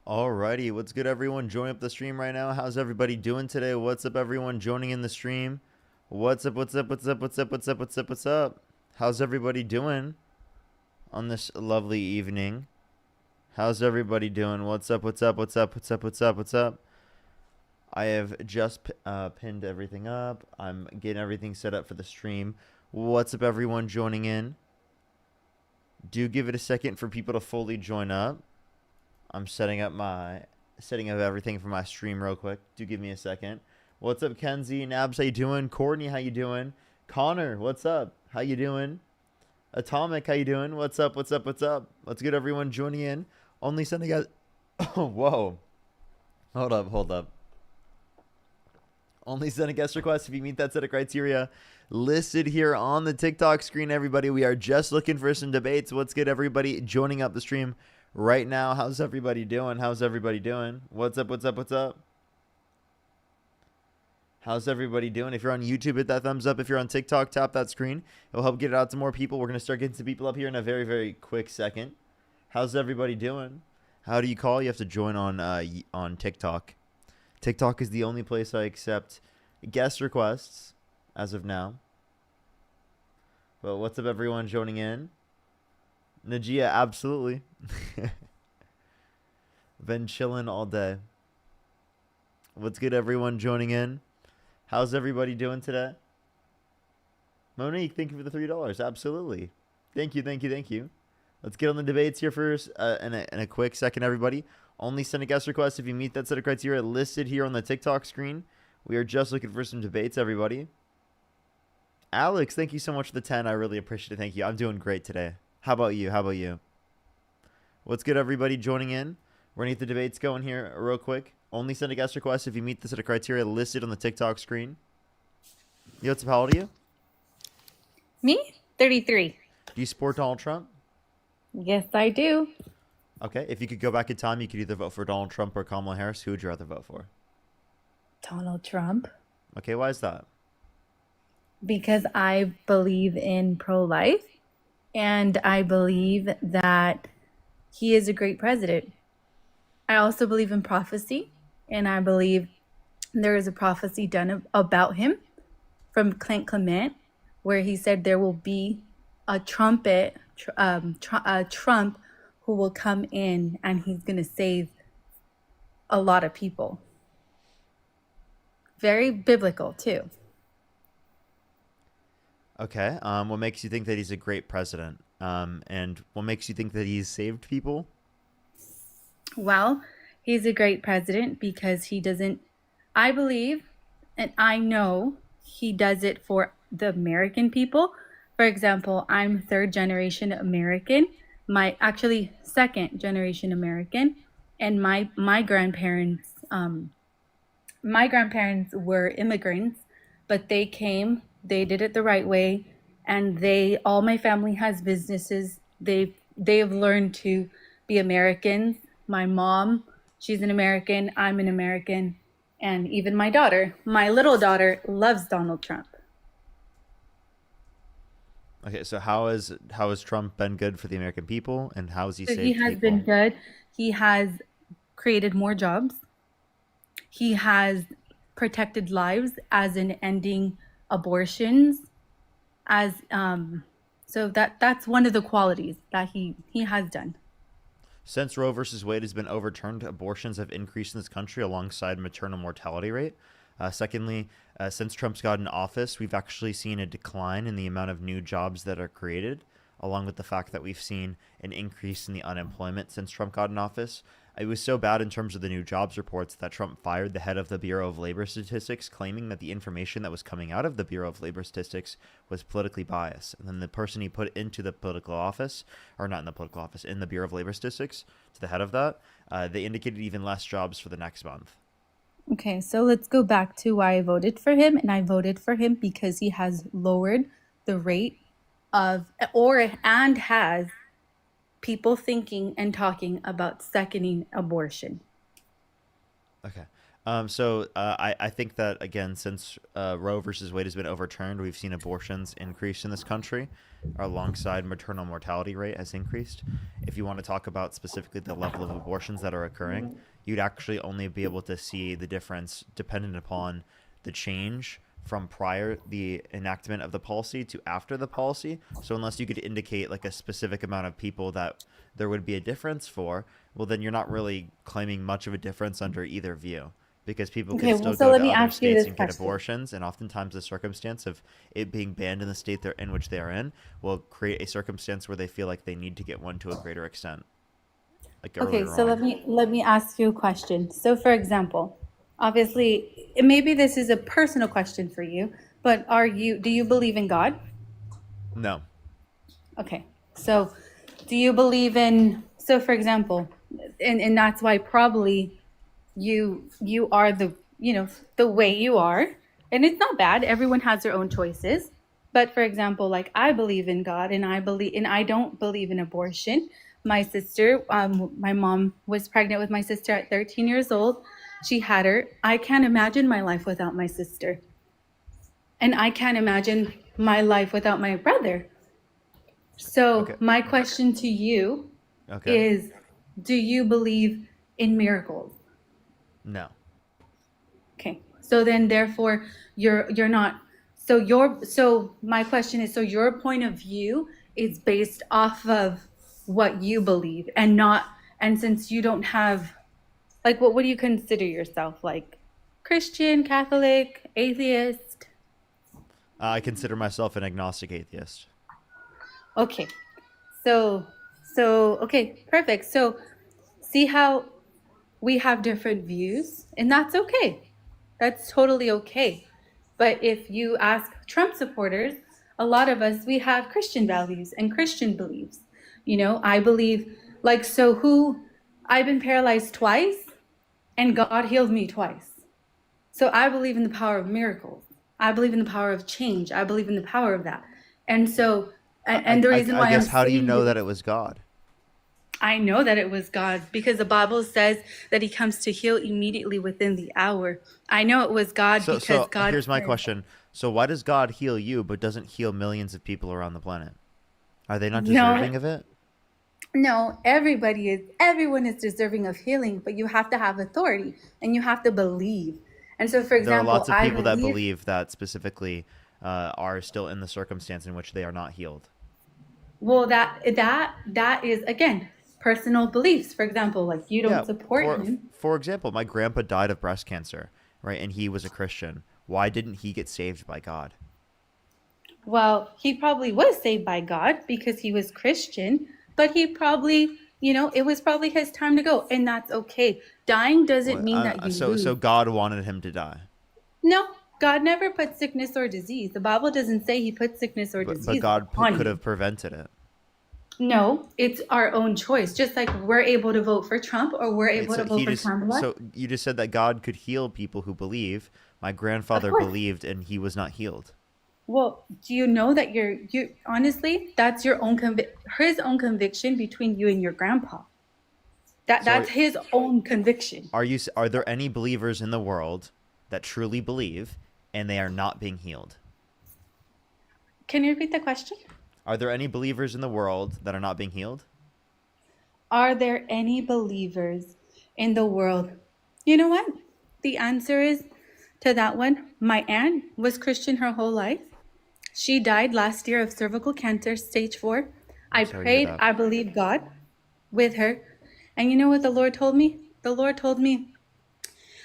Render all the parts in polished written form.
Alrighty, what's good, everyone? Joining up the stream right now. How's everybody doing today? What's up, everyone joining in the stream? What's up? What's up? What's up? What's up? What's up? What's up? What's up? How's everybody doing on this lovely evening? How's everybody doing? What's up? What's up? What's up? What's up? What's up? What's up? I have just pinned everything up. I'm getting everything set up for the stream. What's up, everyone joining in? Do give it a second for people to fully join up. I'm setting up everything for my stream real quick. Do give me a second. What's up, Kenzie? Nabs, how you doing? Courtney, how you doing? Connor, what's up? How you doing? Atomic, how you doing? What's up? What's up? What's up? Let's get everyone joining in. Only sending guys. Oh, whoa. Hold up, hold up. Only send a guest request if you meet that set of criteria listed here on the TikTok screen, everybody. We are just looking for some debates. What's good, everybody joining up the stream right now? How's everybody doing? How's everybody doing? What's up? What's up? What's up? How's everybody doing? If you're on YouTube, hit that thumbs up. If you're on TikTok, tap that screen. It'll help get it out to more people. We're going to start getting some people up here in a very, very quick second. How's everybody doing? How do you call? You have to join on TikTok. TikTok is the only place I accept guest requests as of now. But what's up, everyone joining in? Najia, absolutely. Been chilling all day. What's good, everyone joining in? How's everybody doing today? Monique, thank you for the $3. Absolutely. Thank you, thank you, thank you. Let's get on the debates here first in a quick second, everybody. Only send a guest request if you meet that set of criteria listed here on the TikTok screen. We are just looking for some debates, everybody. Alex, thank you so much for the 10. I really appreciate it. Thank you. I'm doing great today. How about you? How about you? What's good, everybody joining in? We're going to get the debates going here real quick. Only send a guest request if you meet the set of criteria listed on the TikTok screen. Yo, what's up? How old are you? Me? 33. Do you support Donald Trump? Yes, I do. Okay. If you could go back in time, you could either vote for Donald Trump or Kamala Harris. Who would you rather vote for? Donald Trump. Okay. Why is that? Because I believe in pro-life and I believe that he is a great president. I also believe in prophecy, and I believe there is a prophecy done about him from Clint Clement where he said there will be a Trump who will come in and he's going to save a lot of people. Very biblical too. Okay. What makes you think that he's a great president? And what makes you think that he's saved people? Well, he's a great president because he doesn't, I believe, and I know he does it for the American people. For example, I'm third generation American, actually second generation American, and my grandparents were immigrants, but they did it the right way, and all my family has businesses. They have learned to be Americans. My mom, she's an American, I'm an American, and even my little daughter loves Donald Trump. Okay, so how has Trump been good for the American people, and how has he saved He has people? been good. He has created more jobs. He has protected lives, as in ending abortions. So that's one of the qualities that he has done. Since Roe versus Wade has been overturned, abortions have increased in this country alongside maternal mortality rate. Secondly, since Trump's got in office, we've actually seen a decline in the amount of new jobs that are created, along with the fact that we've seen an increase in the unemployment since Trump got in office. It was so bad in terms of the new jobs reports that Trump fired the head of the Bureau of Labor Statistics, claiming that the information that was coming out of the Bureau of Labor Statistics was politically biased. And then the person he put into the political office, or not in the political office, in the Bureau of Labor Statistics, to the head of that, they indicated even less jobs for the next month. Okay, so let's go back to why I voted for him. And I voted for him because he has lowered the rate and has people thinking and talking about seconding abortion. Okay. I think that again, since Roe versus Wade has been overturned, we've seen abortions increase in this country, alongside maternal mortality rate has increased. If you want to talk about specifically the level of abortions that are occurring, you'd actually only be able to see the difference dependent upon the change from prior the enactment of the policy to after the policy. So unless you could indicate like a specific amount of people that there would be a difference for, well then you're not really claiming much of a difference under either view, because people can Okay, well, still so go let to me other ask you states this and get question. abortions, and oftentimes the circumstance of it being banned in the state they're in which they are in will create a circumstance where they feel like they need to get one to a greater extent, like Okay, earlier so on. let me ask you a question. So, for example, obviously, maybe this is a personal question for you, but do you believe in God? No. Okay, so do you believe in, so for example, and that's why probably you are the way you are, and it's not bad. Everyone has their own choices. But for example, like I believe in God, and I don't believe in abortion. My sister, my mom was pregnant with my sister at 13 years old. She had her. I can't imagine my life without my sister, and I can't imagine my life without my brother. So Okay. my question to you Okay. is, do you believe in miracles? No. Okay. So then therefore you're not, so my question is, so your point of view is based off of what you believe, and not, and since you don't have, like, what do you consider yourself, like Christian, Catholic, atheist? I consider myself an agnostic atheist. Okay. So okay, perfect. So see how we have different views, and that's okay. That's totally okay. But if you ask Trump supporters, a lot of us, we have Christian values and Christian beliefs. I believe, like, so who, I've been paralyzed twice and God healed me twice. So I believe in the power of miracles. I believe in the power of change. I believe in the power of that. And so, and the reason I why I'm guess how do you saying know that this, it was God? I know that it was God because the Bible says that he comes to heal immediately within the hour. I know it was God because So God here's my said, question. So why does God heal you but doesn't heal millions of people around the planet? Are they not no, deserving of it? no, everyone is deserving of healing, but you have to have authority and you have to believe. And so, for There are example, lots of I people that believe, believe that specifically are still in the circumstance in which they are not healed. well, that is, again, personal beliefs. For example, like you Yeah, don't support him. for example, my grandpa died of breast cancer, right? And he was a Christian. Why didn't he get saved by God? Well, he probably was saved by God because he was Christian, but he probably, it was probably his time to go, and that's okay. Dying doesn't mean that you So lose. God wanted him to die, No, God never put sickness or disease. The Bible doesn't say he put sickness or but disease God upon could you. have prevented it. No, it's our own choice. Just like we're able to vote for Trump or we're Right? able to vote for Kamala. So you just said that God could heal people who believe. My Of grandfather course. believed and he was not healed. Well, do you know that you honestly, that's your own his own conviction between you and your grandpa. So That's his own conviction. are there any believers in the world that truly believe and they are not being healed? Can you repeat the question? Are there any believers in the world that are not being healed? Are there any believers in the world? You know what? The answer is to that one. My aunt was Christian her whole life. She died last year of cervical cancer, stage 4. I'm I sorry to hear prayed, that. I believed God with her. And you know what the Lord told me? The Lord told me,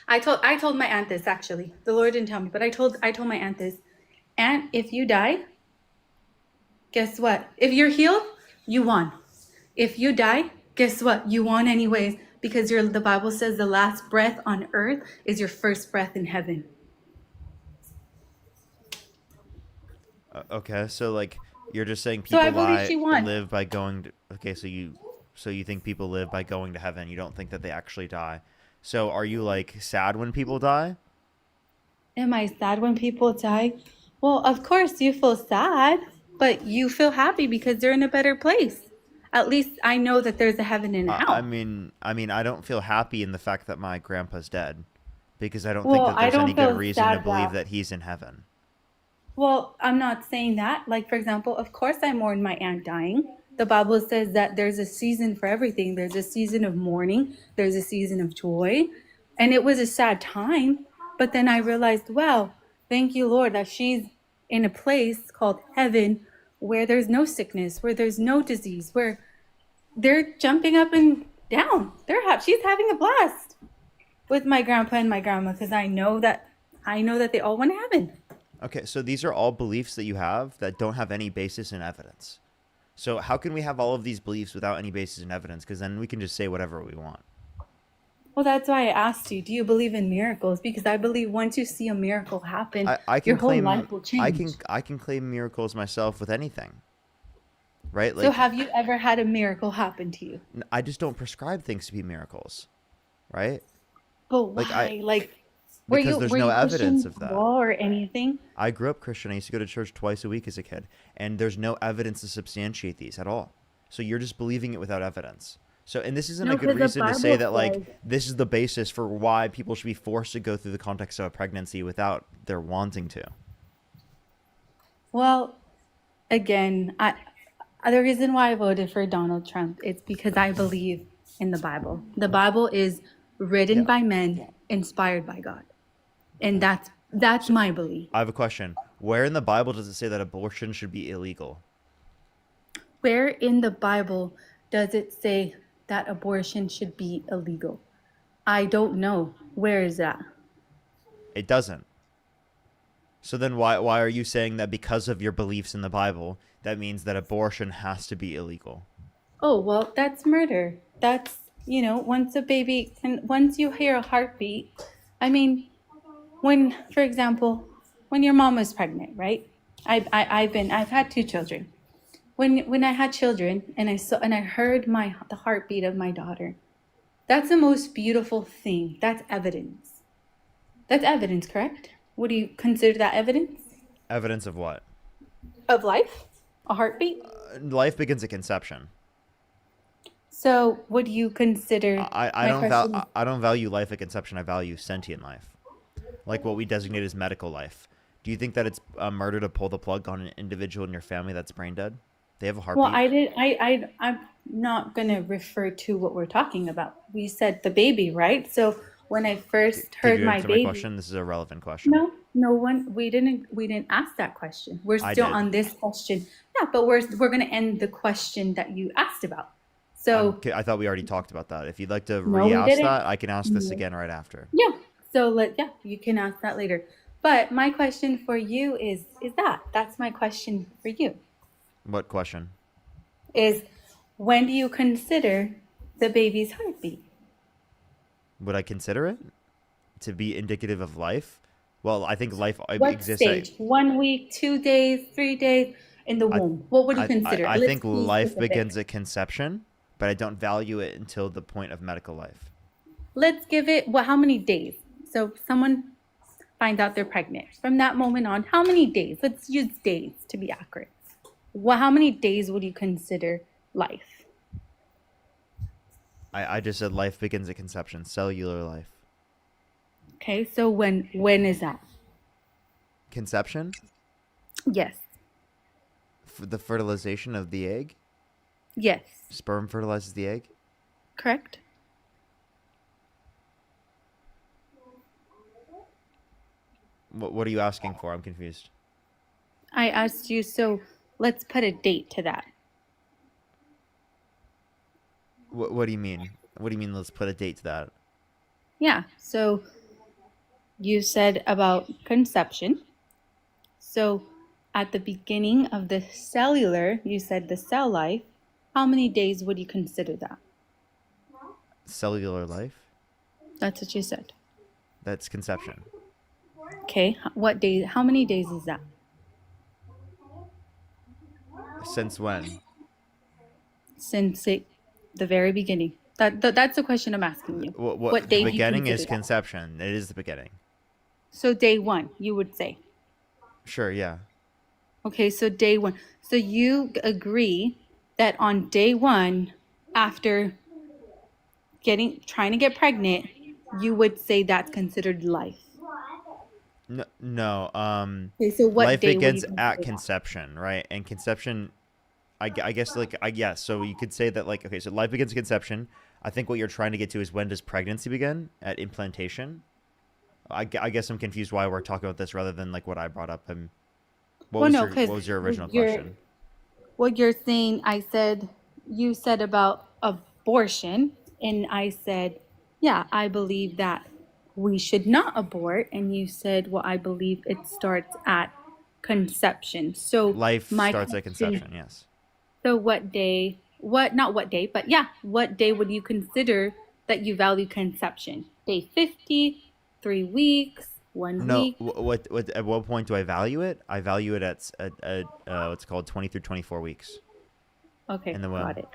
I told my aunt this actually. The Lord didn't tell me, but I told my aunt this. Aunt, if you die, guess what? If you're healed, you won. If you die, guess what? You won anyways because the Bible says the last breath on earth is your first breath in heaven. Okay, so like you're just saying So I people believe lie she won. live by going to, okay, so you think people live by going to heaven. You don't think that they actually die. So are you like sad when people die? Am I sad when people die? Well, of course you feel sad, but you feel happy because they're in a better place. At least I know that there's a heaven and a hell. I mean I don't feel happy in the fact that my grandpa's dead because I don't think Well, that I there's any don't good feel reason sad to believe about. that he's in heaven. Well, I'm not saying that. Like, for example, of course I mourn my aunt dying. The Bible says that there's a season for everything. There's a season of mourning, there's a season of joy. And it was a sad time. But then I realized, wow, thank you, Lord, that she's in a place called heaven where there's no sickness, where there's no disease, where they're jumping up and down. She's having a blast with my grandpa and my grandma because I know that they all went to heaven. Okay, so these are all beliefs that you have that don't have any basis in evidence. So how can we have all of these beliefs without any basis in evidence? Because then we can just say whatever we want. Well, that's why I asked you, do you believe in miracles? Because I believe once you see a miracle happen, I your can whole claim life will change. I can claim miracles myself with anything, right? So, Like have you ever had a miracle happen to you? I just don't prescribe things to be miracles, right? But Like I why? Like, were because you there's were no you evidence Christian of that. law or anything? I grew up Christian. I used to go to church twice a week as a kid, and there's no evidence to substantiate these at all. So you're just believing it without evidence. So, and this isn't a No, good because the reason to say Bible that like says, this is the basis for why people should be forced to go through the context of a pregnancy without their wanting to. well, again, the reason why I voted for Donald Trump is because I believe in the Bible. The Bible is written Yeah. by men, inspired by God, and that's So my belief. I have a question. Where in the Bible does it say that abortion should be illegal? Where in the Bible does it say that abortion should be illegal? I don't know. Where is that? It doesn't. So then why are you saying that because of your beliefs in the Bible, that means that abortion has to be illegal? Oh, well, that's murder. That's, once a baby and once you hear a heartbeat, I mean, when, for example, when your mom was pregnant, right? I've had two children. When I had children and I heard the heartbeat of my daughter, that's the most beautiful thing. That's evidence. That's evidence, correct? Would you consider that evidence Evidence of what? of life? A heartbeat? Life begins at conception. So, would you consider I my don't question? I don't value life at conception. I value sentient life, like what we designate as medical life. Do you think that it's a murder to pull the plug on an individual in your family that's brain dead? They have a Well, heartbeat. I did. I'm not gonna refer to what we're talking about. We said the baby, right? So when I first Did heard you my answer my baby, question? This is a relevant question. no, no one, we didn't ask that question. We're I still did. on this question. Yeah, but we're gonna end the question that you asked about. So I thought we already talked about that. If you'd like to no, we re-ask didn't. that, I can ask this No. again right after. Yeah. Yeah, you can ask that later. But my question for you is that's my question for you What question? is when do you consider the baby's heartbeat? Would I consider it to be indicative of life? Well, I think life What exists at. stage? 1 week, 2 days, 3 days in the I, womb? What would you consider? I Let's think be life begins specific. at conception, but I don't value it until the point of medical life. Let's give it, well, how many days? So someone finds out they're pregnant. From that moment on, how many days? Let's use days to be accurate. Well, how many days would you consider life? I just said life begins at conception, cellular life. Okay, so when is that? Conception? Yes. For the fertilization of the egg? Yes. Sperm fertilizes the egg? Correct? What are you asking for? I'm confused. I asked you, so let's put a date to that. What do you mean? What do you mean let's put a date to that? Yeah. So you said about conception. So at the beginning of the cellular, you said the cell life. How many days would you consider that? Cellular life? That's what you said. That's conception. Okay. What days? How many days is that? Since when? Since the very beginning. That's the question I'm asking you. What The day do you beginning consider is that? conception. It is the beginning. So day one, you would say. Sure, yeah. Okay, so day one. So you agree that on day one, after trying to get pregnant, you would say that's considered life. No, no. Okay, so what Life day would you begins at consider that? conception, right? And conception, I guess, like, I guess. So you could say that, like, okay, so life begins at conception. I think what you're trying to get to is when does pregnancy begin? At implantation? I guess I'm confused why we're talking about this rather than like what I brought up. And Well, no, because what was your original you're question? what you're saying. I said you said about abortion, and I said, yeah, I believe that we should not abort, and you said, well, I believe it starts at conception. So Life my starts at question. conception. Yes. So what day? What not what day? But yeah, what day would you consider that you value conception? Day 50, 3 weeks, one No. week. What? At what point do I value it? I value it at what's called 20 through 24 weeks Okay, in the got womb. it.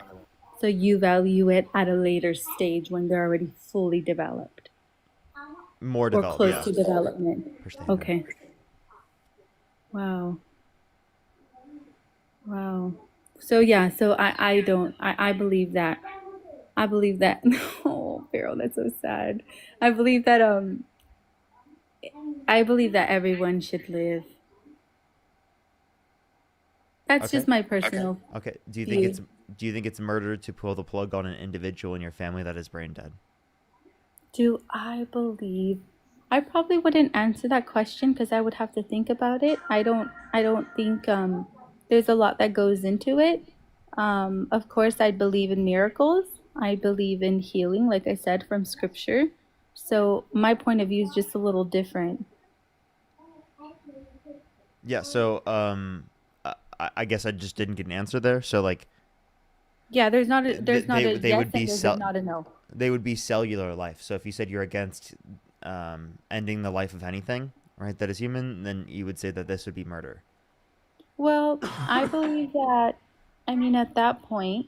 So you value it at a later stage when they're already fully developed More or developed, close yeah, to development. per standard. Okay. Wow. Wow. So yeah, so I don't I believe that. I believe that oh, Pharaoh, that's so sad. I believe that I believe that everyone should live. That's Okay. just my personal Okay. view. Do you think it's murder to pull the plug on an individual in your family that is brain dead? Do I believe? I probably wouldn't answer that question because I would have to think about it. I don't think there's a lot that goes into it. Of course, I believe in miracles. I believe in healing, like I said, from scripture. So my point of view is just a little different. Yeah. So I guess I just didn't get an answer there. So like Yeah, there's not a they yes would and be there's not a no. they would be cellular life. So if you said you're against ending the life of anything, right, that is human, then you would say that this would be murder. Well, I believe that, I mean, at that point,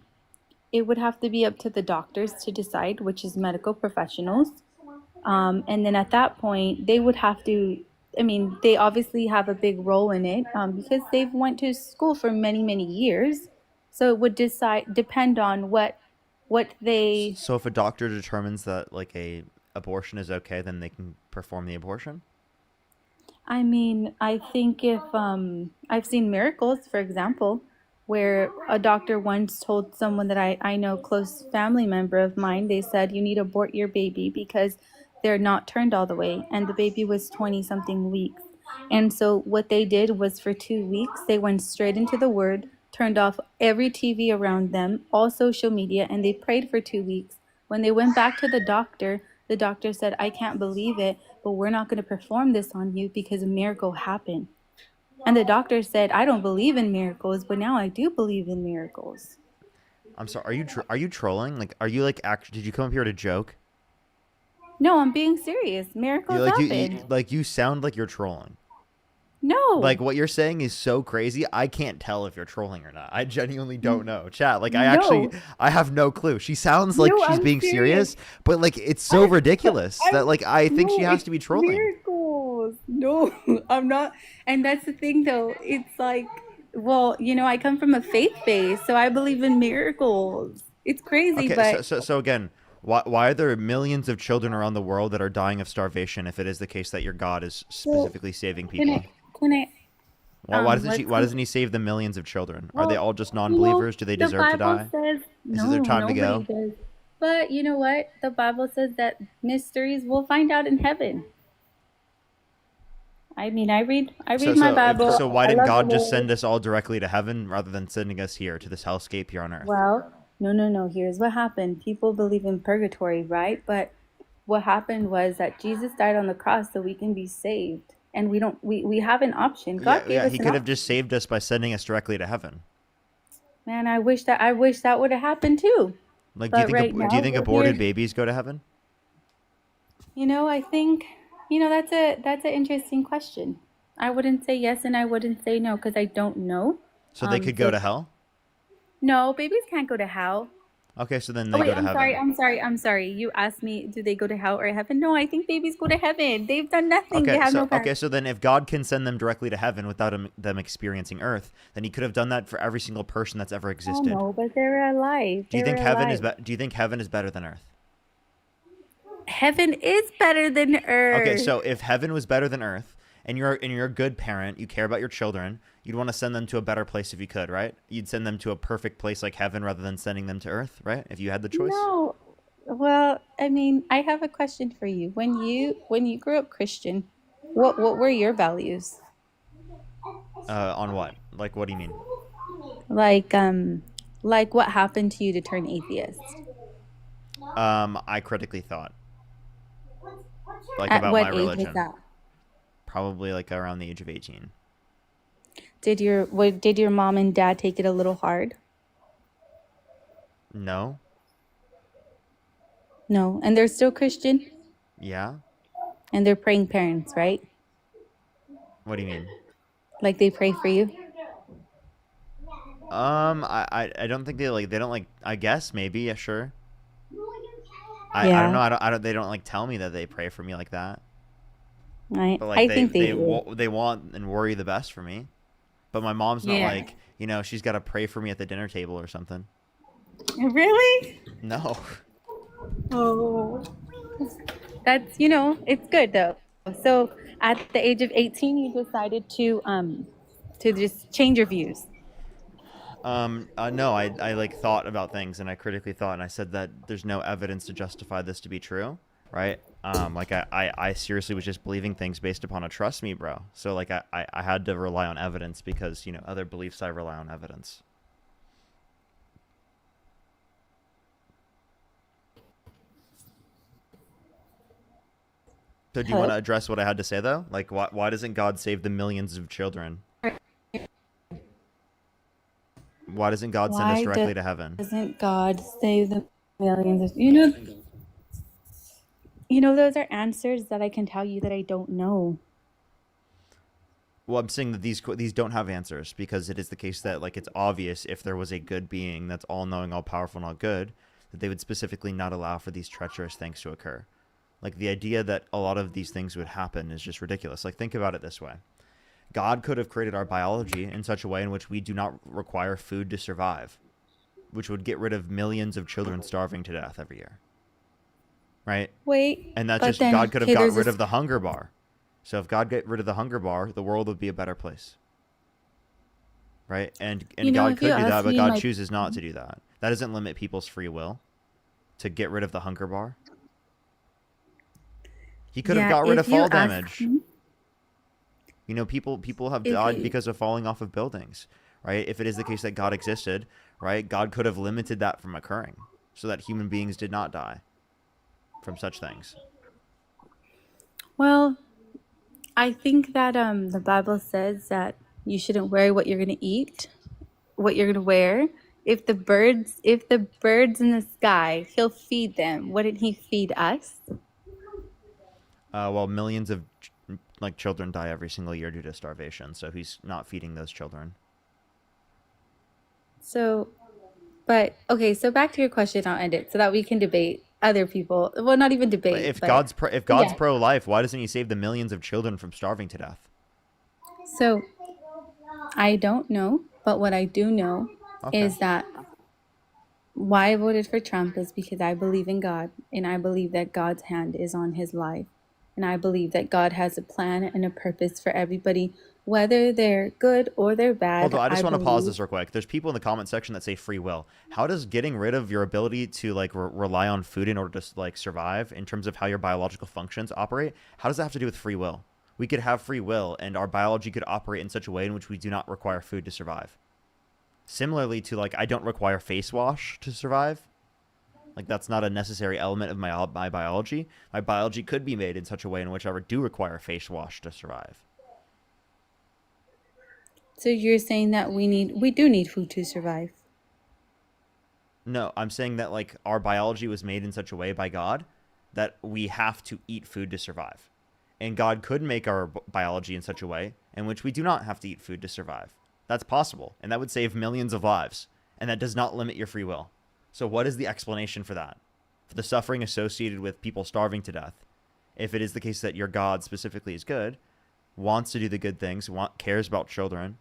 it would have to be up to the doctors to decide, which is medical professionals. And then at that point, they would have to. I mean, they obviously have a big role in it because they've went to school for many, many years. So it would depend on what they. So if a doctor determines that like a abortion is okay, then they can perform the abortion. I mean, I think if I've seen miracles, for example, where a doctor once told someone that I know, close family member of mine, they said, you need to abort your baby because they're not turned all the way. And the baby was 20 something weeks. And so what they did was for 2 weeks, they went straight into the word, turned off every TV around them, all social media, and they prayed for 2 weeks. When they went back to the doctor said, I can't believe it, but we're not going to perform this on you because a miracle happened. And the doctor said, I don't believe in miracles, but now I do believe in miracles. I'm sorry. Are you trolling? Like, are you like act? Did you come up here to joke? No, I'm being serious. Miracles You happen. like you sound like you're trolling. Like No, what you're saying is so crazy. I can't tell if you're trolling or not. I genuinely don't know. Chat. Like no, I have no clue. She sounds like no, she's I'm being serious. serious, but like it's so I'm, ridiculous that like I think she no, has it's to be trolling. miracles. No, I'm not. And that's the thing, though. It's like, well, I come from a faith base, so I believe in miracles. It's crazy, Okay, but so again, why are there millions of children around the world that are dying of starvation if it is the case that your God is so specifically saving can people? I, can I, let's Why see. doesn't he save the millions of children? Are they Well, all just non-believers? Do they the deserve to Bible die? says Is it their no, time to nobody go? does. But you know what? The Bible says that mysteries we'll find out in heaven. I mean, I read my So Bible. why I didn't love the God just Lord. send us all directly to heaven rather than sending us here to this hellscape here on earth? Well, no, no, no. Here's what happened. People believe in purgatory, right? But what happened was that Jesus died on the cross so we can be saved. And we have an option. God gave Yeah, us he an could have just option. saved us by sending us directly to heaven. Man, I wish that would have happened too. Like But right do you now think we're aborted here. babies go to heaven? I think, that's an interesting question. I wouldn't say yes and I wouldn't say no because I don't know. So they could go So to hell? no, babies can't go to hell. Okay, so then Oh they wait, go to I'm sorry, heaven. I'm sorry, I'm sorry. You asked me, do they go to hell or heaven? No, I think babies go to heaven. They've done nothing. They have no past. Okay, so then if God can send them directly to heaven without them experiencing earth, then he could have done that for every single person that's ever Oh existed. no, but they're alive. They're alive. Do you think heaven is better than earth? heaven is better than Okay, earth. so if heaven was better than earth, and you're a good parent, you care about your children, you'd want to send them to a better place if you could, right? You'd send them to a perfect place like heaven rather than sending them to earth, right? If you had the choice. No. Well, I mean, I have a question for you. When you grew up Christian, what were your values? On what? Like, what do you mean? Like like what happened to you to turn atheist? I critically thought, like, At about my what age was religion. that? Probably like around the age of 18. Did your mom and dad take it a little hard? No? No, and they're still Christian Yeah? and they're praying parents, right? What do you mean? Like they pray for you. I don't think they don't like, I guess maybe, yeah, sure. I don't know. Yeah, They don't like tell me that they pray for me like that. I But like I think they do. they want and worry the best for me. But my mom's not Yeah. like, she's got to pray for me at the dinner table or something. Really? No. Oh. That's, it's good though. So at the age of 18, you decided to just change your views. No, I like thought about things and I critically thought and I said that there's no evidence to justify this to be true, right? Like I seriously was just believing things based upon a trust me, bro. So like I had to rely on evidence because, other beliefs I rely on evidence. So do you want Hello? to address what I had to say though? Like why doesn't God save the millions of children? Why doesn't God send us Why directly to heaven? doesn't God save the millions of those are answers that I can tell you that I don't know. Well, I'm saying that these don't have answers because it is the case that like it's obvious if there was a good being that's all knowing, all powerful, not good, that they would specifically not allow for these treacherous things to occur. Like the idea that a lot of these things would happen is just ridiculous. Like think about it this way. God could have created our biology in such a way in which we do not require food to survive, which would get rid of millions of children starving to death every year. Right? Wait, And that's but just then God could have okay, got there's rid this of the hunger bar. So if God get rid of the hunger bar, the world would be a better place. Right? And God if you could do that, ask but me God my chooses not to do that. That doesn't limit people's free will to get rid of the hunger bar. He could have yeah, got rid of if you fall ask damage. me People have died okay, because of falling off of buildings, right? If it is the case that God existed, right? God could have limited that from occurring so that human beings did not die from such things. well, I think that the Bible says that you shouldn't worry what you're going to eat, what you're going to wear. If the birds in the sky, he'll feed them. Wouldn't he feed us? Well, millions of like children die every single year due to starvation, so he's not feeding those children. So, but okay, so back to your question, I'll end it so that we can debate other people. Well, not even debate, but If God's yeah. pro life, why doesn't he save the millions of children from starving to death? So I don't know, but what I do know Okay. is that why I voted for Trump is because I believe in God and I believe that God's hand is on his life. And I believe that God has a plan and a purpose for everybody, whether they're good or they're Hold on, bad. I I just want to pause believe. this real quick. There's people in the comment section that say free will. How does getting rid of your ability to like rely on food in order to like survive in terms of how your biological functions operate, how does that have to do with free will? We could have free will and our biology could operate in such a way in which we do not require food to survive. Similarly to like I don't require face wash to survive. Like that's not a necessary element of my biology. My biology could be made in such a way in which I do require face wash to survive. So you're saying that we do need food to survive. No, I'm saying that like our biology was made in such a way by God that we have to eat food to survive. And God could make our biology in such a way in which we do not have to eat food to survive. That's possible, and that would save millions of lives, and that does not limit your free will. So what is the explanation for that? For the suffering associated with people starving to death? If it is the case that your God specifically is good, wants to do the good things, cares about children.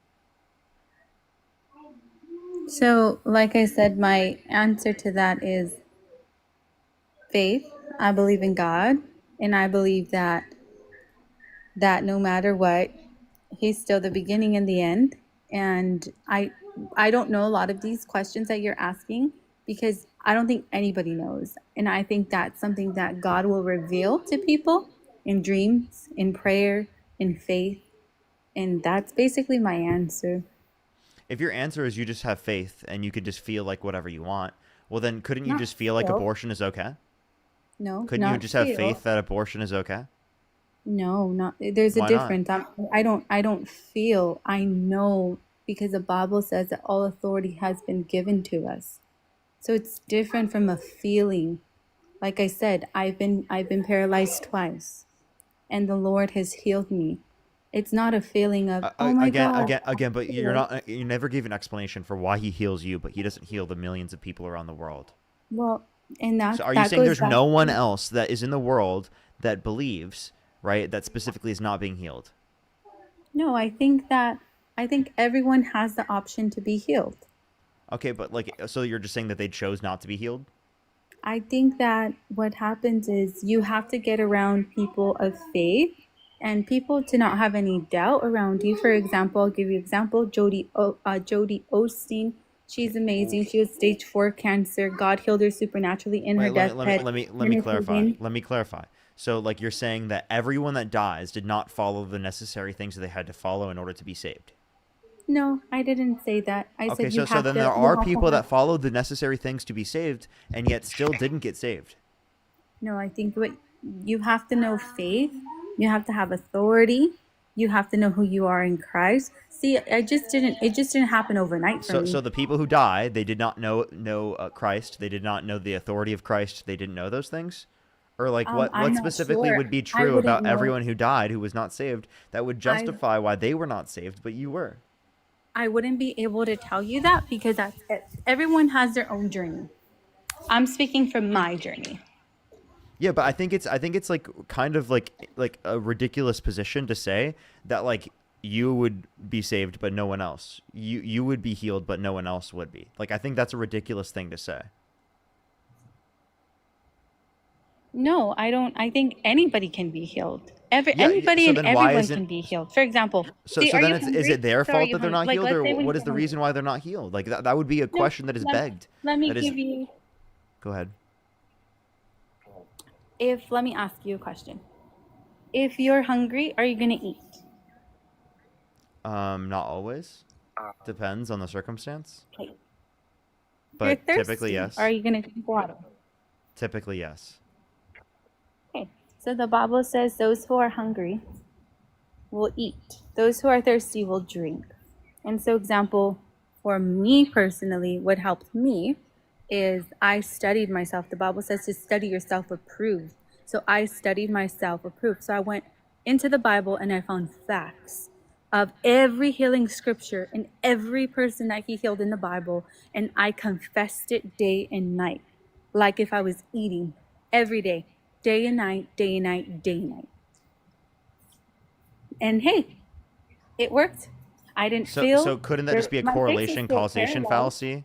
So, like I said, my answer to that is faith. I believe in God, and I believe that no matter what, he's still the beginning and the end. And I don't know a lot of these questions that you're asking because I don't think anybody knows. And I think that's something that God will reveal to people in dreams, in prayer, in faith. And that's basically my answer. If your answer is you just have faith and you could just feel like whatever you want, well then couldn't you Not just feel like feel. abortion is okay? No, Couldn't you not just have faith feel. that abortion is okay? No, not there's a Why not? difference. I don't feel. I know because the Bible says that all authority has been given to us. So it's different from a feeling. Like I said, I've been paralyzed twice and the Lord has healed me. It's not a feeling of, "Oh my Again, God." but you're not. You never gave an explanation for why he heals you, but he doesn't heal the millions of people around the world. Well, and So, that are you that saying goes there's back no one to, else that is in the world that believes, right, that specifically is not being healed? no, I think everyone has the option to be healed. Okay, but like, so you're just saying that they chose not to be healed? I think that what happens is you have to get around people of faith and people to not have any doubt around you. For example, I'll give you an example. Jody Osteen, she's amazing. She was stage 4 cancer. God healed her supernaturally in her Wait, deathbed. let me Minutes clarify. within. Let me clarify. So, like, you're saying that everyone that dies did not follow the necessary things that they had to follow in order to be saved. No, I didn't say that. I Okay, said so then there you are have to people have. that followed the necessary things to be saved and yet still didn't get saved. No, I think what you have to know faith, you have to have authority, you have to know who you are in Christ. See, it just didn't happen overnight for So me. the people who die, they did not know Christ. They did not know the authority of Christ. They didn't know those things. Or like I'm what not specifically sure. would be I true wouldn't about know. everyone who died who was not saved that would I justify why they were not saved, but you were? I wouldn't be able to tell you that because that's it. Everyone has their own journey. I'm speaking from my journey. Yeah, but I think it's like kind of like a ridiculous position to say that like you would be saved but no one else. You would be healed but no one else would be. Like I think that's a ridiculous thing to say. No, I don't. I think anybody can be healed. Anybody So and then why everyone isn't can be healed. For example, so see, so are then you it's is it hungry? their So are fault you that they're hungry? not Like, healed, let's or say when what is you're the hungry. reason why they're not healed? Like that would be a No, question that is let, begged. let me That is give you, Go ahead. if, let me ask you a question. If you're hungry, are you going to eat? Not always. Depends on the circumstance, Okay. If you're but typically thirsty, are yes. you going to drink water? Typically yes. Okay. So the Bible says those who are hungry will eat. Those who are thirsty will drink. And so, example, for me personally, what helped me is I studied myself. The Bible says to study yourself approved. So I studied myself approved. So I went into the Bible and I found facts of every healing scripture and every person that he healed in the Bible. And I confessed it day and night, like if I was eating every day and night, day and night, day and night. And hey, it worked. I didn't So feel couldn't that just be a my face was correlation still causation paralyzed. fallacy?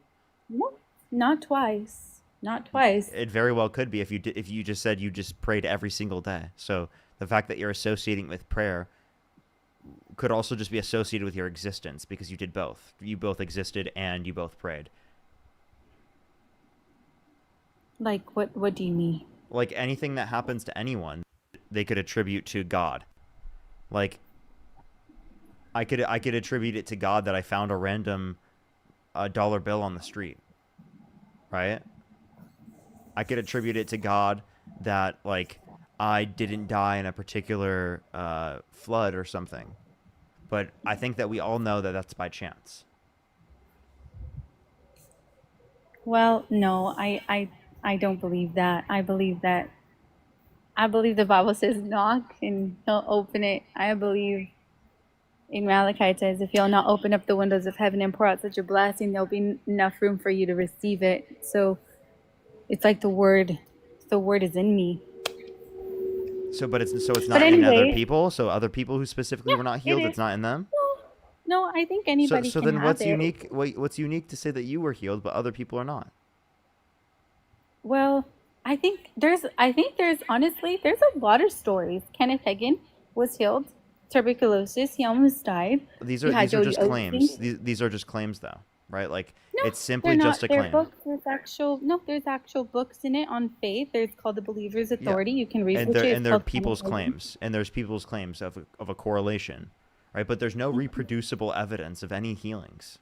No, not twice. Not twice. It very well could be if you just said you just prayed every single day. So the fact that you're associating with prayer could also just be associated with your existence because you did both. You both existed and you both prayed. Like what do you mean? Like anything that happens to anyone, they could attribute to God. Like I could attribute it to God that I found a random dollar bill on the street, right? I could attribute it to God that like I didn't die in a particular flood or something. But I think that we all know that that's by chance. Well, no, I don't believe that. I believe the Bible says knock and he'll open it. I believe in Malachi it says if you'll not open up the windows of heaven and pour out such a blessing, there'll be enough room for you to receive it. So it's like the word is in me. But it's But not in other anyway, people. So other people who specifically were not it healed, it's is. not in them. No, no, I think So anybody so can then have what's it. unique? What's unique to say that you were healed but other people are not? Well, I think there's honestly there's a lot of stories. Kenneth Hagin was healed tuberculosis. He almost died. These You are had these are Jody just claims. Osteen. These are just claims, though, right? Like No, it's they're simply just not. a They're claim. books. There's actual books in it on faith. There's called the Believer's Yeah, Authority. You can and research it. It's they're called Kenneth people's Hagin. claims, and there's people's claims of a correlation, right? But there's no reproducible evidence of any healings.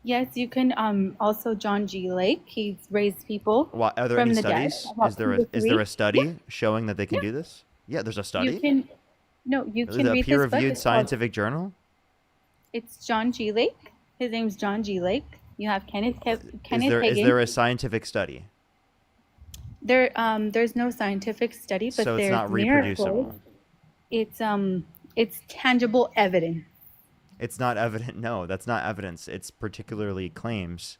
Yes, you can. Also, John G. Lake. He's raised people Why, are there any from the dead. studies? About two to Is there a three. Yeah, study showing that they can yeah. do this? Yeah, there's a You study. can. No, you Is it can a read this book. peer-reviewed It's called. scientific journal? It's John G. Lake. His name's John G. Lake. You have Kenneth Is Hagin. there a scientific study? There's no scientific study, but So it's there's not miracles. reproducible. It's tangible evidence. It's not evident. No, that's not evidence. It's particularly claims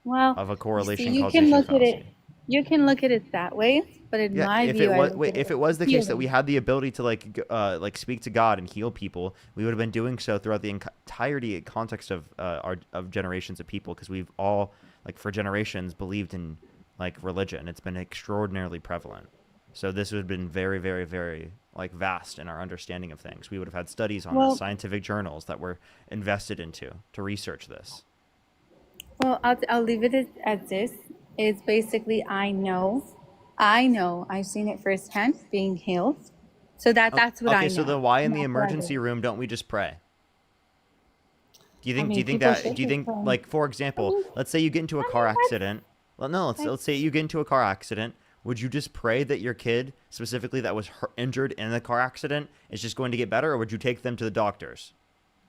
Well, of a you see, correlation you can causation look at fallacy. it. You can look at it that way, but in Yeah, my if view, it I was look at if it it was the as case that we healing. had the ability to like speak to God and heal people, we would have been doing so throughout the entirety context of of generations of people, because we've all, like, for generations believed in like religion. It's been extraordinarily prevalent. So this would have been very, very, very like vast in our understanding of things. We would have had studies on this, Well, scientific journals that were invested into to research this. I'll leave it as this. It's basically I know, I've seen it firsthand being healed. So that's what I Okay, so know. then why in And the that's what I emergency believe. room don't we just pray? I Do mean, you think people that should do you be think, praying. like, for I example, mean, let's say you get into a I car mean accident. Well, no, let's say that's you get into a car accident. Would you just pray that your kid, specifically that was injured in the car accident, is just going to get better, or would you take them to the doctors?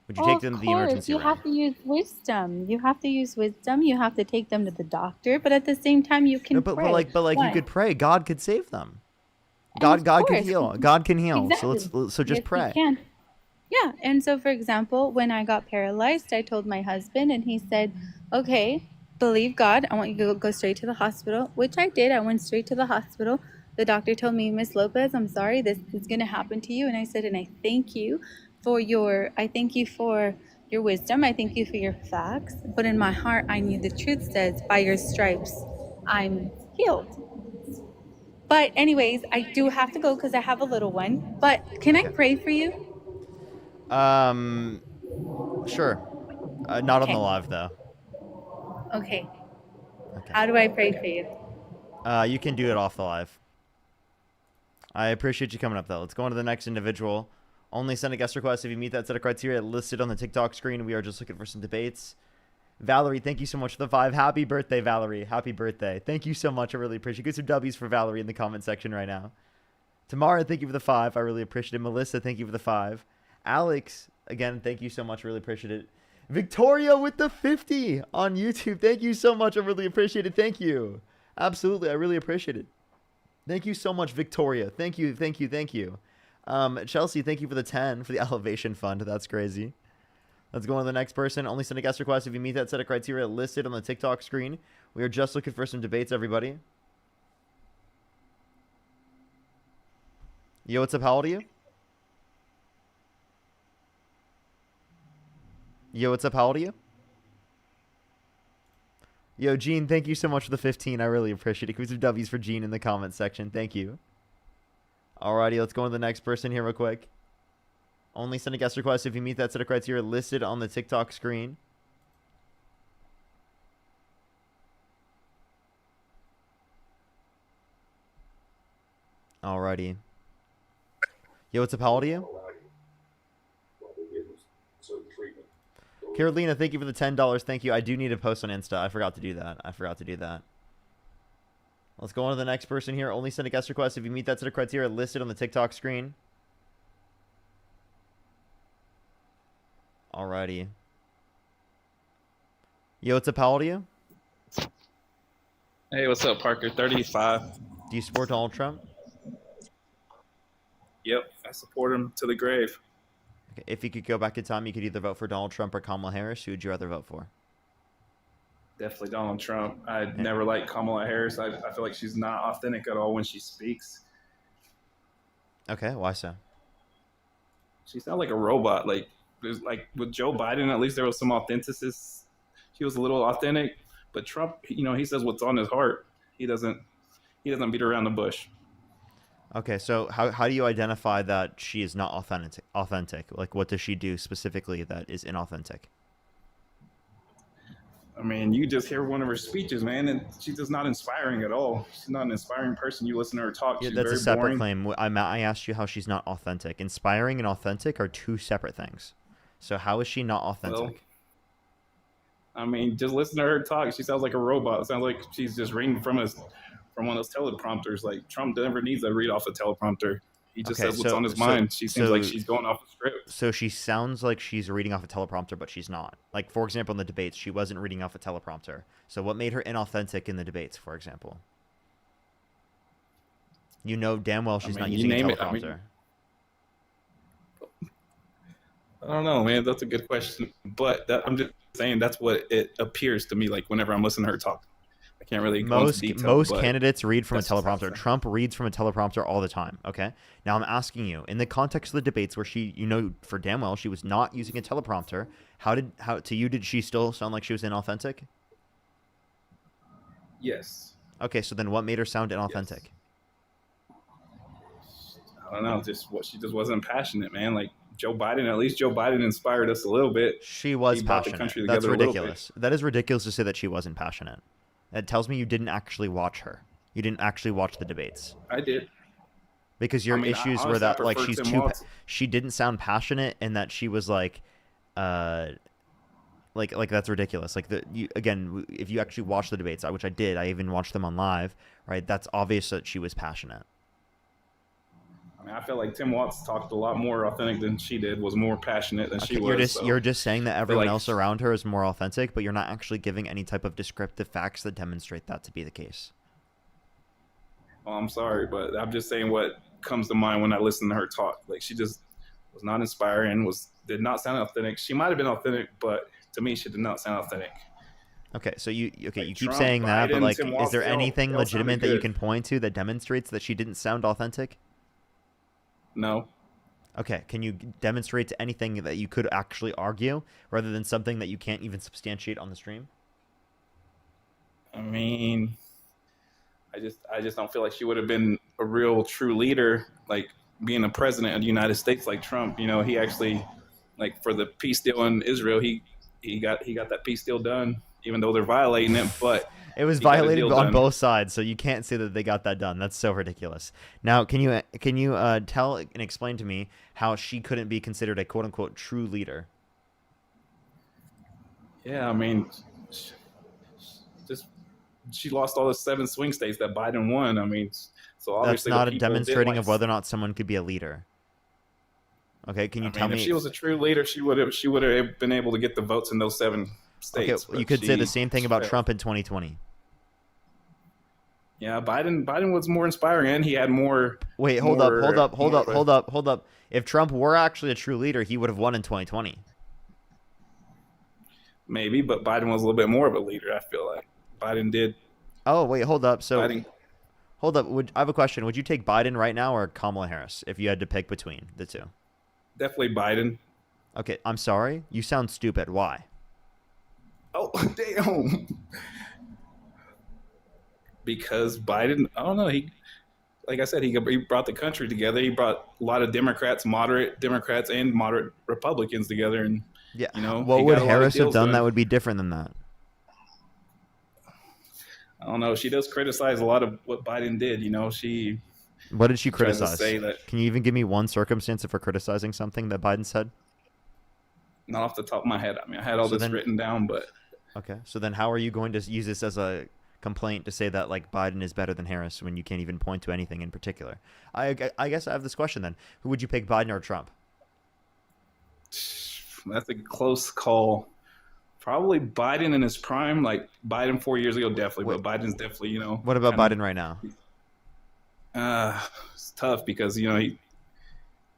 Would you Oh, take of them to the course, emergency you have room? to use wisdom. You have to use wisdom. You have to take them to the doctor, but at the same time, you No, can pray. but like you Why? could pray. God could save them. And of God could course, heal. God can heal. So exactly. so just Yes, he pray. can. Yeah. And so, for example, when I got paralyzed, I told my husband, and he said, okay, believe God. I want you to go straight to the hospital, which I did. I went straight to the hospital. The doctor told me, Miss Lopez, I'm sorry, this is going to happen to you. And I said, and I thank you for your wisdom. I thank you for your facts. But in my heart, I knew the truth says, by your stripes, I'm healed. But, anyways, I do have to go because I have a little one. But can I Okay. pray for you? Um. Sure. Not on the Okay. live though. Okay. Okay. How do I pray for you? You can do it off the live. I appreciate you coming up, though. Let's go on to the next individual. Only send a guest request if you meet that set of criteria listed on the TikTok screen. We are just looking for some debates. Valerie, thank you so much for the 5. Happy birthday, Valerie. Happy birthday. Thank you so much. I really appreciate it. Get some W's for Valerie in the comment section right now. Tamara, thank you for the 5. I really appreciate it. Melissa, thank you for the 5. Alex, again, thank you so much. Really appreciate it. Victoria with the 50 on YouTube. Thank you so much. I really appreciate it. Thank you. Absolutely. I really appreciate it. Thank you so much, Victoria. Thank you, thank you, thank you. Chelsea, thank you for the 10 for the elevation fund. That's crazy. Let's go on to the next person. Only send a guest request if you meet that set of criteria listed on the TikTok screen. We are just looking for some debates, everybody. Yo, what's up? How old are you? Yo, what's up? How old are you? Yo, Gene, thank you so much for the 15. I really appreciate it. Give me some W's for Gene in the comment section. Thank you. Alrighty, let's go on to the next person here real quick. Only send a guest request if you meet that set of criteria listed on the TikTok screen. Alrighty. Yo, what's up? How old are you? Carolina, thank you for the $10. Thank you. I do need to post on Insta. I forgot to do that. Let's go on to the next person here. Only send a guest request if you meet that set of criteria listed on the TikTok screen. Alrighty. Yo, what's up? How old are you? Hey, what's up, Parker? 35. Do you support Donald Trump? Yep, I support him to the grave. Okay. If you could go back in time, you could either vote for Donald Trump or Kamala Harris. Who would you rather vote for? Definitely Donald Trump. I Yeah. never liked Kamala Harris. I feel like she's not authentic at all when she speaks. Okay, why so? She sounds like a robot. Like there's like with Joe Biden, at least there was some authenticity. She was a little authentic, but Trump, he says what's on his heart. He doesn't. He doesn't beat around the bush. Okay, so how do you identify that she is not authentic? Authentic, like what does she do specifically that is inauthentic? I mean, you just hear one of her speeches, man, and she's just not inspiring at all. She's not an inspiring person. You listen to her talk, Yeah, she's that's a very separate boring. claim. I asked you how she's not authentic. Inspiring and authentic are two separate things. So how is she not Well, authentic? I mean, just listen to her talk. She sounds like a robot. It sounds like she's just reading from one of those teleprompters. Like Trump never needs to read off a teleprompter. He just Okay, says what's so on his so mind. She seems like so she's going off a script. so she sounds like she's reading off a teleprompter, but she's not. Like for example, in the debates, she wasn't reading off a teleprompter. So what made her inauthentic in the debates, for example? You know damn well I she's mean, not you using a name it. teleprompter. I don't know, man. That's a good question. But I'm just saying that's what it appears to me like whenever I'm listening to her talk. I can't really go into detail, Most but candidates read from a that's just how I teleprompter. feel. Trump reads from a teleprompter all the time. Okay. Now I'm asking you, in the context of the debates where she, for damn well she was not using a teleprompter, how to you did she still sound like she was inauthentic? Yes. Okay, so then what made her sound Yes. inauthentic? I don't know. Just what she just wasn't passionate, man. Like Joe Biden, at least Joe Biden inspired us a little bit. She He was brought the passionate. country That's together a little bit. ridiculous. That is ridiculous to say that she wasn't passionate. That tells me you didn't actually watch her. You didn't actually watch the debates. I did. Because I your mean, issues were honestly, I that like prefer Tim Walz. she didn't sound passionate and that she was uh like that's ridiculous. Like again, if you actually watch the debates, which I did, I even watched them on live, right? That's obvious that she was passionate. I mean, I feel like Tim Walz talked a lot more authentic than she did. Was more passionate than she Okay, was. you're So just saying that I feel everyone like, else around her is more authentic, but you're not actually giving any type of descriptive facts that demonstrate that to be the case. well, I'm sorry, but I'm just saying what comes to mind when I listen to her talk. Like she just was not inspiring. Did not sound authentic. She might have been authentic, but to me, she did not sound authentic. Okay, so you Like keep Trump, saying that, but Biden, like, Tim is Walz, there anything they all sounded legitimate that you good. can point to that demonstrates that she didn't sound authentic? No. Okay, can you demonstrate to anything that you could actually argue rather than something that you can't even substantiate on the stream? I mean, I just don't feel like she would have been a real true leader, like being a president of the United States like Trump. You know, he actually like for the peace deal in Israel, he got that peace deal done, even though they're violating it, but It was he got a violated deal on done. both sides, so you can't say that they got that done. That's so ridiculous. Now, can you tell and explain to me how she couldn't be considered a quote unquote true leader? Yeah, I mean, just she lost all the 7 swing states that Biden won. I mean, so That's obviously the not a people didn't demonstrating like. of whether or not someone could be a leader. Okay, can you I tell mean, if me? she was a true leader, she would have been able to get the votes in those 7 states. Okay, you But could say the same thing she about failed. Trump in 2020. Yeah, Biden was more inspiring, and he had more Wait, hold up, more hold up, hold more up, of a hold up, hold up. If Trump were actually a true leader, he would have won in 2020. maybe, but Biden was a little bit more of a leader. I feel like Biden did. Oh, wait, hold up. So, Biden hold up. I have a question. Would you take Biden right now or Kamala Harris if you had to pick between the two? definitely Biden. Okay, I'm sorry. You sound stupid. Why? Oh damn! Because Biden, I don't know. Like I said, he brought the country together. He brought a lot of Democrats, moderate Democrats, and moderate Republicans together, and Yeah. he What would got a lot of Harris have deals done that done. would be different than that? I don't know. She does criticize a lot of what Biden did. She What did she tries to criticize? say that, Can you even give me one circumstance of her criticizing something that Biden said? not off the top of my head. I mean, I had all So this then, written down, but okay. So then, how are you going to use this as a complaint to say that like Biden is better than Harris when you can't even point to anything in particular? I guess I have this question then: who would you pick, Biden or Trump? that's a close call. Probably Biden in his prime, like Biden 4 years ago, definitely. Wait, But Biden's definitely, what about kind Biden right now? it's tough because he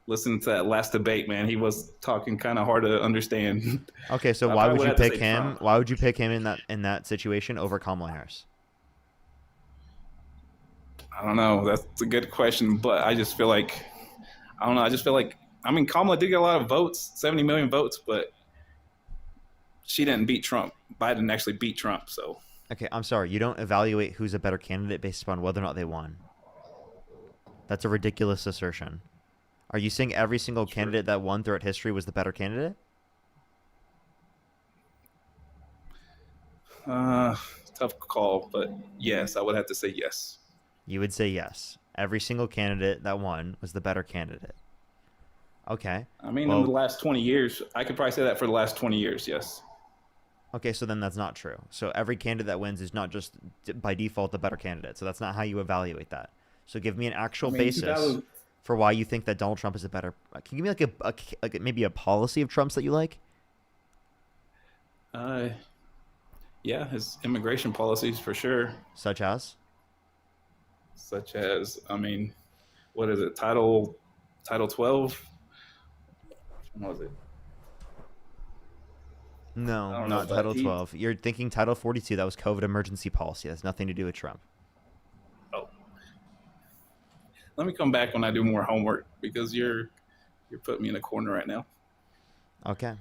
listened to that last debate, man. He was talking kind of hard to understand. Okay, so I why probably would would you have to pick say him? Trump. Why would you pick him in that situation over Kamala Harris? I don't know. That's a good question, but I just feel like I don't know. I just feel like I mean Kamala did get a lot of votes, 70 million votes, but she didn't beat Trump. Biden actually beat Trump, so Okay, I'm sorry. You don't evaluate who's a better candidate based upon whether or not they won. That's a ridiculous assertion. Are you saying every single Sure. candidate that won throughout history was the better candidate? Uh, Tough call, but yes, I would have to say yes. You would say yes. Every single candidate that won was the better candidate. Okay. I mean, in the Well, last 20 years, I could probably say that for the last 20 years, yes. okay, so then that's not true. So every candidate that wins is not just by default the better candidate. So that's not how you evaluate that. So give me an I actual mean, basis 2000, for why you think that Donald Trump is a better. Can you give me like maybe a policy of Trump's that you like, uh, yeah, his immigration policies for sure, such as? such as, I mean, what is it, Title 12? What was it? I No, don't know, not but Title 12. You're thinking Title 42. That was COVID emergency policy. That's nothing to do with Trump. oh, let me come back when I do more homework because you're putting me in a corner right now. Okay.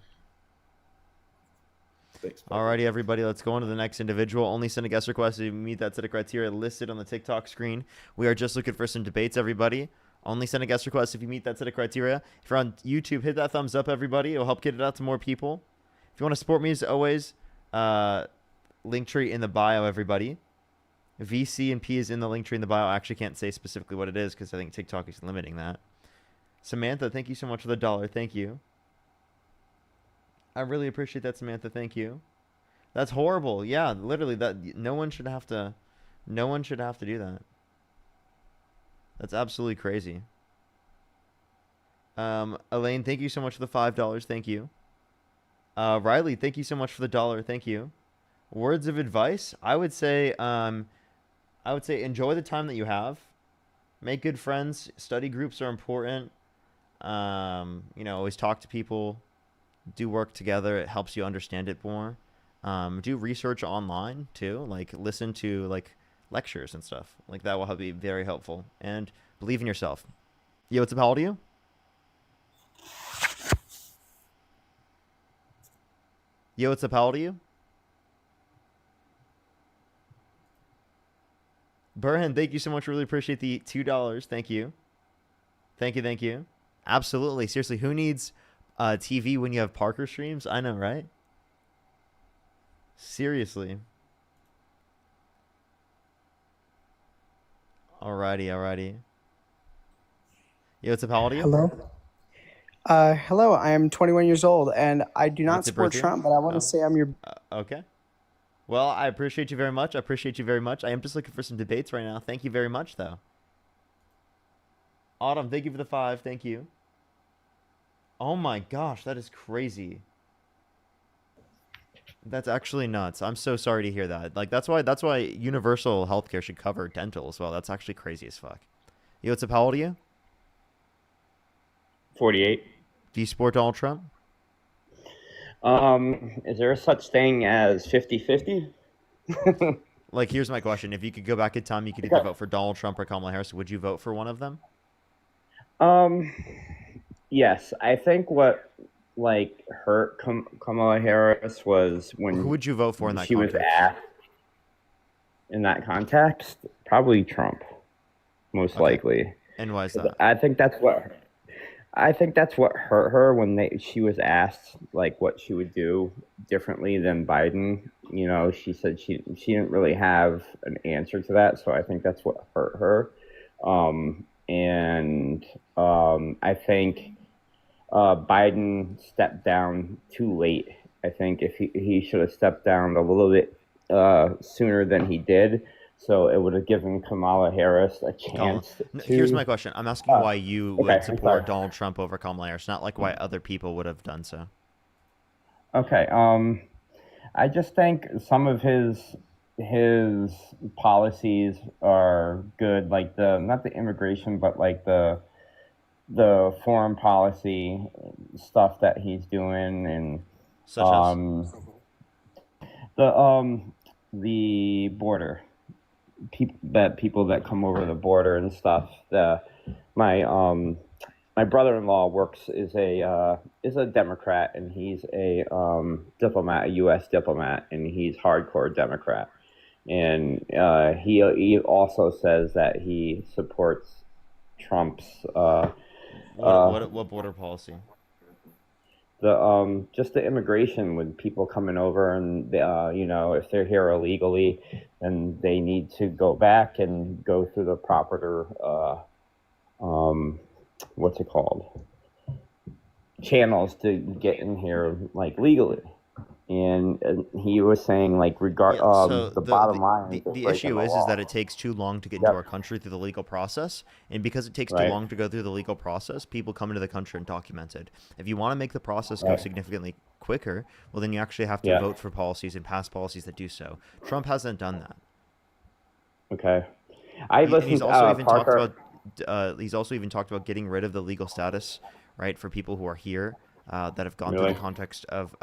Thanks, buddy. Alrighty, everybody, let's go on to the next individual. Only send a guest request if you meet that set of criteria listed on the TikTok screen. We are just looking for some debates, everybody. Only send a guest request if you meet that set of criteria. If you're on YouTube, hit that thumbs up, everybody. It'll help get it out to more people. If you want to support me, as always, link tree in the bio, everybody. VC and P is in the link tree in the bio. I actually can't say specifically what it is because I think TikTok is limiting that. Samantha, thank you so much for the $1. Thank you. I really appreciate that, Samantha. Thank you. That's horrible. Yeah, literally that no one should have to do that. That's absolutely crazy. Elaine, thank you so much for the $5. Thank you. Riley, thank you so much for the $1. Thank you. Words of advice? I would say enjoy the time that you have. Make good friends. Study groups are important. Always talk to people. Do work together. It helps you understand it more. Do research online too. Like listen to like lectures and stuff. Like that will be very helpful. And believe in yourself. Yo, what's up? How old are you? Yo, what's up? How old are you? Burhan, thank you so much. Really appreciate the $2. Thank you. Thank you. Thank you. Absolutely. Seriously, who needs TV when you have Parker streams? I know, right? Seriously. Alrighty. Yo, what's up? How old are you? Hello. Hello. I am 21 years old, and I do not What's your support birth year? Trump, but I want to Oh, say I'm your. okay. Well, I appreciate you very much. I am just looking for some debates right now. Thank you very much, though. Autumn, thank you for the 5. Thank you. Oh my gosh, that is crazy. That's actually nuts. I'm so sorry to hear that. Like that's why universal healthcare should cover dental as well. That's actually crazy as fuck. Yo, what's up? How old are you? 48. Do you support Donald Trump? Is there a such thing as 50-50? Like, here's my question: if you could go back in time, you could either vote for Donald Trump or Kamala Harris. Would you vote for one of them? Yes, I think what hurt Kamala Harris was Who when would you vote for in that she was context? asked in that context, probably Trump, most Okay. likely. And why is that? I think that's what hurt her when she was asked like what she would do differently than Biden. You know, she said she didn't really have an answer to that, so I think that's what hurt her. I think Biden stepped down too late. I think if he should have stepped down a little bit sooner than he did, so it would have given Kamala Harris a chance Here's to. my question. I'm asking why you would Okay, I'm support sorry. Donald Trump over Kamala Harris, not like why other people would have done so. Okay. I just think some of his policies are good, like not the immigration, but like the foreign policy stuff that he's doing, and Such as? the border people that come over the border and stuff. My brother-in-law is a Democrat, and he's a diplomat, a U.S. diplomat, and he's hardcore Democrat. And he also says that he supports Trump's uh, What border policy? the just the immigration with people coming over, and if they're here illegally, then they need to go back and go through the proper what's it called, channels to get in here like legally. And he was saying like Yeah, so the bottom line is they're the breaking issue the is that law. it takes too long to get into our Yep. country through the legal process, and because it takes too Right. long to go through the legal process, people come into the country undocumented. If you want to make the process go Right. significantly quicker, well, then you actually have to Yeah. vote for policies and pass policies that do so. Trump hasn't done that. Okay. I And he's listened also even talked Parker. about getting rid of the legal status, right, for people who are here that have gone through the Really? context of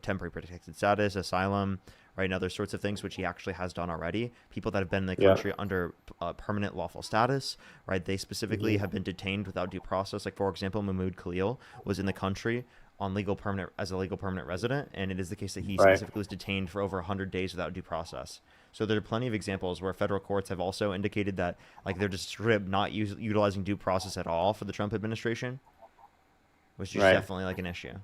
temporary protected status, asylum, right, and other sorts of things, which he actually has done already. People that have been in the Yeah. country under permanent lawful status, right, they specifically have been detained without due process. Like, for example, Mahmoud Khalil was in the country on as a legal permanent resident, and it is the case that he Right. specifically was detained for over 100 days without due process. So there are plenty of examples where federal courts have also indicated that, like, they're just straight not utilizing due process at all for the Trump administration, which is Right. definitely like an issue.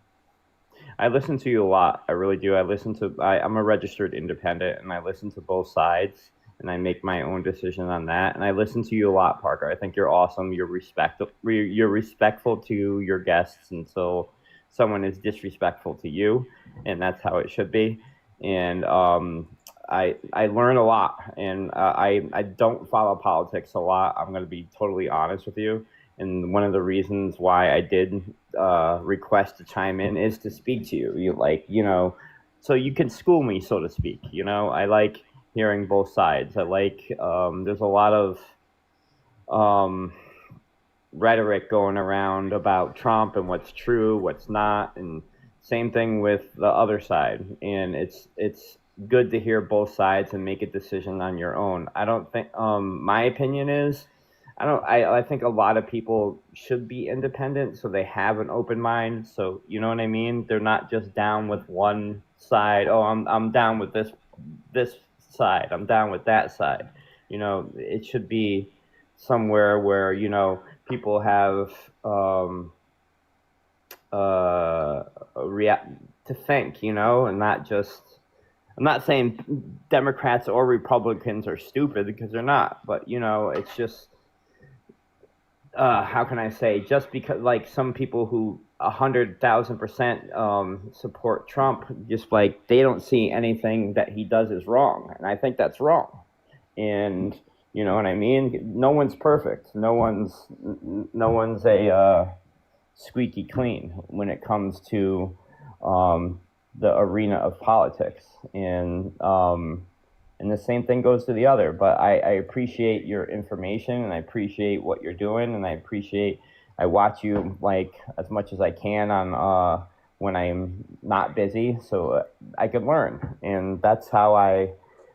I listen to you a lot. I really do. I'm a registered independent, and I listen to both sides, and I make my own decision on that. And I listen to you a lot, Parker. I think you're awesome. You're respectful to your guests until someone is disrespectful to you, and that's how it should be. And I learn a lot, and I don't follow politics a lot. I'm going to be totally honest with you. And one of the reasons why I did request to chime in is to speak to you. So you can school me, so to speak. I like hearing both sides. I like there's a lot of um, rhetoric going around about Trump and what's true, what's not, and same thing with the other side. And it's good to hear both sides and make a decision on your own. I don't think my opinion is I think a lot of people should be independent so they have an open mind. So you know what I mean? They're not just down with one side. Oh, I'm down with this side. I'm down with that side. It should be somewhere where people have react to think, and not just. I'm not saying Democrats or Republicans are stupid because they're not, but it's just how can I say, just because like some people who 100,000% support Trump, just like they don't see anything that he does is wrong, and I think that's wrong. And you know what I mean? No one's perfect. No one's a squeaky clean when it comes to the arena of politics, and the same thing goes to the other. But I appreciate your information, and I appreciate what you're doing, and I watch you like as much as I can on when I'm not busy, so I can learn, and that's how I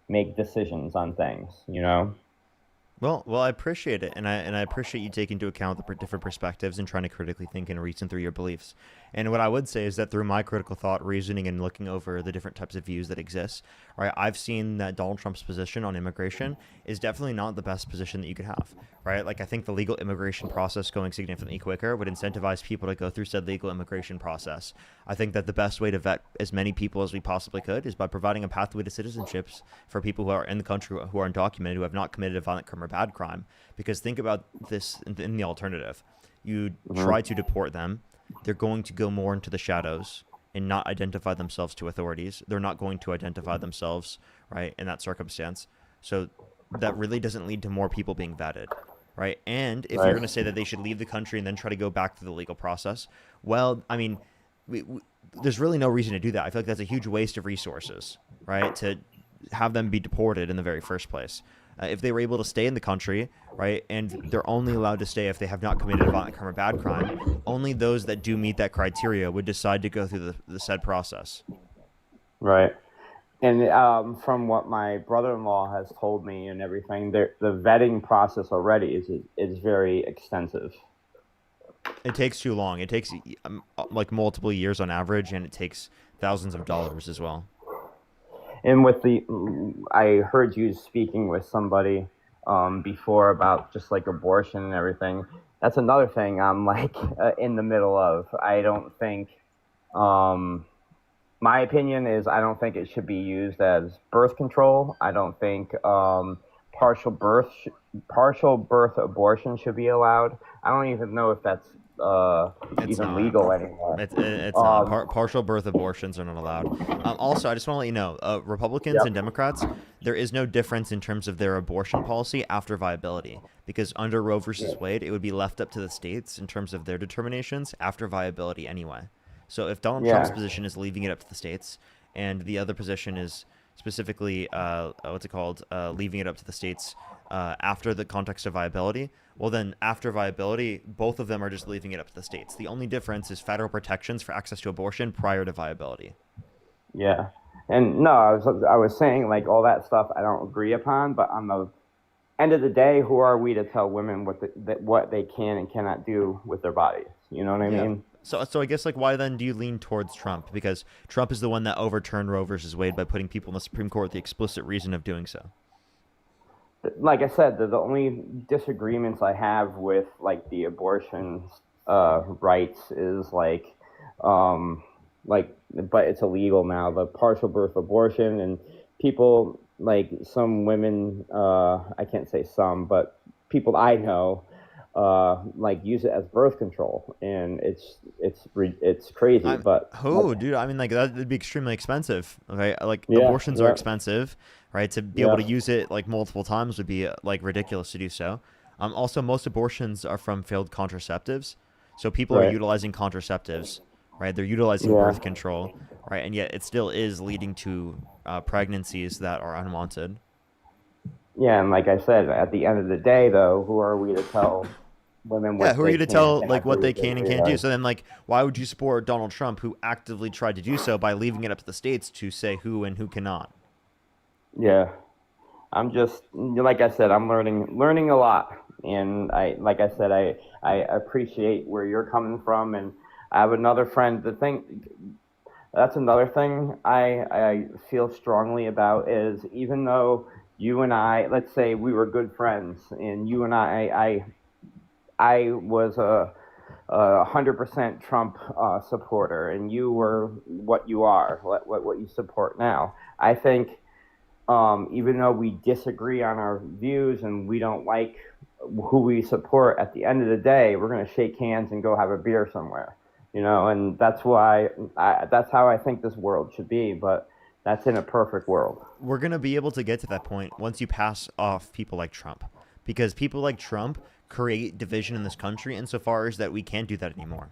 make decisions on things. Well, I appreciate it, and I appreciate you taking into account the different perspectives and trying to critically think and reason through your beliefs. And what I would say is that through my critical thought, reasoning, and looking over the different types of views that exist, right, I've seen that Donald Trump's position on immigration is definitely not the best position that you could have, right? Like, I think the legal immigration process going significantly quicker would incentivize people to go through said legal immigration process. I think that the best way to vet as many people as we possibly could is by providing a pathway to citizenships for people who are in the country who are undocumented, who have not committed a violent crime or bad crime. Because think about this in the alternative. You try to deport them, they're going to go more into the shadows and not identify themselves to authorities. They're not going to identify themselves, right, in that circumstance. So that really doesn't lead to more people being vetted, right? And if you're Right. going to say that they should leave the country and then try to go back to the legal process, well, I mean, there's really no reason to do that. I feel like that's a huge waste of resources, right, to have them be deported in the very first place. If they were able to stay in the country, right, and they're only allowed to stay if they have not committed a violent crime or bad crime, only those that do meet that criteria would decide to go through the said process. Right. And from what my brother-in-law has told me and everything, the vetting process already is very extensive. It takes too long. It takes like multiple years on average, and it takes thousands of dollars as well. And with the, I heard you speaking with somebody before about just like abortion and everything. That's another thing I'm like in the middle of. I don't think, um, my opinion is I don't think it should be used as birth control. I don't think partial birth sh- partial birth abortion should be allowed. I don't even know if that's It's even not. legal anymore. It's not. Um, Partial birth abortions are not allowed. Also, I just want to let you know, Republicans and yep. Democrats, there is no difference in terms of their abortion policy after viability, because under Roe versus Wade, it would be left up to the states in terms of their determinations after viability anyway. So if Donald Trump's Yeah. position is leaving it up to the states, and the other position is specifically, what's it called, leaving it up to the states after the context of viability, well, then after viability, both of them are just leaving it up to the states. The only difference is federal protections for access to abortion prior to viability. Yeah. And no, I was saying like all that stuff I don't agree upon, but on the end of the day, who are we to tell women what they can and cannot do with their bodies? You know what I Yeah. mean? So I guess, like, why then do you lean towards Trump? Because Trump is the one that overturned Roe versus Wade by putting people in the Supreme Court with the explicit reason of doing so. Like I said, the only disagreements I have with like the abortion rights is um, but it's illegal now. The partial birth abortion and people like some women, I can't say some, but people I know, like use it as birth control, and it's crazy. I'm But who, dude? I mean, like, that would be extremely expensive. Okay, like, yeah, abortions are yeah, expensive, right? To be able yeah, to use it like multiple times would be like ridiculous to do so. Also, most abortions are from failed contraceptives, so people are right, utilizing contraceptives, right? They're utilizing yeah. birth control, right? And yet it still is leading to pregnancies that are unwanted. Yeah, and like I said, at the end of the day, though, who are we to tell women Yeah, what who are they you to can and tell like cannot do what they with their can and can't do? bodies? So then, like, why would you support Donald Trump, who actively tried to do so by leaving it up to the states to say who and who cannot? Yeah, I'm just like I said, I'm learning a lot, and like I said, I appreciate where you're coming from, and I have another friend. The thing That's another thing I feel strongly about is even though you and I, let's say we were good friends, and you and I was a 100% Trump supporter, and you were what you are, what you support now. I think even though we disagree on our views and we don't like who we support, at the end of the day, we're going to shake hands and go have a beer somewhere, and that's how I think this world should be. But that's in a perfect world. We're going to be able to get to that point once you pass off people like Trump, because people like Trump create division in this country insofar as that we can't do that anymore.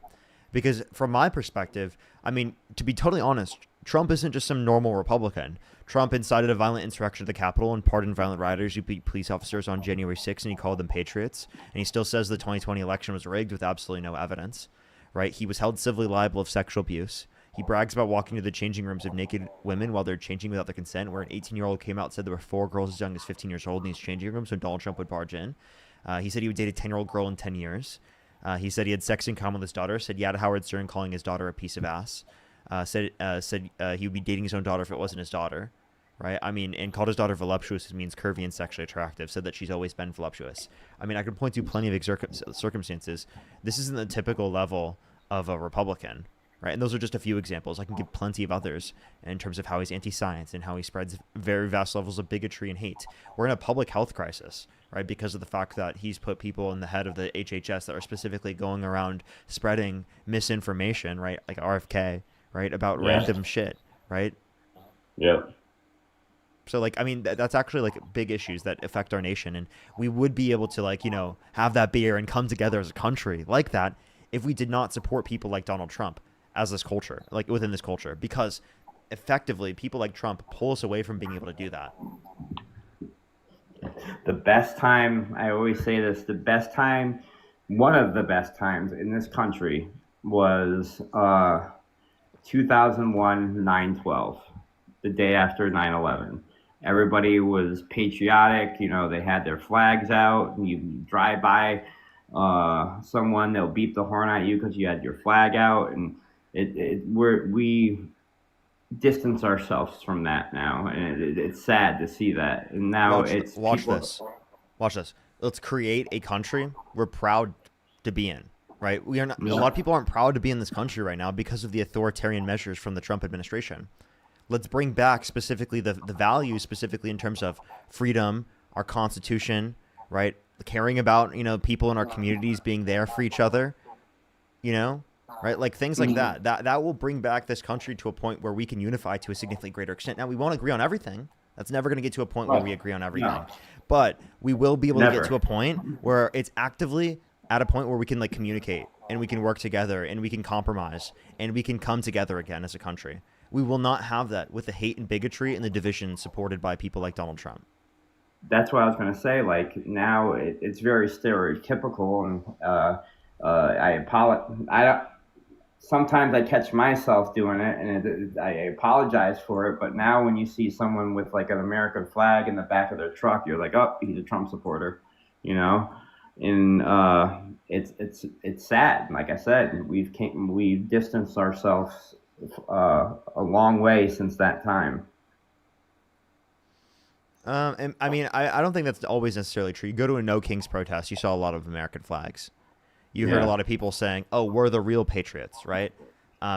Because from my perspective, I mean, to be totally honest, Trump isn't just some normal Republican. Trump incited a violent insurrection at the Capitol and pardoned violent rioters who beat police officers on January 6th, and he called them patriots. And he still says the 2020 election was rigged with absolutely no evidence, right? He was held civilly liable of sexual abuse. He brags about walking to the changing rooms of naked women while they're changing without their consent, where an 18-year-old came out and said there were 4 girls as young as 15 years old in these changing rooms, so Donald Trump would barge in. He said he would date a 10-year-old girl in 10 years. He said he had sex in common with his daughter. Said yeah to Howard Stern calling his daughter a piece of ass. Said he would be dating his own daughter if it wasn't his daughter, right? I mean, and called his daughter voluptuous, which means curvy and sexually attractive. Said that she's always been voluptuous. I mean, I could point to plenty of circumstances. This isn't the typical level of a Republican, right? And those are just a few examples. I can give plenty of others in terms of how he's anti-science and how he spreads very vast levels of bigotry and hate. We're in a public health crisis, right? Because of the fact that he's put people in the head of the HHS that are specifically going around spreading misinformation, right? Like RFK, right? About random shit, right? Yeah. So, like, I mean, that's actually like big issues that affect our nation. And we would be able to, like, have that beer and come together as a country like that if we did not support people like Donald Trump as this culture, like within this culture, because effectively people like Trump pull us away from being able to do that. The best time, I always say this, one of the best times in this country was 2001 9/12, the day after 9/11. Everybody was patriotic, they had their flags out, and you drive by someone, they'll beep the horn at you because you had your flag out, and distance ourselves from that now, and it's sad to see that. And now it's Watch people. this. Watch this. Let's create a country we're proud to be in. Right? We are not. A lot of people aren't proud to be in this country right now because of the authoritarian measures from the Trump administration. Let's bring back specifically the values, specifically in terms of freedom, our Constitution, right? Caring about, people in our communities being there for each other, right? Like things like that. That will bring back this country to a point where we can unify to a significantly greater extent. Now, we won't agree on everything. That's never going to get to a point where we agree on everything. No. But we will be able to Never. get to a point where it's actively at a point where we can like communicate and we can work together and we can compromise and we can come together again as a country. We will not have that with the hate and bigotry and the division supported by people like Donald Trump. That's what I was going to say. Like now, it's very stereotypical, and I apologize. I don't. Sometimes I catch myself doing it, and I apologize for it. But now, when you see someone with like an American flag in the back of their truck, you're like, oh, he's a Trump supporter, And it's sad. Like I said, we've distanced ourselves a long way since that time. And I mean, I don't think that's always necessarily true. You go to a No Kings protest, you saw a lot of American flags. You heard a lot of people saying, "Oh, we're the real patriots," right?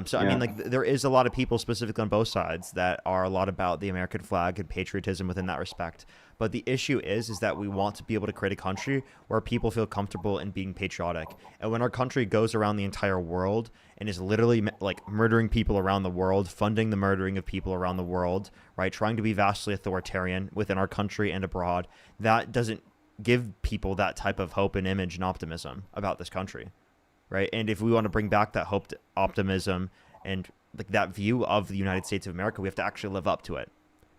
So I mean, like there is a lot of people specifically on both sides that are a lot about the American flag and patriotism within that respect. But the issue is that we want to be able to create a country where people feel comfortable in being patriotic. And when our country goes around the entire world and is literally like murdering people around the world, funding the murdering of people around the world, right, trying to be vastly authoritarian within our country and abroad, that doesn't give people that type of hope and image and optimism about this country. Right. And if we want to bring back that hope, optimism, and like that view of the United States of America, we have to actually live up to it.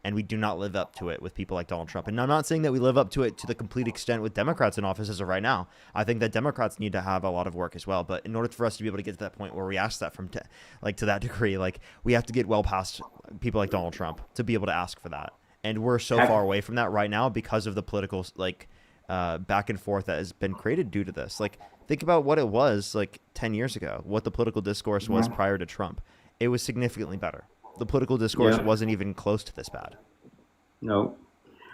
And we do not live up to it with people like Donald Trump. And I'm not saying that we live up to it to the complete extent with Democrats in office as of right now. I think that Democrats need to have a lot of work as well. But in order for us to be able to get to that point where we ask that from to that degree, like we have to get well past people like Donald Trump to be able to ask for that. And we're so far away from that right now because of the political back and forth that has been created due to this. Like, think about what it was like 10 years ago, what the political discourse was prior to Trump. It was significantly better. The political discourse wasn't even close to this bad. No.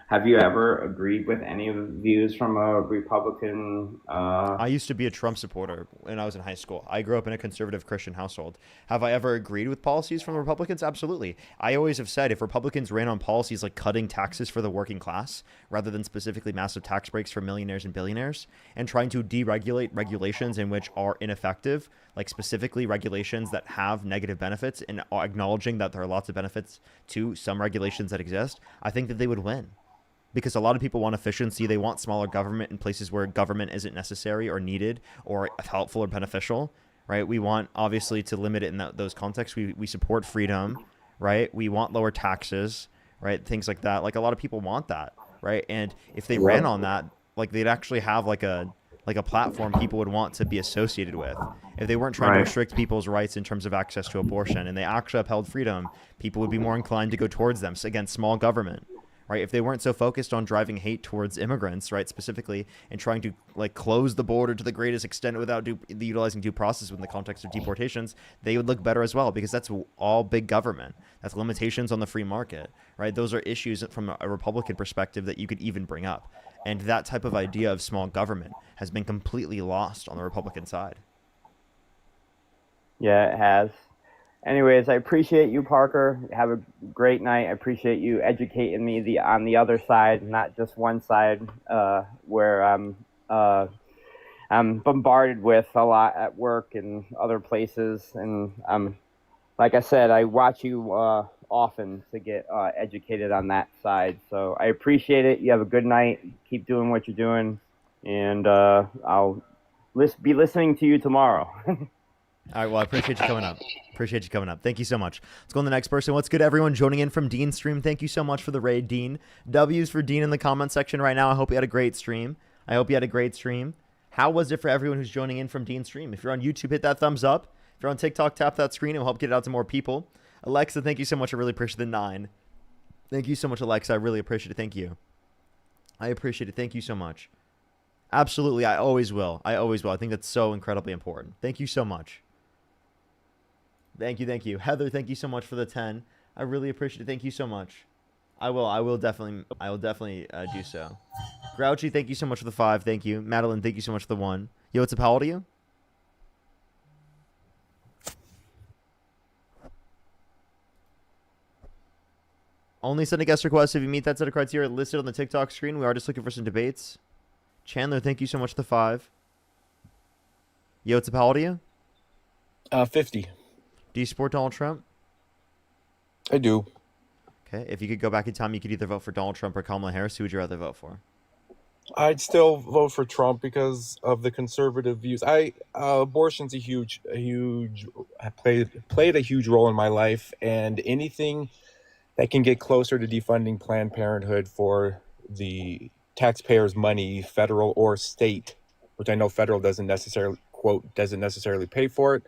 Have you ever agreed with any of the views from a Republican? I used to be a Trump supporter when I was in high school. I grew up in a conservative Christian household. Have I ever agreed with policies from the Republicans? Absolutely. I always have said if Republicans ran on policies like cutting taxes for the working class rather than specifically massive tax breaks for millionaires and billionaires and trying to deregulate regulations in which are ineffective, like specifically regulations that have negative benefits and acknowledging that there are lots of benefits to some regulations that exist, I think that they would win. Because a lot of people want efficiency. They want smaller government in places where government isn't necessary or needed or helpful or beneficial, right? We want, obviously, to limit it in those contexts. We support freedom, right? We want lower taxes, right? Things like that. Like, a lot of people want that, right? And if they ran on that, like, they'd actually have, like a platform people would want to be associated with. If they weren't trying to restrict people's rights in terms of access to abortion and they actually upheld freedom, people would be more inclined to go towards them. So, again, small government. Right, if they weren't so focused on driving hate towards immigrants, right, specifically, and trying to like close the border to the greatest extent without utilizing due process within the context of deportations, they would look better as well, because that's all big government. That's limitations on the free market, right? Those are issues from a Republican perspective that you could even bring up. And that type of idea of small government has been completely lost on the Republican side. Yeah, it has. Anyways, I appreciate you, Parker. Have a great night. I appreciate you educating me on the other side, not just one side, where I'm bombarded with a lot at work and other places. And like I said, I watch you often to get educated on that side. So I appreciate it. You have a good night. Keep doing what you're doing, and I'll be listening to you tomorrow. All right, well, I appreciate you coming up. Thank you so much. Let's go on to the next person. What's good, everyone joining in from Dean's stream? Thank you so much for the raid, Dean. W's for Dean in the comment section right now. I hope you had a great stream. How was it for everyone who's joining in from Dean's stream? If you're on YouTube, hit that thumbs up. If you're on TikTok, tap that screen. It will help get it out to more people. Alexa, thank you so much. I really appreciate the 9. Thank you so much, Alexa. I really appreciate it. Thank you. I appreciate it. Thank you so much. Absolutely. I always will. I think that's so incredibly important. Thank you so much. Thank you. Heather, thank you so much for the 10. I really appreciate it. Thank you so much. I will definitely do so. Grouchy, thank you so much for the 5. Thank you. Madeline, thank you so much for the 1. Yo, what's up? How old are you? Only send a guest request if you meet that set of criteria listed on the TikTok screen. We are just looking for some debates. Chandler, thank you so much for the 5. Yo, what's up? How old are you? 50. Do you support Donald Trump? I do. Okay. If you could go back in time, you could either vote for Donald Trump or Kamala Harris. Who would you rather vote for? I'd still vote for Trump because of the conservative views. Abortion's played a huge role in my life, and anything that can get closer to defunding Planned Parenthood for the taxpayers' money, federal or state, which I know federal doesn't necessarily pay for it.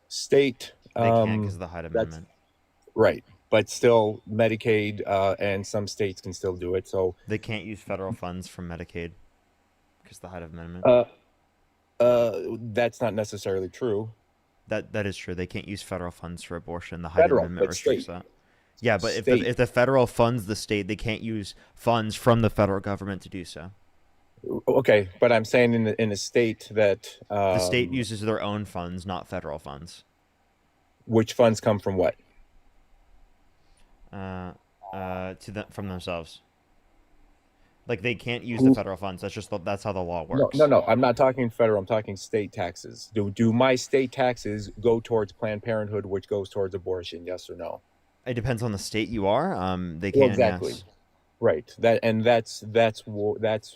State, They can't because of the Hyde Amendment. right, but still Medicaid and some states can still do it. So they can't use federal funds from Medicaid because the Hyde Amendment. That's not necessarily true. That is true. They can't use federal funds for abortion. The Hyde Amendment restricts that. Yeah, but if the federal funds the state, they can't use funds from the federal government to do so. Okay, but I'm saying in a state that the state uses their own funds, not federal funds. Which funds come from what? From themselves. Like they can't use the federal funds. That's how the law works. No. I'm not talking federal. I'm talking state taxes. Do my state taxes go towards Planned Parenthood, which goes towards abortion? Yes or no? It depends on the state you are. They can. Exactly. Yes. Right. That's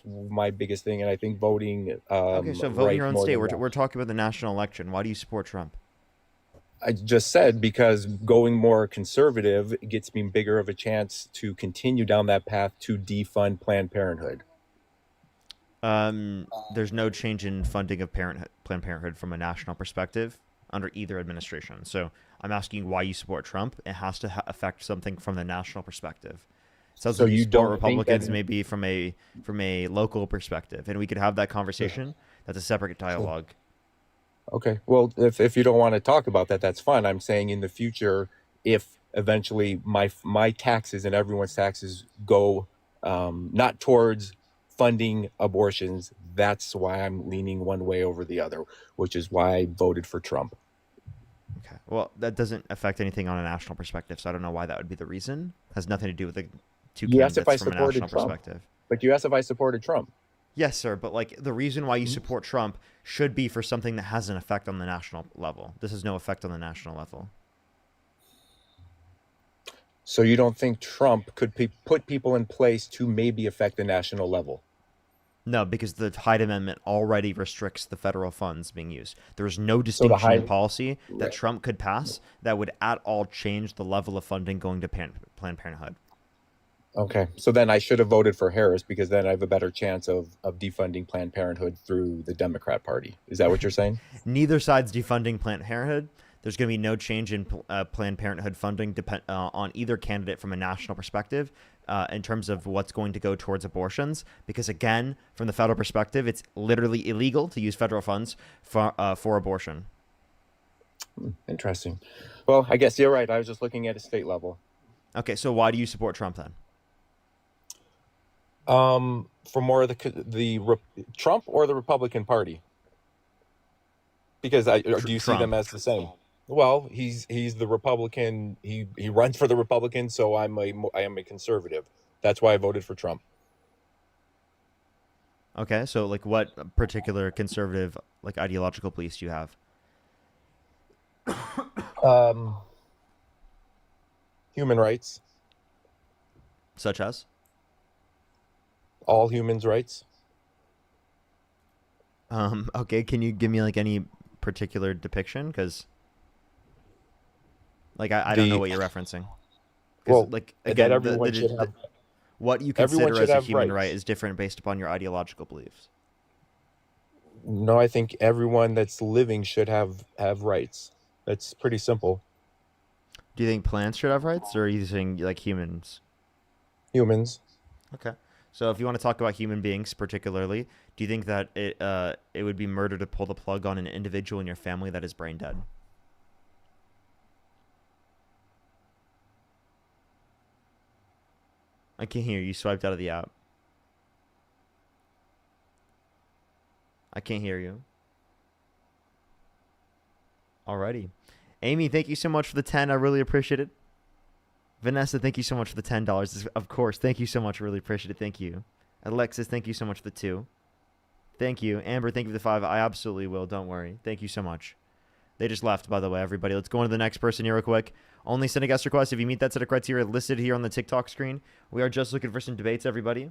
my biggest thing, and I think voting. Okay, so vote in your own state. We're talking about the national election. Why do you support Trump? I just said because going more conservative gets me bigger of a chance to continue down that path to defund Planned Parenthood. There's no change in funding of Planned Parenthood from a national perspective under either administration. So I'm asking why you support Trump. It has to affect something from the national perspective. So you support Republicans maybe from a local perspective, and we could have that conversation. That's a separate dialogue. Okay. Well, if you don't want to talk about that, that's fine. I'm saying in the future, if eventually my taxes and everyone's taxes go not towards funding abortions, that's why I'm leaning one way over the other, which is why I voted for Trump. Okay. Well, that doesn't affect anything on a national perspective, so I don't know why that would be the reason. It has nothing to do with the two candidates from a national perspective. But you asked if I supported Trump. Yes, sir. But like the reason why you support Trump should be for something that has an effect on the national level. This has no effect on the national level. So you don't think Trump could put people in place to maybe affect the national level? No, because the Hyde Amendment already restricts the federal funds being used. There's no distinction in policy that Trump could pass that would at all change the level of funding going to Planned Parenthood. Okay, so then I should have voted for Harris because then I have a better chance of defunding Planned Parenthood through the Democrat Party. Is that what you're saying? Neither side's defunding Planned Parenthood. There's going to be no change in Planned Parenthood funding on either candidate from a national perspective in terms of what's going to go towards abortions. Because again, from the federal perspective, it's literally illegal to use federal funds for abortion. Interesting. Well, I guess you're right. I was just looking at a state level. Okay, so why do you support Trump then? For more of the Trump or the Republican Party? Because do you see them as the same? Well, he's the Republican. He runs for the Republican, so I am a conservative. That's why I voted for Trump. Okay, so like what particular conservative like ideological beliefs do you have? Human rights. Such as? All humans' rights. Okay, can you give me like any particular depiction? Because like I don't know what you're referencing. Well, like again, everyone should have, what you consider as a human right is different based upon your ideological beliefs. No, I think everyone that's living should have rights. That's pretty simple. Do you think plants should have rights, or are you saying like humans? Humans. Okay. So if you want to talk about human beings particularly, do you think that it would be murder to pull the plug on an individual in your family that is brain dead? I can't hear you. You swiped out of the app. I can't hear you. Alrighty. Amy, thank you so much for the 10. I really appreciate it. Vanessa, thank you so much for the $10. Of course, thank you so much. Really appreciate it. Thank you. Alexis, thank you so much for the 2. Thank you. Amber, thank you for the 5. I absolutely will. Don't worry. Thank you so much. They just left, by the way, everybody. Let's go on to the next person here real quick. Only send a guest request if you meet that set of criteria listed here on the TikTok screen. We are just looking for some debates, everybody.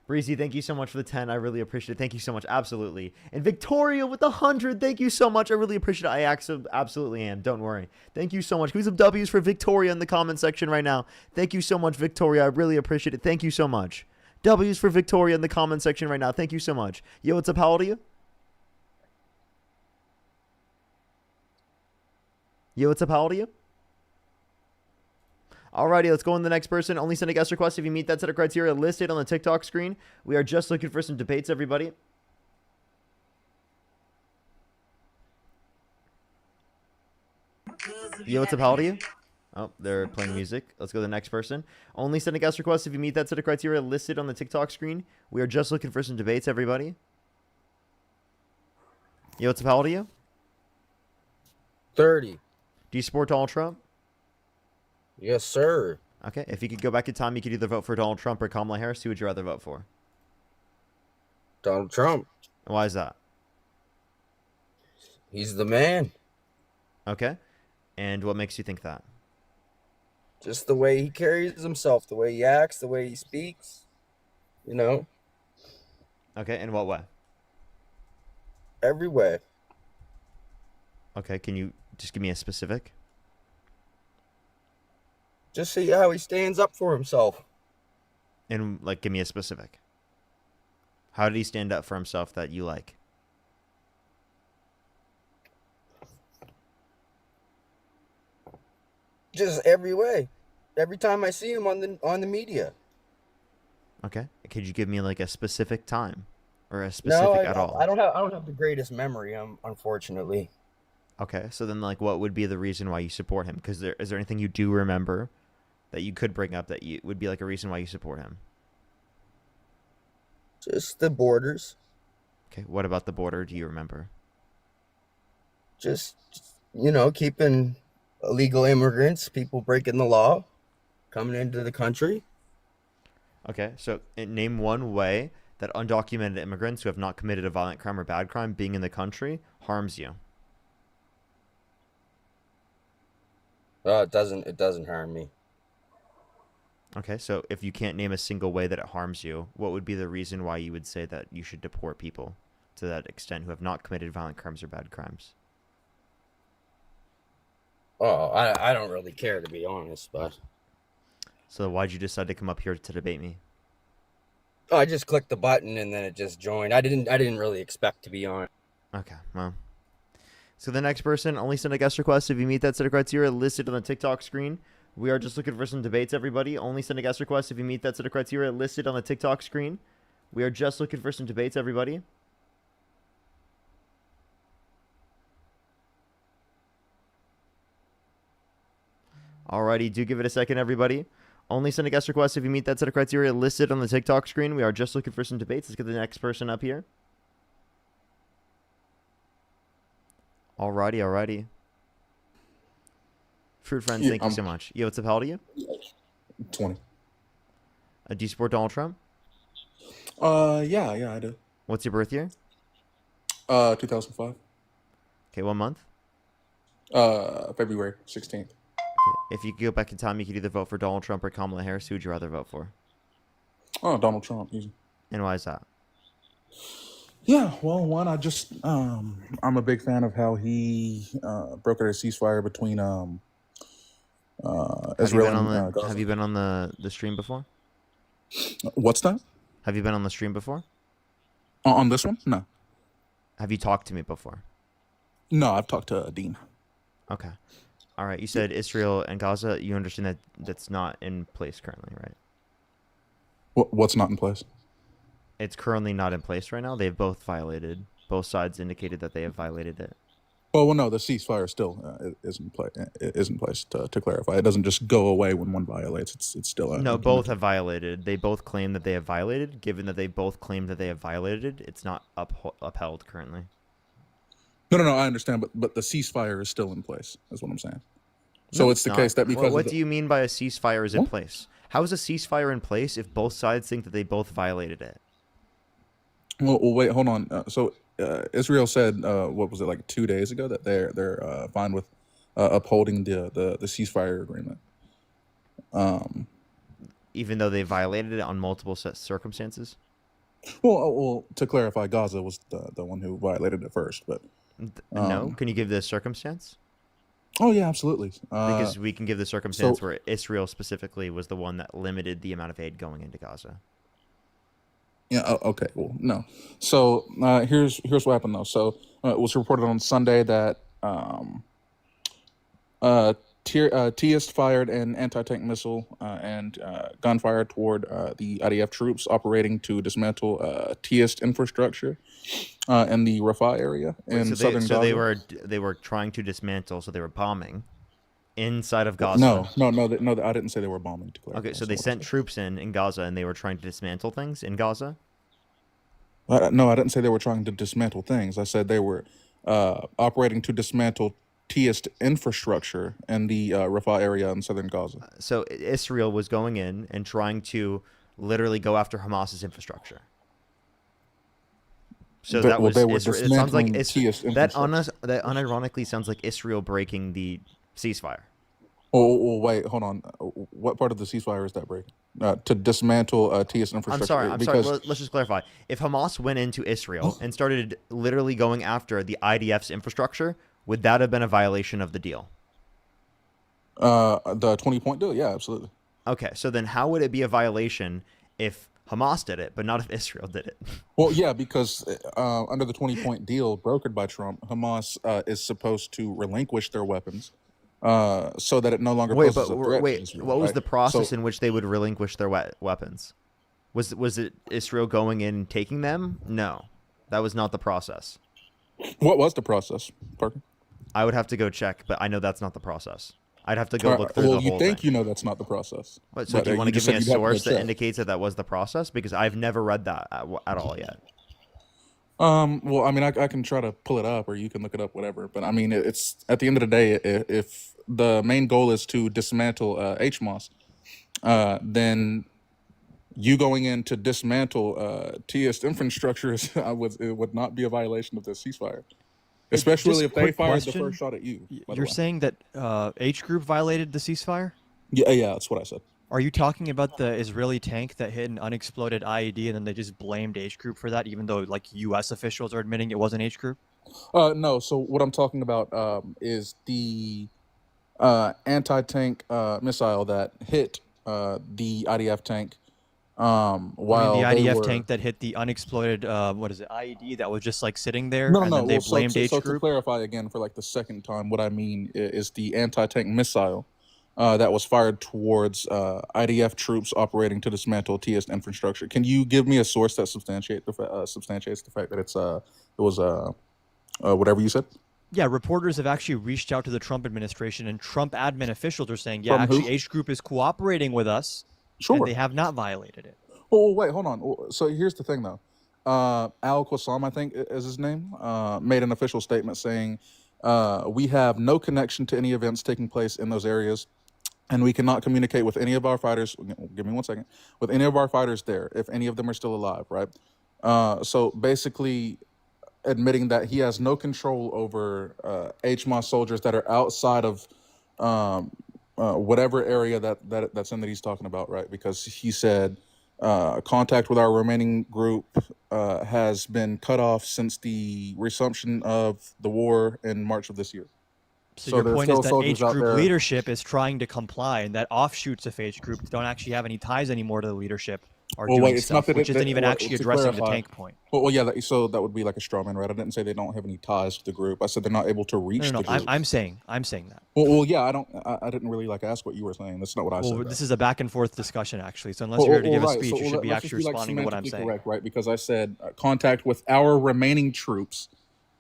Breezy, thank you so much for the 10. I really appreciate it. Thank you so much. Absolutely. And Victoria with the 100. Thank you so much. I really appreciate it. I absolutely am. Don't worry. Thank you so much. Can we have some W's for Victoria in the comment section right now? Thank you so much, Victoria. I really appreciate it. Thank you so much. W's for Victoria in the comment section right now. Thank you so much. Yo, what's up? How old are you? Yo, what's up? How old are you? Alrighty, let's go on to the next person. Only send a guest request if you meet that set of criteria listed on the TikTok screen. We are just looking for some debates, everybody. Yo, what's up? How old are you? Oh, they're playing music. Let's go to the next person. Only send a guest request if you meet that set of criteria listed on the TikTok screen. We are just looking for some debates, everybody. Yo, what's up? How old are you? 30. Do you support Donald Trump? Yes, sir. Okay, if you could go back in time, you could either vote for Donald Trump or Kamala Harris. Who would you rather vote for? Donald Trump. Why is that? He's the man. Okay, and what makes you think that? Just the way he carries himself, the way he acts, the way he speaks. You know, Okay, in what way? every way. Okay, can you just give me a specific? Just see how he stands up for himself. And, like, give me a specific. How did he stand up for himself that you like? Just every way. Every time I see him on the media. Okay, could you give me, like, a specific time? Or a No, specific at all? I don't have the greatest memory, unfortunately. Okay, so then, like, what would be the reason why you support him? Because is there anything you do remember that you could bring up that would be, like, a reason why you support him? Just the borders. Okay, what about the border do you remember? Just keeping illegal immigrants, people breaking the law, coming into the country. Okay, so name one way that undocumented immigrants who have not committed a violent crime or bad crime being in the country harms you. It doesn't harm me. Okay, so if you can't name a single way that it harms you, what would be the reason why you would say that you should deport people to that extent who have not committed violent crimes or bad crimes? Oh, I don't really care, to be honest, but So why'd you decide to come up here to debate me? I just clicked the button and then it just joined. I didn't really expect to be on. Okay, well. So the next person, only send a guest request if you meet that set of criteria listed on the TikTok screen. We are just looking for some debates, everybody. Only send a guest request if you meet that set of criteria listed on the TikTok screen. We are just looking for some debates, everybody. Alrighty, do give it a second, everybody. Only send a guest request if you meet that set of criteria listed on the TikTok screen. We are just looking for some debates. Let's get the next person up here. Alrighty. Fruit Friends, Yeah, thank you so much. Yo, what's up? How old are you? 20. Do you support Donald Trump? Yeah, I do. What's your birth year? 2005. Okay, what month? February 16th. Okay. If you could go back in time, you could either vote for Donald Trump or Kamala Harris. Who would you rather vote for? Oh, Donald Trump, easy. And why is that? Yeah, well, one, I just, I'm a big fan of how he brokered a ceasefire between Israel and Gaza. Have you been on the stream before? What's that? Have you been on the stream before? On this one? No. Have you talked to me before? No, I've talked to Dean. Okay. All right. You said Israel and Gaza. You understand that that's not in place currently, right? What's not in place? It's currently not in place right now. They've both violated. Both sides indicated that they have violated it. Well, no, the ceasefire still is in play. Is in place. To clarify, it doesn't just go away when one violates. It's still No, both implemented. have violated. They both claim that they have violated. Given that they both claim that they have violated, it's not upheld currently. No. I understand, but the ceasefire is still in place. Is what I'm saying. So No, it's the not. case that because What do you mean by a ceasefire is in What? place? How is a ceasefire in place if both sides think that they both violated it? Well, wait, hold on. So Israel said, what was it, like 2 days ago, that they're fine with upholding the ceasefire agreement. Even though they violated it on multiple circumstances? Well, to clarify, Gaza was the one who violated it first, but No? Can you give the circumstance? oh yeah, absolutely. Because we can give the circumstance so- where Israel specifically was the one that limited the amount of aid going into Gaza. Yeah. Okay. Well, no. So here's what happened though. So it was reported on Sunday that Tiist fired an anti-tank missile and gunfire toward the IDF troops operating to dismantle Tiist infrastructure in the Rafah area in southern Gaza. They were trying to dismantle, so they were bombing inside of Gaza. No, I didn't say they were bombing. To clarify. Okay, so That's they not what I sent said. troops in Gaza, and they were trying to dismantle things in Gaza. No, I didn't say they were trying to dismantle things. I said they were operating to dismantle Tiist infrastructure in the Rafah area in southern Gaza. So Israel was going in and trying to literally go after Hamas's infrastructure. So that was they were Israel. It sounds like dismantling Tiist that infrastructure. that unironically sounds like Israel breaking the ceasefire. Oh, wait, hold on. What part of the ceasefire is that breaking? To dismantle Tiist infrastructure. I'm sorry. Let's just clarify. If Hamas went into Israel and started literally going after the IDF's infrastructure, would that have been a violation of the deal? The 20-point deal, yeah, absolutely. Okay, so then how would it be a violation if Hamas did it, but not if Israel did it? Well, yeah, because under the 20-point deal brokered by Trump, Hamas is supposed to relinquish their weapons so that it no longer poses a threat to Israel, what was right? the process So- in which they would relinquish their weapons? Was it Israel going in and taking them? No, that was not the process. What was the process, Parker? I would have to go check, but I know that's not the process. I'd have to go look through well, the you whole think thing. you know that's not the process. So But, do you want to just give me a said you'd have to go source that check. indicates that that was the process? Because I've never read that at all yet. Well, I mean, I can try to pull it up, or you can look it up, whatever. But I mean, it's at the end of the day, if the main goal is to dismantle HMOS, then you going in to dismantle Tiist infrastructure it would not be a violation of the ceasefire, especially just if they quick fired question. the first shot at you. by the You're way. saying that H group violated the ceasefire? Yeah, that's what I said. Are you talking about the Israeli tank that hit an unexploded IED and then they just blamed H group for that, even though like U.S. officials are admitting it wasn't H group? No, so what I'm talking about is the anti-tank missile that hit the IDF tank while the they IDF were... tank that hit the unexploded IED that was just like sitting there, No, and then they well, blamed H so to group. clarify again for like the second time, what I mean is the anti-tank missile that was fired towards IDF troops operating to dismantle Tiist infrastructure. Can you give me a source that substantiates the fact that it was whatever you said? Yeah, reporters have actually reached out to the Trump administration, and Trump admin officials are saying, yeah, From who? actually H group is cooperating with us, Sure. and they have not violated it. Oh, wait, hold on. So here's the thing, though. Al Qassam, I think is his name, made an official statement saying, we have no connection to any events taking place in those areas, and we cannot communicate with any of our fighters. Give me 1 second. With any of our fighters there, if any of them are still alive, right? So basically admitting that he has no control over HMOS soldiers that are outside of whatever area that's in that he's talking about, right? Because he said contact with our remaining group has been cut off since the resumption of the war in March of this year. So, So your there's point is still that soldiers H out group there. leadership is trying to comply, and that offshoots of H group don't actually have any ties anymore to the leadership are Well, doing wait, it's stuff, not that which it- isn't that- even well, actually to addressing the clarify- tank point. Well, yeah, so that would be like a straw man, right? I didn't say they don't have any ties to the group. I said they're not able to reach No, the group. I'm saying that. Well, yeah, I didn't really ask what you were saying. That's not what I Well, said. this is a back and forth discussion, actually. So unless you're here to give a right. speech, you should be let's just actually be, responding to what I'm semantically saying. correct, right? Because I said contact with our remaining troops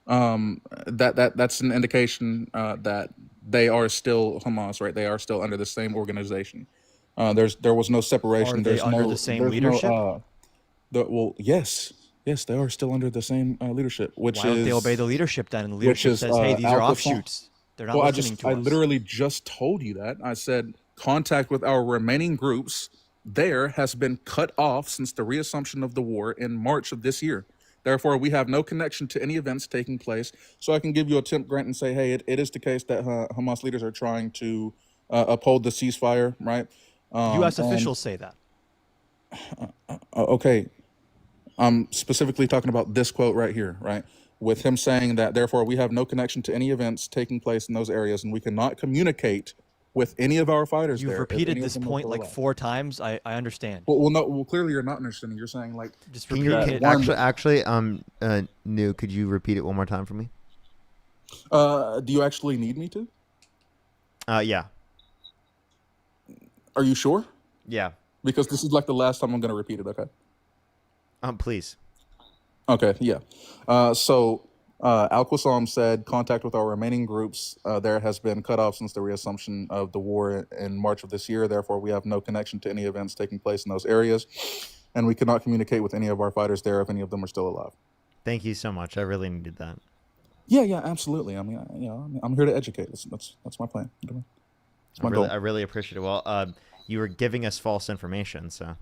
that's an indication that they are still Hamas, right? They are still under the same organization. There was no separation. Are they under the same leadership? Well, yes, they are still under the same leadership. Which Why don't they obey the leadership then? And the leadership says, "Hey, these are offshoots. They're not listening to us." I literally just told you that. I said contact with our remaining groups there has been cut off since the reassumption of the war in March of this year. Therefore, we have no connection to any events taking place. So I can give you a temp grant and say, hey, it is the case that Hamas leaders are trying to uphold the ceasefire, right? U.S. officials say that. Okay. I'm specifically talking about this quote right here, right? With him saying that, therefore, we have no connection to any events taking place in those areas, and we cannot communicate with any of our fighters there. You've repeated this point like 4 times. I understand. Well, clearly you're not understanding. You're saying like just Can repeat you it. actually, New, could you repeat it one more time for me? Do you actually need me to? Yeah. Are you sure? Yeah. Because this is like the last time I'm going to repeat it. Okay. Please. Okay. Yeah. So Al-Qassam said contact with our remaining groups there has been cut off since the reassumption of the war in March of this year. Therefore, we have no connection to any events taking place in those areas, and we cannot communicate with any of our fighters there if any of them are still alive. Thank you so much. I really needed that. Yeah, absolutely. I mean, I'm here to educate. That's my plan. That's my goal. I really appreciate it. Well, you were giving us false information, so.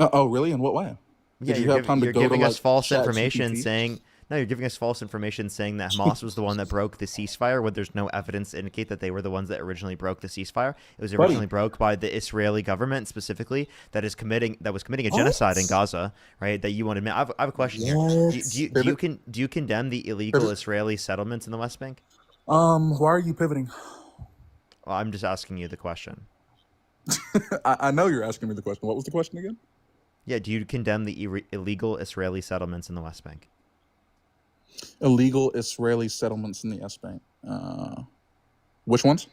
Oh, really? In what way? Yeah, you're giving us false information saying. No, you're giving us false information saying that Hamas was the one that broke the ceasefire when there's no evidence to indicate that they were the ones that originally broke the ceasefire. It was originally broke by the Israeli government specifically that was committing a genocide in Gaza, right? That you want to admit. I have a question here. Do you condemn the illegal Israeli settlements in the West Bank? Why are you pivoting? Well, I'm just asking you the question. I know you're asking me the question. What was the question again? Yeah, do you condemn the illegal Israeli settlements in the West Bank? Illegal Israeli settlements in the West Bank. Which ones?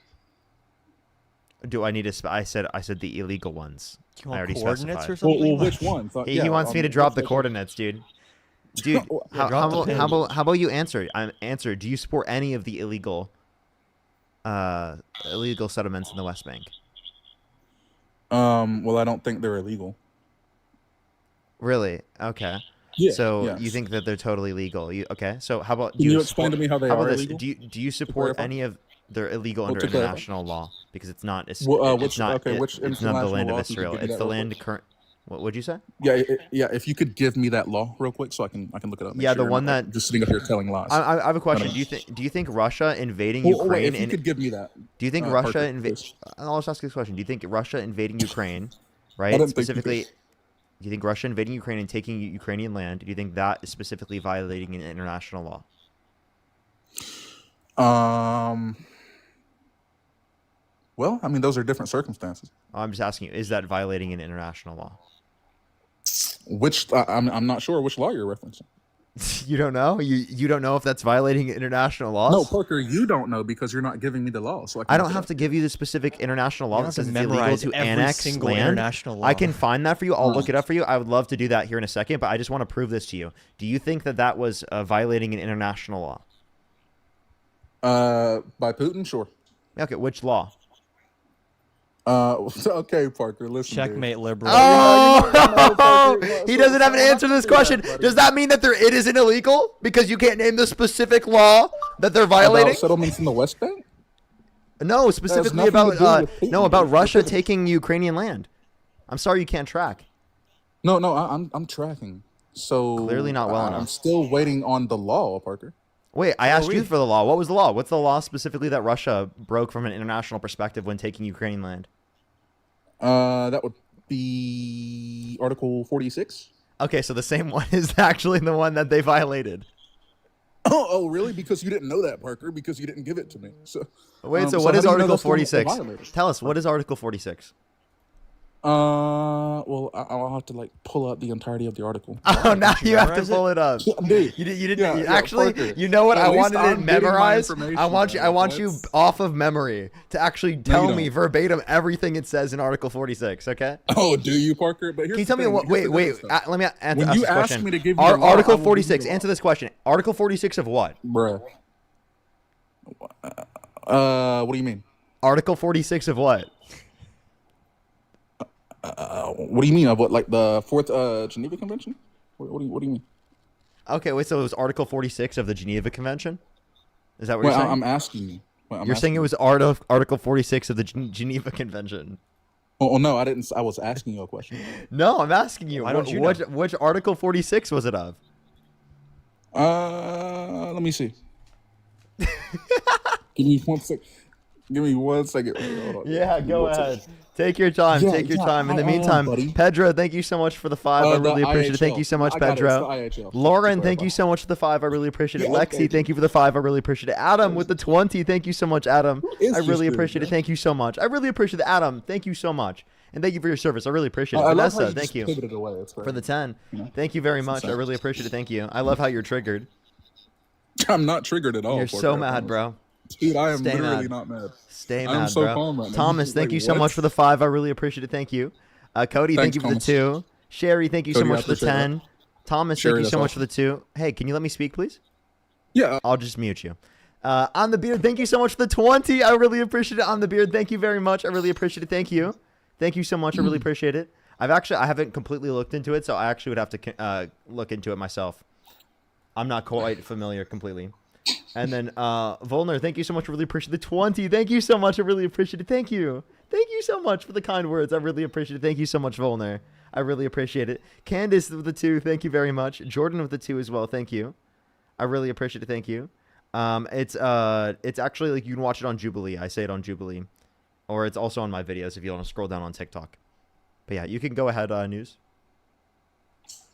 Do I need to? I said the illegal ones. Do you want I already coordinates specified. or something? Well, which ones? He wants me to drop the coordinates, dude. Dude, how about you answer? Answer. Do you support any of the illegal settlements in the West Bank? Well, I don't think they're illegal. Really? Okay. Yeah. So you think that they're totally legal? Okay. So how about Can you explain to me how they are illegal? Do you support any of they're illegal under international law because it's not it's not the land of Israel. It's the land current. What would you say? Yeah. If you could give me that law real quick so I can look it up. Yeah, the one that just sitting up here telling lies. I have a question. Do you think Russia invading Ukraine? Wait, if you could give me that. Do you think Russia I'll just ask you this question. Do you think Russia invading Ukraine, right? Specifically. Do you think Russia invading Ukraine and taking Ukrainian land, do you think that is specifically violating an international law? Well, I mean, those are different circumstances. I'm just asking you, is that violating an international law? Which, I'm not sure which law you're referencing. You don't know? You don't know if that's violating international laws? No, Parker, you don't know because you're not giving me the law. So I don't have to give you the specific international law that says it's illegal to annex land. International law. I can find that for you. I'll look it up for you. I would love to do that here in a second, but I just want to prove this to you. Do you think that was violating an international law? By Putin, sure. Okay, which law? Okay, Parker, listen. Checkmate, liberal. Oh, he doesn't have an answer to this question. Does that mean that it isn't illegal because you can't name the specific law that they're violating? About settlements in the West Bank? No, specifically about Russia taking Ukrainian land. I'm sorry you can't track. No, I'm tracking. So clearly not well enough. I'm still waiting on the law, Parker. Wait, I asked you for the law. What was the law? What's the law specifically that Russia broke from an international perspective when taking Ukrainian land? That would be Article 46. Okay, so the same one is actually the one that they violated. Oh, really? Because you didn't know that, Parker, because you didn't give it to me. So wait, so what is Article 46? Tell us, what is Article 46? Well, I'll have to like pull up the entirety of the article. Oh, now Did you you have to memorize it? pull it up. Yeah, dude. You didn't. Yeah, You, yeah, actually, Parker. you know what? At I least wanted it I'm getting my memorized. information, I want you. I bro. want you Let's- off of memory to actually No, you tell me don't. verbatim everything it says in Article 46. Okay? Oh, do you, Parker? But here's Can you the tell me thing. what? Here's Wait, the difference, though. let me answer When you this ask question. me to give you a law, I Article will give you 46. the law. Answer this question. Article 46 of what? Bruh. What do you mean? Article 46 of what? What do you mean? Of what? Like the Fourth Geneva Convention? What do you mean? Okay, wait. So it was Article 46 of the Geneva Convention. Is that what Well, you're saying? I'm asking you. You're saying it was Article 46 of the Geneva Convention. Oh no, I didn't. I was asking you a question. No, I'm asking you. Why don't you know? Which Article 46 was it of? Let me see. Give me 1 sec. Give me 1 second. Hold on. Yeah, Give me go 1 second. ahead. Take your time. Yeah, Take your yeah, time. In the I am, meantime, buddy. Pedro, thank you so much for the 5. I The really appreciate it. Thank IHL. you so much, I got it. It's Pedro. the IHL. Lauren, Just to thank you clarify. so much for the 5. I really appreciate it. Yeah, Lexi, okay. thank you for the 5. I really appreciate it. Adam with the 20. Thank you so much, Adam. is I really this appreciate dude, it. Thank you so much. I really appreciate it. Adam, thank you so much. And thank you for your service. I really appreciate it. I love how Vanessa, you thank just you pivoted away. It's for great. the 10. You know? Thank you very much. I insane. really appreciate it. Thank you. I love how you're triggered. I'm not triggered at all. You're Parker, so I mad, promise. bro. Dude, I am Stay literally mad. not mad. Stay I'm mad, so bro. calm right now. Thomas, thank Like, you so what? much for the 5. I really appreciate it. Thank you. Cody, thank Thanks, you for the Thomas. 2. Sherry, thank you so Cody, I much for the appreciate that. 10. Thomas, Sherry, thank you that's so much awesome. for the 2. Hey, can you let me speak, please? Yeah. I'll just mute you. On the beard, thank you so much for the 20. I really appreciate it. On the beard, thank you very much. I really appreciate it. Thank you. Thank you so much. I really appreciate it. I haven't completely looked into it, so I actually would have to look into it myself. I'm not quite familiar completely. And then Volner, thank you so much. I really appreciate the 20. Thank you so much. I really appreciate it. Thank you. Thank you so much for the kind words. I really appreciate it. Thank you so much, Volner. I really appreciate it. Candace with the 2. Thank you very much. Jordan with the 2 as well. Thank you. I really appreciate it. Thank you. It's actually like you can watch it on Jubilee. I say it on Jubilee, or it's also on my videos if you want to scroll down on TikTok. But yeah, you can go ahead. News.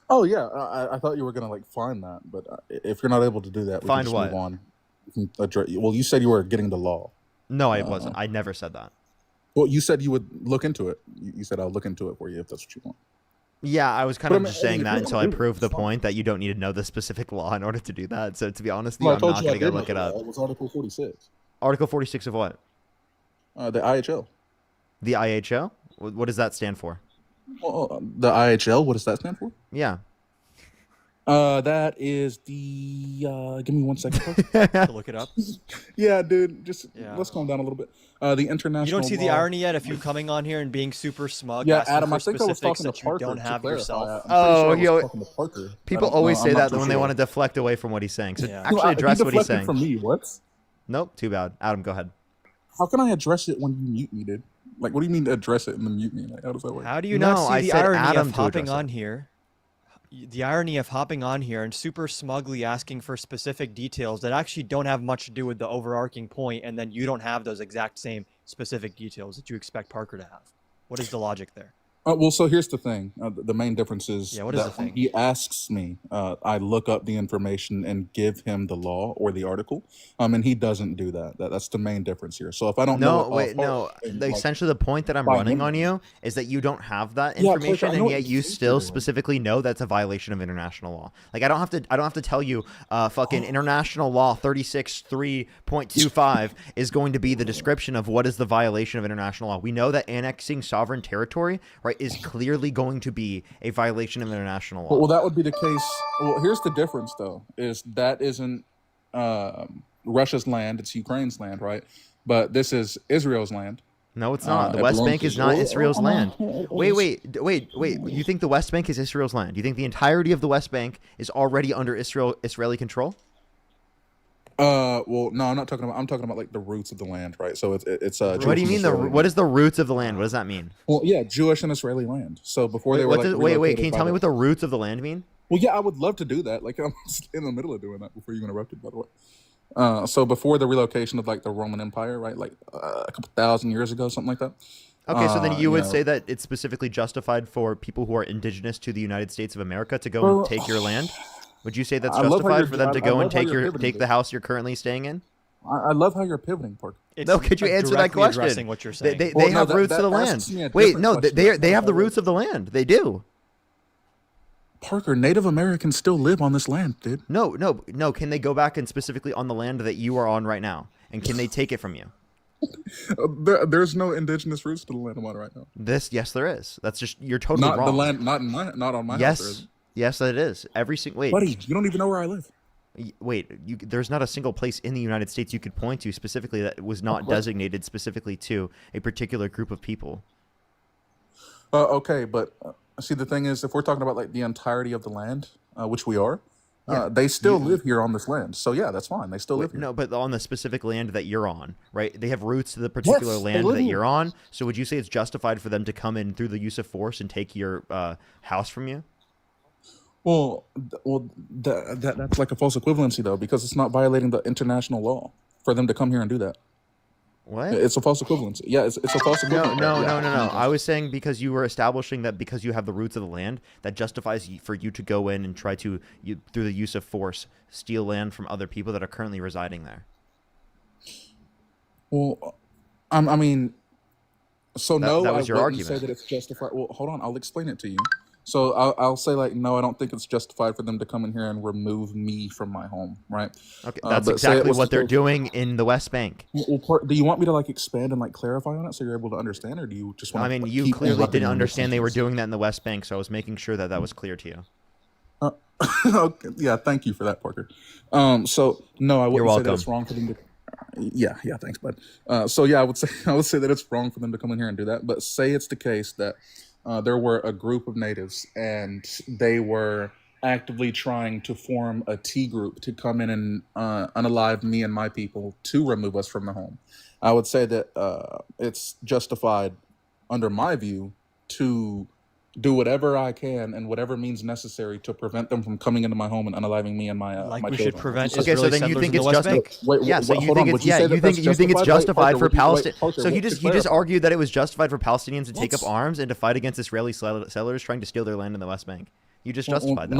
Oh yeah. I thought you were gonna like find that, but if you're not able to do that, we Find can just what? move on. We can address, well, you said you were getting the law. No, I wasn't. I never said that. Well, you said you would look into it. You said I'll look into it for you if that's what you want. Yeah, I was kind But of I mean, just saying if that you're until I gonna do it, proved the it's fine. point that you don't need to know the specific law in order to do that. So to be honest with you, Well, I I'm told not you I going to go did look it know up. that. It was Article 46. Article 46 of what? The IHL. The IHO? What does that stand for? The IHL. What does that stand for? Yeah. That is the. Give me 1 second. To look it up. Yeah, dude. Just Yeah. let's calm down a little bit. The international. You don't see the law- irony yet of you coming on here and being super smug, Yeah, asking Adam. for I think I was specifics talking to that Parker you don't to have clarify. yourself. I'm pretty Oh, sure I was yo, talking to Parker. People I don't always know, say I'm not that too when they sure. want to deflect away from what he's saying. So Yeah. actually He address what he's deflected saying. From me, what? Nope, too bad. Adam, go ahead. How can I address it when you mute me, dude? Like, what do you mean address it and then mute me? Like, how does that work? How do you No, not see I the said irony Adam of to hopping address it. on here? The irony of hopping on here and super smugly asking for specific details that actually don't have much to do with the overarching point, and then you don't have those exact same specific details that you expect Parker to have. What is the logic there? Well, so here's the thing. The main difference is Yeah, what is that the thing? when he asks me, I look up the information and give him the law or the article, and he doesn't do that. That's the main difference here. So if I don't know, No, it wait, off no. heart, then, The, like, essentially, the point that I'm by running him- on you is that you don't have that Yeah, Parker, information, I know and what yet you you think still you're doing. specifically know that's a violation of international law. Like I don't have to tell you, fucking international law 36.3.25 is going to be the description of what is the violation of international law. We know that annexing sovereign territory, right, is clearly going to be a violation of international law. Well, that would be the case. Well, here's the difference, though, is that isn't Russia's land; it's Ukraine's land, right? But this is Israel's land. No, it's not. The it West belongs Bank to is not Israel. Israel's land. It Wait. is. You think the West Bank is Israel's land? You think the entirety of the West Bank is already under Israeli control? Well, no, I'm not talking about. I'm talking about like the roots of the land, right? So it's What do Jewish you and mean Israeli what is the roots of the land? What does that mean? Well, yeah, Jewish and Israeli land. So before they were like Wait. relocated Can you by tell me the- what the roots of the land mean? Well, yeah, I would love to do that. Like I'm in the middle of doing that before you interrupted, by the way. So before the relocation of like the Roman Empire, right? Like a couple thousand years ago, something like that. Okay, so then you would know- say that it's specifically justified for people who are indigenous to the United States of America to go Well, and take your land? Would you say that's I love how justified you're- for them to I go and love how take you're pivoting take this. the house you're currently staying in? I love how you're pivoting, Parker. It's No, could you answer that directly question? addressing what you're They, saying. they, Well, they no, have that- roots that to the asks land. me a Wait, different no, question. they That's have the not roots of the land. They do. Parker, Native Americans still live on this land, dude. No. Can they go back and specifically on the land that you are on right now? And can they take it from you? There's no indigenous roots to the land I'm on right now. Yes, there is. That's just you're totally Not wrong. the land, not on my house. There isn't. Yes, it is. Every single wait, Buddy, you don't even know where I live. wait. There's not a single place in the United States you could point to specifically that was not course. designated specifically to a particular group of people. Okay, but see, the thing is, if we're talking about like the entirety of the land, which we are, Yeah. they still live here on this land. So yeah, that's fine. They still live here. No, but on the specific land that you're on, right? They have roots to the particular Yes, they land live that here. you're on. So would you say it's justified for them to come in through the use of force and take your house from you? That's like a false equivalency though, because it's not violating the international law for them to come here and do that. What? It's a false equivalency. Yeah, it's a false No, equivalency. no, Yeah. no, no, no. I was saying because you were establishing that because you have the roots of the land, that justifies for you to go in and try to, through the use of force, steal land from other people that are currently residing there. Well, I mean, so That- no, that was I your wouldn't argument. say that it's justified. Well, hold on, I'll explain it to you. So I'll say like, no, I don't think it's justified for them to come in here and remove me from my home, right? Okay, that's but say it exactly was what they're to- doing in the West Bank. Do you want me to like expand and like clarify on it so you're able to understand, or do you just want? I mean, like, you keep clearly interrupting didn't me understand they were mid-sentence? doing that in the West Bank, so I was making sure that that was clear to you. Okay, yeah, thank you for that, Parker. So no, I wouldn't say that it's welcome. wrong for them to. Yeah, thanks, bud. So yeah, I would say that it's wrong for them to come in here and do that. But say it's the case that there were a group of natives and they were actively trying to form a T group to come in and unalive me and my people to remove us from the home. I would say that it's justified, under my view, to do whatever I can and whatever means necessary to prevent them from coming into my home and unaliving me and my Like my we should children. prevent Okay, so Israeli then you settlers think in it's the West Bank. Yeah, so you hold think on, it's would you say that that's you think it's Wait, justified Parker, for would you- wait, Palestine. Parker, So you to just clarify. argued that it was justified for Palestinians to take up What? arms and to fight against Israeli settlers trying to steal their land in the West Bank. You just justified that.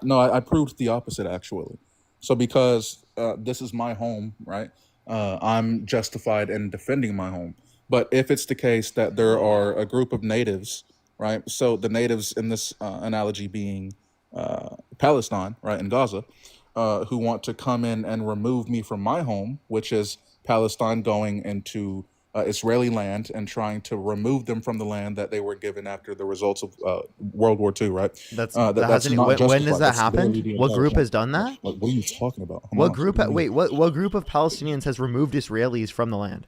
No, I proved the opposite actually. So because this is my home, right? I'm justified in defending my home. But if it's the case that there are a group of natives, right? So the natives in this analogy being Palestine, right, in Gaza, who want to come in and remove me from my home, which is Palestine going into Israeli land and trying to remove them from the land that they were given after the results of World War II, right? That's That- that that's hasn't. not When justified. has that That's literally happened? the What entire group point. has done that? Like, what are you talking about? Hold What on, group? what do you mean? What group of Palestinians has removed Israelis from the land?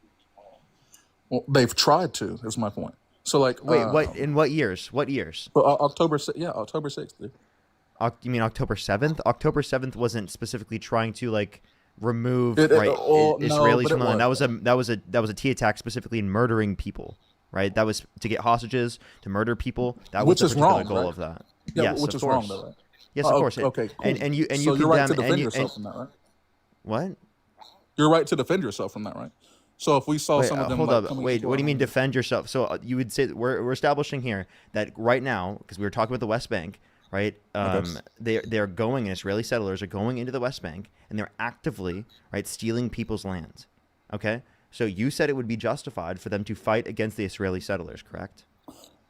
Well, they've tried to. Is my point. So like, Wait, what? In what years? What years? But October 6th, dude. You mean October 7th? October 7th wasn't specifically trying to like remove No, Israelis but from the it land. was. That was a T attack specifically in murdering people, right? That was to get hostages, to murder people. That was Which the is particular wrong, goal right? of that. Yeah, Yes, which of is course. wrong, though, right? Yes, of course. Okay, cool. And you So condemn you're right to and defend you, yourself from that, right? what? You're right to defend yourself from that, right? So if we saw Wait, some of them, hold like, up. coming Wait, into what our do you mean home- defend yourself? So you would say that we're establishing here that right now, because we were talking about the West Bank, right? They're going, Israeli settlers are going into the West Bank, and they're actively, right, stealing people's lands. Okay, so you said it would be justified for them to fight against the Israeli settlers, correct?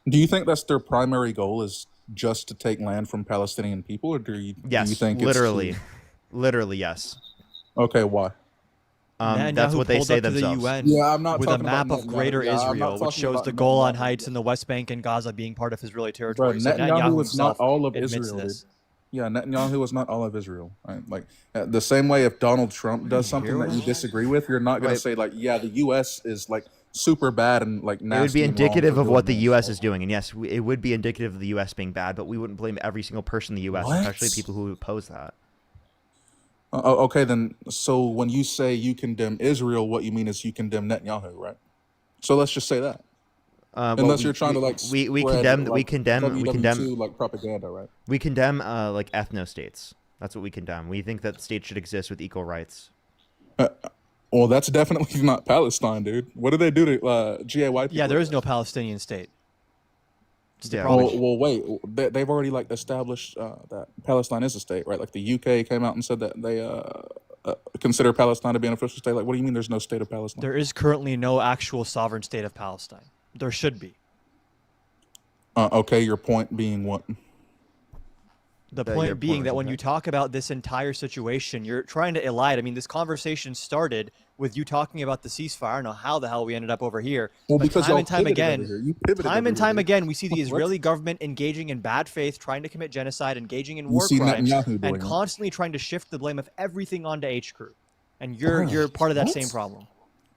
Do you think that's their primary goal is just to take land from Palestinian people, or do you Yes, think literally, It's literally yes. okay, why? That's Netanyahu what they pulled say up to the themselves. UN Yeah, I'm not with a talking about map of Netanyahu. Greater Yeah, I'm not Israel, which talking shows about the Golan Netanyahu. Heights and the West Bank and Gaza being part of Israeli Bro, territory. So Netanyahu is himself not all of admits Israel, dude. this. Yeah, Netanyahu is not all of Israel. Right? Like the same way, if Donald Trump does something that you disagree with, you're not going to say like, yeah, the U.S. is like super bad and like nasty. It would be and wrong indicative for of doing what the this. U.S. is doing, and yes, it would be indicative of the U.S. being bad, but we wouldn't blame every single person in the U.S., What? especially people who oppose that. Okay, then. So when you say you condemn Israel, what you mean is you condemn Netanyahu, right? So let's just say that. Well, Unless you're trying to like we spread, condemn like, we condemn WW2, like propaganda, right? we condemn like ethno states. That's what we condemn. We think that states should exist with equal rights. Well, that's definitely not Palestine, dude. What do they do to GAY people? Yeah, there is no Palestinian state. It's the Yeah. problem. Well, wait. They've already like established that Palestine is a state, right? Like the UK came out and said that consider Palestine to be an official state? Like, what do you mean there's no state of Palestine? There is currently no actual sovereign state of Palestine. There should be. Okay, your point being what? The Your point being was that when okay. you talk about this entire situation, you're trying to elide. I mean, this conversation started with you talking about the ceasefire. I don't know how the hell we ended up over here. Well, But because time y'all and time pivoted over again, here. You pivoted time over and time here. again, we see the What? Israeli government engaging in bad faith, trying to commit genocide, engaging in You war see crimes, Netanyahu doing and that. constantly trying to shift the blame of everything onto H crew. And you're part of that What? same problem.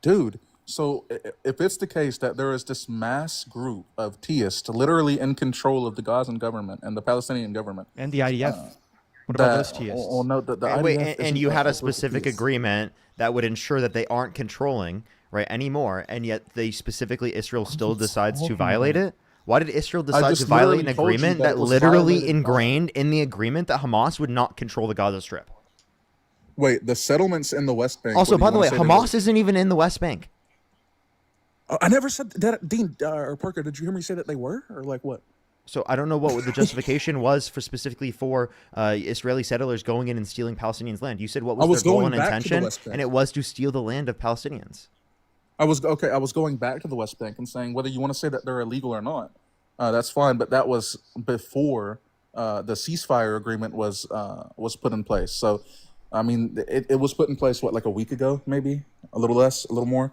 Dude, so if it's the case that there is this mass group of theists literally in control of the Gazan government and the Palestinian government, And the IDF. What about those theists? well, no, the And wait, IDF and isn't you had a group of specific theists. agreement that would ensure that they aren't controlling, right, anymore, and yet they specifically, Israel still decides to talking violate about? it? Why did Israel decide just to violate an literally told you agreement that that it was literally violated by- ingrained in the agreement that Hamas would not control the Gaza Strip? Wait, the settlements in the West Bank. Also, what do you by the way, wanna say they Hamas were? isn't even in the West Bank. I never said that. Dean or Parker, did you hear me say that they were, or like what? So I don't know what the justification was for specifically for Israeli settlers going in and stealing Palestinians' land. You said what I was was their goal going and back to the intention, West Bank. and it was to steal the land of Palestinians. I was going back to the West Bank and saying whether you want to say that they're illegal or not, that's fine. But that was before the ceasefire agreement was put in place. So, I mean, it was put in place like a week ago, maybe a little less, a little more.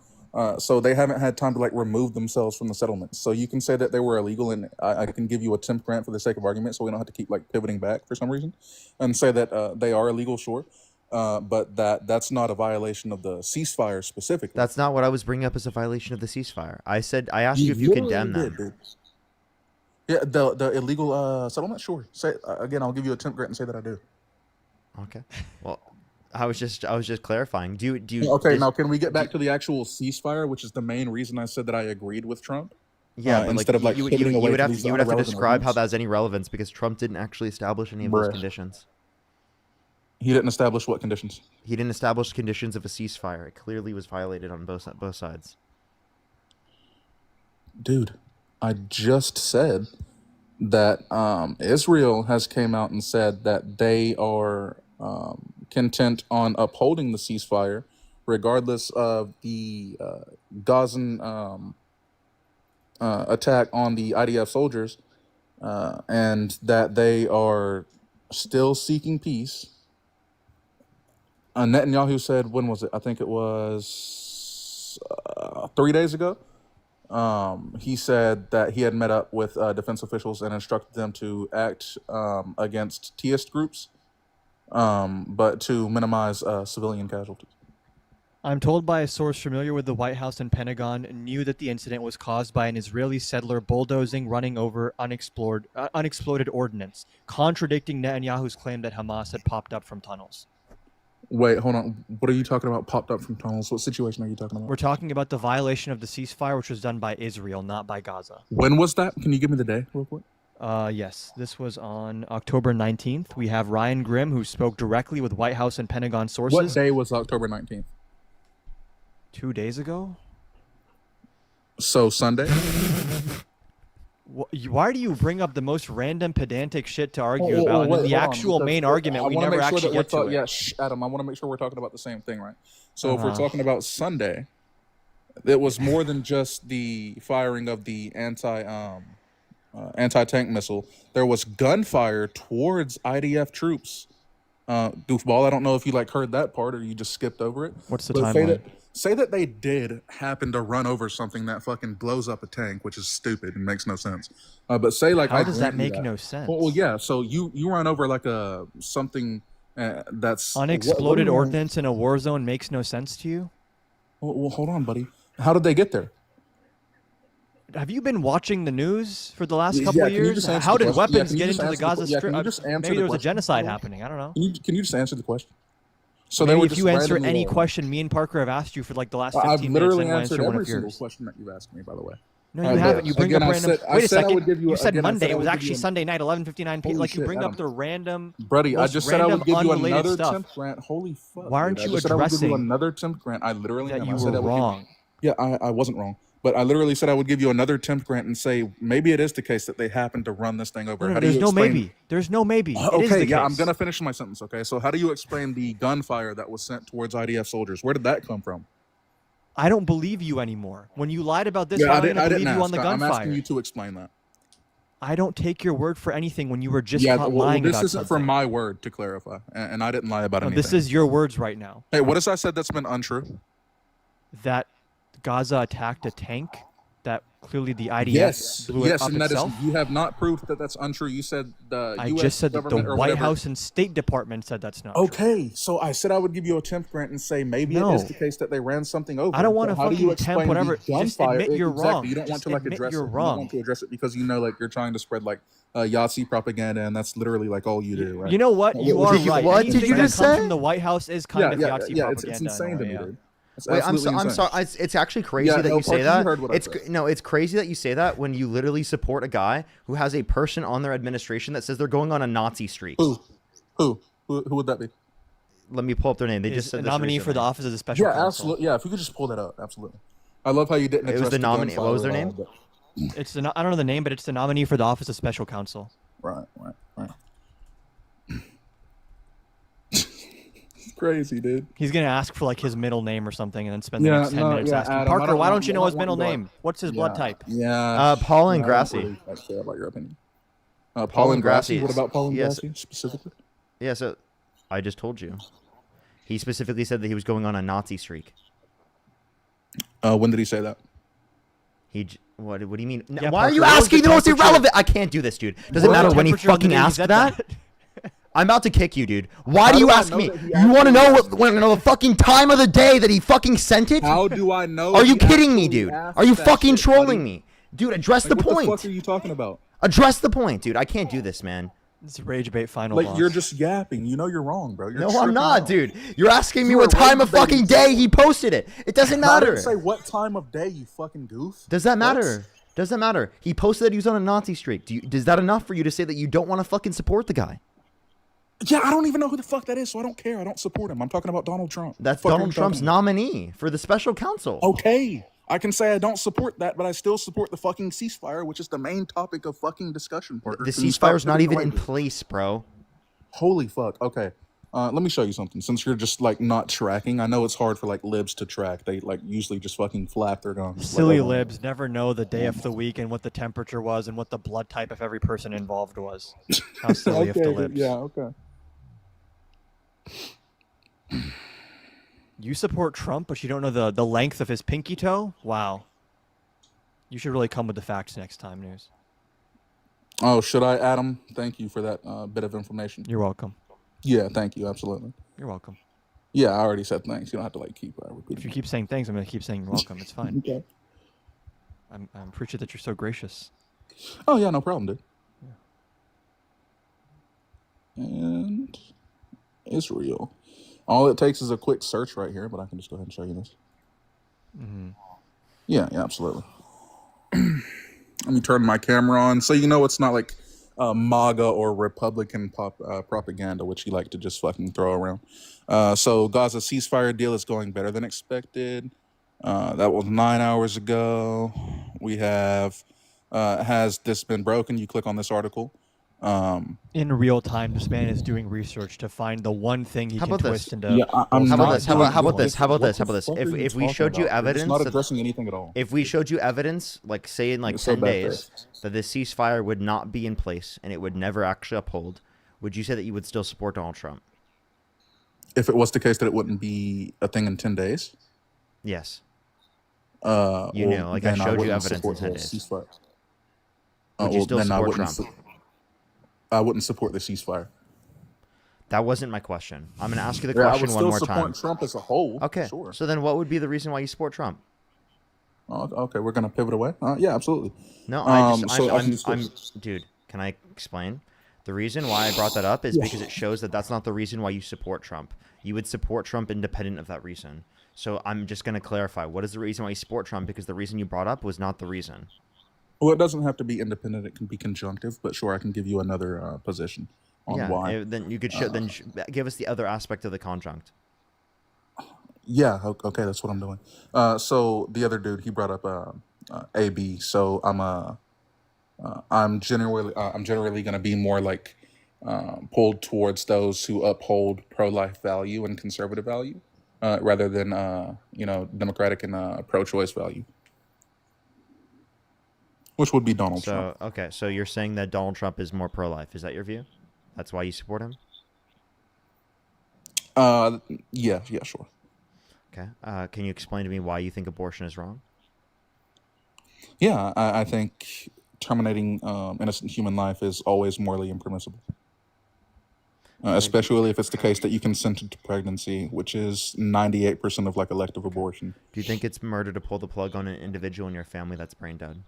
So they haven't had time to remove themselves from the settlements. So you can say that they were illegal, and I can give you a temp grant for the sake of argument, so we don't have to keep pivoting back for some reason, and say that they are illegal, sure. But that's not a violation of the ceasefire specifically. That's not what I was bringing up as a violation of the ceasefire. I asked you if you condemn them. Dude. Yeah, the illegal settlement, sure. Say again, I'll give you a temp grant and say that I do. Okay. Well, I was just clarifying. Do you? Okay, now can we get back to the actual ceasefire, which is the main reason I said that I agreed with Trump? Yeah, but instead of you pivoting away would from have these you would have to irrelevant describe how arguments. that has any relevance because Trump didn't actually establish any of those Bruh. conditions. He didn't establish what conditions. He didn't establish conditions of a ceasefire. It clearly was violated on both sides. Dude, I just said that Israel has came out and said that they are content on upholding the ceasefire, regardless of the Gazan attack on the IDF soldiers, and that they are still seeking peace. Netanyahu said, when was it? I think it was 3 days ago. He said that he had met up with defense officials and instructed them to act against theist groups, but to minimize civilian casualties. I'm told by a source familiar with the White House and Pentagon knew that the incident was caused by an Israeli settler bulldozing running over unexploded ordnance, contradicting Netanyahu's claim that Hamas had popped up from tunnels. Wait, hold on. What are you talking about popped up from tunnels? What situation are you talking about? We're talking about the violation of the ceasefire, which was done by Israel, not by Gaza. When was that? Can you give me the day real quick? Yes, this was on October 19th. We have Ryan Grimm, who spoke directly with White House and Pentagon sources. What day was October 19th? 2 days ago? So Sunday? Why do you bring up the most random pedantic shit to argue Oh, about? And wait, then the hold on, actual because main I argument, we wanna never make sure actually that we're get to it. Yeah, Adam, I want to make sure we're talking about the same thing, right? So if we're Uh-huh. talking about Sunday, it was more than just the firing of the anti-tank missile. There was gunfire towards IDF troops. Goofball, I don't know if you heard that part or you just skipped over it. What's the But timeline? Say that they did happen to run over something that fucking blows up a tank, which is stupid and makes no sense. But say How I does that grant you make no sense? Well, yeah. So you run over something that's Unexploded what ordnance in a war zone makes no sense to you? Well, hold on, buddy. How did they get there? Have you been watching the news for the last Yeah, couple of can you years? just answer How the did question? Yeah, weapons can you get just into the answer the Gaza que- yeah, Strip? can you just answer Maybe the there was a question, genocide please? happening. I don't know. Can you just answer the question? So Maybe they were if just you answer randomly any over. question me and Parker have asked you for the last 15 I've minutes, literally then we'll answered answer one every of single yours. question that you've asked me, by the way. No, you But haven't. You bring again, up I random. said- I Wait a said I second. would give you- You said again, I said Monday. I It was would give actually you a- Sunday night, 11:59 p.m. Holy Like you shit, bring up Adam. the random. Buddy, I most just said I would random, give you unrelated another stuff. temp grant. Holy fuck. Why aren't dude. you I just said I would give you addressing another temp grant. I literally that am. you I said were I would give- wrong? Yeah, I wasn't wrong. But I literally said I would give you another attempt grant and say maybe it is the case that they happened to run this thing over. No, How do there's you no explain? maybe. There's no maybe. It is Okay, the yeah, I'm case. gonna finish my sentence. Okay, so how do you explain the gunfire that was sent towards IDF soldiers? Where did that come from? I don't believe you anymore. When you lied about this, Yeah, how I am I didn't. going I to didn't believe you on ask. the I'm asking gunfire? you to explain that. I don't take your word for anything when you were just Yeah, caught well, lying this about isn't something. from my word, to clarify, and I didn't lie about No, anything. this is your words right now. Hey, what has I said that's been untrue? That Gaza attacked a tank that clearly the IDF Yes, blew it yes, up and that is, itself. you have not proved that that's untrue. You said the I U.S. just said that the government or White whatever. House and State Department said that's not true. Okay, so I said I would give you a temp grant and say maybe it is No. the case that they ran something over. I don't want But to how do you fucking temp explain whatever. the Just gunfire? admit you're Exactly. wrong. You don't want Just to like admit address you're it. You don't wrong. want to address it because you know like you're trying to spread like Yahtzee propaganda, and that's literally like all you do, right? You know what? You What are did you- right. what did Anything you that just comes say? from the White House is kind of Yahtzee yeah, propaganda. it's in a insane to way, me, yeah. dude. It's Wait, absolutely insane. sorry. It's actually crazy Yeah, that no, you say Parker, that. you heard what I It's said. no, it's crazy that you say that when you literally support a guy who has a person on their administration that says they're going on a Nazi streak. Who would that be? Let me pull up their name. They Is just said a this nominee for the recently. office of the special Yeah, counsel. absolutely. Yeah, if you could just pull that up, absolutely. I love how you didn't. It was address the nominee. gunfire What was their at all, name? but- It's the I don't know the name, but it's the nominee for the office of special counsel. Right. Crazy, dude. He's gonna ask for like his middle name or something, and then spend the Yeah, next 10 no, minutes yeah, asking Adam, I Parker, don't why want- don't you I know don't his want middle to go- name? What's his blood type? Yeah. Paul and I don't Grassi. really care about your opinion. Paul Paul and Grassi. Grassi. What about Paul and Yes. Grassi specifically? Yeah, so I just told you. He specifically said that he was going on a Nazi streak. When did he say that? What do you mean? Yeah, Why Parker, are you what was asking the the most temperature- irrelevant? I can't do this, dude. Does it What was matter the when he temperature on the fucking day he asked said that? I'm about to kick you, dude. Why How do you do I ask know me? that he You want to actually know asked what the fucking time of the day that he fucking sent it? How do I know? Are you he kidding me, actually dude? asked Are you that fucking shit, buddy? trolling me? Dude, address Like, the what the point. fuck are you talking about? Address the point, dude. I can't do this, man. It's rage bait final Like boss. you're just yapping. You know you're wrong, bro. You're No, I'm tripping not, out. dude. You're asking me You what were time of rage fucking baiting. day he posted it. It doesn't I matter. didn't say what time of day, you fucking goof. Does that What? matter? Doesn't matter. He posted that he was on a Nazi streak. Is that enough for you to say that you don't want to fucking support the guy? Yeah, I don't even know who the fuck that is, so I don't care. I don't support him. I'm talking about Donald Trump. That's Fuck are you Donald Trump's talking about? nominee for the special counsel. Okay. I can say I don't support that, but I still support the fucking ceasefire, which is the main topic of fucking discussion. Parker. The Can you stop ceasefire's not giving even away? in place, bro. Holy fuck. Okay. Let me show you something. Since you're just like not tracking, I know it's hard for like libs to track. They like usually just fucking flap their gums. Silly Like, libs never know the day of the week and what the temperature was and what the blood type of every person involved was. How silly of the okay, libs. yeah, okay. You support Trump, but you don't know the length of his pinky toe? Wow. You should really come with the facts next time, News. Oh, should I, Adam? Thank you for that bit of information. You're welcome. Yeah, thank you. Absolutely. You're welcome. Yeah, I already said thanks. You don't have to like keep If repeating. you keep saying things, I'm going to keep saying you're welcome. It's fine. Okay. I'm appreciative that you're so gracious. Oh yeah, no problem, dude. And Israel. All it takes is a quick search right here, but I can just go ahead and show you this. Mm-hmm. Yeah, absolutely. Let me turn my camera on so you know it's not like MAGA or Republican propaganda, which you like to just fucking throw around. So Gaza ceasefire deal is going better than expected. That was 9 hours ago. We have, has this been broken? You click on this article. In real time, this man is doing research to find the one thing he How can about twist this? into. Yeah, I'm How about not this? How doing about what this? the- How about what this? How the about this? fuck are you If we talking showed you about? You're just evidence not that- addressing anything at all. If we showed you evidence, like say in like You're so 10 bad, days, Chris. that this ceasefire would not be in place and it would never actually uphold, would you say that you would still support Donald Trump? If it was the case that it wouldn't be a thing in 10 days, Yes. You well, knew, like, I then showed you wouldn't evidence in support 10 the days. ceasefire. Would you still then support wouldn't Trump? I wouldn't support the ceasefire. That wasn't my question. I'm going to ask you the Yeah, I question would one still more support time. Trump as a whole. Okay. Sure. So then what would be the reason why you support Trump? Oh, okay, we're gonna pivot away. Yeah, absolutely. No, dude, can I explain? The reason why I brought that up is because it shows that that's not the reason why you support Trump. You would support Trump independent of that reason. So I'm just going to clarify. What is the reason why you support Trump? Because the reason you brought up was not the reason. Well, it doesn't have to be independent. It can be conjunctive. But sure, I can give you another position on why. Then you could give us the other aspect of the conjunct. Yeah. Okay, that's what I'm doing. So the other dude, he brought up AB. So I'm generally going to be more like pulled towards those who uphold pro-life value and conservative value, rather than democratic and pro-choice value, which would be Donald Trump. So, okay, so you're saying that Donald Trump is more pro-life. Is that your view? That's why you support him? Yeah, sure. Okay. Can you explain to me why you think abortion is wrong? Yeah, I think terminating innocent human life is always morally impermissible. Especially if it's the case that you consented to pregnancy, which is 98% of like elective abortion. Do you think it's murder to pull the plug on an individual in your family that's brain dead?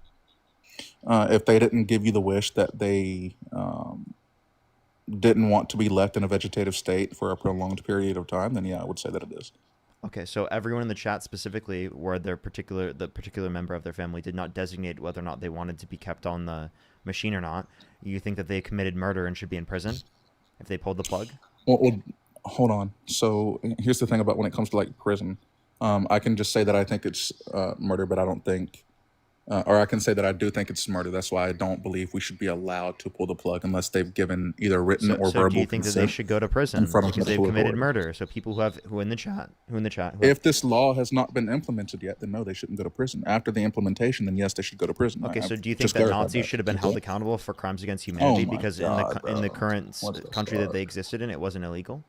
If they didn't give you the wish that they didn't want to be left in a vegetative state for a prolonged period of time, then yeah, I would say that it is. Okay, so everyone in the chat specifically, where the particular member of their family did not designate whether or not they wanted to be kept on the machine or not, you think that they committed murder and should be in prison if they pulled the plug? Well, hold on. So here's the thing about when it comes to like prison. I can just say that I think it's murder, but I don't think, or I can say that I do think it's murder. That's why I don't believe we should be allowed to pull the plug unless they've given either written or verbal. Do you think that they should go to prison because they've committed murder? So people who in the chat. If this law has not been implemented yet, then no, they shouldn't go to prison. After the implementation, then yes, they should go to prison. Okay, so do you think that Nazis should have been held accountable for crimes against humanity because in the current country that they existed in, it wasn't illegal?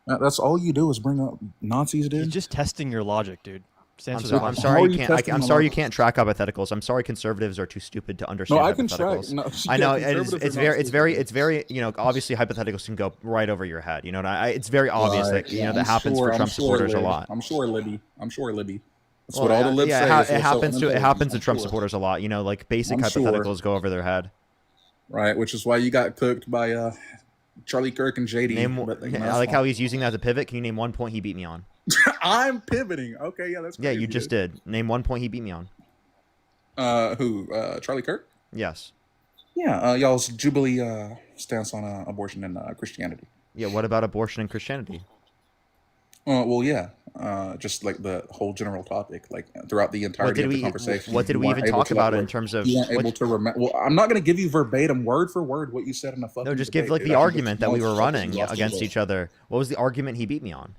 That's all you do is bring up Nazis, dude. You're just testing your logic, dude. I'm sorry you can't track hypotheticals. I'm sorry conservatives are too stupid to understand hypotheticals. I know it's very obviously hypotheticals can go right over your head. It's very obvious that that happens for Trump supporters a lot. I'm sure Libby. That's what all the libs say. It happens to Trump supporters a lot. Like basic hypotheticals go over their head. Right, which is why you got cooked by Charlie Kirk and JD. I like how he's using that as a pivot. Can you name one point he beat me on? I'm pivoting. Okay, yeah, that's crazy. Yeah, you just did. Name one point he beat me on. Who? Charlie Kirk? Yes. Yeah, y'all's Jubilee stance on abortion and Christianity. Yeah, what about abortion and Christianity? Well, yeah. Just like the whole general topic, like throughout the entirety of the conversation. What did we even talk about in terms of? You weren't able to remember. Well, I'm not going to give you verbatim, word for word, what you said in the fucking. No, just give like the argument that we were running against each other. What was the argument he beat me on?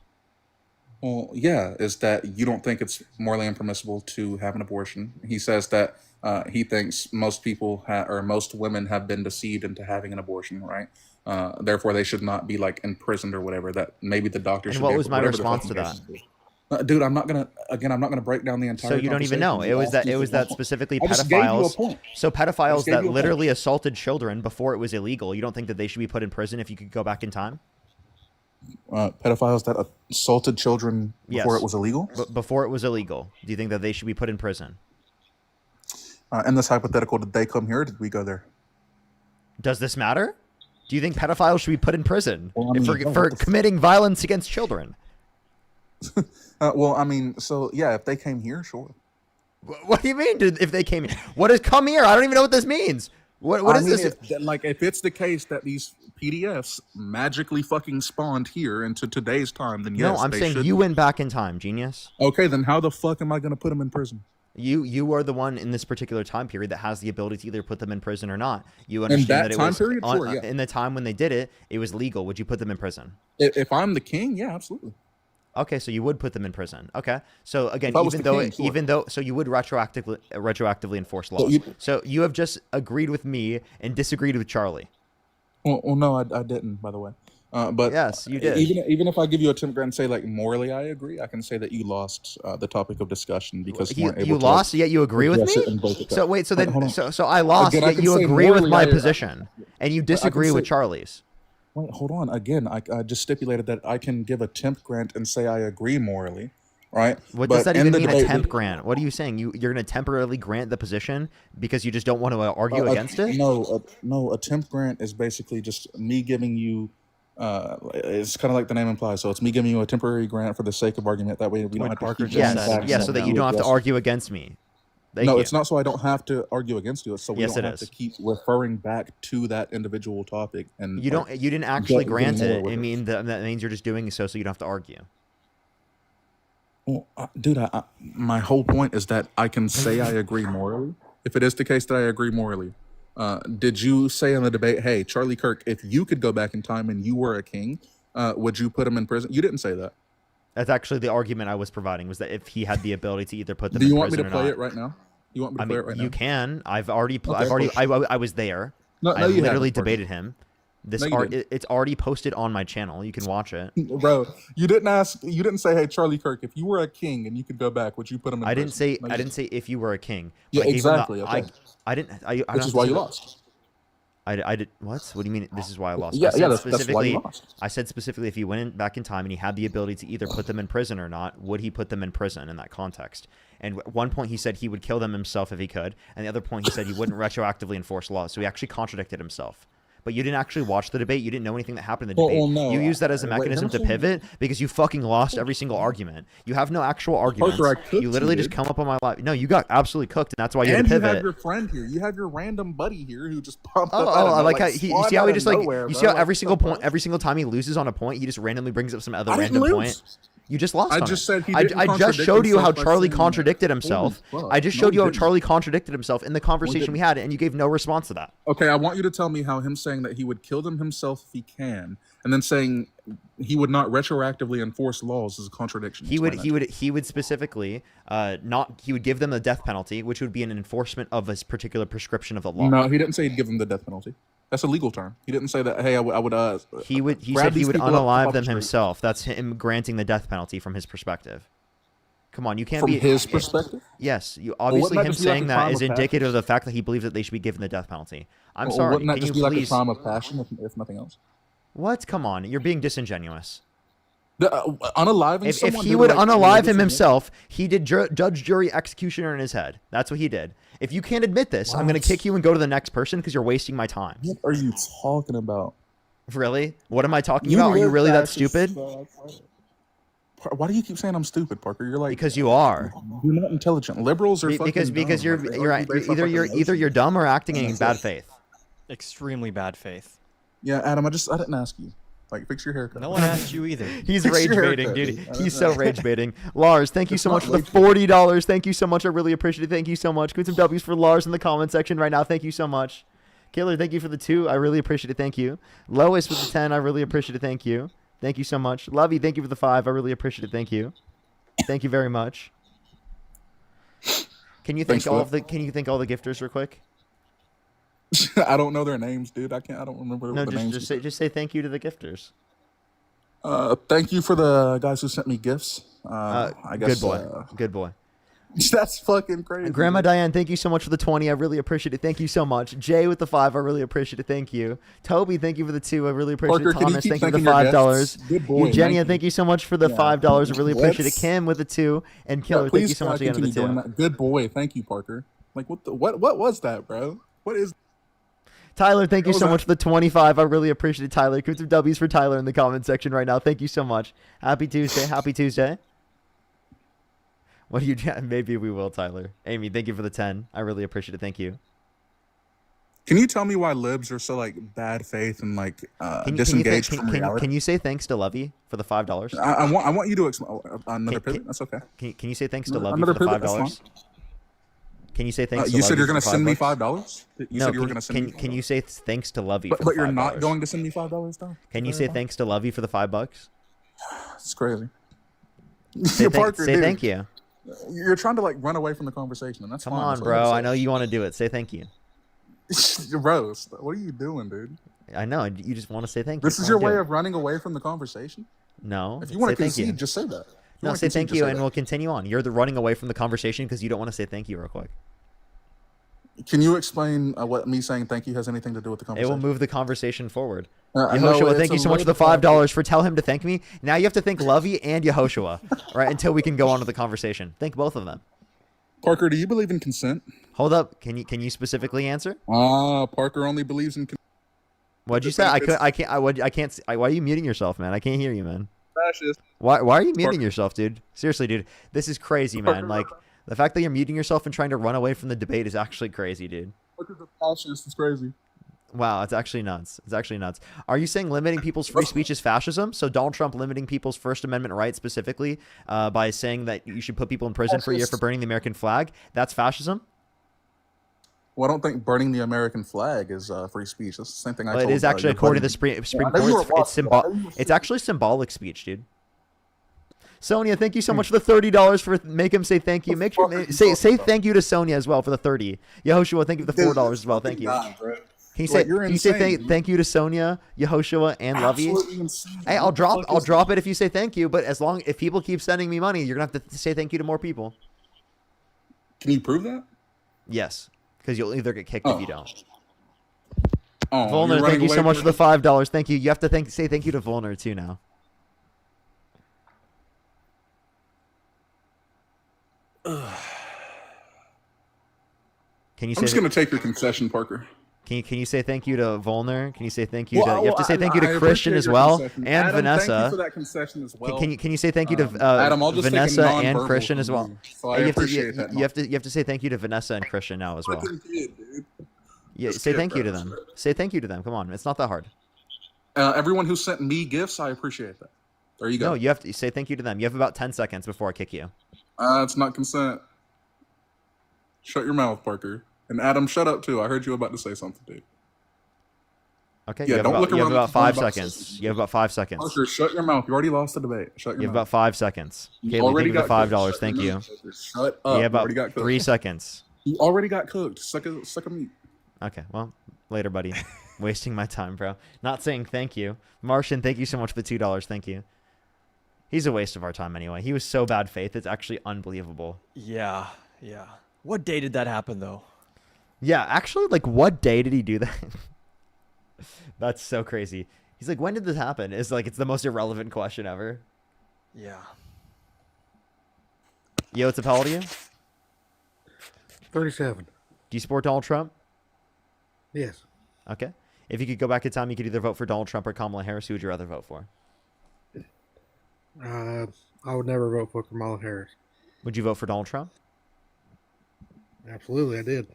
Well, yeah, is that you don't think it's morally impermissible to have an abortion. He says that he thinks most people or most women have been deceived into having an abortion, right? Therefore, they should not be like imprisoned or whatever. That maybe the doctor should. And what was my response to that? Dude, I'm not gonna break down the entire. So you don't even know. It was that specifically pedophiles. So pedophiles that literally assaulted children before it was illegal. You don't think that they should be put in prison if you could go back in time? Pedophiles that assaulted children before it was illegal? Before it was illegal. Do you think that they should be put in prison? In this hypothetical, did they come here or did we go there? Does this matter? Do you think pedophiles should be put in prison for committing violence against children? Well, I mean, so yeah, if they came here, sure. What do you mean if they came here? What is come here? I don't even know what this means. What is this? If it's the case that these PDFs magically fucking spawned here into today's time, then yes. No, I'm saying you went back in time, genius. Okay, then how the fuck am I going to put them in prison? You are the one in this particular time period that has the ability to either put them in prison or not. You understand that it was period? Sure, yeah. In the time when they did it, it was legal. Would you put them in prison? If I'm the king, yeah, absolutely. Okay, so you would put them in prison. Okay, so again, even though, so you would retroactively enforce laws. So you have just agreed with me and disagreed with Charlie. Well, no, I didn't, by the way. But yes, you did. Even if I give you a temp grant and say like morally I agree, I can say that you lost the topic of discussion because you lost, yet you agree with me. So wait, so then so I lost, yet you agree with my position, and you disagree with Charlie's. Wait, hold on. Again, I just stipulated that I can give a temp grant and say I agree morally, right? What does that even mean, a temp grant? What are you saying? You're going to temporarily grant the position because you just don't want to argue against it? No, a temp grant is basically just me giving you, it's kind of like the name implies. So it's me giving you a temporary grant for the sake of argument. That way we don't have to keep so that you don't have to argue against me. It's not so I don't have to argue against you. It's so we don't have to keep referring back to that individual topic. And you didn't actually grant it. That means you're just doing so you don't have to argue. Well, dude, my whole point is that I can say I agree morally. If it is the case that I agree morally, did you say in the debate, hey, Charlie Kirk, if you could go back in time and you were a king, would you put him in prison? You didn't say that. That's actually the argument I was providing, was that if he had the ability to either put them Do you in want me prison to or play not. it right now? You want me to I play mean, it right you now? can. I've already, Okay, cool. I was there. No, I you literally haven't, Parker. debated him. No, you didn't. It's already posted on my channel. You can watch it. Bro, you didn't say, hey, Charlie Kirk, if you were a king and you could go back, would you put him in I prison? didn't say No, you I didn't say if you were a king. Yeah, I gave him the- exactly. Okay. I didn't. I Which don't is have why to you say- lost. I did what? What do you mean? This is why I lost. Yeah, I said yeah, that's why specifically. you lost. I said specifically, if he went back in time and he had the ability to either put them in prison or not, would he put them in prison in that context? And at one point he said he would kill them himself if he could, and the other point he said he wouldn't retroactively enforce laws. So he actually contradicted himself. But you didn't actually watch the debate. You didn't know anything that happened in the debate. Well, no. You used that as a Wait, mechanism to don't you- pivot because you fucking lost every single argument. You have no actual arguments. Parker, I cooked You literally you, just dude. come up on my live. No, you got absolutely cooked, and that's why you had And to you pivot. have your friend here. You have your random buddy here who just popped Oh, up. out of I like how nowhere, you spawned see how out he of just like nowhere, you see bro. how Like, every single what the point, every single time he loses on a point, he just randomly brings up some other I didn't random lose. point. You just lost. I on just it. said he I didn't just contradict showed you how himself by Charlie saying contradicted that. himself. Holy fuck. I just No, showed he you how didn't. Charlie contradicted himself in the conversation we didn't. had, and you gave no response to that. Okay, I want you to tell me how him saying that he would kill them himself if he can, and then saying he would not retroactively enforce laws is a contradiction. He Explain would that. he would specifically not he would give them the death penalty, which would be an enforcement of his particular prescription of the law. No, he didn't say he'd give them the death penalty. That's a legal term. He didn't say that. Hey, I would. He grab said he these would people up, unalive off them the street. himself. That's him granting the death penalty from his perspective. Come on, you can't From be his perspective. Yes, you wouldn't obviously that him just be like saying a that crime is of indicative of the fact that he believes that they should be given the death penalty. I'm Well, sorry. Wouldn't that Can just you be like a please? crime of passion, if nothing else? What? Come on, you're being disingenuous. Unaliving If someone. he dude, would like, unalive him listen, himself, he did judge, jury, executioner in his head. That's what he did. If you can't admit this, I'm going to kick you and go to the next person because you're wasting my time. What are you talking about? Really? What am I talking about? Are you really that stupid? Why do you keep saying I'm stupid, Parker? You're like Because you are. You're not intelligent. Liberals are Because fucking dumb. you're Like, they you're argue based off, either like, you're emotions. dumb or acting in That's bad it. faith. Extremely bad faith. Yeah, Adam. I didn't ask you. Like, fix your haircut. No one asked you either. He's Fix rage your baiting, haircut, dude. dude. He's so rage baiting. Lars, thank you It's so not much for the rage baiting. $40. Thank you so much. I really appreciate it. Thank you so much. Put some W's for Lars in the comment section right now. Thank you so much. Killer, thank you for the 2. I really appreciate it. Thank you. Lois with the 10. I really appreciate it. Thank you. Thank you so much. Lovey, thank you for the 5. I really appreciate it. Thank you. Thank you very much. Can you Thanks thank for that. Can you thank all the gifters real quick? I don't know their names, dude. I don't remember No, the names. just say thank you to the gifters. Thank you for the guys who sent me gifts. I guess. Good boy. Good boy. That's fucking crazy. Grandma dude. Diane, thank you so much for the 20. I really appreciate it. Thank you so much. Jay with the 5. I really appreciate it. Thank you. Toby, thank you for the 2. I really appreciate Parker, it. can you Thomas, keep thank you for the thanking your $5. guests? Good boy, Eugenia, thank you. you so much for the Yeah. $5. I really appreciate it. Let's- Kim with the 2. And Yeah, Killer, thank you please so much again for the continue 2. doing that. Good boy. Thank you, Parker. Like, what was that, bro? What is? Tyler, thank you What was so that? much for the 25. I really appreciate it, Tyler. Put some W's for Tyler in the comment section right now. Thank you so much. Happy Tuesday. Happy Tuesday. What do you? Maybe we will, Tyler. Amy, thank you for the 10. I really appreciate it. Thank you. Can you tell me why libs are so like bad faith and like disengaged from reality? Can you say thanks to Lovey for the $5? I want you to explain another pivot. That's okay. Can you say thanks to Lovey Another for the pivot, that's $5? Can you say thanks? You to said Lovey you're for gonna the send me $5? $5. You No, said you were gonna send me. can you say thanks to Lovey But for the $5? you're not going to send me $5 though. Can you say thanks to Lovey for the $5? It's crazy. Say, Parker, say dude, thank you. You're trying to like run away from the conversation, and that's Come fine. on, That's bro. all I know you want to do it. Say thank you. Bro, what are you doing, dude? I know. You just want to say thank you. This is Come your on, do way it. of running away from the conversation. No. If you want to say thank you. concede, just say that. If you No, wanna say concede, thank just you, say and that. we'll continue on. You're the running away from the conversation because you don't want to say thank you real quick. Can you explain what me saying thank you has anything to do with the It conversation? will move the conversation forward. No, Yehoshua, it's thank a you so much for the little bit $5 for tell him to thank me. Now you have to thank Lovey and Yehoshua, right? Until we can go on to the conversation. Thank both of them. Parker, do you believe in consent? Hold up. Can you specifically answer? Parker only believes in. What'd you say? I can't. Why are you muting yourself, man? I can't hear you, man. Fascist. Why are you muting Parker. yourself, dude? Seriously, dude. This is crazy, man. Like the fact that you're muting yourself and trying to run away from the debate is actually crazy, dude. Parker's a fascist. It's crazy. Wow, it's actually nuts. It's actually nuts. Are you saying limiting people's free speech is fascism? So Donald Trump limiting people's First Amendment rights specifically by saying that you should put people in prison for a year for burning the American flag, that's fascism? Well, I don't think burning the American flag is free speech. That's the same thing I Well, told it is actually, your according to buddy. the Supreme I know you Court, were it's watching, but I know you were it's actually symbolic speech, dude. Sonia, thank you so much for the $30 for make him say thank you. Make sure say thank you to Sonia as well for the 30. Yehoshua, thank you for the $4 as well. Thank you. Can you say thank you to Sonia, Yehoshua, and Lovey? Hey, I'll drop it if you say thank you. But if people keep sending me money, you're gonna have to say thank you to more people. Can you prove that? Yes, because you'll either get kicked if you don't. Oh, Volner, thank you so much for the $5. Thank you. You have to say thank you to Volner too now. Can you I'm just going to take your concession, Parker. Can you say thank you to Volner? Can you say thank you to you have to say thank you to Christian as well and Adam, Vanessa. Thank you for that concession as well. Can you say thank you to Adam, I'll just Vanessa and Christian as well? So I appreciate that. You have to say thank you to Vanessa and Christian now as well. Dude. Yeah, say thank you to them. Say thank you to them. Come on, it's not that hard. Everyone who sent me gifts, I appreciate that. There you go. No, you have to say thank you to them. You have about 10 seconds before I kick you. It's not consent. Shut your mouth, Parker. And Adam, shut up too. I heard you about to say something, dude. Okay. Yeah, you have about 5 seconds. You have about 5 seconds. Parker, shut your mouth. You already lost the debate. Shut your mouth. You have about 5 seconds. You Kaylee, already thank you got for the $5. cooked. Thank you. Shut up. You have already got about cooked. 3 seconds. You already got cooked. Suck a meat. Okay, well, later, buddy. Wasting my time, bro. Not saying thank you. Martian, thank you so much for the $2. Thank you. He's a waste of our time anyway. He was so bad faith. It's actually unbelievable. Yeah. What day did that happen, though? Yeah, actually, like, what day did he do that? That's so crazy. He's like, when did this happen? It's the most irrelevant question ever. Yeah. Yo, it's a pal to you? 37. Do you support Donald Trump? Yes. Okay. If you could go back in time, you could either vote for Donald Trump or Kamala Harris. Who would you rather vote for? I would never vote for Kamala Harris. Would you vote for Donald Trump? Absolutely, I did.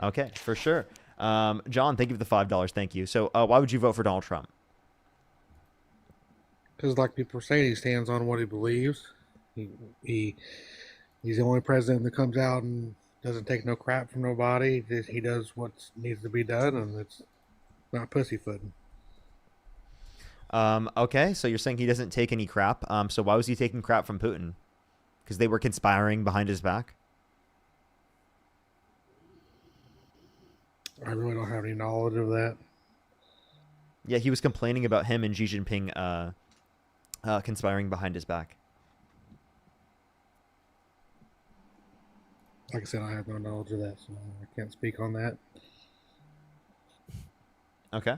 Okay, for sure. John, thank you for the $5. Thank you. So why would you vote for Donald Trump? Because like people are saying, he stands on what he believes. He's the only president that comes out and doesn't take no crap from nobody. He does what needs to be done, and it's not pussyfooting. Okay, so you're saying he doesn't take any crap. So why was he taking crap from Putin? Because they were conspiring behind his back? I really don't have any knowledge of that. Yeah, he was complaining about him and Xi Jinping conspiring behind his back. Like I said, I have no knowledge of that, so I can't speak on that. Okay.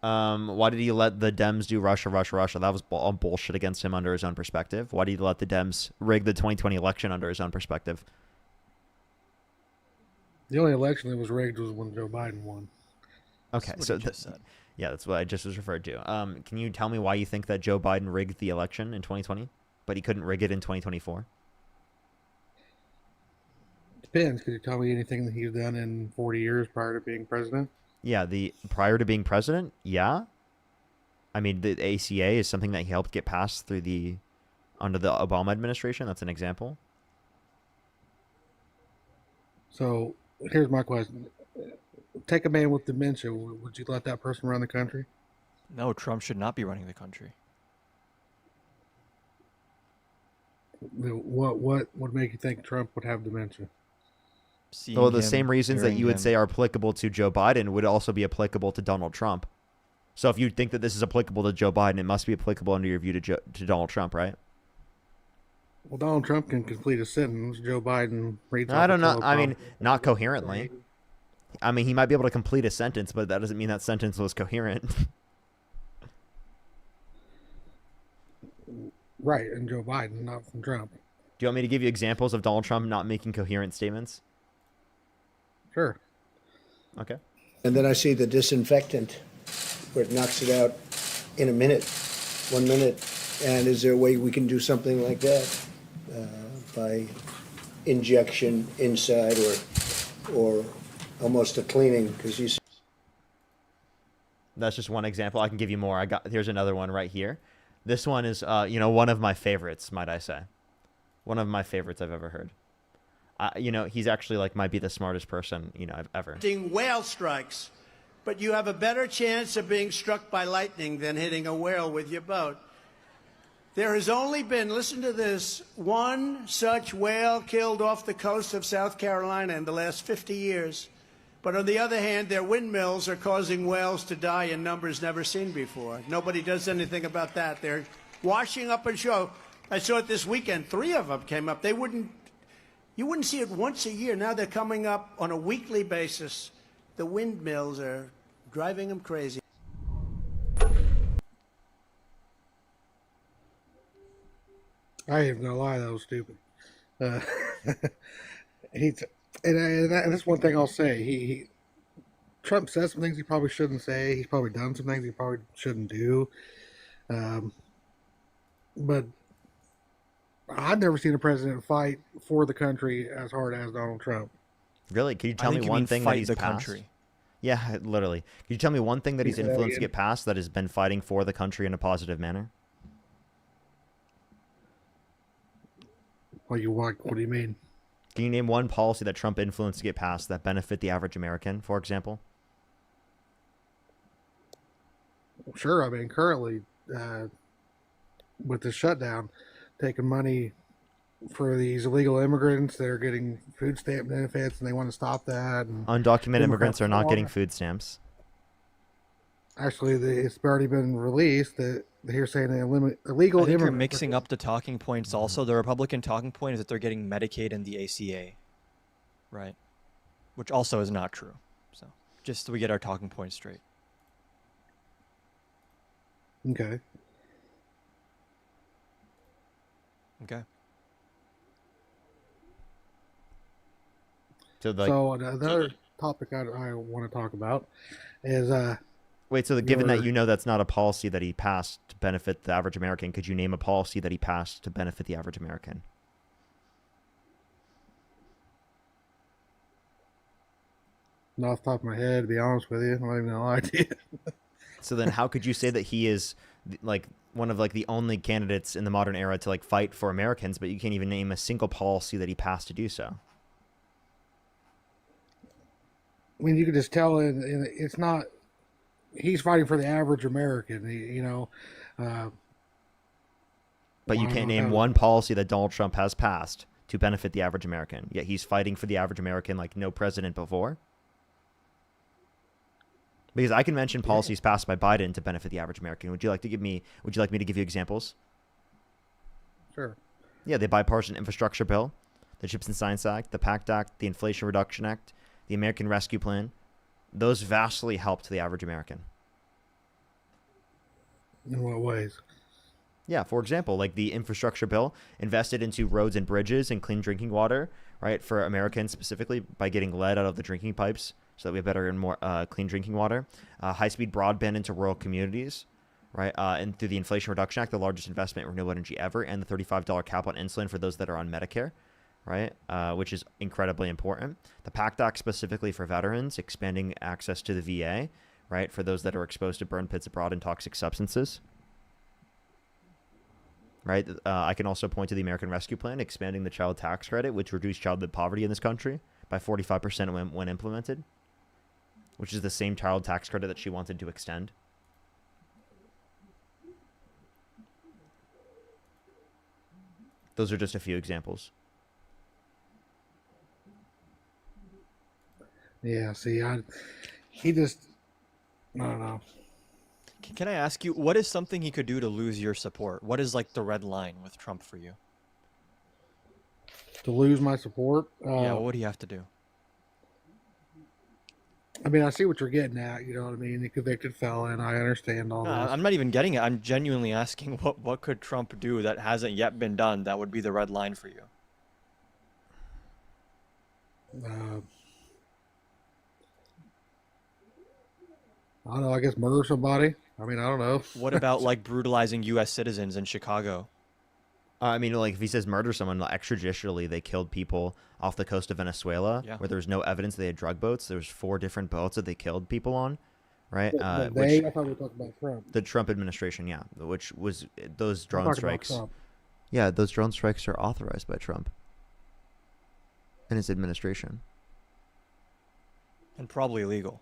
Why did he let the Dems do Russia? That was all bullshit against him under his own perspective. Why did he let the Dems rig the 2020 election under his own perspective? The only election that was rigged was when Joe Biden won. Okay, so yeah, that's what I just was referred to. Can you tell me why you think that Joe Biden rigged the election in 2020, but he couldn't rig it in 2024? Depends. Could you tell me anything that he's done in 40 years prior to being president? Yeah, prior to being president, yeah. I mean, the ACA is something that he helped get passed through under the Obama administration. That's an example. So here's my question. Take a man with dementia. Would you let that person run the country? No, Trump should not be running the country. What would make you think Trump would have dementia? Well, the same reasons that you would say are applicable to Joe Biden would also be applicable to Donald Trump. So if you think that this is applicable to Joe Biden, it must be applicable under your view to Donald Trump, right? Well, Donald Trump can complete a sentence. Joe Biden reads. I don't know. I mean, not coherently. I mean, he might be able to complete a sentence, but that doesn't mean that sentence was coherent. Right, and Joe Biden, not from Trump. Do you want me to give you examples of Donald Trump not making coherent statements? Sure. Okay. And then I see the disinfectant, where it knocks it out in a minute, 1 minute. And is there a way we can do something like that by injection inside or almost a cleaning? Because you see. That's just one example. I can give you more. Here's another one right here. This one is, one of my favorites, might I say. One of my favorites I've ever heard. He's actually might be the smartest person, I've ever. Whale strikes, but you have a better chance of being struck by lightning than hitting a whale with your boat. There has only been, listen to this, one such whale killed off the coast of South Carolina in the last 50 years. But on the other hand, their windmills are causing whales to die in numbers never seen before. Nobody does anything about that. They're washing up on shore. I saw it this weekend. 3 of them came up. You wouldn't see it once a year. Now they're coming up on a weekly basis. The windmills are driving them crazy. I ain't gonna lie, that was stupid. That's one thing I'll say. Trump says some things he probably shouldn't say. He's probably done some things he probably shouldn't do. But I've never seen a president fight for the country as hard as Donald Trump. Really? Can you tell me one thing that he's passed? Country. Yeah, literally. Can you tell me one thing that he's influenced to get passed that has been fighting for the country in a positive manner? What do you mean? Can you name one policy that Trump influenced to get passed that benefit the average American, for example? Sure. I mean, currently, with the shutdown, taking money for these illegal immigrants that are getting food stamp benefits, and they want to stop that. And undocumented immigrants are not getting food stamps. Actually, it's already been released that they're saying they illegal I think immigrants. you're mixing up the talking points also. The Republican talking point is that they're getting Medicaid and the ACA. Right. Which also is not true. So just so we get our talking points straight. Okay. Okay. So another topic I want to talk about is wait, so given that that's not a policy that he passed to benefit the average American, could you name a policy that he passed to benefit the average American? Not off the top of my head, to be honest with you, I don't even know idea. So then how could you say that he is one of the only candidates in the modern era to fight for Americans, but you can't even name a single policy that he passed to do so? I mean, you can just tell it's not. He's fighting for the average American, but you can't name one policy that Donald Trump has passed to benefit the average American. Yet he's fighting for the average American like no president before. Because I can mention policies passed by Biden to benefit the average American. Would you like me to give you examples? Sure. Yeah, the Bipartisan Infrastructure Bill, the CHIPS and Science Act, the PACT Act, the Inflation Reduction Act, the American Rescue Plan. Those vastly helped the average American. In what ways? Yeah, for example, the infrastructure bill invested into roads and bridges and clean drinking water, right, for Americans specifically by getting lead out of the drinking pipes so that we have better and more clean drinking water. High-speed broadband into rural communities, right, and through the Inflation Reduction Act, the largest investment in renewable energy ever, and the $35 cap on insulin for those that are on Medicare, right, which is incredibly important. The PACT Act specifically for veterans, expanding access to the VA, right, for those that are exposed to burn pits abroad and toxic substances. Right. I can also point to the American Rescue Plan, expanding the child tax credit, which reduced childhood poverty in this country by 45% when implemented, which is the same child tax credit that she wanted to extend. Those are just a few examples. Yeah, see, I don't know. Can I ask you, what is something he could do to lose your support? What is the red line with Trump for you? To lose my support? Yeah, what would he have to do? I mean, I see what you're getting at. You know what I mean? The convicted felon. I understand all No, this. I'm not even getting it. I'm genuinely asking what could Trump do that hasn't yet been done that would be the red line for you? I don't know. I guess murder somebody. I mean, I don't know. What about brutalizing U.S. citizens in Chicago? I mean, if he says murder someone, extrajudicially, they killed people off the coast of Venezuela where there was no evidence they had drug boats. There was 4 different boats that they killed people on, right? They, I thought we were talking about Trump. The Trump administration, yeah, which was those I'm drone talking about strikes. Trump. Yeah, those drone strikes are authorized by Trump and his administration. And probably illegal.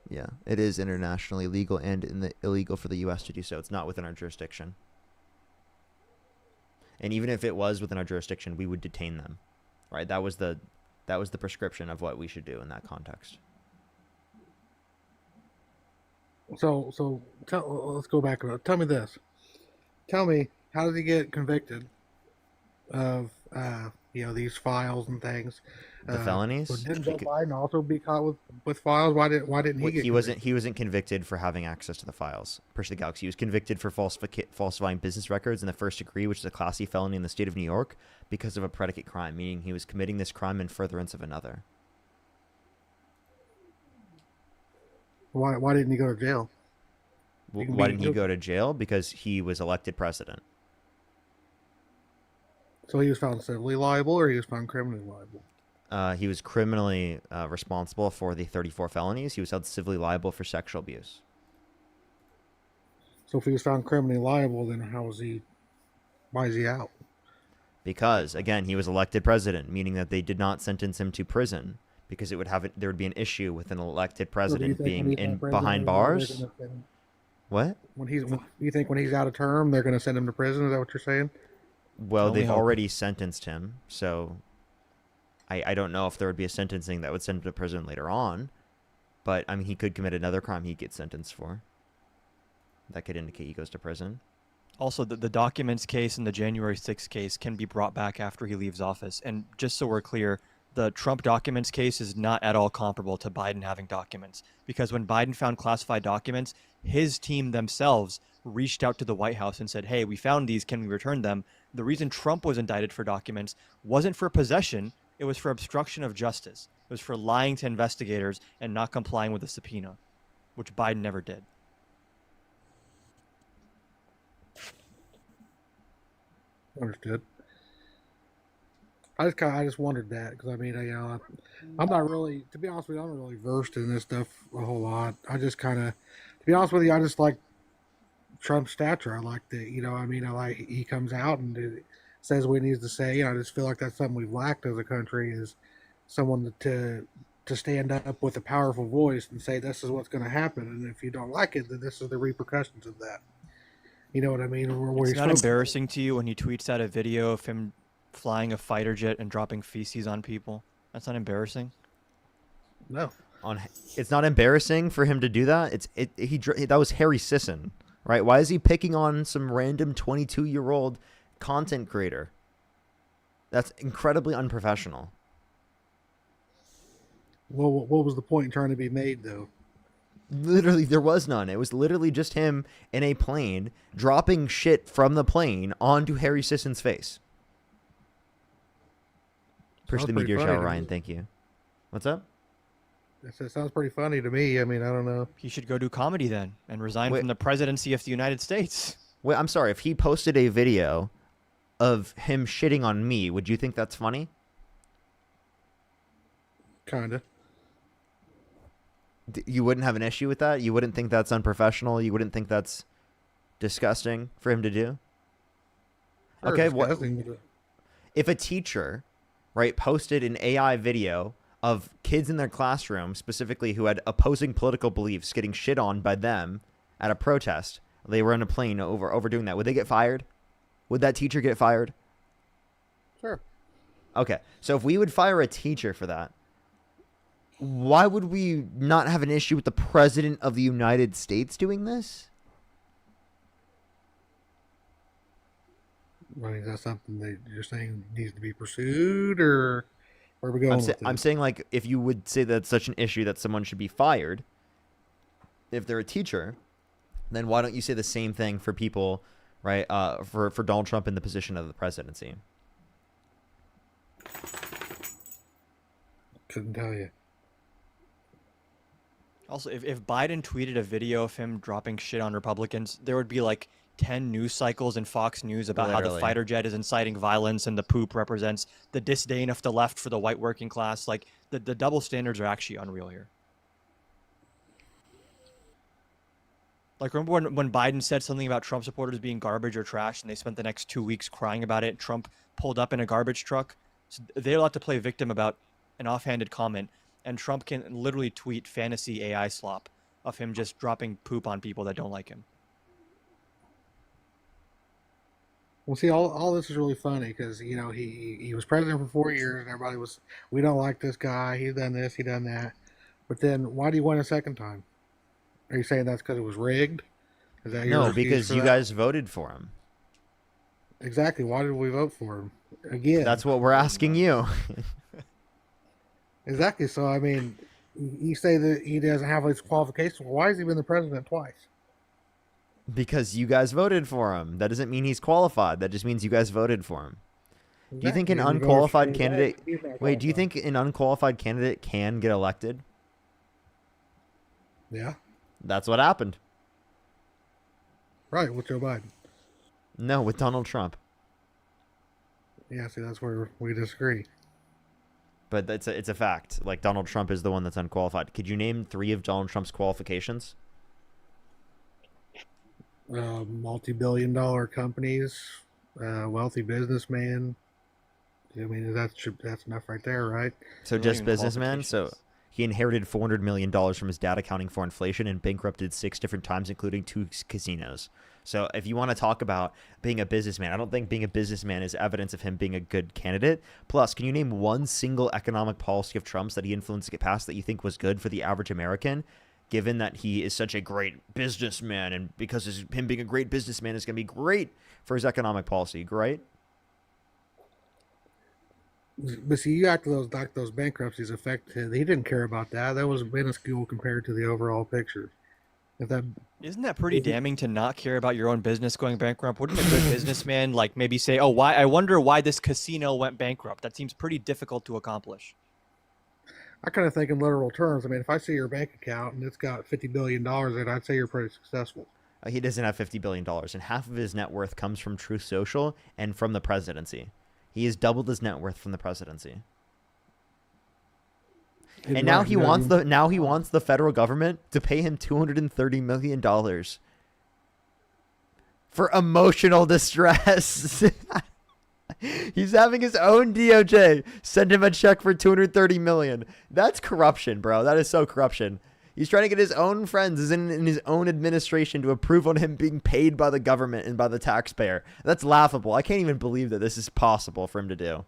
Yeah, it is internationally legal and illegal for the U.S. to do so. It's not within our jurisdiction. And even if it was within our jurisdiction, we would detain them, right? That was the prescription of what we should do in that context. So let's go back. Tell me this. Tell me, how did he get convicted of these files and things? The felonies? But didn't Joe Biden also be caught with files? Why didn't he get? He wasn't convicted for having access to the files. Per the Galaxy, he was convicted for falsifying business records in the first degree, which is a Class C felony in the state of New York, because of a predicate crime, meaning he was committing this crime in furtherance of another. Why didn't he go to jail? Why didn't he go to jail? Because he was elected president. So he was found civilly liable, or he was found criminally liable? He was criminally responsible for the 34 felonies. He was held civilly liable for sexual abuse. So if he was found criminally liable, then why is he out? Because, again, he was elected president, meaning that they did not sentence him to prison, because there would be an issue with an elected president being behind bars. What? You think when he's out of term, they're going to send him to prison? Is that what you're saying? Well, they've already sentenced him, so I don't know if there would be a sentencing that would send him to prison later on. But, I mean, he could commit another crime he'd get sentenced for. That could indicate he goes to prison. Also, the documents case and the January 6th case can be brought back after he leaves office. And just so we're clear, the Trump documents case is not at all comparable to Biden having documents. Because when Biden found classified documents, his team themselves reached out to the White House and said, hey, we found these, can we return them? The reason Trump was indicted for documents wasn't for possession, it was for obstruction of justice. It was for lying to investigators and not complying with a subpoena, which Biden never did. Understood. I just wondered that because I mean, I'm not really, to be honest with you, I'm not really versed in this stuff a whole lot. I just kind of, to be honest with you, I just like Trump's stature. I like he comes out and says what he needs to say. I just feel like that's something we've lacked as a country, is someone to stand up with a powerful voice and say this is what's going to happen, and if you don't like it, then this is the repercussions of that. You know what I mean? It's not embarrassing to you when he tweets out a video of him flying a fighter jet and dropping feces on people? That's not embarrassing? No. It's not embarrassing for him to do that. That was Harry Sisson, right? Why is he picking on some random 22-year-old content creator? That's incredibly unprofessional. Well, what was the point trying to be made, though? Literally, there was none. It was literally just him in a plane dropping shit from the plane onto Harry Sisson's face. Push the meteor shower, Ryan. Thank you. What's up? That sounds pretty funny to me. I mean, I don't know. He should go do comedy then and resign from the presidency of the United States. Wait, I'm sorry. If he posted a video of him shitting on me, would you think that's funny? Kinda. You wouldn't have an issue with that? You wouldn't think that's unprofessional? You wouldn't think that's disgusting for him to do? Sure, okay, if a teacher, right, posted an AI video of kids in their classroom, specifically who had opposing political beliefs, getting shit on by them at a protest, they were on a plane over doing that, would they get fired? Would that teacher get fired? Sure. Okay, so if we would fire a teacher for that, why would we not have an issue with the president of the United States doing this? I mean, is that something that you're saying needs to be pursued, or where are we going with this? I'm saying, like, if you would say that's such an issue that someone should be fired, if they're a teacher, then why don't you say the same thing for people, right, for Donald Trump in the position of the presidency? Couldn't tell you. Also, if Biden tweeted a video of him dropping shit on Republicans, there would be like 10 news cycles in Fox News about how the fighter jet is inciting violence and the poop represents the disdain of the left for the white working class. Like, the double standards are actually unreal here. Like, remember when Biden said something about Trump supporters being garbage or trash, and they spent the next 2 weeks crying about it? Trump pulled up in a garbage truck. So they're allowed to play victim about an offhanded comment, and Trump can literally tweet fantasy AI slop of him just dropping poop on people that don't like him. Well, see, all this is really funny because he was president for 4 years, and everybody was, we don't like this guy. He's done this, he done that. But then, why do you win a second time? Are you saying that's because it was rigged? Is that your No, excuse because for you that? guys voted for him. Exactly. Why did we vote for him again? That's what we're asking you. Exactly. So I mean, you say that he doesn't have his qualifications. Why has he been the president twice? Because you guys voted for him. That doesn't mean he's qualified. That just means you guys voted for him. Do you think an Exactly. You voted for unqualified him. candidate... He's not Wait, do you qualified. think an unqualified candidate can get elected? Yeah. That's what happened. Right. With Joe Biden. No, with Donald Trump. Yeah. See, that's where we disagree. But it's a fact. Like, Donald Trump is the one that's unqualified. Could you name 3 of Donald Trump's qualifications? Multi-billion-dollar companies, wealthy businessman. I mean, that's enough right there, right? So Not just even businessman. So qualifications. he inherited $400 million from his dad accounting for inflation and bankrupted 6 different times, including 2 casinos. So if you want to talk about being a businessman, I don't think being a businessman is evidence of him being a good candidate. Plus, can you name one single economic policy of Trump's that he influenced to get passed that you think was good for the average American, given that he is such a great businessman, and because him being a great businessman is going to be great for his economic policy, right? But see, you act those bankruptcies affected. He didn't care about that. That was minuscule compared to the overall picture. If that Isn't that pretty damning to not care about your own business going bankrupt? Wouldn't a good businessman like maybe say, "Oh, why? I wonder why this casino went bankrupt." That seems pretty difficult to accomplish. I kind of think in literal terms. I mean, if I see your bank account and it's got $50 billion in it, I'd say you're pretty successful. He doesn't have $50 billion, and half of his net worth comes from Truth Social and from the presidency. He has doubled his net worth from the presidency. And now he wants the federal government to pay him $230 million for emotional distress. He's having his own DOJ send him a check for $230 million. That's corruption, bro. That is so corruption. He's trying to get his own friends in his own administration to approve on him being paid by the government and by the taxpayer. That's laughable. I can't even believe that this is possible for him to do.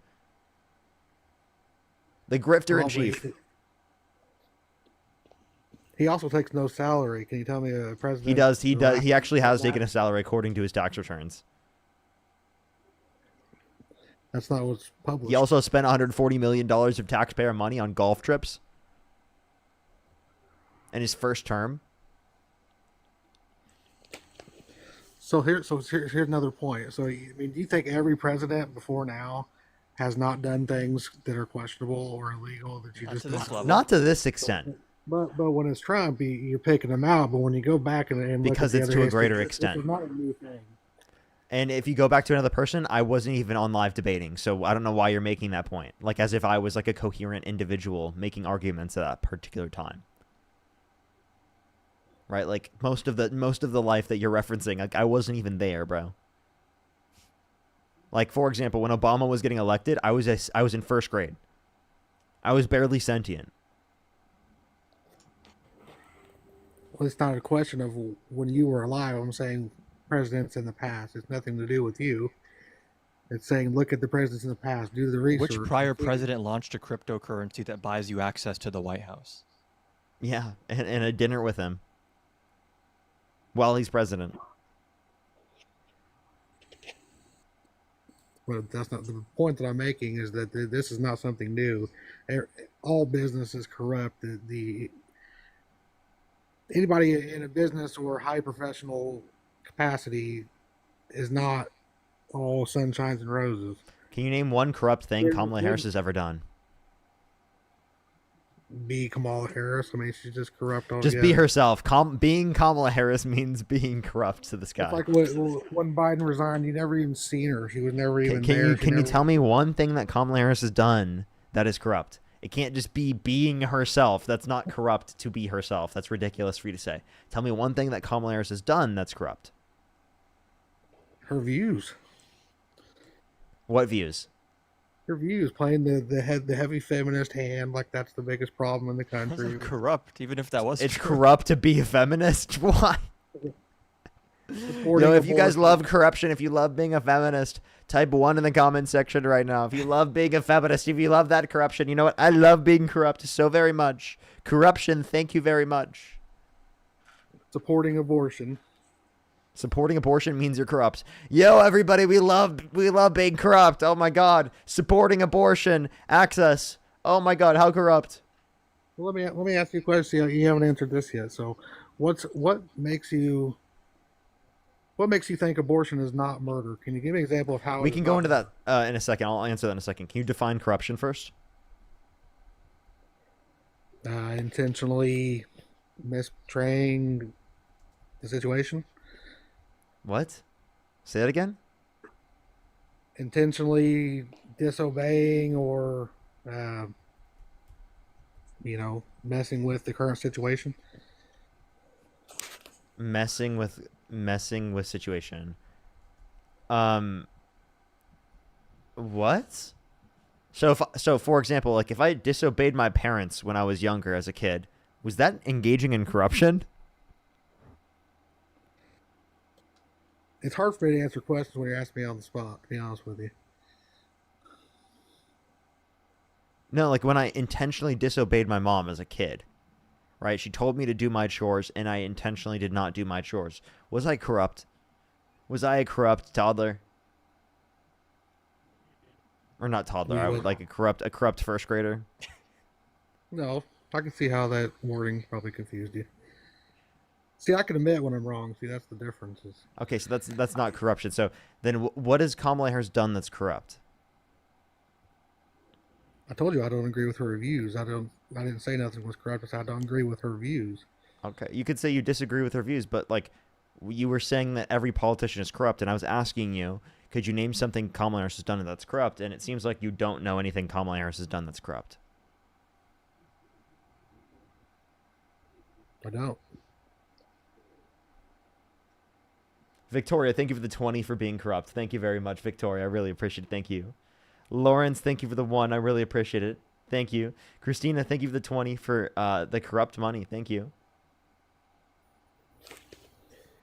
The grifter in chief. He also takes no salary. Can you tell me a president? He does. He actually has taken a salary according to his tax returns. That's not what's published. He also spent $140 million of taxpayer money on golf trips in his first term. So here's another point. So I mean, do you think every president before now has not done things that are questionable or illegal that you Not just to this don't- level. Not to this extent. But when it's Trump, you're picking them out. But when you go back and look Because at the it's other to a history, greater this extent. is not a new thing. And if you go back to another person, I wasn't even on live debating, so I don't know why you're making that point. Like as if I was like a coherent individual making arguments at that particular time. Right? Like most of the life that you're referencing, like I wasn't even there, bro. Like for example, when Obama was getting elected, I was in first grade. I was barely sentient. Well, it's not a question of when you were alive. I'm saying presidents in the past. It's nothing to do with you. It's saying look at the presidents in the past. Do the research. Which prior president launched a cryptocurrency that buys you access to the White House? Yeah, and a dinner with him while he's president. But that's not the point that I'm making. Is that this is not something new. All business is corrupt. Anybody in a business or high professional capacity is not all sunshines and roses. Can you name one corrupt thing There's- Kamala there's- Harris has ever done? Be Kamala Harris. I mean, she's just corrupt altogether. Just be herself. Being Kamala Harris means being corrupt to this guy. It's like when Biden resigned, you never even seen her. She was never even Can there. you tell me one thing that Kamala Harris has done that is corrupt? It can't just be being herself. That's not corrupt to be herself. That's ridiculous for you to say. Tell me one thing that Kamala Harris has done that's corrupt. Her views. What views? Her views, playing the heavy feminist hand, like that's the biggest problem in the country. Corrupt, even if that was It's true. corrupt to be a feminist? Why? Supporting If you guys abortion. love corruption, if you love being a feminist, type 1 in the comment section right now. If you love being a feminist, if you love that corruption, you know what? I love being corrupt so very much. Corruption, thank you very much. Supporting abortion. Supporting abortion means you're corrupt. Yo, everybody, we love being corrupt. Oh my God, supporting abortion, access. Oh my God, how corrupt? Well, let me ask you a question. You haven't answered this yet. So, what makes you think abortion is not murder? Can you give me an example of how We it can is go not into that in a second. I'll answer that in a second. Can you define corruption first? intentionally misportraying the situation? What? Say that again? Intentionally disobeying or, messing with the current situation? Messing with situation. What? So for example, like if I disobeyed my parents when I was younger as a kid, was that engaging in corruption? It's hard for me to answer questions when you're asking me on the spot, to be honest with you. No, like when I intentionally disobeyed my mom as a kid, right? She told me to do my chores and I intentionally did not do my chores. Was I corrupt? Was I a corrupt toddler? Or not toddler, I would like a corrupt first grader. No, I can see how that wording probably confused you. See, I can admit when I'm wrong. See, that's the difference. Okay, so that's not corruption. So then what has Kamala Harris done that's corrupt? I told you I don't agree with her views. I didn't say nothing was corrupt. I said I don't agree with her views. Okay, you could say you disagree with her views, but like you were saying that every politician is corrupt, and I was asking you, could you name something Kamala Harris has done that's corrupt? And it seems like you don't know anything Kamala Harris has done that's corrupt. I don't. Victoria, thank you for the 20 for being corrupt. Thank you very much, Victoria. I really appreciate it. Thank you. Lawrence, thank you for the 1. I really appreciate it. Thank you. Christina, thank you for the 20 for the corrupt money. Thank you.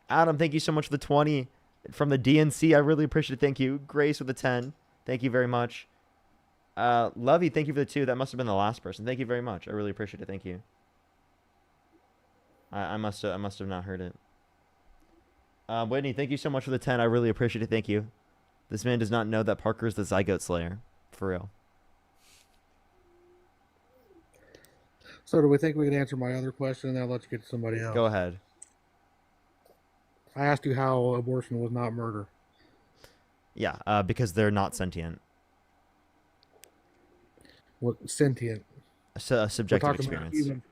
Adam, thank you so much for the 20 from the DNC. I really appreciate it. Thank you. Grace with the 10. Thank you very much. Lovey, thank you for the 2. That must have been the last person. Thank you very much. I really appreciate it. Thank you. I must have not heard it. Whitney, thank you so much for the 10. I really appreciate it. Thank you. This man does not know that Parker is the Zygote Slayer. For real. So do we think we can answer my other question, and then I'll let you get to somebody else? Go ahead. I asked you how abortion was not murder. Yeah, because they're not sentient. What sentient? A subjective experience.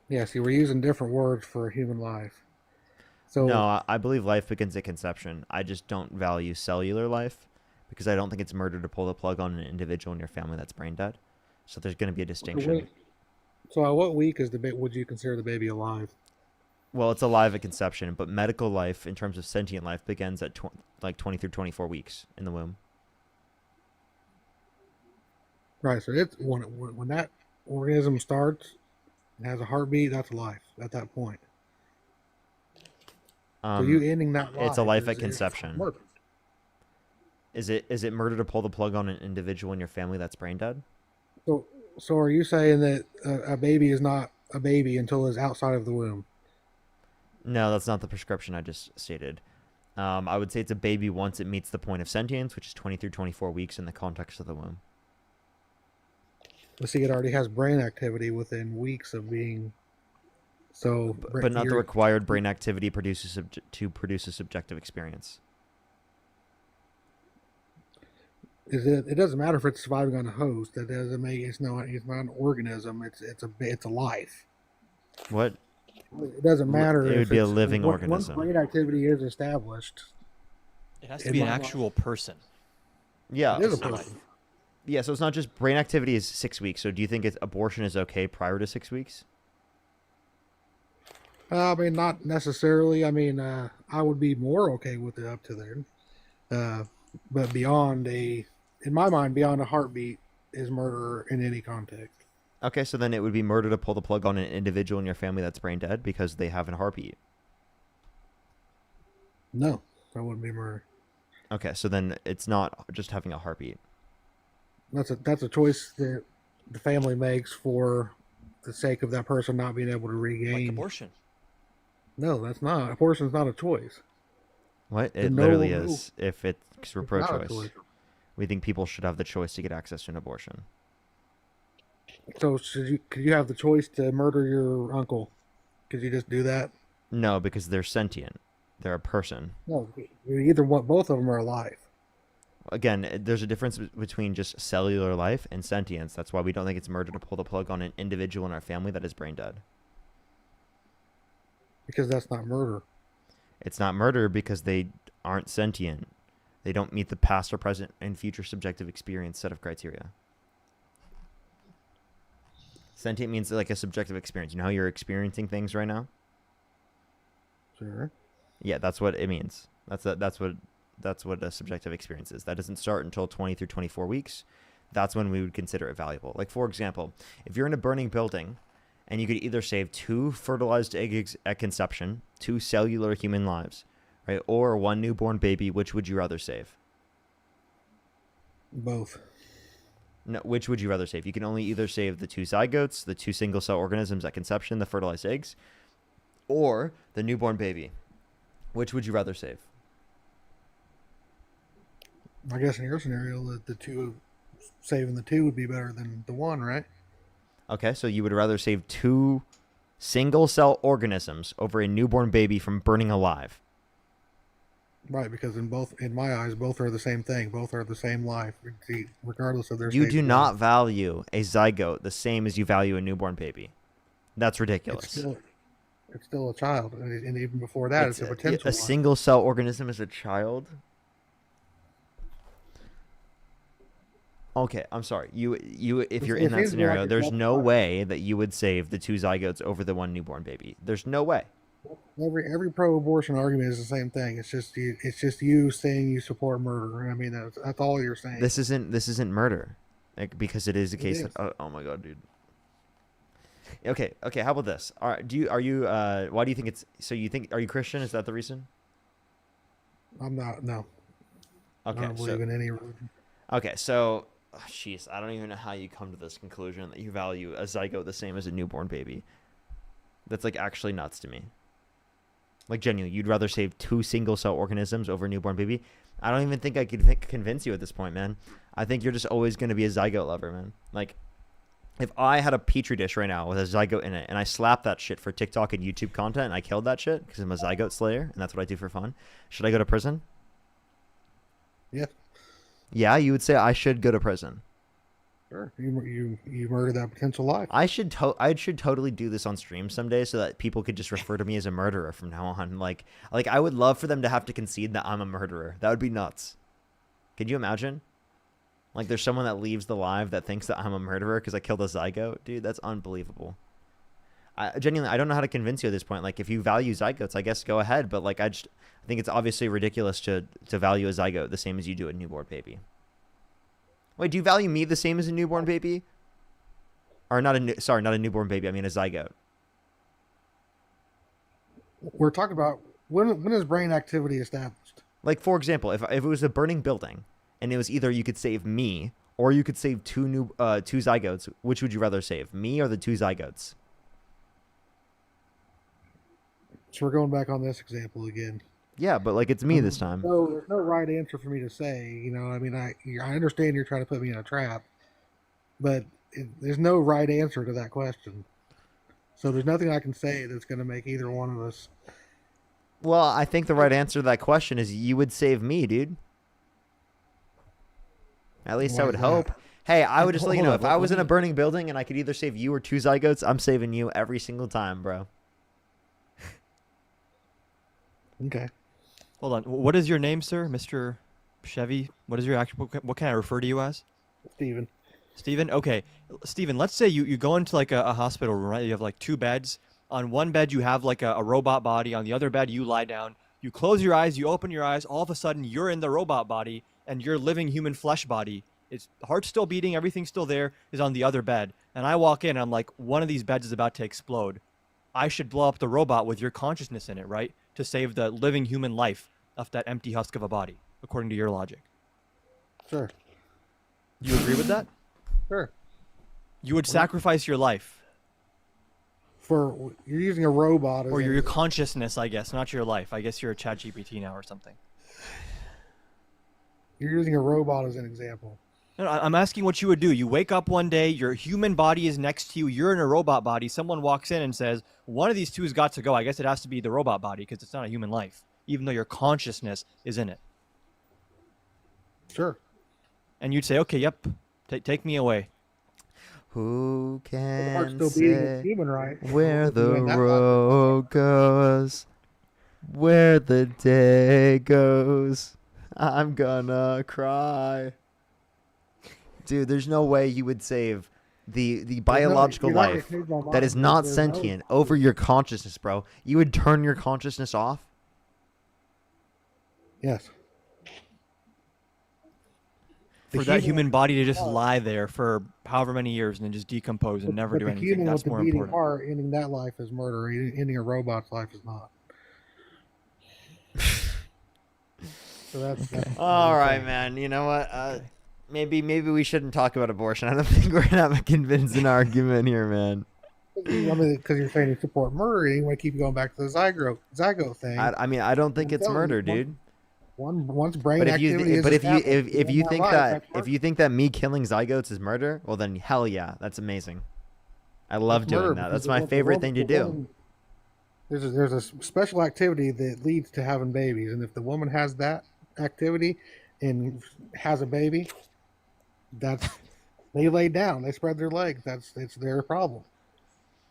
Yeah, see, we're using different words for a human life. So no, I believe life begins at conception. I just don't value cellular life because I don't think it's murder to pull the plug on an individual in your family that's brain dead. So there's going to be a distinction. So at what week would you consider the baby alive? Well, it's alive at conception, but medical life, in terms of sentient life, begins at 20 through 24 weeks in the womb. Right. So it's when that organism starts and has a heartbeat, that's life at that point. So you ending that life? It's a life at conception. Is it murder to pull the plug on an individual in your family that's brain dead? So are you saying that a baby is not a baby until it's outside of the womb? No, that's not the prescription I just stated. I would say it's a baby once it meets the point of sentience, which is 20 through 24 weeks in the context of the womb. Let's see, it already has brain activity within weeks of being. So, but not the required brain activity to produce a subjective experience. It doesn't matter if it's surviving on a host. That doesn't make it's not an organism. It's a life. What? It doesn't matter. It would be a living organism. Once brain activity is established, it has to be an actual person. Yeah, it is a person. Yeah, so it's not just brain activity is 6 weeks. So do you think abortion is okay prior to 6 weeks? I mean, not necessarily. I mean, I would be more okay with it up to then. But in my mind, beyond a heartbeat is murder in any context. Okay, so then it would be murder to pull the plug on an individual in your family that's brain dead because they have a heartbeat. No, that wouldn't be murder. Okay, so then it's not just having a heartbeat. That's a choice that the family makes for the sake of that person not being able to regain. Like abortion. No, that's not. Abortion's not a choice. What? It No, literally no. is. If it's It's pro not a choice. choice. We think people should have the choice to get access to an abortion. So could you have the choice to murder your uncle? Could you just do that? No, because they're sentient. They're a person. No, either one. Both of them are alive. Again, there's a difference between just cellular life and sentience. That's why we don't think it's murder to pull the plug on an individual in our family that is brain dead. Because that's not murder. It's not murder because they aren't sentient. They don't meet the past or present and future subjective experience set of criteria. Sentient means like a subjective experience. You know how you're experiencing things right now? Sure. Yeah, that's what it means. That's what a subjective experience is. That doesn't start until 20 through 24 weeks. That's when we would consider it valuable. Like, for example, if you're in a burning building and you could either save 2 fertilized eggs at conception, 2 cellular human lives, right, or 1 newborn baby, which would you rather save? Both. No, which would you rather save? You can only either save the 2 zygotes, the 2 single-cell organisms at conception, the fertilized eggs, or the newborn baby. Which would you rather save? I guess in your scenario, saving the 2 would be better than the 1, right? Okay, so you would rather save 2 single-cell organisms over a newborn baby from burning alive. Right, because in my eyes, both are the same thing. Both are the same life, regardless of their. You stage do of not life. value a zygote the same as you value a newborn baby. That's ridiculous. It's still a child, and even before that, it's a potential. A single-cell organism is a child. Okay, I'm sorry. If you're in that scenario, there's no way that you would save the 2 zygotes over the 1 newborn baby. There's no way. Every pro-abortion argument is the same thing. It's just you saying you support murder. I mean, that's all you're saying. This isn't murder, like, because it is a case. Oh my god, dude. Okay. How about this? All right. Why do you think it's? So you think? Are you Christian? Is that the reason? I'm not. No. Okay. I don't believe in any religion. Okay. So, jeez, I don't even know how you come to this conclusion that you value a zygote the same as a newborn baby. That's like actually nuts to me. Like, genuinely, you'd rather save 2 single-cell organisms over a newborn baby? I don't even think I could convince you at this point, man. I think you're just always going to be a zygote lover, man. Like, if I had a petri dish right now with a zygote in it, and I slapped that shit for TikTok and YouTube content, and I killed that shit because I'm a zygote slayer, and that's what I do for fun, should I go to prison? Yeah. Yeah, you would say I should go to prison. Sure. You murdered that potential life. I should totally do this on stream someday so that people could just refer to me as a murderer from now on. Like I would love for them to have to concede that I'm a murderer. That would be nuts. Could you imagine? Like, there's someone that leaves the live that thinks that I'm a murderer because I killed a zygote. Dude, that's unbelievable. Genuinely, I don't know how to convince you at this point. Like, if you value zygotes, I guess go ahead. But like, I think it's obviously ridiculous to value a zygote the same as you do a newborn baby. Wait, do you value me the same as a newborn baby? Or not a newborn baby. I mean a zygote. We're talking about when is brain activity established? Like, for example, if it was a burning building and it was either you could save me or you could save 2 zygotes, which would you rather save, me or the 2 zygotes? So we're going back on this example again. Yeah, but like, it's me this time. So there's no right answer for me to say. You know, I mean, I understand you're trying to put me in a trap, but there's no right answer to that question. So there's nothing I can say that's going to make either one of us. Well, I think the right answer to that question is you would save me, dude. At least I would hope. Hey, I would just let you know, if I was in a burning building and I could either save you or 2 zygotes, I'm saving you every single time, bro. Okay. Hold on. What is your name, sir? Mr. Chevy? What is your actual... What can I refer to you as? Steven. Steven? Okay. Steven, let's say you go into like a hospital room, right? You have like 2 beds. On one bed, you have like a robot body. On the other bed, you lie down. You close your eyes, you open your eyes. All of a sudden, you're in the robot body and your living human flesh body. It's the heart's still beating, everything's still there, is on the other bed. And I walk in, and I'm like, one of these beds is about to explode. I should blow up the robot with your consciousness in it, right? To save the living human life of that empty husk of a body, according to your logic. Sure. You agree with that? Sure. You would sacrifice your life. You're using a robot as or your consciousness, I guess, not your life. I guess you're a ChatGPT now or something. You're using a robot as an example. No, I'm asking what you would do. You wake up one day, your human body is next to you, you're in a robot body, someone walks in and says, one of these two has got to go. I guess it has to be the robot body because it's not a human life, even though your consciousness is in it. Sure. And you'd say, okay, yep, take me away. Who can still say human, right? where the road goes, where the day goes? I'm gonna cry. Dude, there's no way you would save the biological life that is not sentient over your consciousness, bro. You would turn your consciousness off? Yes. For that human body to just lie there for however many years and then just decompose and never do anything. That's more important. Heart, ending that life is murder. Ending a robot's life is not. So that's all right, man. You know what? Maybe we shouldn't talk about abortion. I don't think we're gonna have a convincing argument here, man. I mean, because you're saying you support murder, and you want to keep going back to the zygote thing. I mean, I don't think it's murder, dude. Once brain but activity if you think that me killing zygotes is murder, well then hell yeah, that's amazing. I love doing that. That's my favorite thing to do. There's a special activity that leads to having babies, and if the woman has that activity and has a baby, they lay down, they spread their legs. It's their problem.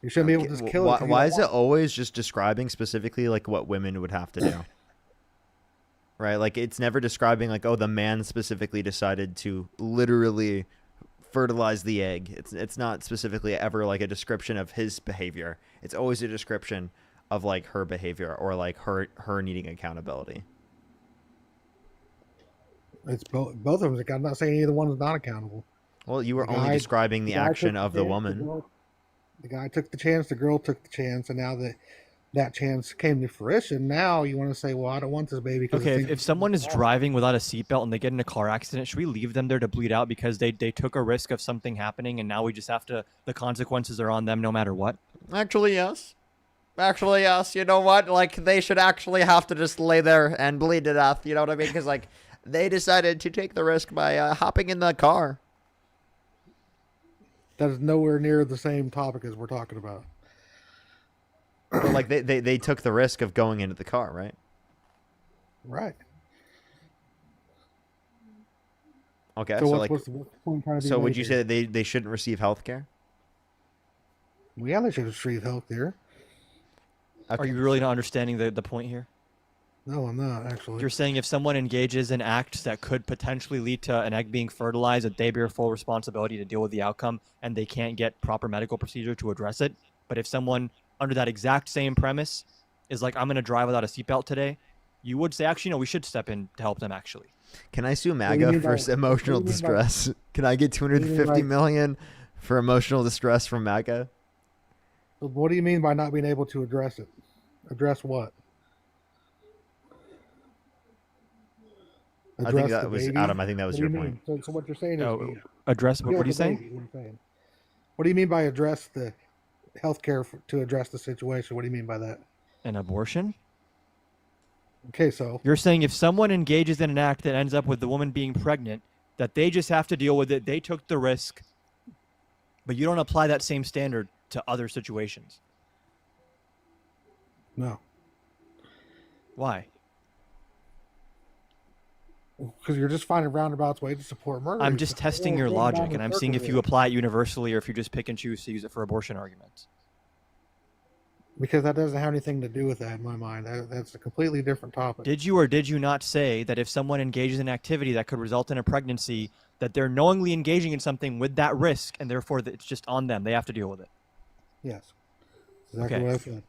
You shouldn't be able to just kill it. Why is it always just describing specifically like what women would have to do? Right? Like it's never describing like, oh, the man specifically decided to literally fertilize the egg. It's not specifically ever like a description of his behavior. It's always a description of like her behavior or like her needing accountability. It's both of them. I'm not saying either one is not accountable. Well, you were only describing the action of the woman. The guy took the chance, the girl took the chance, and now that chance came to fruition. Now you want to say, well, I don't want this baby. Okay, if someone is driving without a seatbelt and they get in a car accident, should we leave them there to bleed out because they took a risk of something happening and now we just have to, the consequences are on them no matter what? Actually, yes. You know what? Like, they should actually have to just lay there and bleed to death. You know what I mean? Because, like, they decided to take the risk by hopping in the car. That is nowhere near the same topic as we're talking about. But like they took the risk of going into the car, right? Right. Okay, so what's the point so would you say that they shouldn't receive health care? Well, yeah, they should receive health care. Okay. Are you really not understanding the point here? No, I'm not, actually. You're saying if someone engages in acts that could potentially lead to an egg being fertilized, that they bear full responsibility to deal with the outcome and they can't get proper medical procedure to address it. But if someone under that exact same premise is like, I'm going to drive without a seatbelt today, you would say, actually, no, we should step in to help them actually. Can I sue MAGA for emotional distress? Can I get $250 million for emotional distress from MAGA? What do you mean by not being able to address it? Address what? I think that was Adam. I think that was your point. So what you're saying is address. What are you saying? What do you mean by address the healthcare to address the situation? What do you mean by that? An abortion? Okay, so you're saying if someone engages in an act that ends up with the woman being pregnant, that they just have to deal with it. They took the risk, but you don't apply that same standard to other situations. No. Why? Because you're just finding roundabouts ways to support murder. I'm just testing your logic, and I'm seeing if you apply it universally or if you just pick and choose to use it for abortion arguments. Because that doesn't have anything to do with that in my mind. That's a completely different topic. Did you or did you not say that if someone engages in activity that could result in a pregnancy, that they're knowingly engaging in something with that risk, and therefore it's just on them. They have to deal with it. Yes. Exactly Okay. what I said.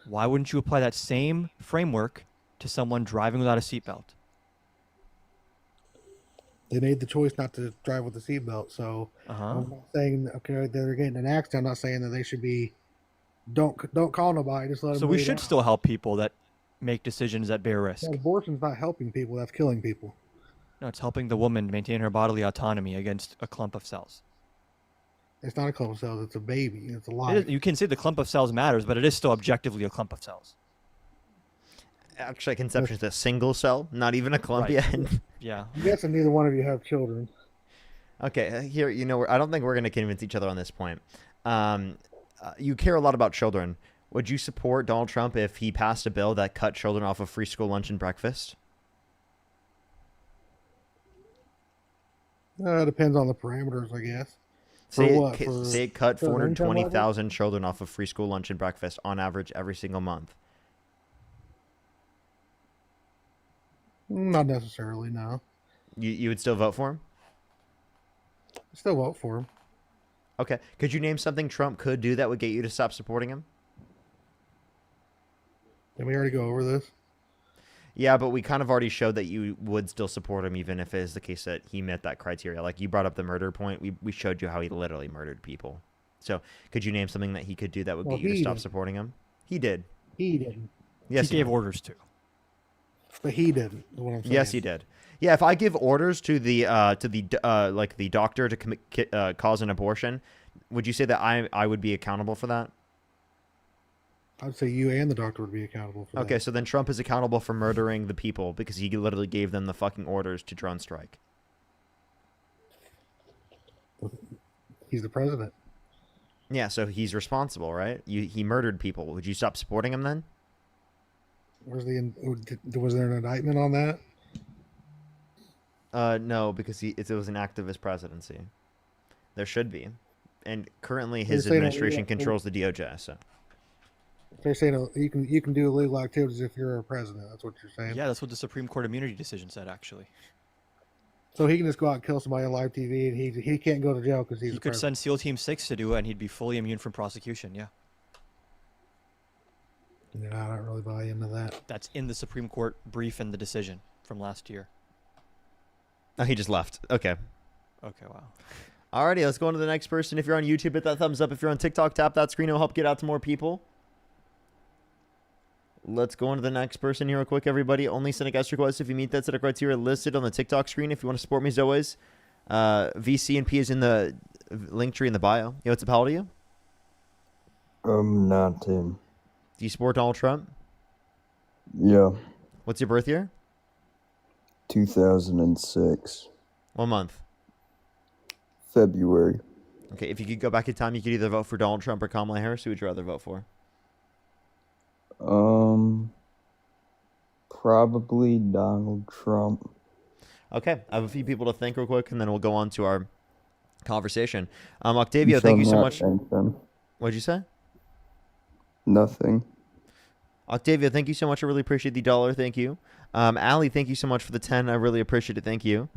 Why wouldn't you apply that same framework to someone driving without a seatbelt? They made the choice not to drive with the seatbelt, so I'm not saying okay they're getting in an accident. I'm not saying that they should be. Don't call nobody. Just let them. So we lay should down. still help people that make decisions that bear risk. No, abortion's not helping people. That's killing people. No, it's helping the woman maintain her bodily autonomy against a clump of cells. It's not a clump of cells. It's a baby. It's a It life. is, you can say the clump of cells matters, but it is still objectively a clump of cells. Actually, conception is a single cell, not even a clump Right. yet. Yeah. I'm guessing neither one of you have children. Okay, here, I don't think we're going to convince each other on this point. You care a lot about children. Would you support Donald Trump if he passed a bill that cut children off of free school lunch and breakfast? It depends on the parameters, I guess. Say For what? say it cut for their income level? 420,000 children off of free school lunch and breakfast on average every single month. Not necessarily, no. You would still vote for him? Still vote for him. Okay. Could you name something Trump could do that would get you to stop supporting him? Did we already go over this? Yeah, but we kind of already showed that you would still support him even if it is the case that he met that criteria. Like, you brought up the murder point. We showed you how he literally murdered people. So could you name something that he could do that would Well, get you to he stop did. supporting him? He did. He didn't. Yes, he gave did. orders to. But he didn't. Is what I'm saying. Yes, he did. Yeah, if I give orders to the doctor to commit cause an abortion, would you say that I would be accountable for that? I'd say you and the doctor would be accountable for that. Okay, so then Trump is accountable for murdering the people because he literally gave them the fucking orders to drone strike. He's the president. Yeah, so he's responsible, right? He murdered people. Would you stop supporting him then? Was there an indictment on that? No, because it was an act of his presidency. There should be, and currently his saying that- administration yeah, controls the DOJ. So They're saying you can do illegal activities if you're a president. That's what you're saying. Yeah, that's what the Supreme Court immunity decision said, actually. So he can just go out and kill somebody on live TV, and he can't go to jail because he's He the could president. send SEAL Team 6 to do it, and he'd be fully immune from prosecution, yeah. Yeah, I don't really buy into that. That's in the Supreme Court brief and the decision from last year. oh, he just left. Okay. Okay, wow. Alrighty, let's go on to the next person. If you're on YouTube, hit that thumbs up. If you're on TikTok, tap that screen. It'll help get out to more people. Let's go on to the next person here real quick, everybody. Only send a guest request if you meet that set of criteria listed on the TikTok screen. If you want to support me as always, VC and P is in the link tree in the bio. Yo, what's up? How old are you? Not him. Do you support Donald Trump? Yeah, What's your birth year? 2006, What month? February. Okay, if you could go back in time, you could either vote for Donald Trump or Kamala Harris. Who would you rather vote for? Probably Donald Trump. Okay, I have a few people to thank real quick, and then we'll go on to our conversation. Octavio, thank you so much. Thank them. What'd you say? Nothing. Octavia, thank you so much. I really appreciate the $1. Thank you. Allie, thank you so much for the 10. I really appreciate it. Thank you.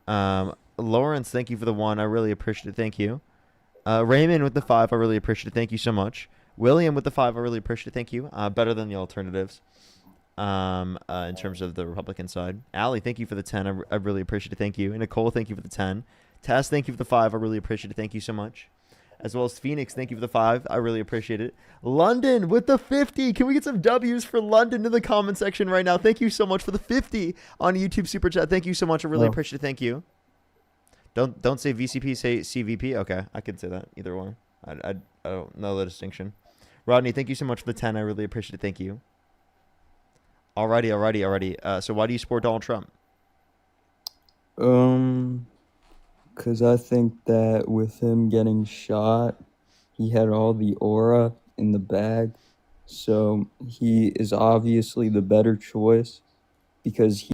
Lawrence, thank you for the 1. I really appreciate it. Thank you. Raymond with the 5. I really appreciate it. Thank you so much. William with the 5. I really appreciate it. Thank you. Better than the alternatives in terms of the Republican side. Allie, thank you for the 10. I really appreciate it. Thank you. And Nicole, thank you for the 10. Tess, thank you for the 5. I really appreciate it. Thank you so much. As well as Phoenix, thank you for the 5. I really appreciate it. London with the 50. Can we get some W's for London in the comment section right now? Thank you so much for the 50 on YouTube Super Chat. Thank you so much. I really appreciate it. Thank you. Don't say VCP, say CVP. Okay, I could say that. Either one. I don't know the distinction. Rodney, thank you so much for the 10. I really appreciate it. Thank you. Alrighty. So why do you support Donald Trump? Because I think that with him getting shot, he had all the aura in the bag. So he is obviously the better choice because he.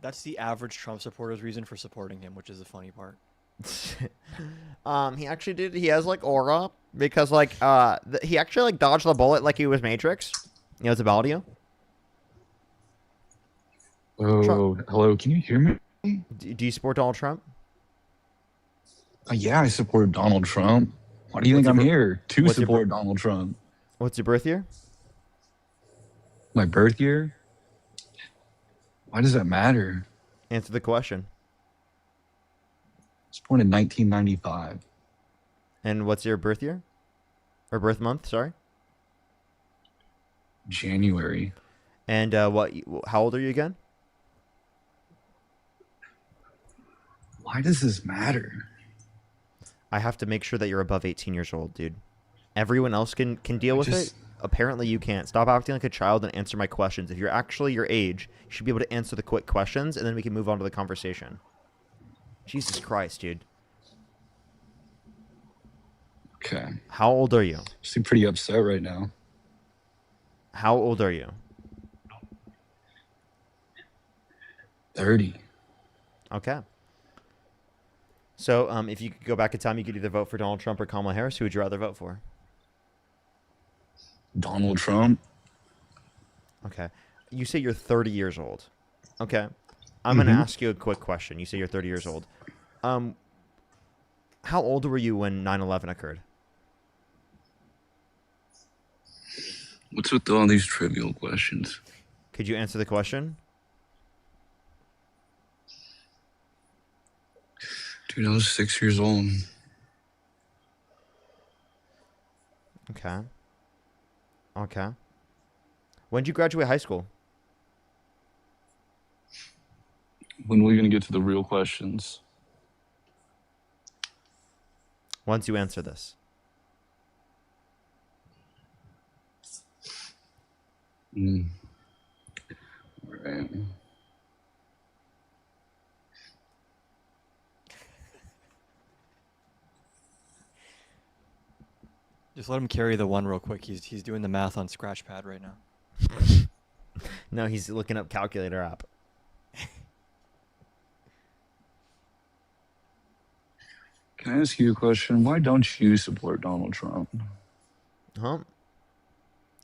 That's the average Trump supporter's reason for supporting him, which is the funny part. He actually did. He has like aura because like he actually like dodged the bullet like he was Matrix. You know, it's about you. Trump. Oh, hello. Can you hear me? Do you support Donald Trump? Yeah, I support Donald Trump. Why do you What's think your I'm bir- here to what's your bir- support Donald Trump? What's your birth year? My birth year? Why does that matter? Answer the question. I was born in 1995. And what's your birth year? Or birth month, sorry? January. And how old are you again? Why does this matter? I have to make sure that you're above 18 years old, dude. Everyone else can deal with it. Apparently you can't. Stop acting like a child and answer my questions. If you're actually your age, you should be able to answer the quick questions, and then we can move on to the conversation. Jesus Christ, dude. Okay. How old are you? I'm pretty upset right now. How old are you? 30. Okay. So if you could go back in time, you could either vote for Donald Trump or Kamala Harris. Who would you rather vote for? Donald Trump. Okay. You say you're 30 years old. Okay. I'm going to ask you a quick question. You say you're 30 years old. How old were you when 9/11 occurred? What's with all these trivial questions? Could you answer the question? Dude, I was 6 years old. Okay. Okay. When did you graduate high school? When are we going to get to the real questions? Once you answer this. All right. Just let him carry the one real quick. He's doing the math on Scratchpad right now. No, he's looking up calculator app. Can I ask you a question? Why don't you support Donald Trump? Huh?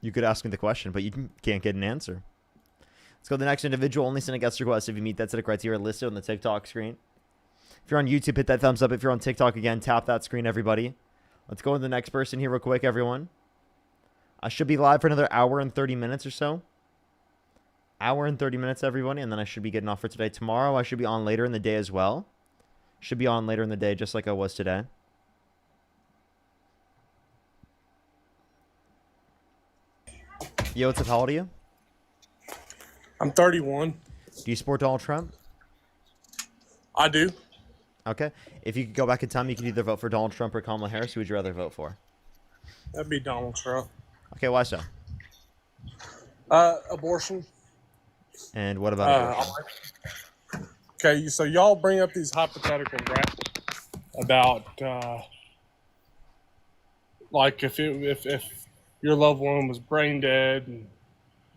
You could ask me the question, but you can't get an answer. Let's go to the next individual. Only send a guest request if you meet that set of criteria listed on the TikTok screen. If you're on YouTube, hit that thumbs up. If you're on TikTok, again, tap that screen, everybody. Let's go to the next person here real quick, everyone. I should be live for another hour and 30 minutes or so. Hour and 30 minutes, everybody, and then I should be getting off for today. Tomorrow, I should be on later in the day as well. Should be on later in the day, just like I was today. Yo, what's up? How old are you? I'm 31. Do you support Donald Trump? I do. Okay. If you could go back in time, you could either vote for Donald Trump or Kamala Harris. Who would you rather vote for? That'd be Donald Trump. Okay, why so? Abortion. And what about abortion? Okay, so y'all bring up these hypotheticals, right? About like if your loved one was brain dead, and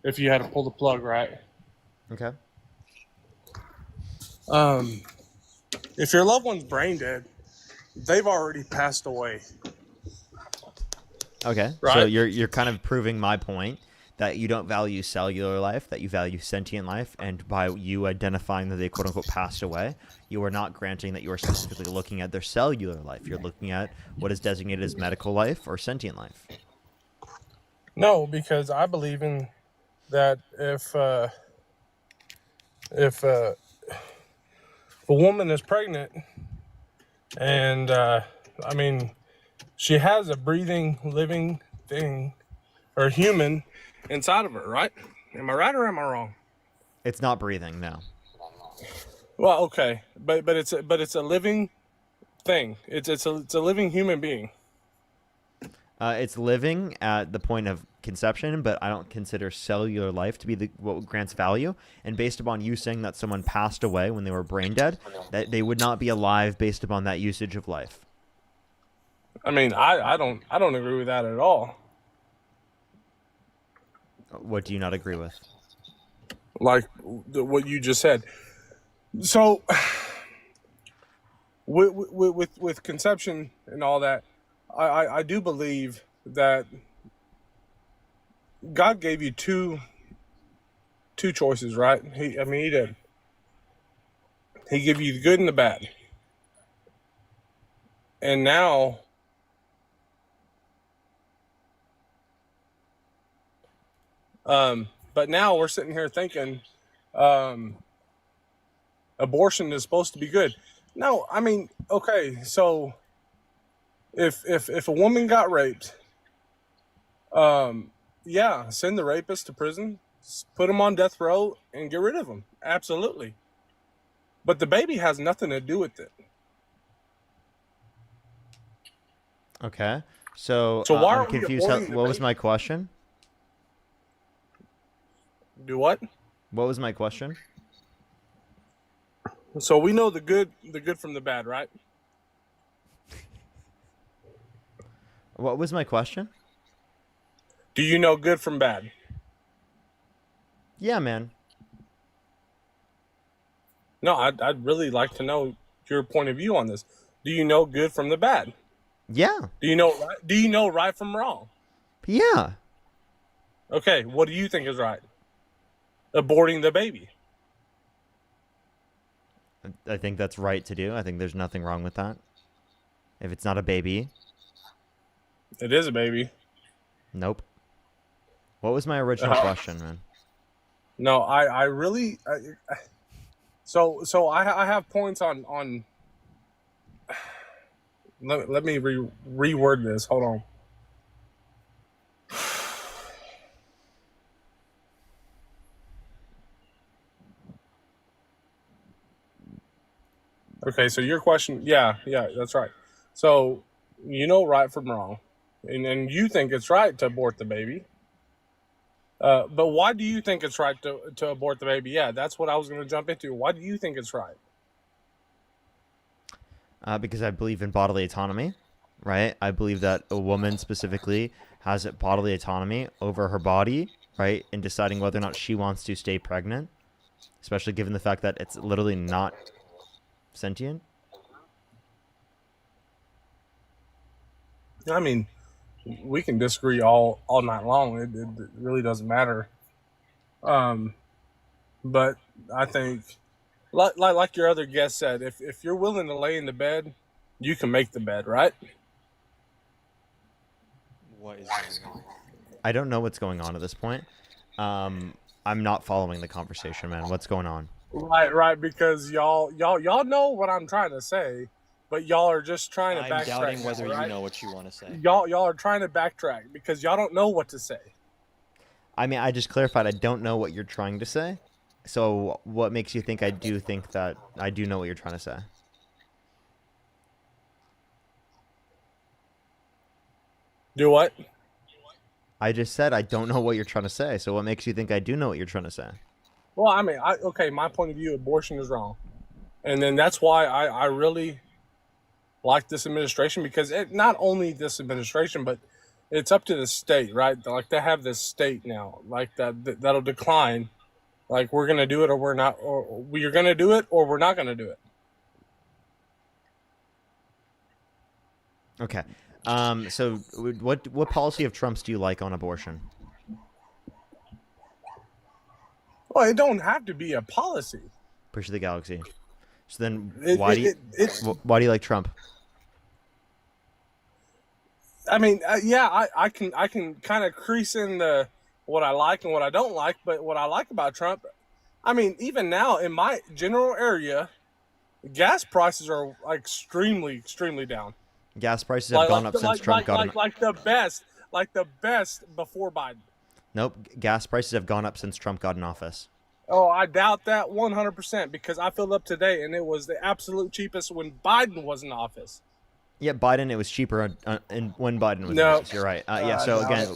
if you had to pull the plug, right? Okay. If your loved one's brain dead, they've already passed away. Okay. Right? So you're kind of proving my point that you don't value cellular life, that you value sentient life, and by you identifying that they quote unquote passed away, you are not granting that you are specifically looking at their cellular life. You're looking at what is designated as medical life or sentient life. No, because I believe in that if a woman is pregnant and I mean she has a breathing, living thing or human inside of her, right? Am I right or am I wrong? It's not breathing, no. Well, okay, but it's a living thing. It's a living human being. It's living at the point of conception, but I don't consider cellular life to be what grants value. And based upon you saying that someone passed away when they were brain dead, that they would not be alive based upon that usage of life. I mean, I don't agree with that at all. What do you not agree with? Like what you just said. So, with conception and all that, I do believe that God gave you two two choices, right? He did. He gave you the good and the bad. And now, but now we're sitting here thinking, abortion is supposed to be good. No, I mean, okay, so if a woman got raped, yeah, send the rapist to prison, put him on death row, and get rid of him. Absolutely. But the baby has nothing to do with it. Okay. So So why I'm aren't we confused. aborting the What was baby? my question? Do what? What was my question? So we know the good from the bad, right? What was my question? Do you know good from bad? Yeah, man. No, I'd really like to know your point of view on this. Do you know good from the bad? Yeah. Do you know right from wrong? Yeah. Okay, what do you think is right? Aborting the baby. I think that's right to do. I think there's nothing wrong with that. If it's not a baby. It is a baby. Nope. What was my original question, man? No, I really so I have points on let me reword this. Hold on. Okay, so your question, yeah, that's right. So you know right from wrong, and you think it's right to abort the baby. But why do you think it's right to abort the baby? Yeah, that's what I was going to jump into. Why do you think it's right? Because I believe in bodily autonomy, right? I believe that a woman specifically has bodily autonomy over her body, right? In deciding whether or not she wants to stay pregnant, especially given the fact that it's literally not sentient. I mean, we can disagree all night long. It really doesn't matter. But I think, like your other guest said, if you're willing to lay in the bed, you can make the bed, right? What is going on? I don't know what's going on at this point. I'm not following the conversation, man. What's going on? Right, because y'all know what I'm trying to say, but y'all are just trying to I'm backtrack. doubting whether right? you know what you want to say. Y'all are trying to backtrack because y'all don't know what to say. I mean, I just clarified I don't know what you're trying to say. So what makes you think I do think that I do know what you're trying to say? Do what? I just said I don't know what you're trying to say. So what makes you think I do know what you're trying to say? Well, I mean, my point of view, abortion is wrong. And then that's why I really like this administration, because not only this administration, but it's up to the state, right? Like they have this state now, like that'll decline. Like we're going to do it or we're not, or we're going to do it or we're not going to do it. Okay. So what policy of Trump's do you like on abortion? Well, it don't have to be a policy. Push the galaxy. So then why do you like Trump? I mean, I can kind of crease in the what I like and what I don't like, but what I like about Trump, I mean, even now in my general area, gas prices are like extremely down. Gas prices have gone up since Trump got in. Like the best before Biden. Nope, gas prices have gone up since Trump got in office. Oh, I doubt that 100% because I filled up today and it was the absolute cheapest when Biden was in office. Yeah, Biden, it was cheaper when Biden was in office. You're right. Yeah, so again,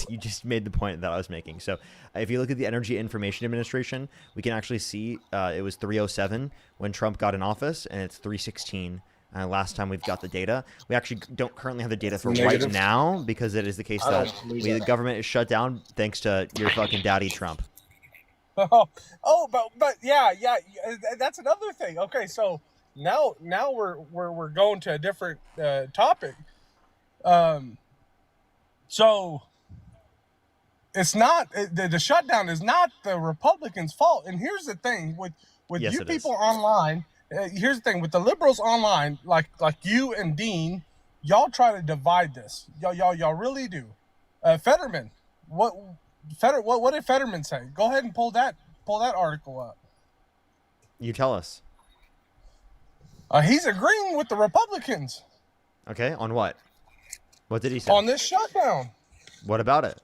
you just made the point that I was making. So if you look at the Energy Information Administration, we can actually see it was 307 when Trump got in office, and it's 316 last time we've got the data. We actually don't currently have the data for right now because it is the case that the government is shut down thanks to your fucking daddy Trump. But yeah, that's another thing. Okay, so now we're going to a different topic. So it's not the shutdown is not the Republicans' fault. And here's the thing with Yes, you it people is. online. Here's the thing with the liberals online, like you and Dean, y'all try to divide this. Y'all really do. Fetterman, what did Fetterman say? Go ahead and pull that article up. You tell us. He's agreeing with the Republicans Okay, on what? What did he say? on this shutdown. What about it?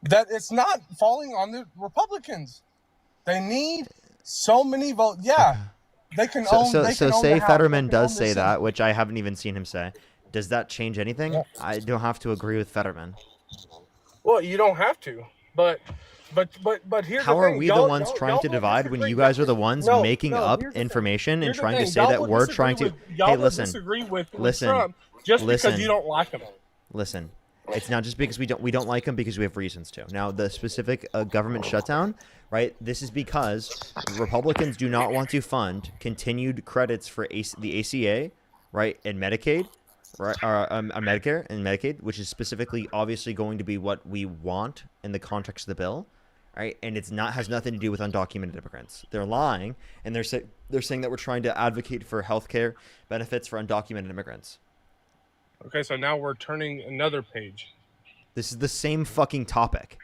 That it's not falling on the Republicans. They need so many votes. Yeah, they can own. They So can own say the House. Fetterman They can does own the say Senate. that, which I haven't even seen him say. Does that change anything? Yeah. I don't have to agree with Fetterman. Well, you don't have to, but here's How the are thing. we the Y'all- ones y'all- trying y'all to will divide when disagree. you guys are the ones No, making no, up here's the thing. information and Here's the trying to thing. say Y'all that will we're disagree trying to? with- y'all Hey, will listen, disagree with listen, Trump just listen. because you don't like him. Listen, it's not just because we don't like him, because we have reasons to. Now, the specific government shutdown, right? This is because Republicans do not want to fund continued credits for the ACA, right, and Medicaid, right, Medicare and Medicaid, which is specifically obviously going to be what we want in the context of the bill, right? And it's not has nothing to do with undocumented immigrants. They're lying, and they're saying that we're trying to advocate for healthcare benefits for undocumented immigrants. Okay, so now we're turning another page. This is the same fucking topic.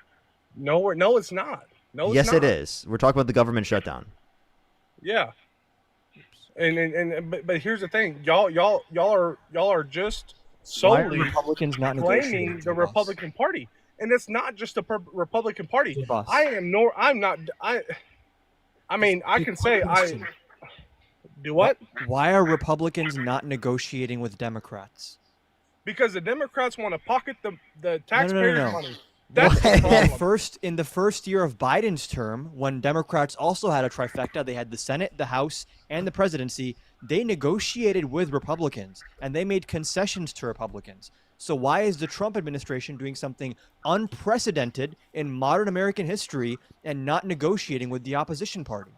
No, it's not. No, Yes, it's not. it is. We're talking about the government shutdown. Yeah. But here's the thing, y'all are just Why are solely Republicans not blaming negotiating, the boss? Republican Party, and it's not just the Republican Party. Boss. I'm not. I mean, I can say I do what? Why are Republicans not negotiating with Democrats? Because the Democrats want to pocket the taxpayers' no. money. That's the In problem. the first year of Biden's term, when Democrats also had a trifecta, they had the Senate, the House, and the presidency. They negotiated with Republicans, and they made concessions to Republicans. So why is the Trump administration doing something unprecedented in modern American history and not negotiating with the opposition party?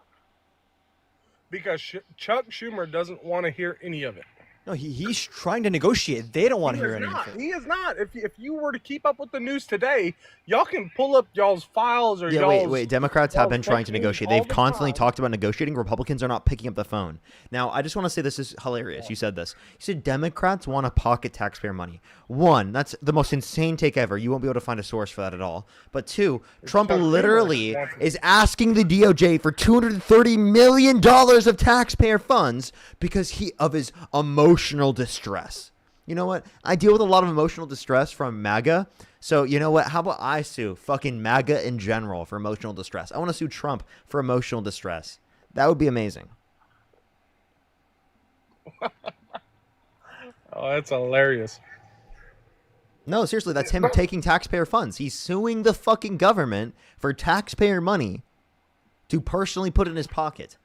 Because Chuck Schumer doesn't want to hear any of it. No, he's trying to negotiate. They don't want to He hear is any not. of it. He is not. If you were to keep up with the news today, y'all can pull up y'all's files or Yeah, y'all's. wait. Democrats have been trying to text negotiate. all They've the constantly time. talked about negotiating. Republicans are not picking up the phone. Now, I just want to say this is hilarious. You said this. You said Democrats want to pocket taxpayer money. One, that's the most insane take ever. You won't be able to find a source for that at all. But two, Trump Chuck Schumer literally wants it. is asking the DOJ for $230 million of taxpayer funds because of his emotional distress. You know what? I deal with a lot of emotional distress from MAGA. So, you know what? How about I sue fucking MAGA in general for emotional distress? I want to sue Trump for emotional distress. That would be amazing. Oh, that's hilarious. No, seriously, that's him taking taxpayer funds. He's suing the fucking government for taxpayer money to personally put in his pocket.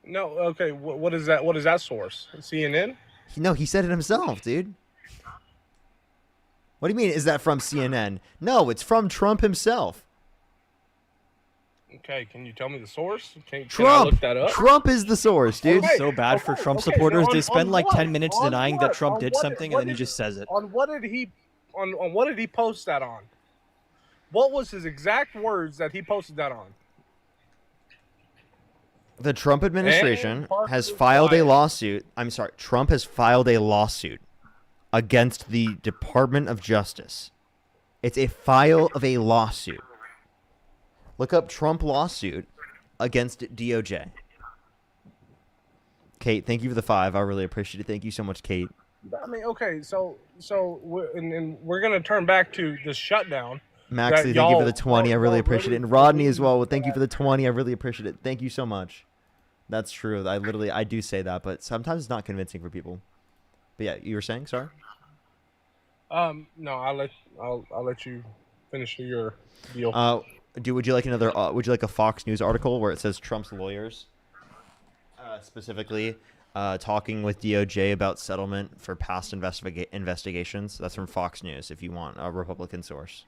No, okay. What is that? What is that source? CNN? No, he said it himself, dude. What do you mean? Is that from CNN? No, it's from Trump himself. Okay, can you tell me the source? Can I Trump. look that up? Trump is the source, dude. Okay, So bad for okay, Trump okay, supporters. on- They spend on like what? 10 minutes On denying what? that Trump On did what- something, what and then he did- just says it. On what did he? On what did he post that on? What was his exact words that he posted that on? The Trump administration And Parker has was filed a fired. lawsuit. I'm sorry. Trump has filed a lawsuit against the Department of Justice. It's a file of a lawsuit. Look up Trump lawsuit against DOJ. Kate, thank you for the 5. I really appreciate it. Thank you so much, Kate. I mean, okay, so we're gonna turn back to the shutdown. Maxie, thank you for the 20. I really appreciate it. And Rodney as well. Well, thank you for the 20. I really appreciate it. Thank you so much. That's true. I do say that, but sometimes it's not convincing for people. But yeah, you were saying, sorry? No, I'll let you finish your deal. Would you like would you like a Fox News article where it says Trump's lawyers specifically talking with DOJ about settlement for past investigations? That's from Fox News if you want a Republican source.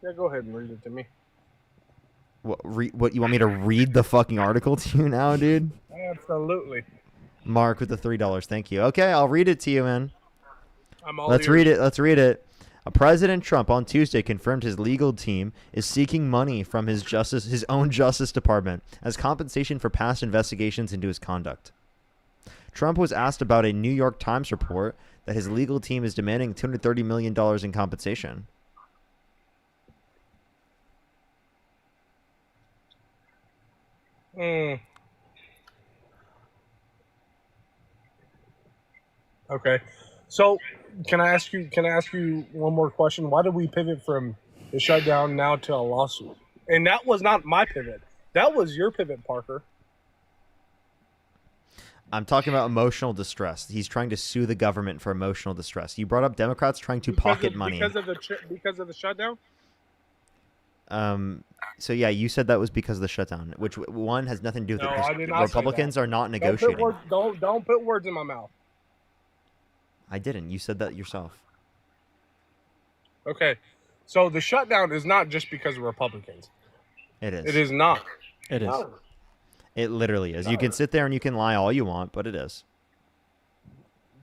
Yeah, go ahead and read it to me. What you want me to read the fucking article to you now, dude? Absolutely. Mark with the $3. Thank you. Okay, I'll read it to you, man. I'm all Let's ears. read it. Let's read it. President Trump on Tuesday confirmed his legal team is seeking money from his own Justice Department as compensation for past investigations into his conduct. Trump was asked about a New York Times report that his legal team is demanding $230 million in compensation. Okay. So can I ask you one more question? Why did we pivot from the shutdown now to a lawsuit? And that was not my pivot. That was your pivot, Parker. I'm talking about emotional distress. He's trying to sue the government for emotional distress. You brought up Democrats trying to pocket money. Because of the shutdown? So yeah, you said that was because of the shutdown, which one has nothing to do with No, it. I did not say Republicans that. are not negotiating. Don't put words in my mouth. I didn't. You said that yourself. Okay. So the shutdown is not just because of Republicans. It is. It is not. It is. No. It literally is. You can sit there and you can lie all you want, but it is.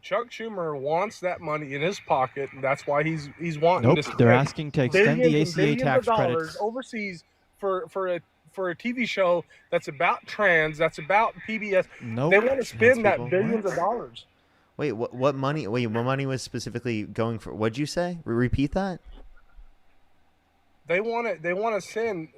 Chuck Schumer wants that money in his pocket. And that's why he's wanting. Nope, to they're spend asking to extend the billions and ACA billions tax of dollars credits. overseas for a TV show that's about trans, that's about PBS. Nope. They want to spend that people? billions of dollars. Wait, what money? Wait, what money was specifically going for? What'd you say? Repeat that. They want to send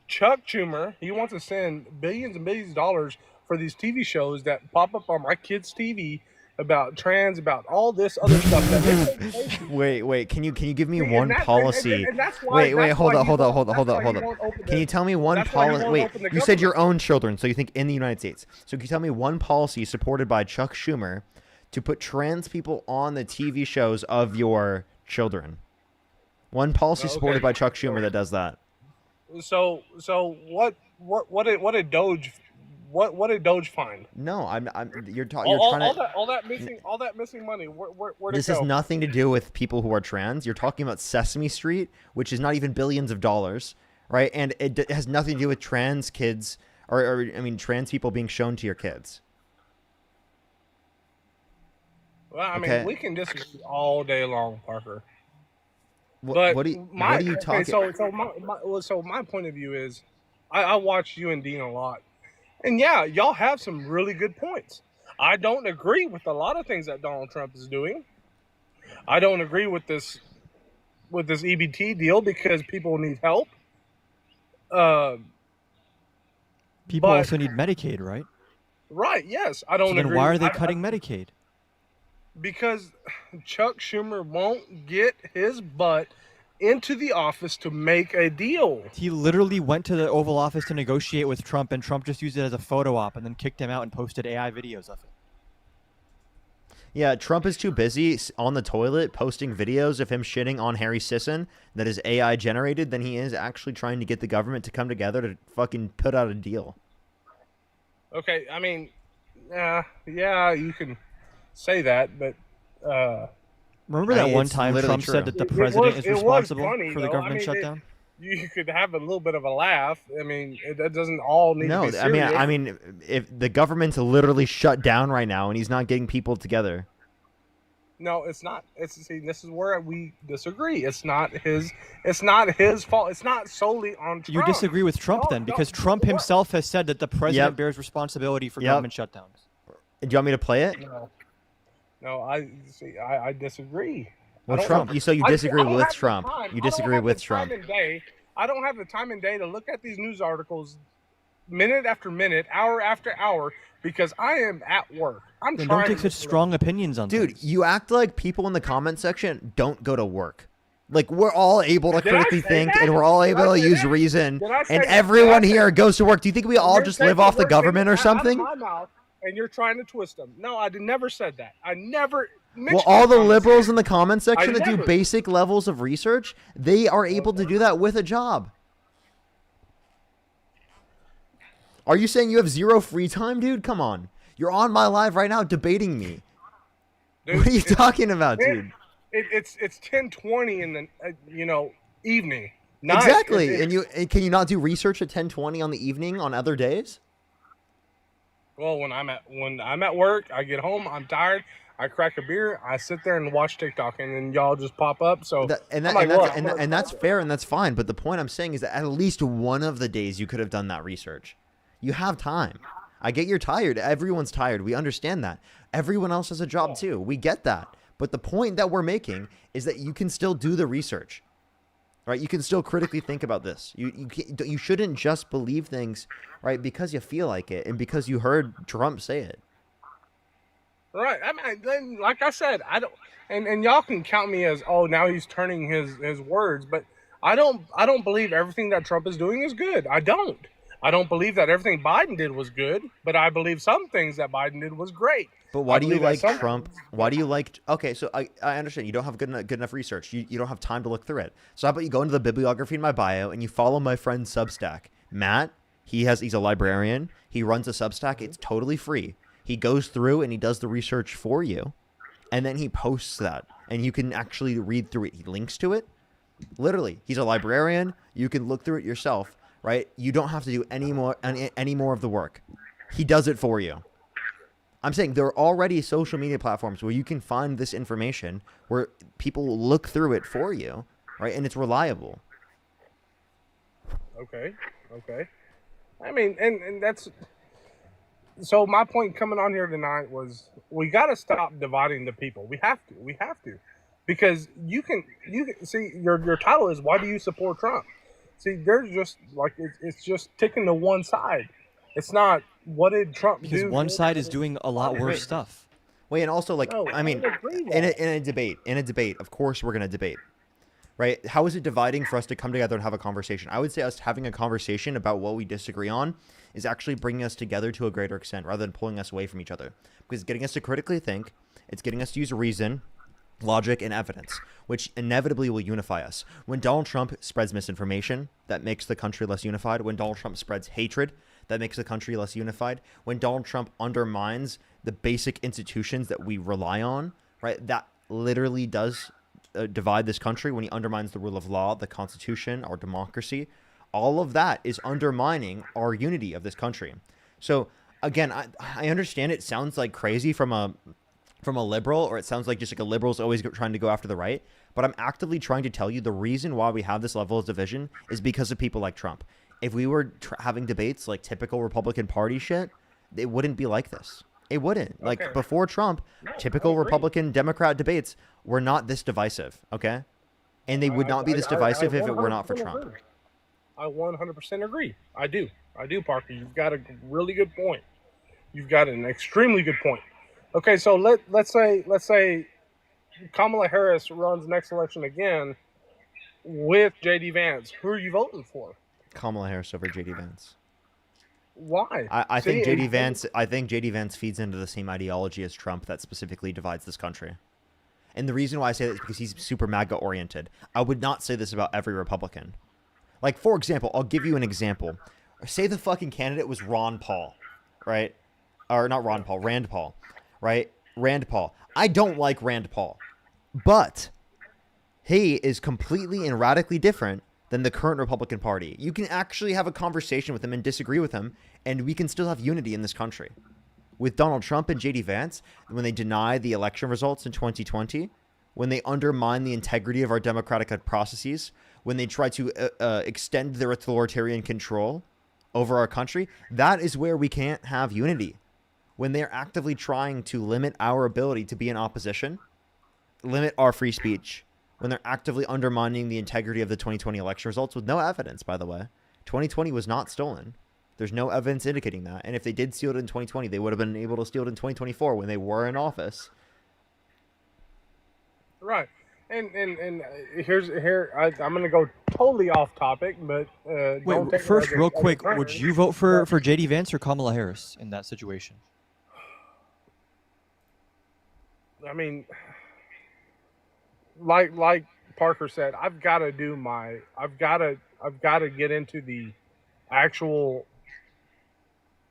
Chuck Schumer. He wants to send billions and billions of dollars for these TV shows that pop up on my kids' TV about trans, about all this other stuff. That Wait. Can you give me See, and one that- and- policy? and that's why- Wait. that's Hold why up. you won't- that's why you Can won't open you the- tell me one that's why you policy? won't Wait, open the you said your government. own children, so you think in the United States. So can you tell me one policy supported by Chuck Schumer to put trans people on the TV shows of your children? One policy Okay. supported by Chuck Schumer that does that. So what did Doge find? No, you're trying to. All that missing money. Where'd This it has go? nothing to do with people who are trans. You're talking about Sesame Street, which is not even billions of dollars, right? And it has nothing to do with trans kids or trans people being shown to your kids. Well, I mean, Okay. we can disagree all day long, Parker. What But are you okay, talking? so my point of view is, I watch you and Dean a lot, and yeah, y'all have some really good points. I don't agree with a lot of things that Donald Trump is doing. I don't agree with this EBT deal because people need help. People but- also need Medicaid, right? Right? Yes, I don't So then agree. why are with- they I- cutting Medicaid? Because Chuck Schumer won't get his butt into the office to make a deal. He literally went to the Oval Office to negotiate with Trump, and Trump just used it as a photo op and then kicked him out and posted AI videos of it. Yeah, Trump is too busy on the toilet posting videos of him shitting on Harry Sisson that is AI generated than he is actually trying to get the government to come together to fucking put out a deal. Okay, I mean, yeah, you can say that, but Remember I that mean, one it's time literally Trump true. said that the It president was- is it was responsible funny, for the though. government I mean, shutdown? you could have a little bit of a laugh. I mean, it doesn't all need No, to be I mean, serious. if the government's literally shut down right now and he's not getting people together. No, it's not. See, this is where we disagree. It's not his fault. It's not solely on Trump. You disagree with Trump then, because Trump himself has said that the president bears responsibility for Yep. government shutdowns. Do you want me to play it? No, I disagree. Well, I don't Trump. have- You I disagree don't with have the Trump. time. You I don't disagree have with the Trump. time and day. I don't have the time and day to look at these news articles minute after minute, hour after hour, because I am at work. I'm Then trying don't take to such strong opinions on Dude, things. you act like people in the comment section don't go to work. Like, we're all able to Did I critically say think, that? and we're all Did able I to say use that? reason, Did I say and that? everyone Did I say here goes to work. Do you think we all You're just taking live off the words government or out of something? my mouth, and you're trying to twist them. No, I never said that. I never Well, mentioned all the comments. liberals in the comment section I that do never- basic levels of research, they are able to do that with a job. Are you saying you have zero free time, dude? Come on. You're on my live right now debating me. Dude, What are you it's- talking about, man, dude? It's 10:20 in the evening. Night. Exactly. It's- And can you not do research at 10:20 on the evening on other days? Well, when I'm at work, I get home, I'm tired. I crack a beer, I sit there and watch TikTok, and then y'all just pop up. So And I'm like, look, that's fair and that's fine. But the point I'm saying is that at least one of the days you could have done that research. You have time. I get you're tired. Everyone's tired. We understand that. Everyone else has a job too. We get that. But the point that we're making is that you can still do the research, right? You can still critically think about this. You shouldn't just believe things, right, because you feel like it and because you heard Trump say it. Right. I mean, like I said, I don't, and y'all can count me as, oh, now he's turning his words, but I don't believe everything that Trump is doing is good. I don't believe that everything Biden did was good, but I believe some things that Biden did was great. But why do you like Trump? Why do you like? Okay, so I understand you don't have good enough research. You don't have time to look through it. So how about you go into the bibliography in my bio and you follow my friend Substack, Matt. He's a librarian. He runs a Substack. It's totally free. He goes through and he does the research for you, and then he posts that, and you can actually read through it. He links to it. Literally, he's a librarian. You can look through it yourself, right? You don't have to do any more of the work. He does it for you. I'm saying there are already social media platforms where you can find this information where people look through it for you, right? And it's reliable. Okay. I mean, and that's... So my point coming on here tonight was we got to stop dividing the people. We have to, because you can see your title is, why do you support Trump? See, there's just like it's just ticking to one side. It's not, what did Trump do? Because one side is doing a lot worse stuff. Wait, and also, like, No, I mean, in a debate, of course we're gonna debate, right? How is it dividing for us to come together and have a conversation? I would say us having a conversation about what we disagree on is actually bringing us together to a greater extent rather than pulling us away from each other. Because it's getting us to critically think, it's getting us to use reason, logic, and evidence, which inevitably will unify us. When Donald Trump spreads misinformation, that makes the country less unified. When Donald Trump spreads hatred, that makes the country less unified. When Donald Trump undermines the basic institutions that we rely on, right, that literally does divide this country. When he undermines the rule of law, the Constitution, our democracy, all of that is undermining our unity of this country. So again, I understand it sounds like crazy from a liberal, or it sounds like just like a liberal's always trying to go after the right. But I'm actively trying to tell you the reason why we have this level of division is because of people like Trump. If we were having debates like typical Republican Party shit, it wouldn't be like this. It wouldn't. Like before Trump, typical Republican Democrat debates were not this divisive. Okay. And they would not be this divisive if it were not for Trump. Agree. I 100% agree. I do, Parker. You've got a really good point. You've got an extremely good point. Okay, so let's say Kamala Harris runs next election again with J.D. Vance. Who are you voting for? Kamala Harris over J.D. Vance. Why? I think J.D. Vance. I think J.D. Vance feeds into the same ideology as Trump that specifically divides this country. And the reason why I say that is because he's super MAGA oriented. I would not say this about every Republican. Like, for example, I'll give you an example. Say the fucking candidate was Ron Paul, right? Or not Ron Paul, Rand Paul, right? Rand Paul. I don't like Rand Paul, but he is completely and radically different than the current Republican Party. You can actually have a conversation with him and disagree with him, and we can still have unity in this country. With Donald Trump and J.D. Vance, when they deny the election results in 2020, when they undermine the integrity of our democratic processes, when they try to extend their authoritarian control over our country, that is where we can't have unity. When they're actively trying to limit our ability to be in opposition, limit our free speech, when they're actively undermining the integrity of the 2020 election results with no evidence, by the way. 2020 was not stolen. There's no evidence indicating that. And if they did steal it in 2020, they would have been able to steal it in 2024 when they were in office. Right. And I'm going to go totally off topic, but wait, first, real quick, would you vote for J.D. Vance or Kamala Harris in that situation? I mean, like Parker said, I've got to get into the actual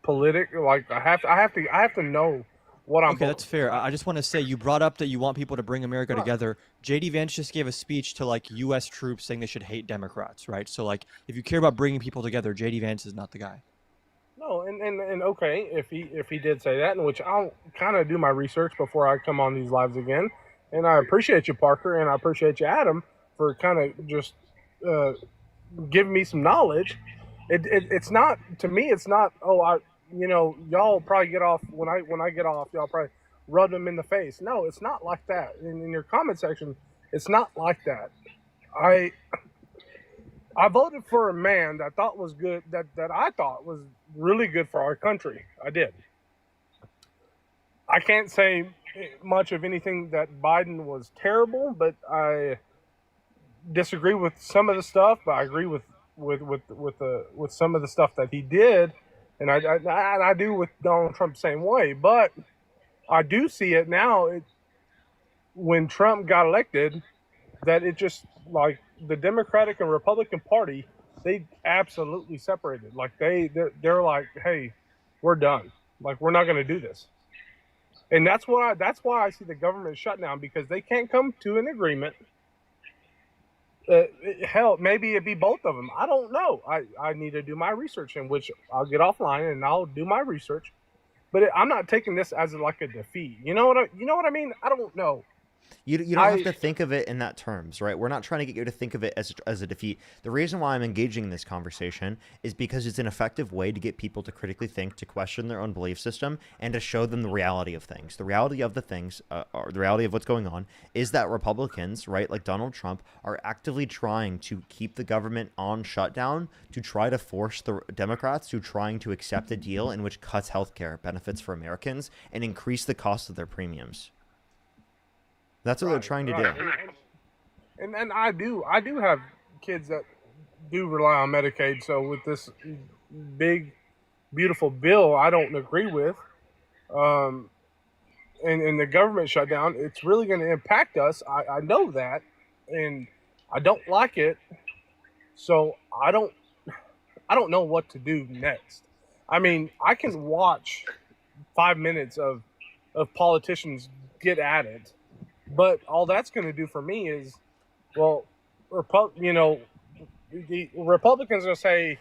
political. Like I have to know what I'm. Okay, that's fair. I just want to say, you brought up that you want people to bring America together. J.D. Vance just gave a speech to like U.S. troops saying they should hate Democrats, right? So like, if you care about bringing people together, J.D. Vance is not the guy. No, and okay, if he did say that, in which I'll kind of do my research before I come on these lives again, and I appreciate you, Parker, and I appreciate you, Adam, for kind of just uh, giving me some knowledge. It's not, to me. It's not. Oh, y'all probably get off when I get off. Y'all probably rub them in the face. No, it's not like that. In your comment section, it's not like that. I voted for a man that thought was good, that I thought was really good for our country. I did. I can't say much of anything that Biden was terrible, but I disagree with some of the stuff. But I agree with some of the stuff that he did, and I do with Donald Trump the same way. But I do see it now. When Trump got elected, that it just, like, the Democratic and Republican Party, they absolutely separated. Like they're like, hey, we're done. Like, we're not going to do this. And that's why I see the government shutdown, because they can't come to an agreement. Hell, maybe it'd be both of them. I don't know. I need to do my research, in which I'll get offline and I'll do my research. But I'm not taking this as like a defeat. You know what I mean? I don't know. You don't have to think of it in that terms, right? We're not trying to get you to think of it as a defeat. The reason why I'm engaging in this conversation is because it's an effective way to get people to critically think, to question their own belief system, and to show them the reality of things. The reality of the things, or the reality of what's going on, is that Republicans, right, like Donald Trump, are actively trying to keep the government on shutdown, to try to force the Democrats to trying to accept a deal in which cuts healthcare benefits for Americans and increase the cost of their premiums. That's what they're trying to do. And I do have kids that do rely on Medicaid. So with this big, beautiful bill, I don't agree with, and the government shutdown, it's really going to impact us. I know that, and I don't like it. So I don't know what to do next. I mean, I can watch 5 minutes of politicians get at it. But all that's going to do for me is, well, the Republicans are going to say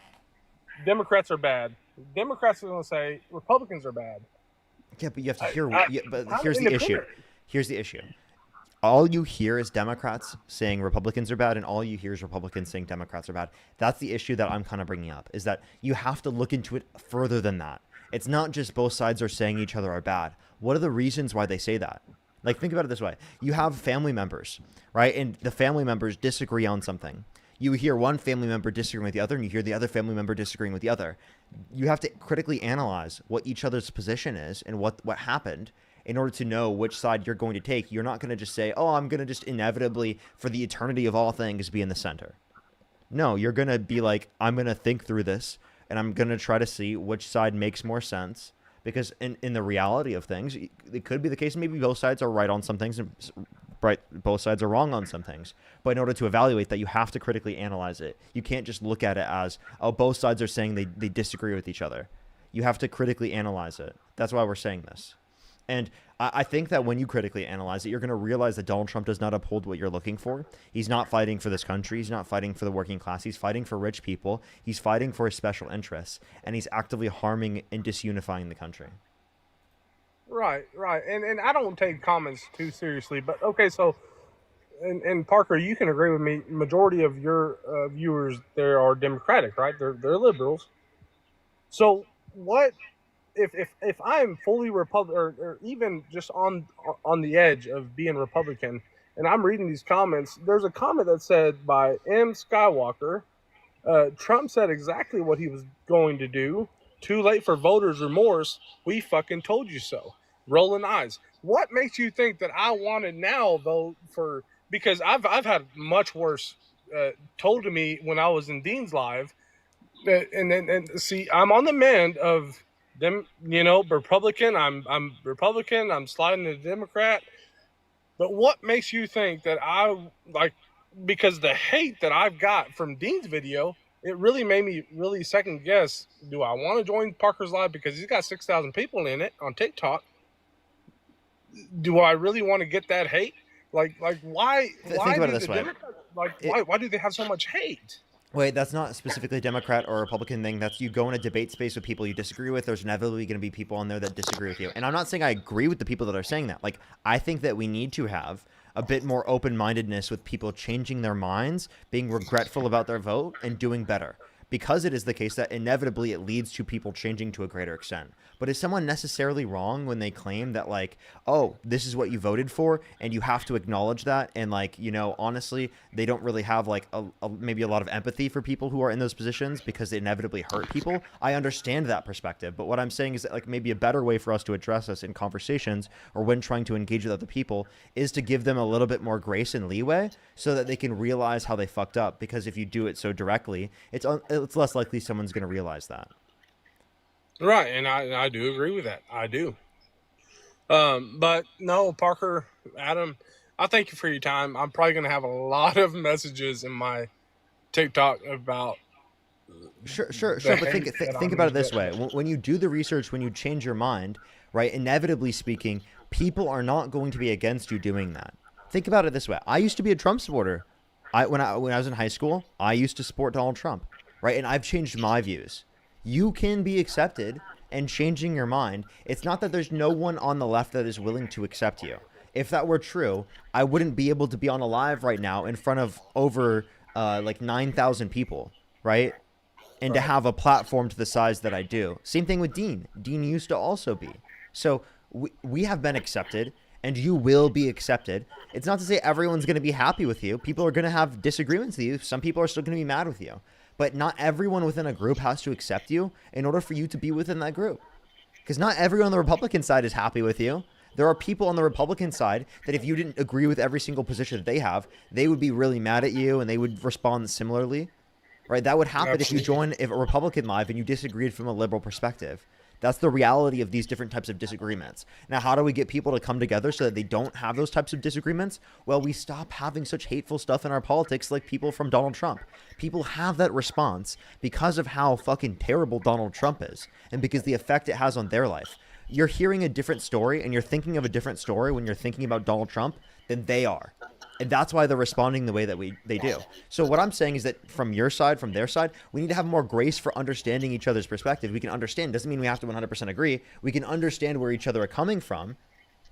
Democrats are bad. Democrats are going to say Republicans are bad. Yeah, but you have to hear. But here's the issue. Here's the issue. All you hear is Democrats saying Republicans are bad, and all you hear is Republicans saying Democrats are bad. That's the issue that I'm kind of bringing up, is that you have to look into it further than that. It's not just both sides are saying each other are bad. What are the reasons why they say that? Like, think about it this way. You have family members, right? And the family members disagree on something. You hear one family member disagreeing with the other, and you hear the other family member disagreeing with the other. You have to critically analyze what each other's position is and what happened in order to know which side you're going to take. You're not going to just say, oh, I'm going to just inevitably, for the eternity of all things, be in the center. No, you're going to be like, I'm going to think through this, and I'm going to try to see which side makes more sense. Because in the reality of things, it could be the case. Maybe both sides are right on some things, and both sides are wrong on some things. But in order to evaluate that, you have to critically analyze it. You can't just look at it as, oh, both sides are saying they disagree with each other. You have to critically analyze it. That's why we're saying this. And I think that when you critically analyze it, you're going to realize that Donald Trump does not uphold what you're looking for. He's not fighting for this country. He's not fighting for the working class. He's fighting for rich people. He's fighting for his special interests. And he's actively harming and disunifying the country. Right. And I don't take comments too seriously. But, okay, so, and Parker, you can agree with me. Majority of your viewers there are Democratic, right? They're liberals. So what... If I'm fully Republican, or even just on the edge of being Republican, and I'm reading these comments, there's a comment that said by M. Skywalker, Trump said exactly what he was going to do. Too late for voters' remorse. We fucking told you so. Rolling eyes. What makes you think that I want to now vote for? Because I've had much worse told to me when I was in Dean's Live, and see, I'm on the mend of them, Republican. I'm Republican. I'm sliding to Democrat. But what makes you think that because the hate that I've got from Dean's video, it really made me really second guess. Do I want to join Parker's Live because he's got 6,000 people in it on TikTok? Do I really want to get that hate? Why? Think about it this way. Why do they have so much hate? Wait, that's not specifically a Democrat or Republican thing. That's you go in a debate space with people you disagree with. There's inevitably going to be people on there that disagree with you. And I'm not saying I agree with the people that are saying that. Like, I think that we need to have a bit more open-mindedness with people changing their minds, being regretful about their vote, and doing better. Because it is the case that inevitably it leads to people changing to a greater extent. But is someone necessarily wrong when they claim that, like, oh, this is what you voted for and you have to acknowledge that? And, like, you know, honestly, they don't really have, like, maybe a lot of empathy for people who are in those positions because they inevitably hurt people. I understand that perspective. But what I'm saying is that, like, maybe a better way for us to address this in conversations or when trying to engage with other people is to give them a little bit more grace and leeway so that they can realize how they fucked up. Because if you do it so directly, it's less likely someone's going to realize that. Right, and I do agree with that. I do. But no, Parker, Adam, I thank you for your time. I'm probably going to have a lot of messages in my TikTok about. Sure. But think about it this way: when you do the research, when you change your mind, right? Inevitably speaking, people are not going to be against you doing that. Think about it this way: I used to be a Trump supporter. When I was in high school, I used to support Donald Trump, right? And I've changed my views. You can be accepted and changing your mind. It's not that there's no one on the left that is willing to accept you. If that were true, I wouldn't be able to be on a live right now in front of over like 9,000 people, right? And to have a platform to the size that I do. Same thing with Dean. Dean used to also be. So we have been accepted, and you will be accepted. It's not to say everyone's going to be happy with you. People are going to have disagreements with you. Some people are still going to be mad with you. But not everyone within a group has to accept you in order for you to be within that group. Because not everyone on the Republican side is happy with you. There are people on the Republican side that if you didn't agree with every single position that they have, they would be really mad at you and they would respond similarly. Right? That would happen if you join a Republican live and you disagreed from a liberal perspective. That's the reality of these different types of disagreements. Now, how do we get people to come together so that they don't have those types of disagreements? Well, we stop having such hateful stuff in our politics like people from Donald Trump. People have that response because of how fucking terrible Donald Trump is and because the effect it has on their life. You're hearing a different story and you're thinking of a different story when you're thinking about Donald Trump than they are. And that's why they're responding the way that they do. So what I'm saying is that from your side, from their side, we need to have more grace for understanding each other's perspective. We can understand. Doesn't mean we have to 100% agree. We can understand where each other are coming from,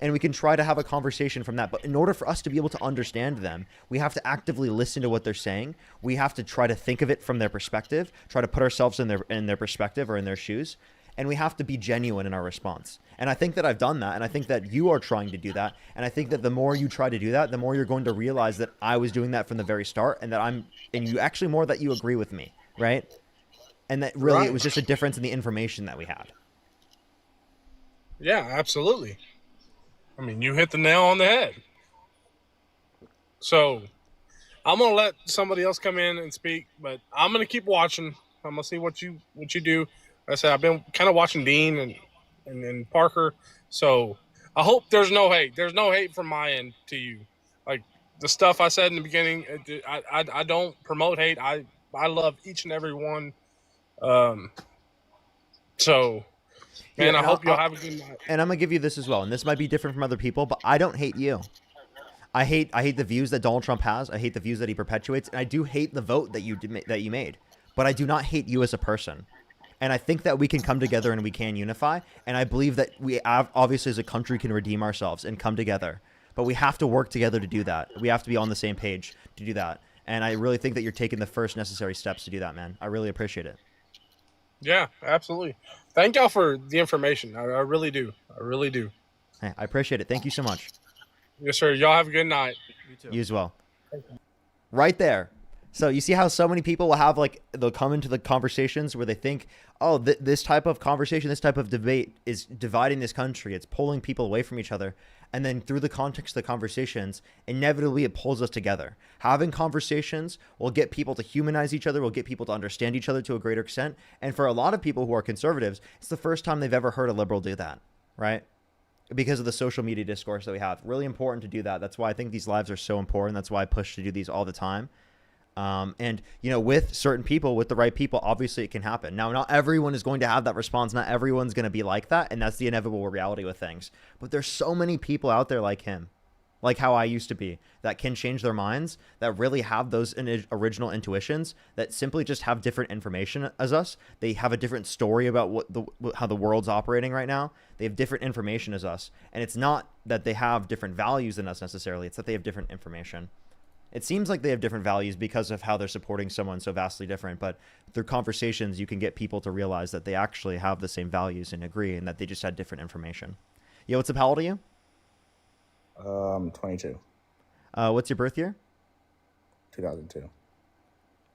and we can try to have a conversation from that. But in order for us to be able to understand them, we have to actively listen to what they're saying. We have to try to think of it from their perspective, try to put ourselves in their perspective or in their shoes. And we have to be genuine in our response. And I think that I've done that. And I think that you are trying to do that. And I think that the more you try to do that, the more you're going to realize that I was doing that from the very start and that and you actually more that you agree with me, right? And that really it was just a difference in the information that we had. Yeah, absolutely. I mean, you hit the nail on the head. So I'm going to let somebody else come in and speak, but I'm going to keep watching. I'm going to see what you do. Like I said, I've been kind of watching Dean and Parker. So I hope there's no hate. There's no hate from my end to you. Like the stuff I said in the beginning, I don't promote hate. I love each and every one. So, man, I hope you'll have a good night. And I'm going to give you this as well. And this might be different from other people, but I don't hate you. I hate the views that Donald Trump has. I hate the views that he perpetuates. And I do hate the vote that you made. But I do not hate you as a person. And I think that we can come together and we can unify. And I believe that we obviously as a country can redeem ourselves and come together. But we have to work together to do that. We have to be on the same page to do that. And I really think that you're taking the first necessary steps to do that, man. I really appreciate it. Yeah, absolutely. Thank y'all for the information. I really do. I really do. Hey, I appreciate it. Thank you so much. Yes, sir. Y'all have a good night. You too. You as well. Right there. So you see how so many people will have they'll come into the conversations where they think, oh, this type of conversation, this type of debate is dividing this country. It's pulling people away from each other. And then through the context of the conversations, inevitably it pulls us together. Having conversations will get people to humanize each other, will get people to understand each other to a greater extent. And for a lot of people who are conservatives, it's the first time they've ever heard a liberal do that, right? Because of the social media discourse that we have. Really important to do that. That's why I think these lives are so important. That's why I push to do these all the time. And, you know, with certain people, with the right people, obviously it can happen. Now, not everyone is going to have that response. Not everyone's going to be like that. And that's the inevitable reality with things. But there's so many people out there like him. like how I used to be, that can change their minds, that really have those original intuitions, that simply just have different information as us. They have a different story about how the world's operating right now. They have different information as us. And it's not that they have different values than us necessarily. It's that they have different information. It seems like they have different values because of how they're supporting someone so vastly different, but through conversations, you can get people to realize that they actually have the same values and agree, and that they just had different information. Yo, what's up? How old are you? 22. What's your birth year? 2002.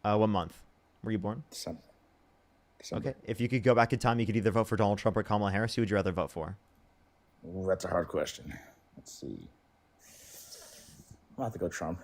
What month were you born? December. Okay. If you could go back in time, you could either vote for Donald Trump or Kamala Harris. Who would you rather vote for? Ooh, that's a hard question. Let's see. I'll have to go Trump.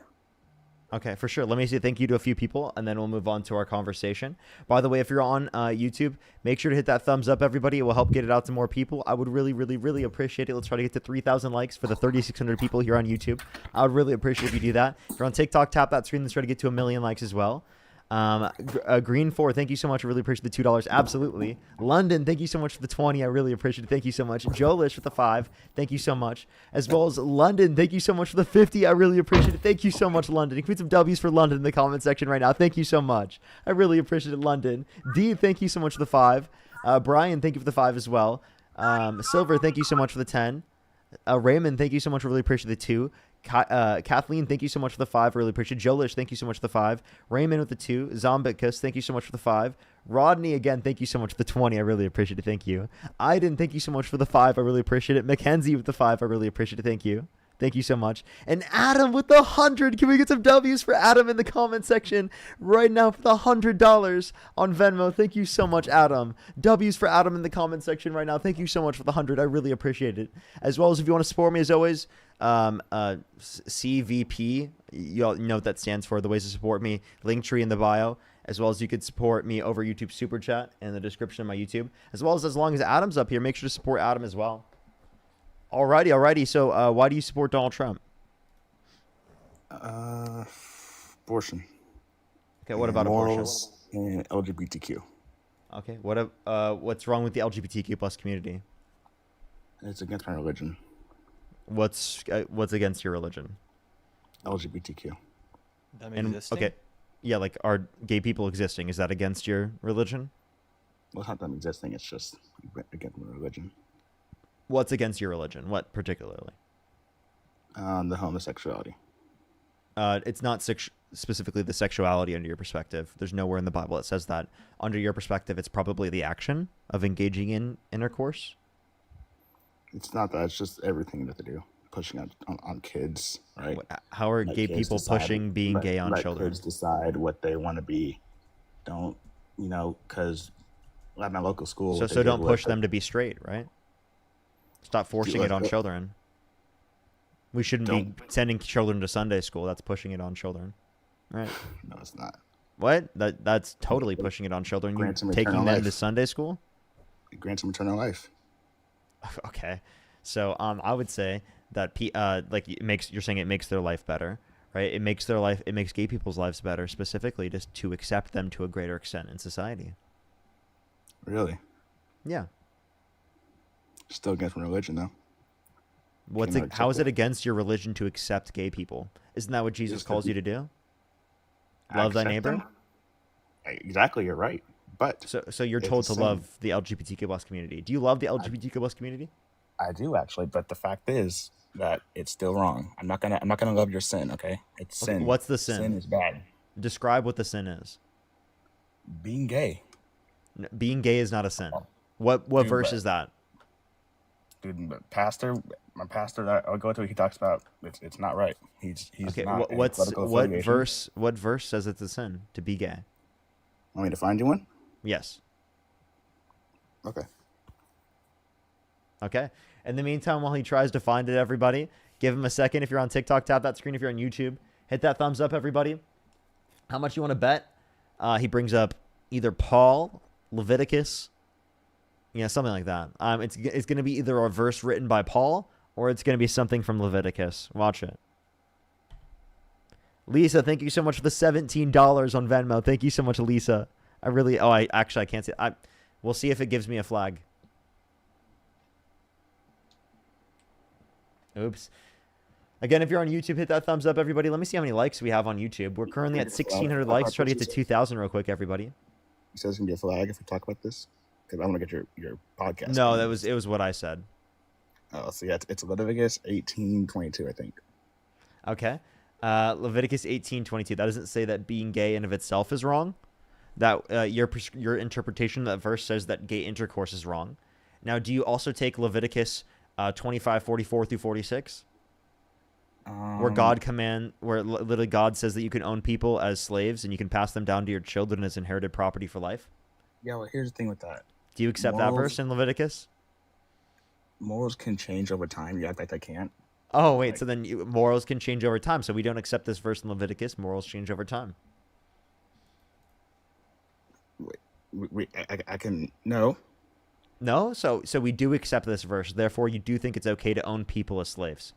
Okay, for sure. Let me say thank you to a few people, and then we'll move on to our conversation. By the way, if you're on YouTube, make sure to hit that thumbs up, everybody. It will help get it out to more people. I would really, really, really appreciate it. Let's try to get to 3,000 likes for the 3,600 people here on YouTube. I would really appreciate if you do that. If you're on TikTok, tap that screen. Let's try to get to 1 million likes as well. Green4, thank you so much. I really appreciate the $2. Absolutely. London, thank you so much for the 20. I really appreciate it. Thank you so much. Jolish with the 5. Thank you so much. As well as London, thank you so much for the 50. I really appreciate it. Thank you so much, London. You can put some W's for London in the comment section right now. Thank you so much. I really appreciate it, London. D, thank you so much for the 5. Brian, thank you for the 5 as well. Silver, thank you so much for the 10. Raymond, thank you so much. I really appreciate the 2. Kathleen, thank you so much for the 5. Really appreciate it. Jolish, thank you so much for the 5. Raymond with the 2. Zombicus, thank you so much for the 5. Rodney, again, thank you so much for the 20. I really appreciate it. Thank you. Iden, thank you so much for the 5. I really appreciate it. Mackenzie with the 5. I really appreciate it. Thank you. Thank you so much. And Adam with the 100. Can we get some W's for Adam in the comment section right now for the $100 on Venmo? Thank you so much, Adam. W's for Adam in the comment section right now. Thank you so much for the 100. I really appreciate it. As well as if you want to support me, as always, CVP, you all know what that stands for, the ways to support me, Linktree in the bio, as well as you could support me over YouTube Super Chat in the description of my YouTube, as well as long as Adam's up here, make sure to support Adam as well. Alrighty. So, why do you support Donald Trump? Abortion. Okay, what about morals and LGBTQ? Okay, what's wrong with the LGBTQ plus community? It's against my religion. What's against your religion? LGBTQ. Them existing? Okay, yeah, like are gay people existing? Is that against your religion? Well, it's not them existing. It's just against my religion. What's against your religion? What particularly? The homosexuality. It's not specifically the sexuality under your perspective. There's nowhere in the Bible that says that. Under your perspective, it's probably the action of engaging in intercourse. It's not that. It's just everything that they do. Pushing on kids, right? How are gay people pushing being gay on children? Kids decide what they want to be. Don't, because at my local school. So don't push them to be straight, right? Stop forcing it on children. We shouldn't be sending children to Sunday school. That's pushing it on children, right? No, it's not. What? That's totally pushing it on children. You taking them to Sunday school? It grants them eternal life. Okay, so I would say that you're saying it makes their life better, right? It makes gay people's lives better, specifically just to accept them to a greater extent in society. Really? Yeah. Still against my religion, though. How is it against your religion to accept gay people? Isn't that what Jesus calls you to do? Love thy neighbor? Them? Exactly, you're right. But so you're told to love the LGBTQ plus community. Do you love the LGBTQ plus community? I do actually, but the fact is that it's still wrong. I'm not gonna love your sin, okay? It's sin. What's the sin? Sin is bad. Describe what the sin is. Being gay. Being gay is not a sin. What verse is that? Dude, my pastor that I go to, he talks about it's not right. He's okay. Not What verse says it's a sin to be gay? Want me to find you one? Yes. Okay. In the meantime, while he tries to find it, everybody, give him a second. If you're on TikTok, tap that screen. If you're on YouTube, hit that thumbs up, everybody. How much you want to bet? He brings up either Paul, Leviticus, something like that. It's going to be either a verse written by Paul or it's going to be something from Leviticus. Watch it. Lisa, thank you so much for the $17 on Venmo. Thank you so much, Lisa. I can't see it. We'll see if it gives me a flag. Oops. Again, if you're on YouTube, hit that thumbs up, everybody. Let me see how many likes we have on YouTube. We're currently at 1,600 likes. Try to get to 2,000 real quick, everybody. You said it's gonna be a flag if we talk about this, because I want to get your podcast. No, going. it was what I said. Oh, so yeah, it's Leviticus 18:22, I think. Okay. Leviticus 18:22. That doesn't say that being gay in of itself is wrong. That your interpretation of that verse says that gay intercourse is wrong. Now, do you also take Leviticus 25:44 through 46? Where literally God says that you can own people as slaves and you can pass them down to your children as inherited property for life. Yeah, well, here's the thing with that. Do you accept that verse in Leviticus? Morals can change over time. You act like they can't. Oh, wait. So then morals can change over time. So we don't accept this verse in Leviticus. Morals change over time. I can no. No. So we do accept this verse. Therefore, you do think it's okay to own people as slaves.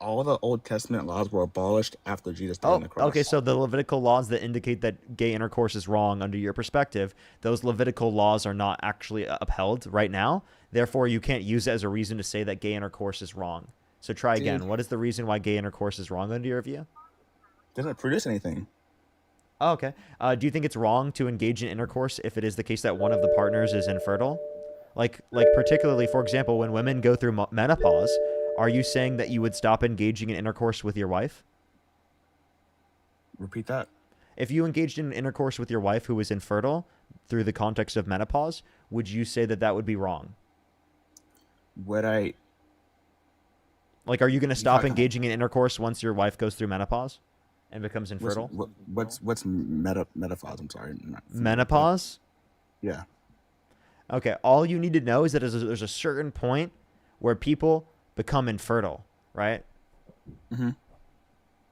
All the Old Testament laws were abolished after Jesus died on the cross. Okay, so the Levitical laws that indicate that gay intercourse is wrong under your perspective, those Levitical laws are not actually upheld right now. Therefore, you can't use it as a reason to say that gay intercourse is wrong. So try again. What is the reason why gay intercourse is wrong under your view? Doesn't produce anything. Oh, okay. Do you think it's wrong to engage in intercourse if it is the case that one of the partners is infertile? Like particularly, for example, when women go through menopause, are you saying that you would stop engaging in intercourse with your wife? Repeat that. If you engaged in intercourse with your wife who was infertile through the context of menopause, would you say that that would be wrong? Would I? Like, are you going to stop engaging in intercourse once your wife goes through menopause and becomes infertile? What's menopause? I'm sorry. Menopause? Yeah. Okay. All you need to know is that there's a certain point where people become infertile, right? Mm-hmm.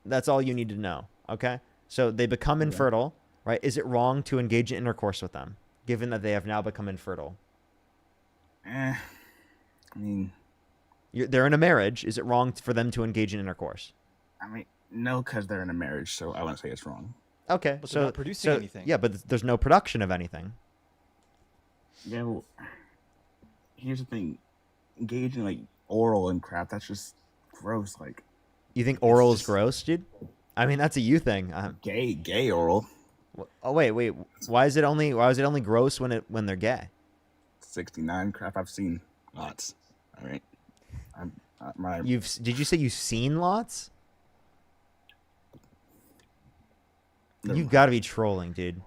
That's all you need to know. Okay. So they become infertile, right? Is it wrong to engage in intercourse with them, given that they have now become infertile? I mean, they're in a marriage. Is it wrong for them to engage in intercourse? I mean, no, because they're in a marriage, so I wouldn't say it's wrong. Okay, but they're not producing anything. Yeah, but there's no production of anything. Yeah, well, here's the thing: engaging like oral and crap, that's just gross. Like, you think oral is gross, dude? I mean, that's a you thing. Gay oral. Oh wait. Why is it only gross when they're gay? 69 crap. I've seen lots. All right. Did you say you've seen lots? You gotta be trolling, dude.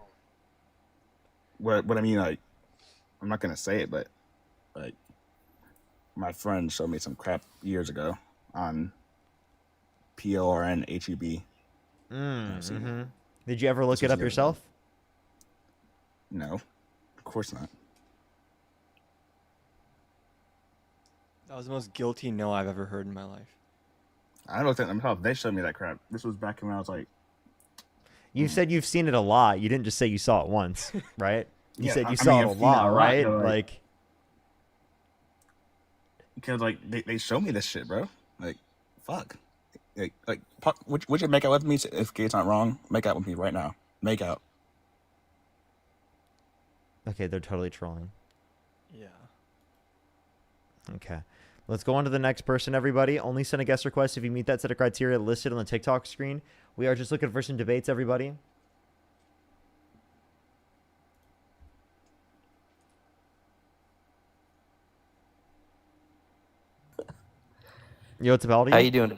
What I mean, like, I'm not gonna say it, but like, my friend showed me some crap years ago on PORNHEB. Mm-hmm. Did you ever look it up yourself? No, of course not. That was the most guilty no I've ever heard in my life. I don't know. They showed me that crap. This was back when I was like. You said you've seen it a lot. You didn't just say you saw it once, right? You said you I saw mean, it a I've seen it lot, right? though, Like, because like they show me this shit, bro. Like, fuck. Like, would you make out with me if gay's not wrong? Make out with me right now. Make out. okay, they're totally trolling. Yeah. Okay. Let's go on to the next person, everybody. Only send a guest request if you meet that set of criteria listed on the TikTok screen. We are just looking for some debates, everybody. Yo, what's up, How you doing?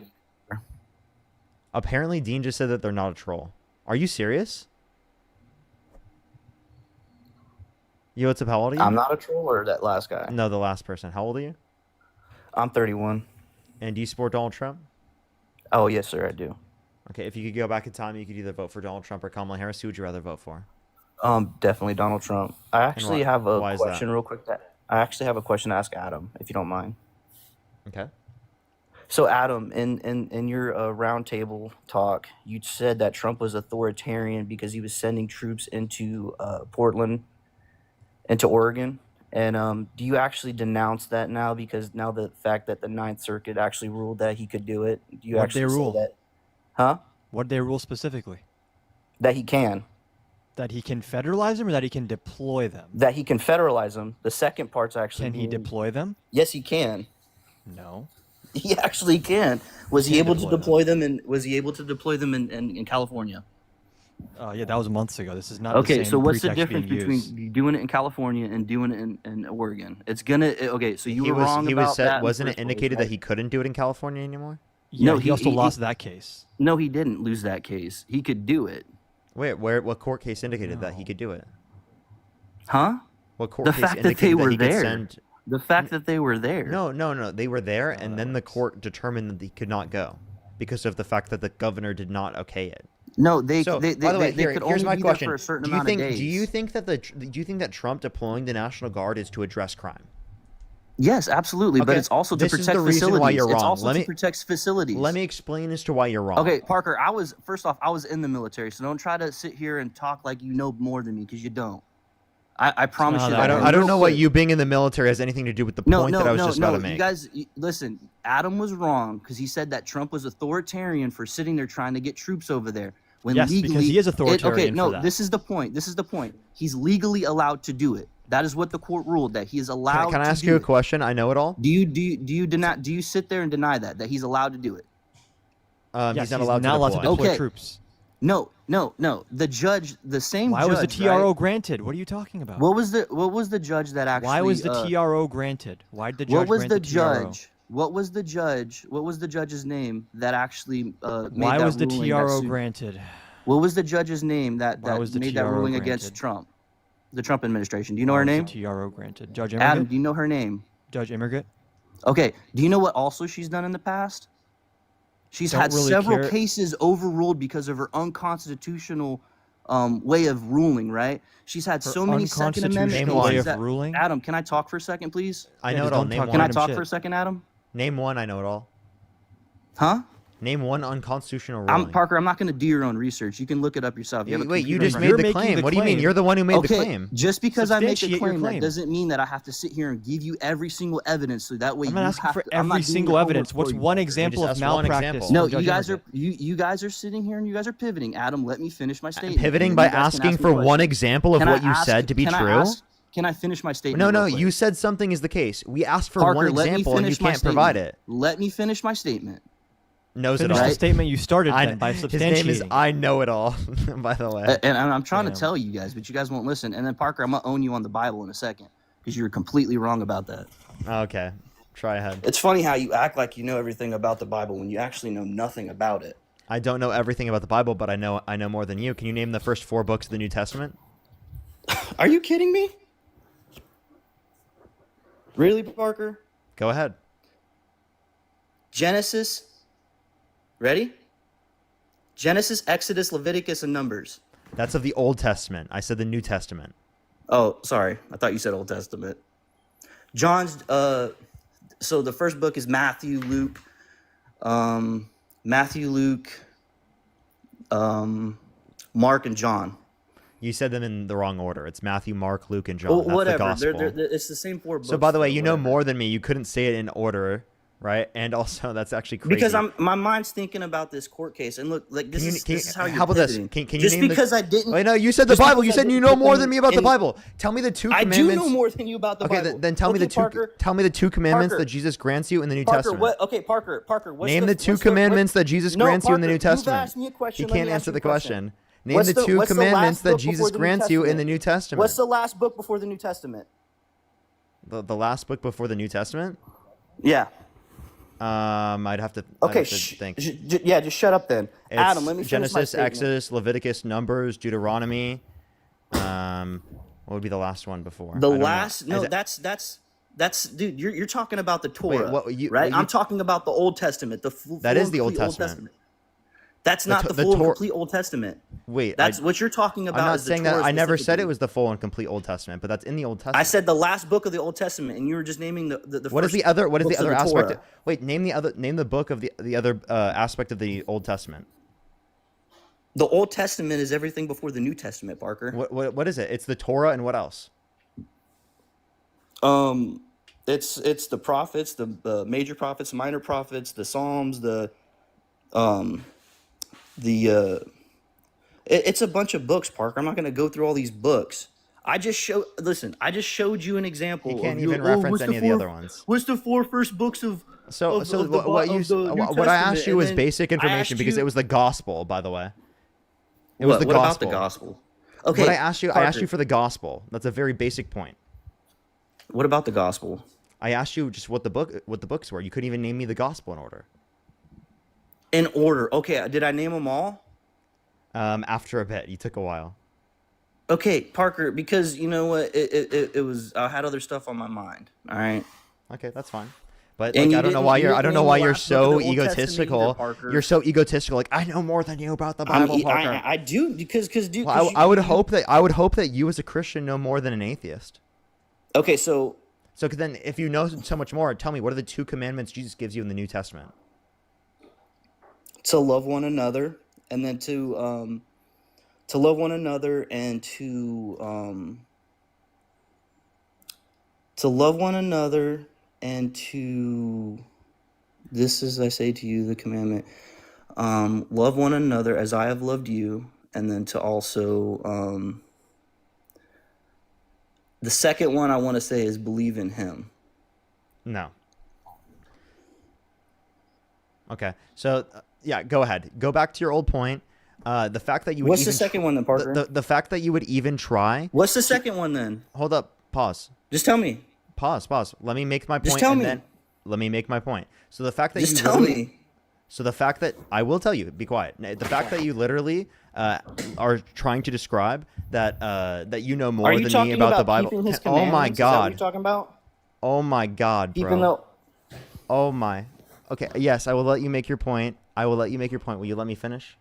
Apparently, Dean just said that they're not a troll. Are you serious? Yo, what's up? How old are you? I'm not a troll, or that last guy? No, the last person. How old are you? I'm 31. And do you support Donald Trump? Oh, yes, sir, I do. Okay, if you could go back in time, you could either vote for Donald Trump or Kamala Harris. Who would you rather vote for? Definitely Donald Trump. I actually have a why is question that? real quick. I actually have a question to ask Adam, if you don't mind. Okay. So, Adam, in your roundtable talk, you said that Trump was authoritarian because he was sending troops into Portland, into Oregon. And do you actually denounce that now? Because now the fact that the Ninth Circuit actually ruled that he could do it, do you What'd actually they rule? say that? Huh? What did they rule specifically? That he can. That he can federalize them or that he can deploy them? That he can federalize them. The second part's actually Can he being- deploy them? Yes, he can. No. He actually can. Was he Can able to deploy them. deploy them? And was he able to deploy them in California? Yeah, that was months ago. This is not the Okay, same so what's the pretext difference being between used. you doing it in California and doing it in Oregon? It's gonna okay. So you He were was wrong he about was said that. in the wasn't it first place, indicated right? that he couldn't do it in California anymore? Yeah, No, he also lost that case. No, he didn't lose that case. He could do it. Wait, what court case indicated that he could do it? Huh? What court The case fact that indicated they were he could there. send? The fact that they were there. No. They were there, and then the court determined that he could not go because of the fact that the governor did not okay it. No, they So, they, by the way, they could here's only my be question: there for a certain Do you amount think of days. do you think that Trump deploying the National Guard is to address crime? Yes, absolutely, but Okay, it's also to this is protect the reason facilities. why you're It's wrong. also to protect facilities. Let me explain as to why you're wrong. Okay, Parker, first off, I was in the military, so don't try to sit here and talk like you know more than me, because you don't. I promise you that. I don't know what you being in the military has anything to do with the point that I was just about to make. You guys, listen, Adam was wrong because he said that Trump was authoritarian for sitting there trying to get troops over there. When Yes, legally, because he is authoritarian okay, for no, that. this is the point. This is the point. He's legally allowed to do it. That is what the court ruled, that he is allowed. Can I to ask do you a it. question? I know it all. Do you sit there and deny that he's allowed to do it? He's not allowed to deploy. Okay. troops. No. The judge, the same Why judge. was the TRO right? granted? What are you talking about? What was the judge that actually? Why was the TRO granted? Why did the judge What was grant the TRO? judge? What was the judge? What was the judge's name that actually made Why that was the ruling TRO that granted? What was the judge's name that Why was the made that TRO ruling granted? against Trump? The Trump administration. Do you know Why her was name? the TRO granted? Judge Adam, Immigrant? do you know her name? Judge Immigrant? Okay. Do you know what also she's done in the past? She's Don't had really several care. cases overruled because of her unconstitutional way of ruling, right? She's had Her so many Second Amendment unconstitutional way cases of that- ruling? Adam, can I talk for a second, please? I know it all. Name Can one. I talk for a second, Adam? Name one. I know it all. Huh? Name one unconstitutional ruling. Parker, I'm not going to do your own research. You can look it up yourself. You have a Wait, you computer in just front of made the claim. What do you mean? You're the one who made the claim. Just because I make a Substantiate your claim, that claim. doesn't mean that I have to sit here and give you every single evidence, so that way I'm you not asking have for to, I'm not every doing single your homework evidence. for What's you, one Parker. example of asked one malpractice? example. No, from you Judge guys Immigrant? you guys are sitting here and you guys are pivoting. Adam, let me finish my statement. Pivoting and by you guys can asking ask me for one questions. example of Can I what you ask- said to be can I true. Can I finish my statement? No, real quick? you said something is the case. We asked for Parker, one let me example and you finish my can't provide statement. it. Let me finish my statement. Knows it Finish all. the statement you started I- then by His name is substantiating. I know it all. By the way. And I'm trying Damn. to tell you guys, but you guys won't listen. And then Parker, I'm gonna own you on the Bible in a second because you're completely wrong about that. Okay, try ahead. It's funny how you act like you know everything about the Bible when you actually know nothing about it. I don't know everything about the Bible, but I know more than you. Can you name the first 4 books of the New Testament? Are you kidding me? Really, Parker? Go ahead. Genesis. Ready? Genesis, Exodus, Leviticus, and Numbers. That's of the Old Testament. I said the New Testament. Oh, sorry. I thought you said Old Testament. John's. So the first book is Matthew, Luke, Mark, and John. You said them in the wrong order. It's Matthew, Mark, Luke, and John. Well, That's the whatever. gospel. It's the same 4 books. So by the way, you know whatever. more than me. You couldn't say it in order, right? And also, that's actually crazy. Because my mind's thinking about this court case, and look, like this is how you're how about this? pivoting. Can you just name because the, I didn't. Wait, no, you said the just Bible. because You I said you didn't know put more them than me about the in- Bible. Tell me the 2 I commandments. do know more than you about the Okay, Bible. then tell me the Okay, 2. Parker, Tell me the 2 commandments Parker, that Jesus grants you in the New Parker, Testament. what? Okay, Parker. What's Name the 2 what's commandments that Jesus No, grants you in the Parker, New you've Testament. asked me a question, He let me can't ask answer you the a question. question. Name What's the the- 2 what's the commandments last that book before Jesus the New grants you in the Testament? New Testament. What's the last book before the New Testament? The last book before the New Testament? Yeah. I'd have to. Okay. I'd have to think. Yeah, just shut up then. It's Adam, let me finish my Genesis, statement. Exodus, Leviticus, Numbers, Deuteronomy. What would be the last one before? The I don't know. last no, Is it- that's dude. You're talking about the Torah, what you- right? what you- I'm talking about the Old Testament. The full That is the Old complete Testament. That's not the the full and Tor- complete Old Testament. Wait, That's what you're talking about. I'm not is the saying Torah that. I never said it specifically. was the full and complete Old Testament, but that's in the Old Testament. I said the last book of the Old Testament, and you were just naming the What is first the other? What is the books of other aspect? Torah. Wait, name the book of the other aspect of the Old Testament. The Old Testament is everything before the New Testament, Parker. What is it? It's the Torah and what else? It's the prophets, the major prophets, minor prophets, the Psalms, it's a bunch of books, Parker. I'm not going to go through all these books. I just showed you an example. You can't of even reference any of the other ones. What's the 4 first books of So, of, so of the what, what Bi- you of the New what I asked Testament, you and was then basic I information asked because you it was the gospel, by the way. It was the what about the gospel. gospel? Okay, What I asked you Parker, for the gospel. That's a very basic point. what about the gospel? I asked you just what the books were. You couldn't even name me the gospel in order. In order. Okay, did I name them all? After a bit, you took a while. Okay, Parker, because you know what, it was I had other stuff on my mind. All right. Okay, that's fine. But And like, you I don't know didn't why you you're. I didn't don't know name why the you're last book of so the Old Testament either, egotistical. Parker. You're so egotistical. Like, I know more than you about the Bible, Parker. I do because dude. Well, I would hope that you as a Christian know more than an atheist. Okay, so then if you know so much more, tell me, what are the 2 commandments Jesus gives you in the New Testament? to love one another, and then to love one another, and to love one another, and to this is I say to you the commandment, love one another as I have loved you, and then to also the second one I want to say is believe in him. No. Okay. So, yeah, go ahead. Go back to your old point. The fact that you would What's even the second one then, Parker? the fact that you would even try. What's the second one then? Hold up. Pause. Just tell me. Pause. Let me make my point. Just tell me. Then let me make my point. So the fact that Just you tell literally- me. So the fact that I will tell you, be quiet. The fact that you literally are trying to describe that that you know more Are you than talking me about the about Bible. keeping his Oh my commandments? Is that what God. you're talking about? Oh my God, bro. Even though Oh my. Okay. Yes, I will let you make your point. Will you let me finish?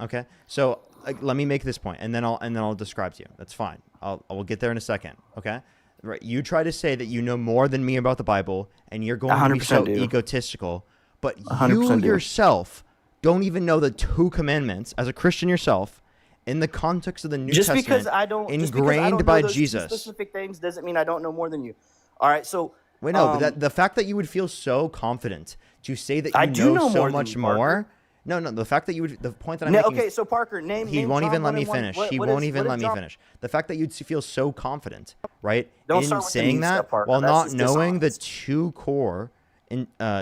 Okay. So let me make this point, and then I'll describe to you. That's fine. I will get there in a second. Okay. Right. You try to say that you know more than me about the Bible, and you're going to be so 100% do. egotistical, but 100% you do. yourself don't even know the 2 commandments as a Christian yourself in the context of the New just Testament, because I don't ingrained know by those two Jesus. specific things doesn't mean I don't know more than you. All right, so Wait, no, but the fact that you would feel so confident to say that you I do know so more than much you, Parker. more. No, the fact that the point that I'm No, making. okay, so Parker, name. He name won't John even let 1 me and 1. finish. What- He what won't is- even what let is me John- finish. The fact that you'd feel so confident, right, Don't in start with the saying me that stuff, Parker. while That's not just knowing the dishonest.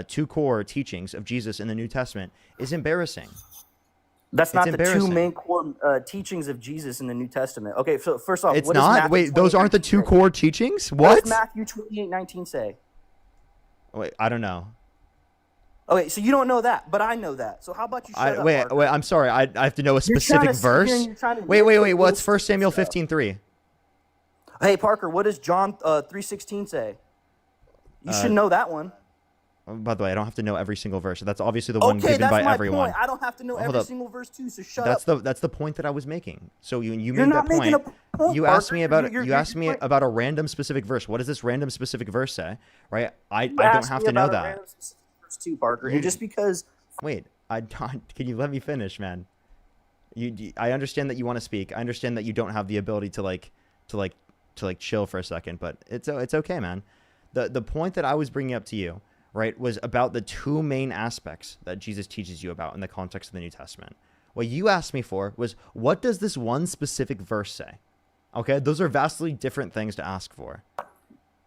two core teachings of Jesus in the New Testament is embarrassing. That's It's not the 2 embarrassing. main core teachings of Jesus in the New Testament. Okay, so first off, It's what does not. Matthew Wait, those aren't the 28:19 2 say? core teachings. What What? does Matthew 28:19 say? Wait, I don't know. Okay, so you don't know that, but I know that. So how about you shut up, Wait, Parker? I'm sorry. I have to know a You're trying specific to sit here and verse. you're trying to Wait. nitpick What's little 1 Samuel stuff. 15:3? Hey, Parker, what does John 3:16 say? You should know that one. By the way, I don't have to know every single verse. That's obviously the one Okay, given that's by my everyone. point. I don't have to know Hold every up. single verse too, so shut That's up. the point that I was making. So you You're made not that making point. a point, You asked Parker. me about You're about a random specific verse. What does this random specific verse say? Right? I You don't asked have me to know about a that. random specific verse too, Parker. You- And just because Wait, I don't. Can you let me finish, man? I understand that you want to speak. I understand that you don't have the ability to chill for a second, but it's okay, man. The point that I was bringing up to you, right, was about the 2 main aspects that Jesus teaches you about in the context of the New Testament. What you asked me for was, what does this one specific verse say? Okay, those are vastly different things to ask for.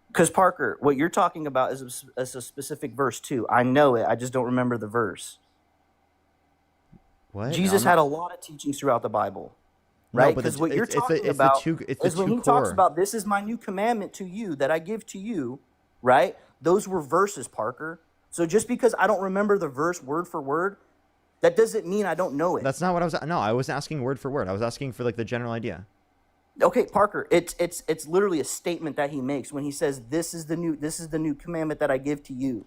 Because Parker, what you're talking about is a specific verse too. I know it. I just don't remember the verse. What? Jesus had a lot of teachings throughout the Bible, No, right? but Because it's- what you're it's the- talking it's the about two- it's the is when two he talks core. about this is my new commandment to you that I give to you, right? Those were verses, Parker. So just because I don't remember the verse word for word, that doesn't mean I don't know it. That's not what I was. No, I wasn't asking word for word. I was asking for like the general idea. Okay, Parker, it's literally a statement that he makes when he says this is the new commandment that I give to you.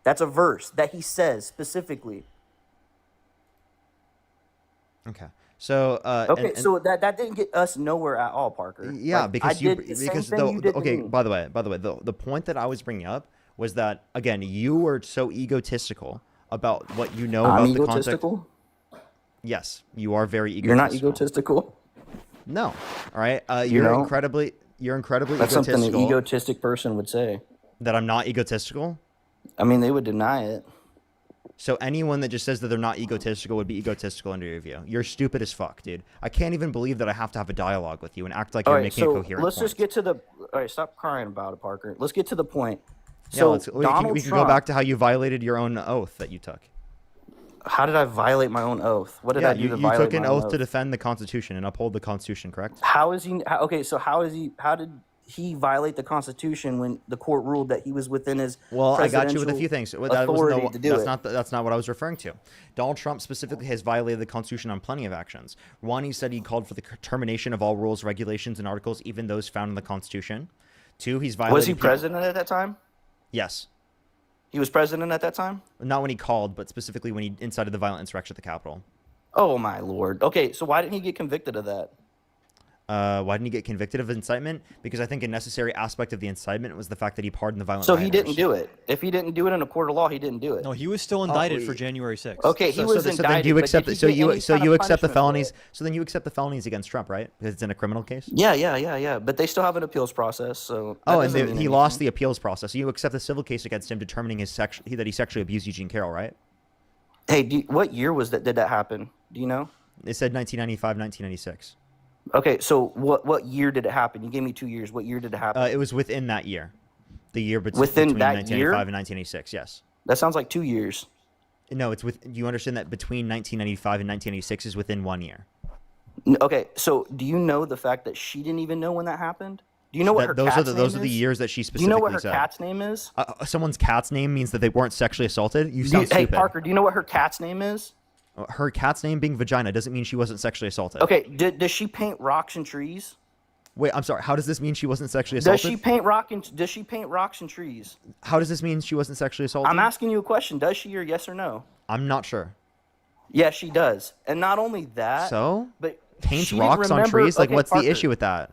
That's a verse that he says specifically. Okay. So Okay, so that didn't get us nowhere at all, Parker. yeah, Like, because I did the same thing you did to okay. me. By the way, the point that I was bringing up was that again, you were so egotistical about what you know I'm about the context. egotistical? Yes, you are very egotistical. You're not egotistical? No. All right. You You're know? incredibly That's something an egotistical. egotistic person would say. That I'm not egotistical. I mean, they would deny it. So anyone that just says that they're not egotistical would be egotistical under your view. You're stupid as fuck, dude. I can't even believe that I have to have a dialogue with you and act like All you're right, making so a coherent let's point. just get to the. all right, stop crying about it, Parker. Let's get to the point. Yeah, So we can go back to how you violated your own oath that you took. How did I violate my own oath? What did I do to you violate took an my own oath to defend the Constitution and uphold the Constitution, correct? How is he? Okay, so how did he violate the Constitution when the court ruled that he was within his Well, I got you with a few things. authority to do it? That's not what I was referring to. Donald Trump specifically has violated the Constitution on plenty of actions. One, he said he called for the termination of all rules, regulations, and articles, even those found in the Constitution. Two, he's violated. Was he president at that time? Yes. He was president at that time? Not when he called, but specifically when he incited the violent insurrection at the Capitol. Oh my lord. Okay, so why didn't he get convicted of that? Why didn't he get convicted of incitement? Because I think a necessary aspect of the incitement was the fact that he pardoned the violent So rioters. he didn't do it. If he didn't do it in a court of law, he didn't do it. No, he was still indicted for January 6th. Okay, he was indicted. So then you but accept did it. he get any So kind you of accept the punishment for felonies. it? So then you accept the felonies against Trump, right? Because it's in a criminal case. Yeah. But they still have an appeals process. So that Oh, and doesn't mean he lost anything. the appeals process. So you accept the civil case against him, determining that he sexually abused Eugene Carroll, right? Hey, what year was that? Did that happen? Do you know? It said 1995, 1996. Okay, so what year did it happen? You gave me 2 years. What year did it happen? It was within that year, the year between Within that 1995 year? and 1986. Yes. That sounds like 2 years. No, it's with. You understand that between 1995 and 1986 is within 1 year. Okay, so do you know the fact that she didn't even know when that happened? Do you know what her Those cat's are the name those are the is? years that she Do you specifically know what her said. cat's name is? Someone's cat's name means that they weren't sexually assaulted. You Hey, sound stupid. Parker, do you know what her cat's name is? Her cat's name being vagina doesn't mean she wasn't sexually assaulted. Okay, does she paint rocks and trees? Wait, I'm sorry. How does this mean she wasn't sexually assaulted? Does she paint rocks and trees? How does this mean she wasn't sexually assaulted? I'm asking you a question. Does she, or yes or no? I'm not sure. Yes, she does. And not only that, So? but Paint she didn't rocks on remember- trees? Like, okay, what's Parker, the issue with that?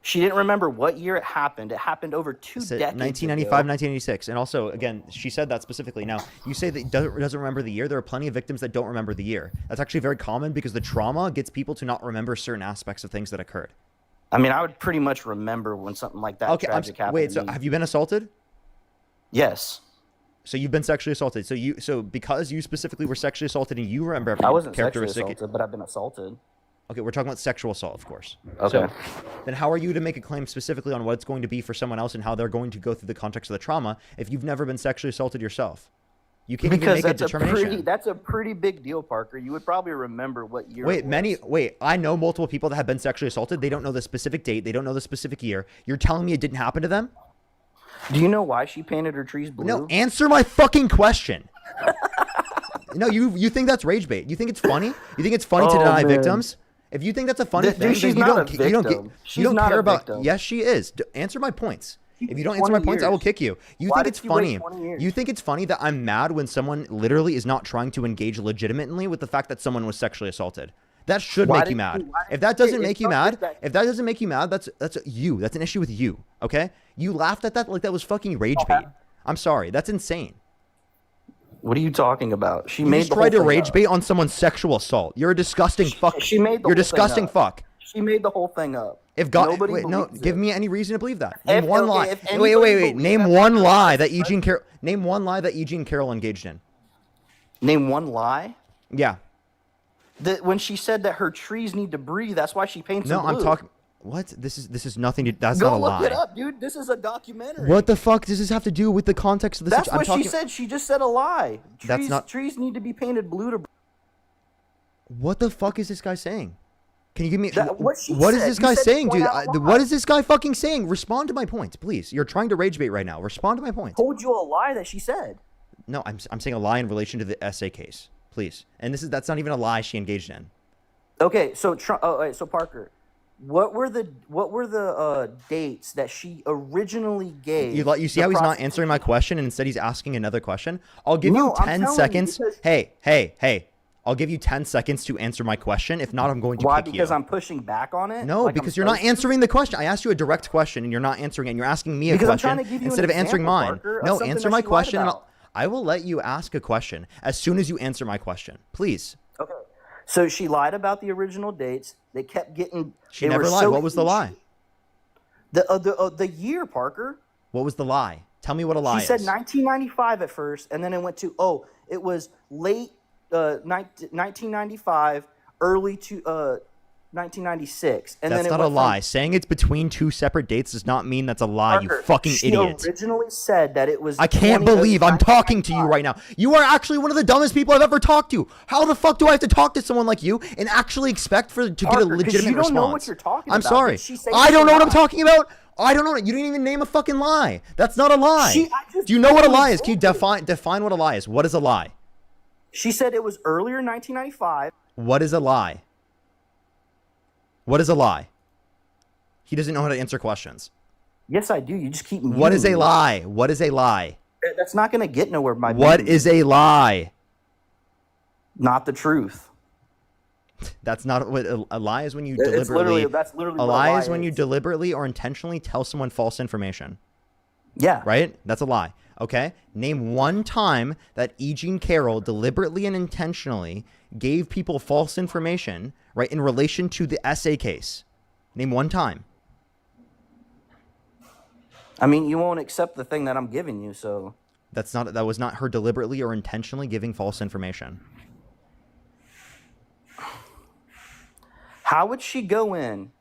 She didn't remember what year it happened. It happened over two It said decades 1995, ago. 1986. And also, again, she said that specifically. Now, you say that doesn't remember the year. There are plenty of victims that don't remember the year. That's actually very common because the trauma gets people to not remember certain aspects of things that occurred. I mean, I would pretty much remember when something like that Okay, tragic happened. wait, to so me. have you been assaulted? Yes. So you've been sexually assaulted. So because you specifically were sexually assaulted and you remember every I wasn't sexually characteristic. assaulted, but I've been assaulted. Okay, we're talking about sexual assault, of course. Okay. So then how are you to make a claim specifically on what it's going to be for someone else and how they're going to go through the context of the trauma if you've never been sexually assaulted yourself? You can't Because even make a determination. that's a pretty big deal, Parker. You would probably remember what year. it was. Wait, I know multiple people that have been sexually assaulted. They don't know the specific date. They don't know the specific year. You're telling me it didn't happen to them? Do you know why she painted her trees blue? No, answer my fucking question. No, you think that's rage bait. You think it's funny? You think it's funny to Oh, deny man. victims? If you think that's a funny Dude, thing, she's then not a you don't victim. She's you don't not care a about. victim. Yes, she is. Answer my points. If you don't answer 20 my points, I will years. kick you. You Why think did it's she wait funny. 20 years? You think it's funny that I'm mad when someone literally is not trying to engage legitimately with the fact that someone was sexually assaulted. That should Why make did you you- mad. why did If that you- doesn't it's make you not mad, just that- if that doesn't make you mad, that's you. That's an issue with you. Okay? You laughed at that like that was fucking rage bait. I'm sorry. That's insane. What are you talking about? She You made just the whole tried to thing rage up. bait on someone's sexual assault. You're a disgusting fuck. She made the You're whole thing disgusting up. fuck. She made the whole thing up. If God, Nobody wait, no, believes give it. me any reason to believe that. Name If- one okay, lie. if Wait, anybody wait. believes Name that one Parker lie was that Eugene Carroll. Name one lie that Eugene Carroll engaged in. Name one lie. Yeah. That when she said that her trees need to breathe, that's why she paints No, them I'm blue. talking. What? This is nothing to. That's Go not a look lie. it up, dude. This is a documentary. What the fuck does this have to do with the context of the That's situation? what I'm she talking. said. She just said a lie. That's not- Trees need to be painted blue to. What the fuck is this guy saying? Can you give me What she what is said. this You guy said saying, point dude? out a lie. What is this guy fucking saying? Respond to my point, please. You're trying to rage bait right now. Respond to my point. Told you a lie that she said. No, I'm saying a lie in relation to the essay case, please. And that's not even a lie she engaged in. Okay, so so Parker, what were the dates that she originally gave? You see the how he's not prosecution? answering my question and instead he's asking another question? I'll give No, you I'm 10 telling you seconds. because- Hey. I'll give you 10 seconds to answer my question. If not, I'm going to Why? kick you. Because I'm pushing back on it. No, Like I'm because you're not supposed to? answering the question. I asked you a direct question and you're not answering it. And you're asking me a Because I'm question trying to give you instead an of answering example, mine. Parker, of No, something answer that my she lied question. And about. I will let you ask a question as soon as you answer my question. Please. Okay. So she lied about the original dates. They kept getting. She they never were lied. so What was the lie? The year, Parker. What was the lie? Tell me what a lie She said is. 1995 at first, and then it went to it was late 1995, early to 1996. And That's then it not a went lie. from Saying it's between two separate dates does not mean that's a lie, you Parker, fucking she idiot. originally said that it was I can't 20 believe I'm talking to you right now. You are actually one of the dumbest people I've ever talked to. How the fuck do I have to talk to someone like you and actually expect to get a Parker, 'cause legitimate you don't response? know what you're talking I'm about. sorry. Did she say I it's don't a know what I'm lie? talking about. I don't know. You didn't even name a fucking lie. That's not a lie. I just Do you know what a lie is? literally Can you define what a lie is? What is a lie? She said it was earlier in 1995. What is a lie? What is a lie? He doesn't know how to answer questions. Yes, I do. You just keep muting What is a me. lie? What is a lie? That's not going to get nowhere by What muting is me. a lie? Not the truth. That's not what a lie is when you It's deliberately. that's literally A what lie is when you deliberately or intentionally tell someone false information. Yeah. Right? That's a lie. Okay? Name one time that E. Jean Carroll deliberately and intentionally gave people false information, right, in relation to the essay case. Name one time. I mean, you won't accept the thing that I'm giving you, so. That was not her deliberately or intentionally giving false information. How would she go in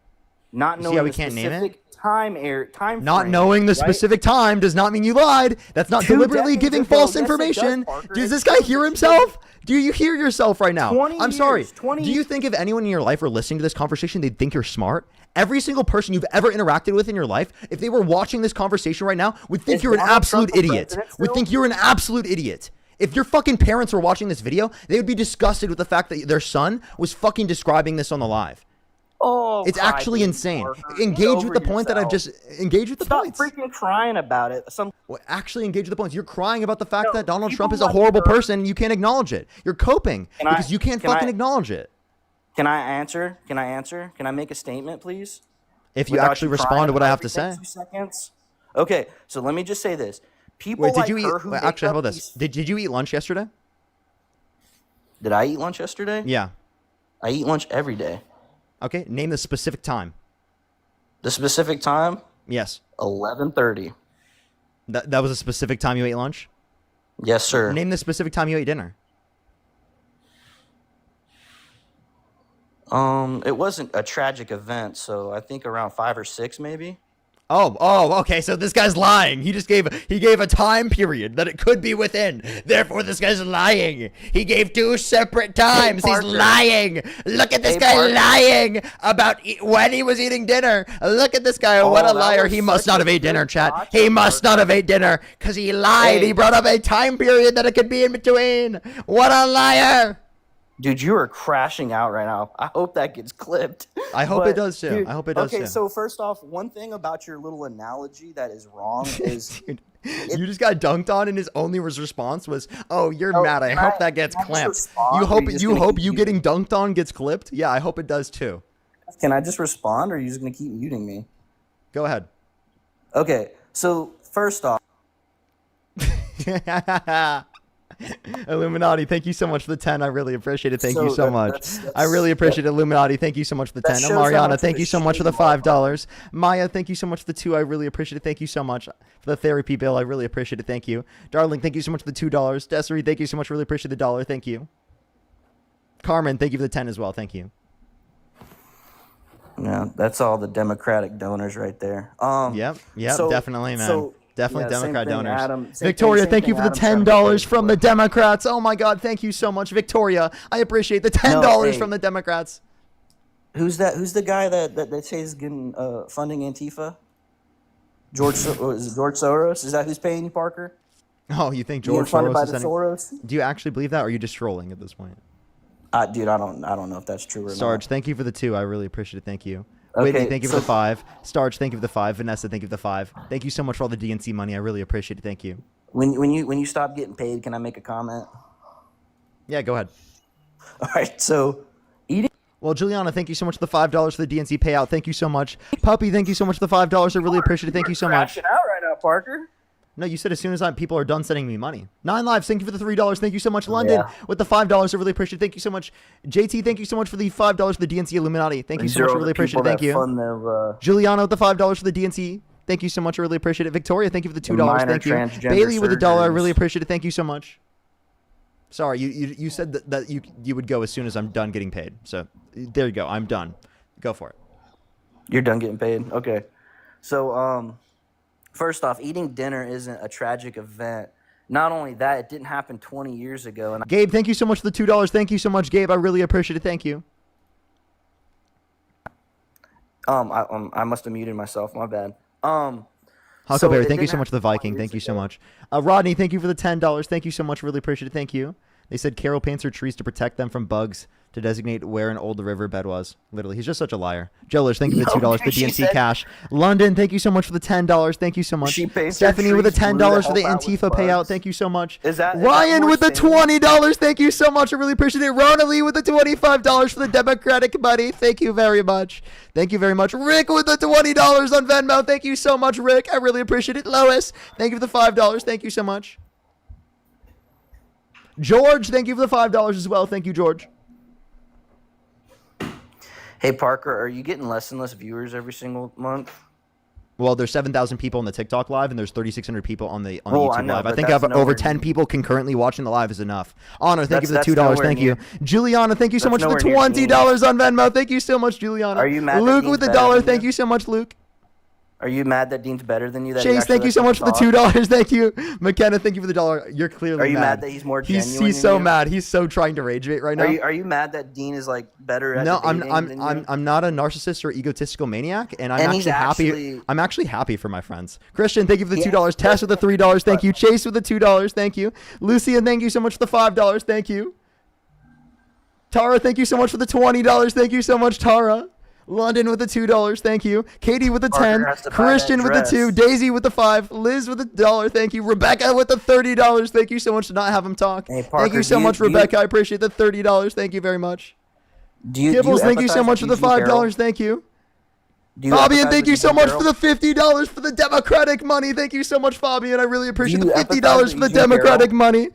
not You see knowing how we the can't name it? specific time Not frame, knowing the right? specific time does not mean you lied. That's not 2 deliberately decades giving ago, false yes, it does, information. Parker. Does It this guy shows hear that she himself? Do you hear yourself right now? 20 I'm sorry. years, 20 Do you think if anyone in your life were listening to this conversation, they'd think you're smart? Every single person you've ever interacted with in your life, if they were watching this conversation right now, would think Is you're an Donald absolute Trump the idiot. president Would still? think you're an absolute idiot. If your fucking parents were watching this video, they would be disgusted with the fact that their son was fucking describing this on the live. Oh, It's actually insane. Engage with the point that I've just engaged with the Stop points. freaking crying about it. Well, actually engage with the points. You're crying about the fact No, that Donald people Trump is a like horrible her- person and you can't acknowledge it. You're coping Can I- because you can't can fucking I- acknowledge it. Can I answer? Can I answer? Can I make a statement, please? If you Without actually crying respond to what I about have to everything say. 2 seconds. Okay, so let me just say this. People Wait, did like you eat? her who Wait, make actually, how up about this? Did you eat lunch yesterday? Did I eat lunch yesterday? Yeah. I eat lunch every day. Okay. Name the specific time. The specific time? Yes. 11:30. That was a specific time you ate lunch? Yes, sir. Name the specific time you ate dinner. It wasn't a tragic event, so I think around 5 or 6 maybe. Oh, okay. So this guy's lying. He gave a time period that it could be within. Therefore, this guy's lying. He gave 2 separate times. He's Parker. lying. Look at this Hey, guy Parker. lying about when he was eating dinner. Look at this guy. What a that liar. was He must such not a have ate dinner, good chat. gotcha, He must not have ate dinner because he lied. Hey. He brought up a time period that it could be in between. What a liar. Dude, you are crashing out right now. I hope that gets clipped. I hope it does too. Dude, I hope it does okay, too. so first off, one thing about your little analogy that is wrong is Dude, you just got dunked on, and his only response was, "Oh, you're Oh, mad. I can hope I- that gets can I just clipped." respond, You or hope you just you gonna hope keep you muting? getting dunked on gets clipped. Yeah, I hope it does too. Can I just respond, or are you just gonna keep muting me? Go ahead. Okay, so first off, Illuminati, thank you so much for the 10. I really appreciate it. Thank you So so that- much. that's- I really appreciate it, Illuminati. Thank you so much for the That 10. shows how Mariana, much of thank a you so much for the shitty you are, $5. Maya, thank you so much for the 2. I really appreciate it. Thank you so much for the therapy bill. I really appreciate it. Thank you. Darling, thank you so much for the $2. Desiree, thank you so much. Really appreciate the $1. Thank you. Carmen, thank you for the 10 as well. Thank you. yeah, that's all the Democratic donors right there. Yep, so- definitely, man. so, Definitely yeah, same Democrat thing, donors. Adam. Same Victoria, thing, thank you same for the thing Adam's trying to $10 from the Democrats. Oh my God, thank you so much, Victoria. I appreciate the $10 hey. from the Democrats. Who's that? Who's the guy that they say is getting funding Antifa? George is it George Soros? Is that who's paying you, Parker? Oh, you think Being George funded Soros by is the sending... Soros? Do you actually believe that, or are you just trolling at this point? Dude, I don't know if that's true or Sarge, not. thank you for the 2. I really appreciate it. Thank you. Okay, Whitney, thank you for so- the 5. Starge, thank you for the 5. Vanessa, thank you for the 5. Thank you so much for all the DNC money. I really appreciate it. Thank you. When you stop getting paid, can I make a comment? Yeah, go ahead. All right, so Well, Juliana, thank you so much for the $5 for the DNC payout. Thank you so much. Puppy, thank you so much for the $5. I really appreciate it. Thank you so much. crashing out right now, Parker. No, you said as soon as people are done sending me money. 9 Lives, thank you for the $3. Thank you so much. London Yeah. with the $5. I really appreciate it. Thank you so much. JT, thank you so much for the $5 for the DNC Illuminati. Thank you These so are much. I all really the appreciate it. people Thank that you. fund their, Juliana with the $5 for the DNC. Thank you so much. I really appreciate it. Victoria, thank you for the $2. minor Thank you. transgender Bailey with $1. I surgeons. really appreciate it. Thank you so much. Sorry, you said that you would go as soon as I'm done getting paid. So there you go. I'm done. Go for it. You're done getting paid? Okay. So, first off, eating dinner isn't a tragic event. Not only that, it didn't happen 20 years ago. And Gabe, thank you so much for the $2. Thank you so much, Gabe. I really appreciate it. Thank you. I must have muted myself. My bad. Huckleberry, thank you so much for the Viking. Thank you so much. Rodney, thank you for the $10. Thank you so much. Really appreciate it. Thank you. They said Carol paints her trees to protect them from bugs to designate where an old riverbed was. Literally, he's just such a liar. Jellers, thank you for the $2 for the DNC cash. London, thank you so much for the $10. Thank you so much. Stephanie with the $10 for the Antifa payout. Thank you so much. Ryan with the $20. Thank you so much. I really appreciate it. Rona Lee with the $25 for the Democratic buddy. Thank you very much. Thank you very much. Rick with the $20 on Venmo. Thank you so much, Rick. I really appreciate it. Lois, thank you for the $5. Thank you so much. George, thank you for the $5 as well. Thank you, George. Hey, Parker, are you getting less and less viewers every single month? Well, there's 7,000 people on the TikTok live, and there's 3,600 people on the Well, YouTube I know, live. I but think that's over nowhere 10 near- people concurrently watching the live is enough. Honor, thank you for the That's $2. nowhere Thank you. near- Juliana, thank you so That's much for the nowhere near $20 on Venmo. Thank you so much, Juliana. Are you mad that Luke Dean's with the better $1. than Thank you? you so much, Luke. Are you mad that Dean's better than you? That he Chase, actually thank you lets so people much for the talk? $2. Thank you. McKenna, thank you for the $1. You're clearly Are you mad. mad that he's more genuine He's than so you? mad. He's so trying to rage bait right now. Are you mad that Dean is like better at No, debating than you? I'm not a narcissist or egotistical maniac, and I'm And he's actually happy. actually- I'm actually happy for my friends. Christian, thank you for the Yeah. $2. Tess with the $3. Thank you. Chase with the $2. Thank you. Lucia, thank you so much for the $5. Thank you. Tara, thank you so much for the $20. Thank you so much, Tara. London with the $2. Thank you. Katie with the Parker 10. has to buy Christian that with the dress. 2. Daisy with the 5. Liz with the $1. Thank you. Rebecca with the $30. Thank you so much to not have him talk. Hey, Thank Parker, you so do you- much, do you- Rebecca. I appreciate the $30. Thank you very much. Do you Gibbles, thank you so empathize much for with the Eugene Carroll? $5. Thank you. Do you Fabian, empathize thank with you so Eugene much Carroll? for the $50 for the Democratic money. Thank you so much, Fabian. I really appreciate you the empathize $50 with for the Eugene Democratic Carroll? money.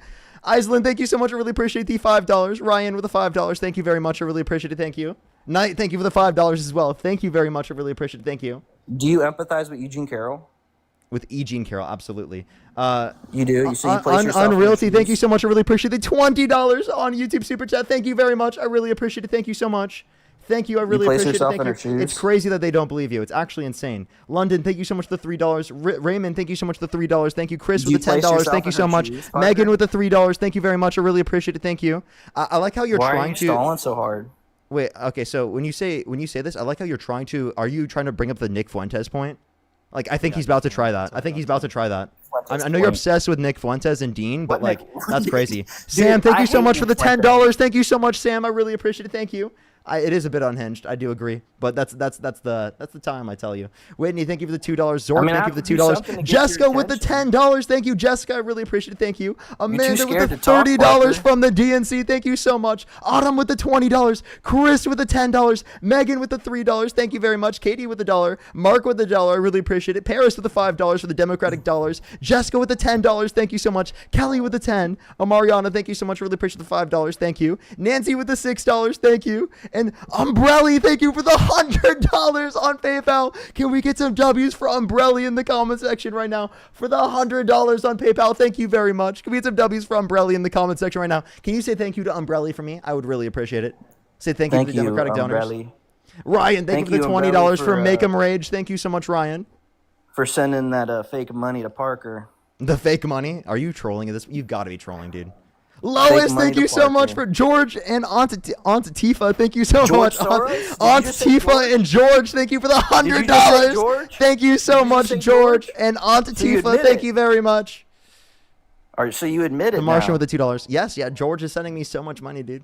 Iceland, thank you so much. I really appreciate the $5. Ryan with the $5. Thank you very much. I really appreciate it. Thank you. Knight, thank you for the $5 as well. Thank you very much. I really appreciate it. Thank you. Do you empathize with Eugene Carroll? With Eugene Carroll, absolutely. You do. So you place yourself in his Unrealty, thank shoes? you so much. I really appreciate the $20 on YouTube Super Chat. Thank you very much. I really appreciate it. Thank you so much. Thank you. I really place appreciate it. yourself Thank in you. her shoes? It's crazy that they don't believe you. It's actually insane. London, thank you so much for the $3. Raymond, thank you so much for the $3. Thank you. Chris Do you with the place $10. yourself Thank you in so her much. shoes, Parker? Megan with the $3. Thank you very much. I really appreciate it. Thank you. I like how you're Why are trying you to. stalling so hard? Wait. Okay. So when you say this, I like how you're trying to. Are you trying to bring up the Nick Fuentes point? Like, I think he's about to try that. I think he's about to try that. I know you're obsessed with Nick Fuentes and Dean, but like, that's crazy. Sam, thank you so much for the $10. Thank you so much, Sam. I really appreciate it. Thank you. It is a bit unhinged. I do agree, but that's the time. I tell you. Whitney, thank you for the $2. Zork, I mean, I thank you for have the to do $2. something to get Jessica your with the attention. $10. Thank you, Jessica. I really appreciate it. Thank you. Amanda with scared the to talk, $30 Parker? from the DNC. Thank you so much. Autumn with the $20. Chris with the $10. Megan with the $3. Thank you very much. Katie with the $1. Mark with the $1. I really appreciate it. Paris with the $5 for the Democratic dollars. Jessica with the $10. Thank you so much. Kelly with the 10. Mariana, thank you so much. Really appreciate the $5. Thank you. Nancy with the $6. Thank you. And Umbrelli, thank you for the $100 on PayPal. Can we get some W's for Umbrelli in the comment section right now? For the $100 on PayPal. Thank you very much. Can we get some W's for Umbrelli in the comment section right now? Can you say thank you to Umbrelli for me? I would really appreciate it. Say thank you to the Democratic donors. Umbrelli, Ryan, thank you for the $20 Umbrelli, for Make 'em Rage. Thank you so much, Ryan. for sending that fake money to Parker. The fake money? Are you trolling at this? You've got to be trolling, dude. Lois, money thank to you so much Parker. for George and Aunt Tifa. Thank you so George much. Soros? Did you Aunt just say Tifa and George, thank you for the Did you just say $100. George? Thank you so Did you much, say George George? and Aunt So you Tifa. admit Thank it. you very much. All right, so you admit it The Martian now. with the $2. Yes, yeah. George is sending me so much money, dude.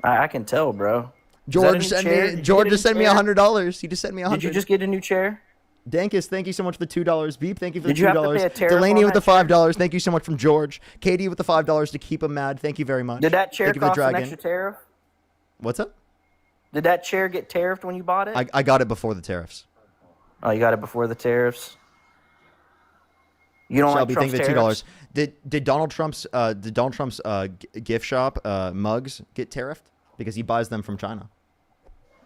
I can tell, bro. Is that a George new sent chair? me. Did you George get a just new sent me chair? $100. He just sent me $100. Did you just get a new chair? Dankus, thank you so much for the $2. Beep, thank you for the Did you have to $2. pay a tariff Delaney on with the that chair? $5. Thank you so much from George. Katie with the $5 to keep him mad. Thank you very much. Did that chair Thank you for the cost an dragon. extra tariff? What's up? Did that chair get tariffed when you bought it? I got it before the tariffs. Oh, you got it before the tariffs. You don't Shelby, like thank Trump's you for tariffs? $2. Did Donald Trump's gift shop mugs get tariffed because he buys them from China?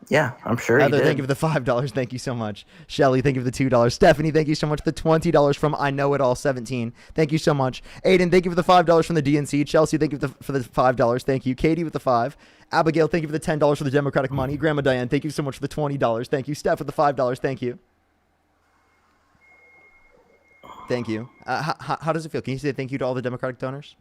Yeah, I'm sure he Heather, did. thank you for the $5. Thank you so much. Shelly, thank you for the $2. Stephanie, thank you so much for the $20 from I Know It All 17. Thank you so much. Aiden, thank you for the $5 from the DNC. Chelsea, thank you for the $5. Thank you. Katie with the 5. Abigail, thank you for the $10 for the Democratic money. Grandma Diane, thank you so much for the $20. Thank you. Steph with the $5. Thank you. Thank you. How does it feel? Can you say thank you to all the Democratic donors?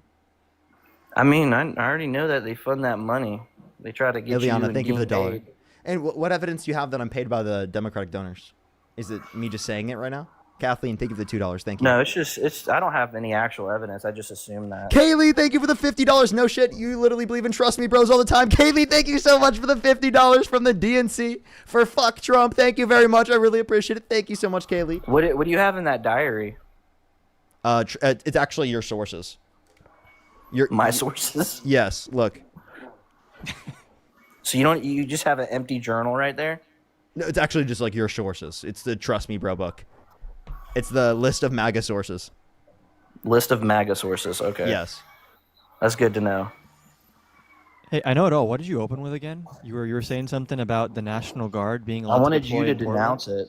I mean, I already know that they fund that money. They try to get Ileana, you. thank you for the getting dollar. paid. And what evidence do you have that I'm paid by the Democratic donors? Is it me just saying it right now? Kathleen, thank you for the $2. Thank you. No, it's. I don't have any actual evidence. I just assume that. Kaylee, thank you for the $50. No shit. You literally believe in Trust Me Bros all the time. Kaylee, thank you so much for the $50 from the DNC for Fuck Trump. Thank you very much. I really appreciate it. Thank you so much, Kaylee. What do you have in that diary? It's actually your sources. My sources? Yes, look. So you just have an empty journal right there? No, it's actually just like your sources. It's the Trust Me Bro book. It's the list of MAGA sources. List of MAGA sources. Okay. Yes. That's good to know. Hey, I know it all. What did you open with again? You were saying something about the National Guard being allowed I wanted to you deploy to in Portland? denounce it,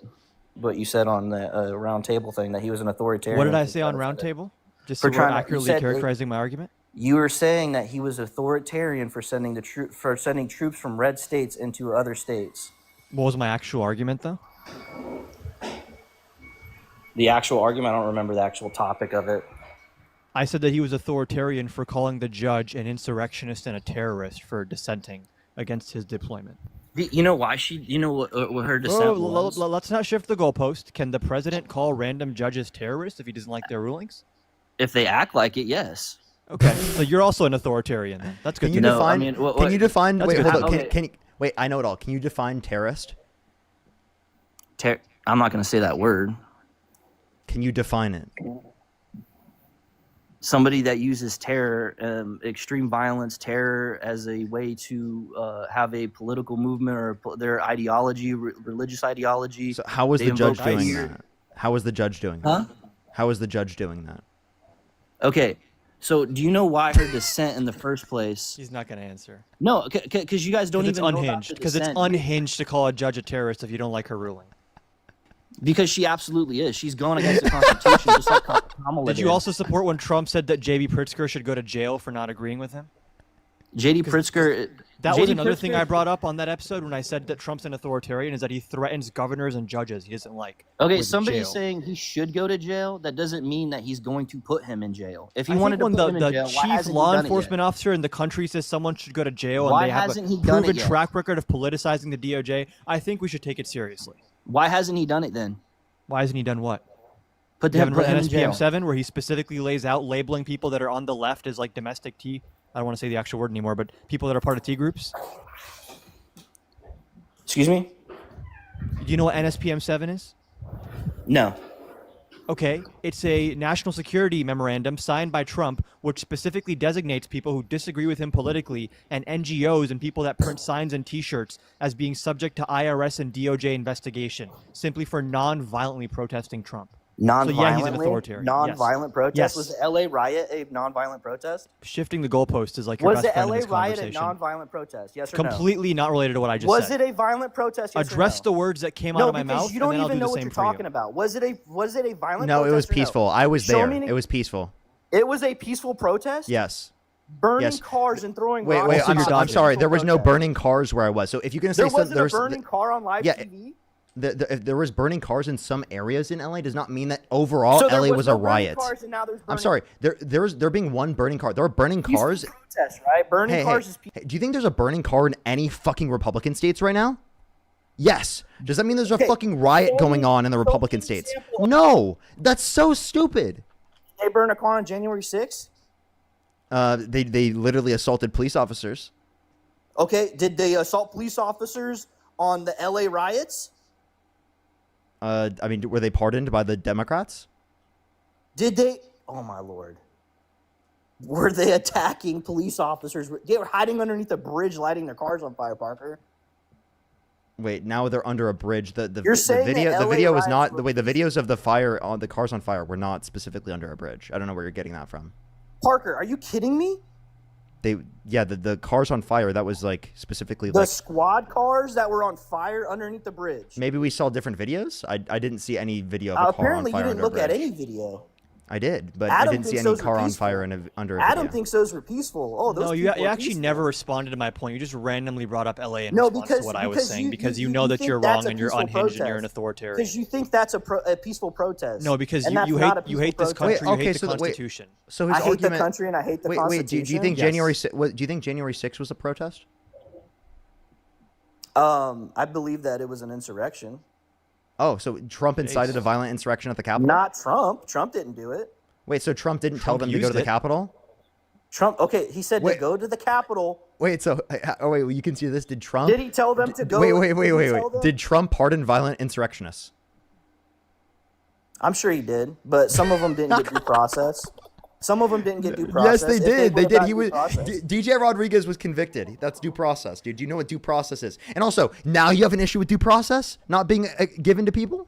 but you said on the round table thing that he was an authoritarian. What did I say on Roundtable? Just so For we're trying to- you accurately said- characterizing my argument? You were saying that he was authoritarian for sending troops from red states into other states. What was my actual argument, though? The actual argument, I don't remember the actual topic of it. I said that he was authoritarian for calling the judge an insurrectionist and a terrorist for dissenting against his deployment. You know why she? You know what her dissent was? Let's not shift the goalpost. Can the president call random judges terrorists if he doesn't like their rulings? If they act like it, yes. Okay, so you're also an authoritarian then. That's good. Can you to know. define? Can you define? That's Wait, good hold to on. know. Can you, wait? I know it all. Can you define terrorist? I'm not going to say that word. Can you define it? Somebody that uses terror, extreme violence, terror as a way to have a political movement or their ideology, religious ideology. So how was the judge doing that? How was the judge doing that? Huh? How was the judge doing that? Okay, so do you know why her dissent in the first place? He's not going to answer. No, because you guys don't even it's know about unhinged. the Because it's dissent. unhinged to call a judge a terrorist if you don't like her ruling. Because she absolutely is. She's going against the Constitution, just like Kamala Did you also support when Trump said that J.B. Pritzker should go to jail for not agreeing with him? J.D. Pritzker. That J.D. was another thing Pritzker- I brought up on that episode when I said that Trump's an authoritarian, is that he threatens governors and judges he doesn't like. Okay, with somebody's jail. saying he should go to jail. That doesn't mean that he's going to put him in jail. If he I think wanted to when put him in the jail, why chief hasn't he law done it yet? enforcement officer in the country says someone should go to jail Why and they have hasn't a he done it proven yet? track record of politicizing the DOJ, I think we should take it seriously. Why hasn't he done it then? Why hasn't he done what? Put You haven't him read in jail. NSPM 7 where he specifically lays out labeling people that are on the left as like domestic T. I don't want to say the actual word anymore, but people that are part of T groups. Excuse me? Do you know what NSPM 7 is? No. Okay, it's a national security memorandum signed by Trump, which specifically designates people who disagree with him politically and NGOs and people that print signs and T-shirts as being subject to IRS and DOJ investigation, simply for non-violently protesting Trump. Non-violently? So yeah, he's an authoritarian. Non-violent protest? Yes. Was the LA riot a non-violent protest? Shifting the goalpost is like your Was best the friend in LA this riot a conversation. non-violent protest? Yes or no? Completely not related to what I just Was said. it a violent protest? Yes Address or the words that came no? out of my because mouth, you don't and then I'll even do know the what same you're for you. talking about. Was it a violent No, protest? it was or no? peaceful. I was Show there. me an- It was peaceful. It was a peaceful protest? Yes. Burning Yes. cars and throwing Wait, rocks. wait. Also, I'm sorry. There was no protest. burning cars where I was. So if you're gonna say There so, wasn't there a was burning car on live yeah, TV? if there was burning cars in some areas in LA does not mean that overall So there LA was no a burning riot. Cars and now there's I'm burning sorry. There being one burning car. There are burning Peaceful cars. protest, right? Burning Hey, cars hey, is hey, do you think there's a burning car in any fucking Republican states right now? Yes. Does that mean there's a Okay, fucking riot show going me- on in the show me Republican an states? example. No. That's so stupid. They burned a car on January 6th? They literally assaulted police officers. Okay, did they assault police officers on the LA riots? I mean, were they pardoned by the Democrats? Did they? Oh my lord. Were they attacking police officers? They were hiding underneath a bridge, lighting their cars on fire, Parker. Wait, now they're under a bridge. The You're saying that video LA was riots not were the way the videos of the fire on the cars on fire were not specifically under a bridge. I don't know where you're getting that from. Parker, are you kidding me? the cars on fire. That was like specifically The like squad cars that were on fire underneath the bridge. maybe we saw different videos. I didn't see any video of a car on Apparently, you fire didn't under a look at bridge. any video. I did, but Adam I didn't see thinks any those were car on peaceful. fire under a Adam video. thinks those were peaceful. Oh, those No, you people are actually peaceful. never responded to my point. You just randomly brought up LA in No, response because to what I was saying you because you know that think you're that's wrong a and you're peaceful unhinged and you're an protest. authoritarian. Because you think that's a peaceful protest. No, because and you that's hate not a you peaceful hate this protest. country. You hate the so wait, Constitution. so his I hate argument, the country and I hate the wait, Constitution. do you think Yes. do you think January 6th was a protest? I believe that it was an insurrection. Oh, so Trump incited a violent insurrection at the Capitol? Not Trump. Trump didn't do it. Wait, so Trump didn't tell Trump them to go to used the it. Capitol? Trump. Okay, he said to go to the Capitol. Wait, so wait, you can see this. Did Trump? Did he tell them to go? Wait. Did Trump pardon violent insurrectionists? I'm sure he did, but some of them didn't get due process. Some of them didn't get due process. Yes, they If did. They would've did. got He due was process. DJ Rodriguez was convicted. That's due process, dude. Do you know what due process is? And also, now you have an issue with due process not being given to people?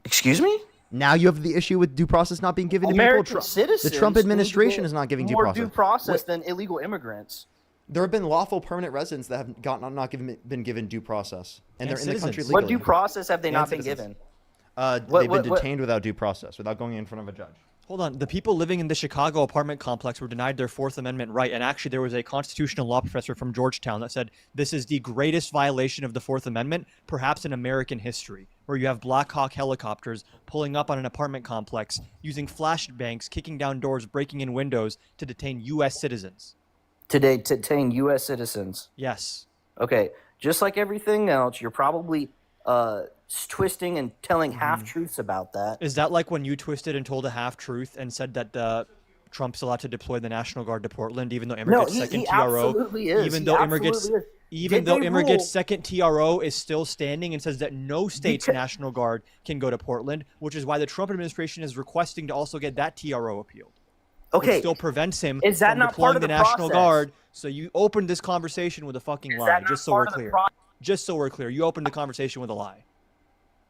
Excuse me? Now you have the issue with due process not being given to American people. citizens The Trump need to administration get is not giving due more process. due process than illegal immigrants. There have been lawful permanent residents that have been given due process, and they're in the country legally. What due process have they And not been citizens. given? They've been detained without due process, without going in front of a judge. Hold on. The people living in the Chicago apartment complex were denied their Fourth Amendment right. And actually, there was a constitutional law professor from Georgetown that said this is the greatest violation of the Fourth Amendment, perhaps in American history, where you have Black Hawk helicopters pulling up on an apartment complex, using flashbangs, kicking down doors, breaking in windows to detain U.S. citizens. To detain U.S. citizens. Yes. Okay, just like everything else, you're probably twisting and telling half-truths about that. Is that like when you twisted and told a half-truth and said that Trump's allowed to deploy the National Guard to Portland, even though Emmer gets second TRO? Absolutely is. Even He though Emmer gets, absolutely is. even Did though they Emmer rule- gets second TRO, is still standing and says that no state's National Guard can go to Portland, which is why the Trump administration is requesting to also get that TRO appealed. Okay, Which still prevents him is that from not deploying part of the the National process? Guard. So you opened this conversation with a fucking lie, that not just so we're part of the clear. pro- Just so we're clear, you opened the conversation with a lie.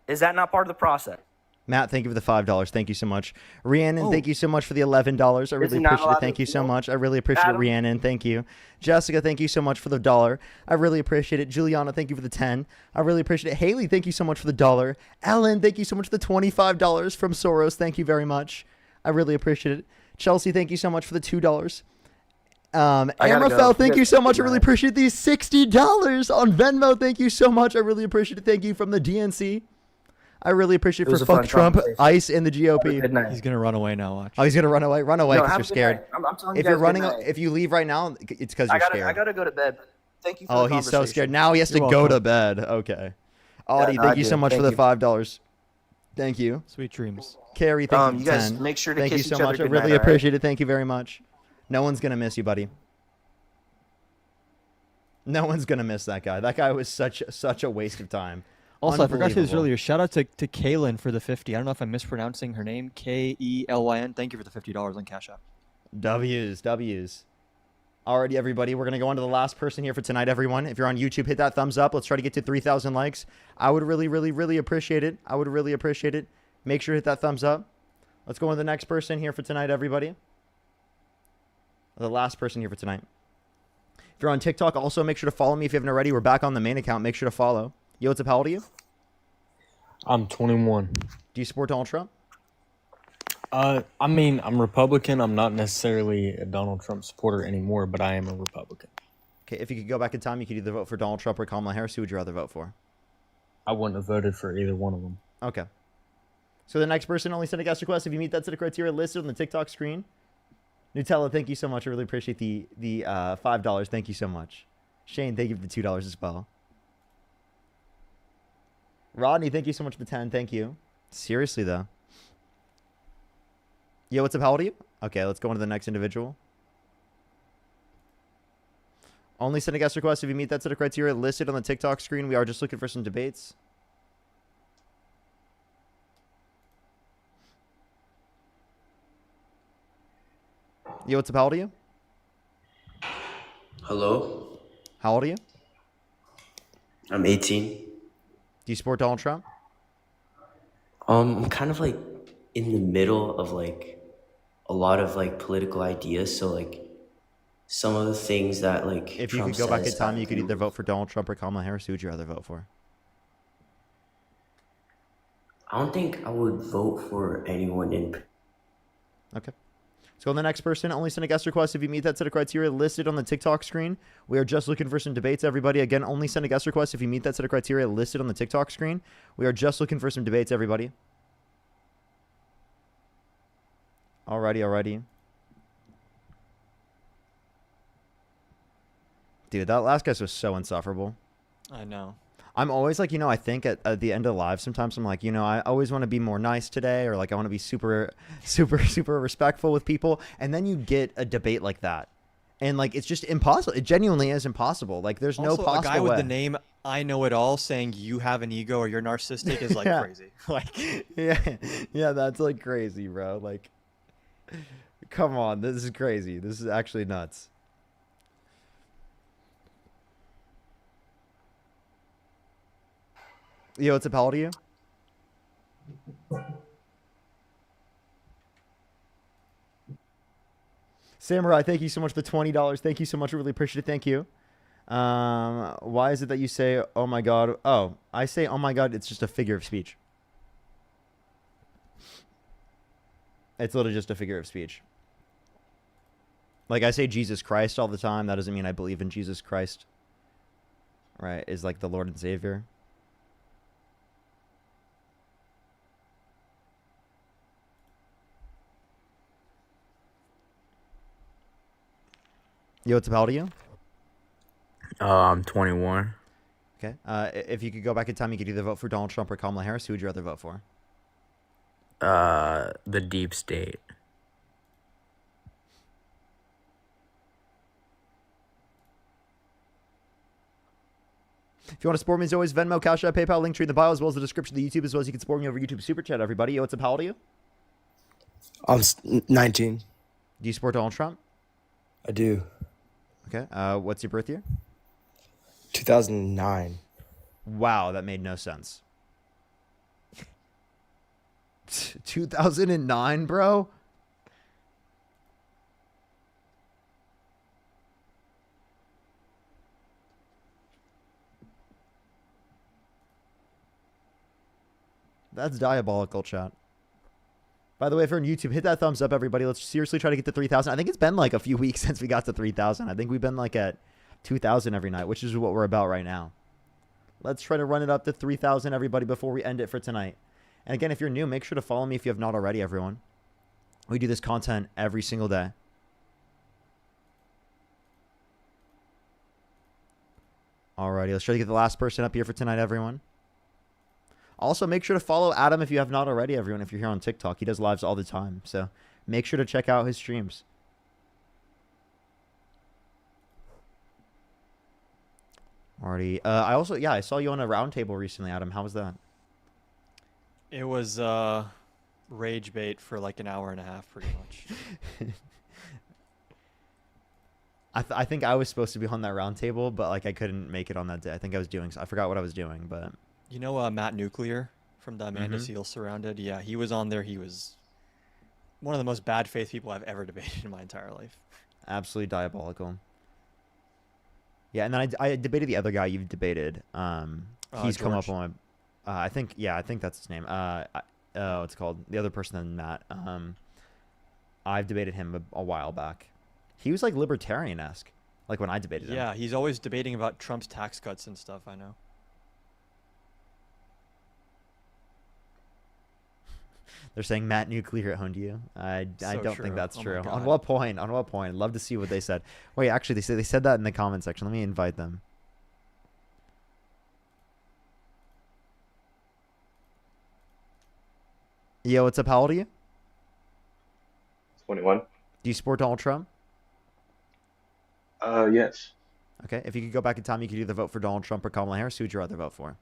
Is that not part of the process? Matt, thank you for the $5. Thank you so much. Rhiannon, thank you so much for the $11. I really he not appreciate allowed it. Thank to you so appeal? much. I really appreciate Adam? it, Rhiannon. Thank you. Jessica, thank you so much for the $1. I really appreciate it. Juliana, thank you for the 10. I really appreciate it. Haley, thank you so much for the $1. Ellen, thank you so much for the $25 from Soros. Thank you very much. I really appreciate it. Chelsea, thank you so much for the $2. gotta go. Amrafel, thank You you guys so have a much. I good really night. appreciate these $60 on Venmo. Thank you so much. I really appreciate it. Thank you from the DNC. I really appreciate It it was for a fun fuck Trump, conversation. ICE, and the GOP. Good night. He's gonna run away now. Watch. Oh, he's gonna run away. Run away No, because have you're a good scared. night. I'm telling you If you're guys good running, night. if you leave right now, it's because I you're gotta scared. go to bed. Thank you for Oh, the he's so conversation. scared. Now he has to You're go welcome. to bed. Okay. Audie, no, thank I you so did. much for Thank the you. $5. Thank you. Sweet dreams. Carrie, thank you You for guys 10. make sure to Thank you kiss so each other much. I good really night, all right? appreciate it. Thank you very much. No one's gonna miss you, buddy. No one's gonna miss that guy. That guy was such a waste of time. Also, I forgot to say this Unbelievable. earlier. Shout out to Kaylin for the 50. I don't know if I'm mispronouncing her name. Kelyn. Thank you for the $50 on Cash App. W's. Alrighty, everybody. We're going to go on to the last person here for tonight, everyone. If you're on YouTube, hit that thumbs up. Let's try to get to 3,000 likes. I would really, really, really appreciate it. I would really appreciate it. Make sure to hit that thumbs up. Let's go on to the next person here for tonight, everybody. The last person here for tonight. If you're on TikTok, also make sure to follow me if you haven't already. We're back on the main account. Make sure to follow. Yo, what's up? How old are you? I'm 21. Do you support Donald Trump? I mean, I'm Republican. I'm not necessarily a Donald Trump supporter anymore, but I am a Republican. Okay, if you could go back in time, you could either vote for Donald Trump or Kamala Harris. Who would you rather vote for? I wouldn't have voted for either one of them. Okay. So the next person only send a guest request if you meet that set of criteria listed on the TikTok screen. Nutella, thank you so much. I really appreciate the $5. Thank you so much. Shane, thank you for the $2 as well. Rodney, thank you so much for the 10. Thank you. Seriously, though. Yo, what's up? How old are you? Okay, let's go on to the next individual. Only send a guest request if you meet that set of criteria listed on the TikTok screen. We are just looking for some debates. Yo, what's up? How old are you? Hello, How old are you? I'm 18. Do you support Donald Trump? I'm kind of like in the middle of like a lot of like political ideas. So like some of the things that like If you Trump could go back in says time, have you could been. either vote for Donald Trump or Kamala Harris. Who would you rather vote for? I don't think I would vote for anyone in. Okay. Let's go on the next person. Only send a guest request if you meet that set of criteria listed on the TikTok screen. We are just looking for some debates, everybody. Again, only send a guest request if you meet that set of criteria listed on the TikTok screen. We are just looking for some debates, everybody. Alrighty. Dude, that last guy was so insufferable. I know. I'm always like, I think at the end of live, sometimes I'm like, I always want to be more nice today, or like I want to be super respectful with people. And then you get a debate like that. And like, it's just impossible. It genuinely is impossible. Like there's no Also, possible a guy with way. the name I Know It All saying you have an ego or you're narcissistic is like Yeah. crazy. Like, yeah, that's like crazy, bro. Like, come on, this is crazy. This is actually nuts. Yo, what's up, how old are you? Samurai, thank you so much for the $20. Thank you so much. I really appreciate it. Thank you. Why is it that you say, oh my God? Oh, I say, oh my God, it's just a figure of speech. It's literally just a figure of speech. Like I say Jesus Christ all the time. That doesn't mean I believe in Jesus Christ. Right? Is like the Lord and Savior. Yo, what's up, how old are you? I'm 21. Okay. If you could go back in time, you could either vote for Donald Trump or Kamala Harris. Who would you rather vote for? The deep state. If you want to support me, as always, Venmo, Cash App, PayPal, link tree in the bio, as well as the description of the YouTube, as well as you can support me over YouTube Super Chat, everybody. Yo, what's up, how old are you? I'm 19. Do you support Donald Trump? I do. Okay. What's your birth year? 2009. Wow, that made no sense. 2009, bro? That's diabolical, chat. By the way, if you're on YouTube, hit that thumbs up, everybody. Let's seriously try to get to 3,000. I think it's been like a few weeks since we got to 3,000. I think we've been like at 2,000 every night, which is what we're about right now. Let's try to run it up to 3,000, everybody, before we end it for tonight. And again, if you're new, make sure to follow me if you have not already, everyone. We do this content every single day. Alrighty, let's try to get the last person up here for tonight, everyone. Also, make sure to follow Adam if you have not already, everyone. If you're here on TikTok, he does lives all the time. So make sure to check out his streams. Alrighty. I saw you on a roundtable recently, Adam. How was that? it was rage bait for like an hour and a half, pretty much. I think I was supposed to be on that roundtable, but like I couldn't make it on that day. I think I forgot what I was doing, but. You know Matt Nuclear from the Amanda Mhm. Seals Surrounded? Yeah, he was on there. He was one of the most bad faith people I've ever debated in my entire life. Absolutely diabolical. Yeah, and then I debated the other guy you've debated. He's come up George. on my, I think that's his name. What's it called? The other person than Matt. I've debated him a while back. He was like libertarian-esque, like when I debated him. Yeah, he's always debating about Trump's tax cuts and stuff, I know. They're saying Matt Nuclear owned you. I So don't true. think that's Oh my true. On God. what point? On what point? I'd love to see what they said. Wait, actually, they said that in the comment section. Let me invite them. Yo, what's up? How old are you? 21. Do you support Donald Trump? Yes. Okay. If you could go back in time, you could either vote for Donald Trump or Kamala Harris. Who would you rather vote for?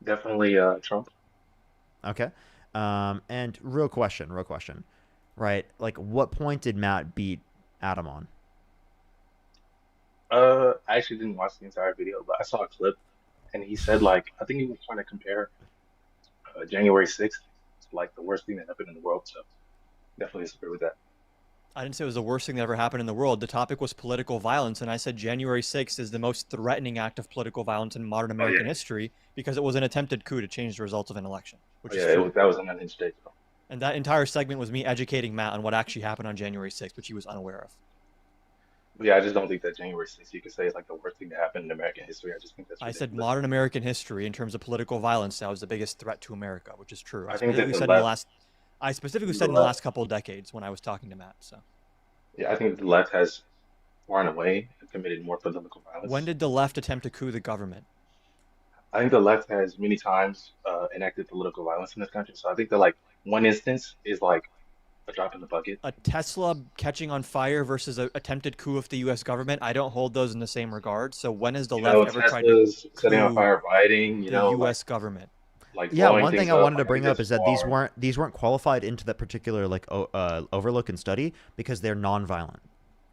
Definitely Trump. Okay. And real question. Right? Like, what point did Matt beat Adam on? I actually didn't watch the entire video, but I saw a clip, and he said like I think he was trying to compare January 6th to like the worst thing that happened in the world. So definitely disagree with that. I didn't say it was the worst thing that ever happened in the world. The topic was political violence, and I said January 6th is the most threatening act of political violence in modern American history because it was an attempted coup to change the results of an election, which is true. that was an unhinged state, though. And that entire segment was me educating Matt on what actually happened on January 6th, which he was unaware of. But yeah, I just don't think that January 6th you could say is like the worst thing to happen in American history. I just think that's I ridiculous. said modern American history in terms of political violence that was the biggest threat to America, which is true. I think that I specifically said in the last couple of decades when I was talking to Matt. So yeah, I think the left has far and away committed more political violence. when did the left attempt to coup the government? I think the left has many times enacted political violence in this country. So I think that like one instance is like a drop in the bucket. A Tesla catching on fire versus an attempted coup of the U.S. government, I don't hold those in the same regard. So when has the left ever tried to Tesla's setting on coup fire, rioting, the like, U.S. government? like Yeah, blowing one thing things I up, wanted to like, bring up is that are- these weren't qualified into that particular like overlook and study because they're non-violent,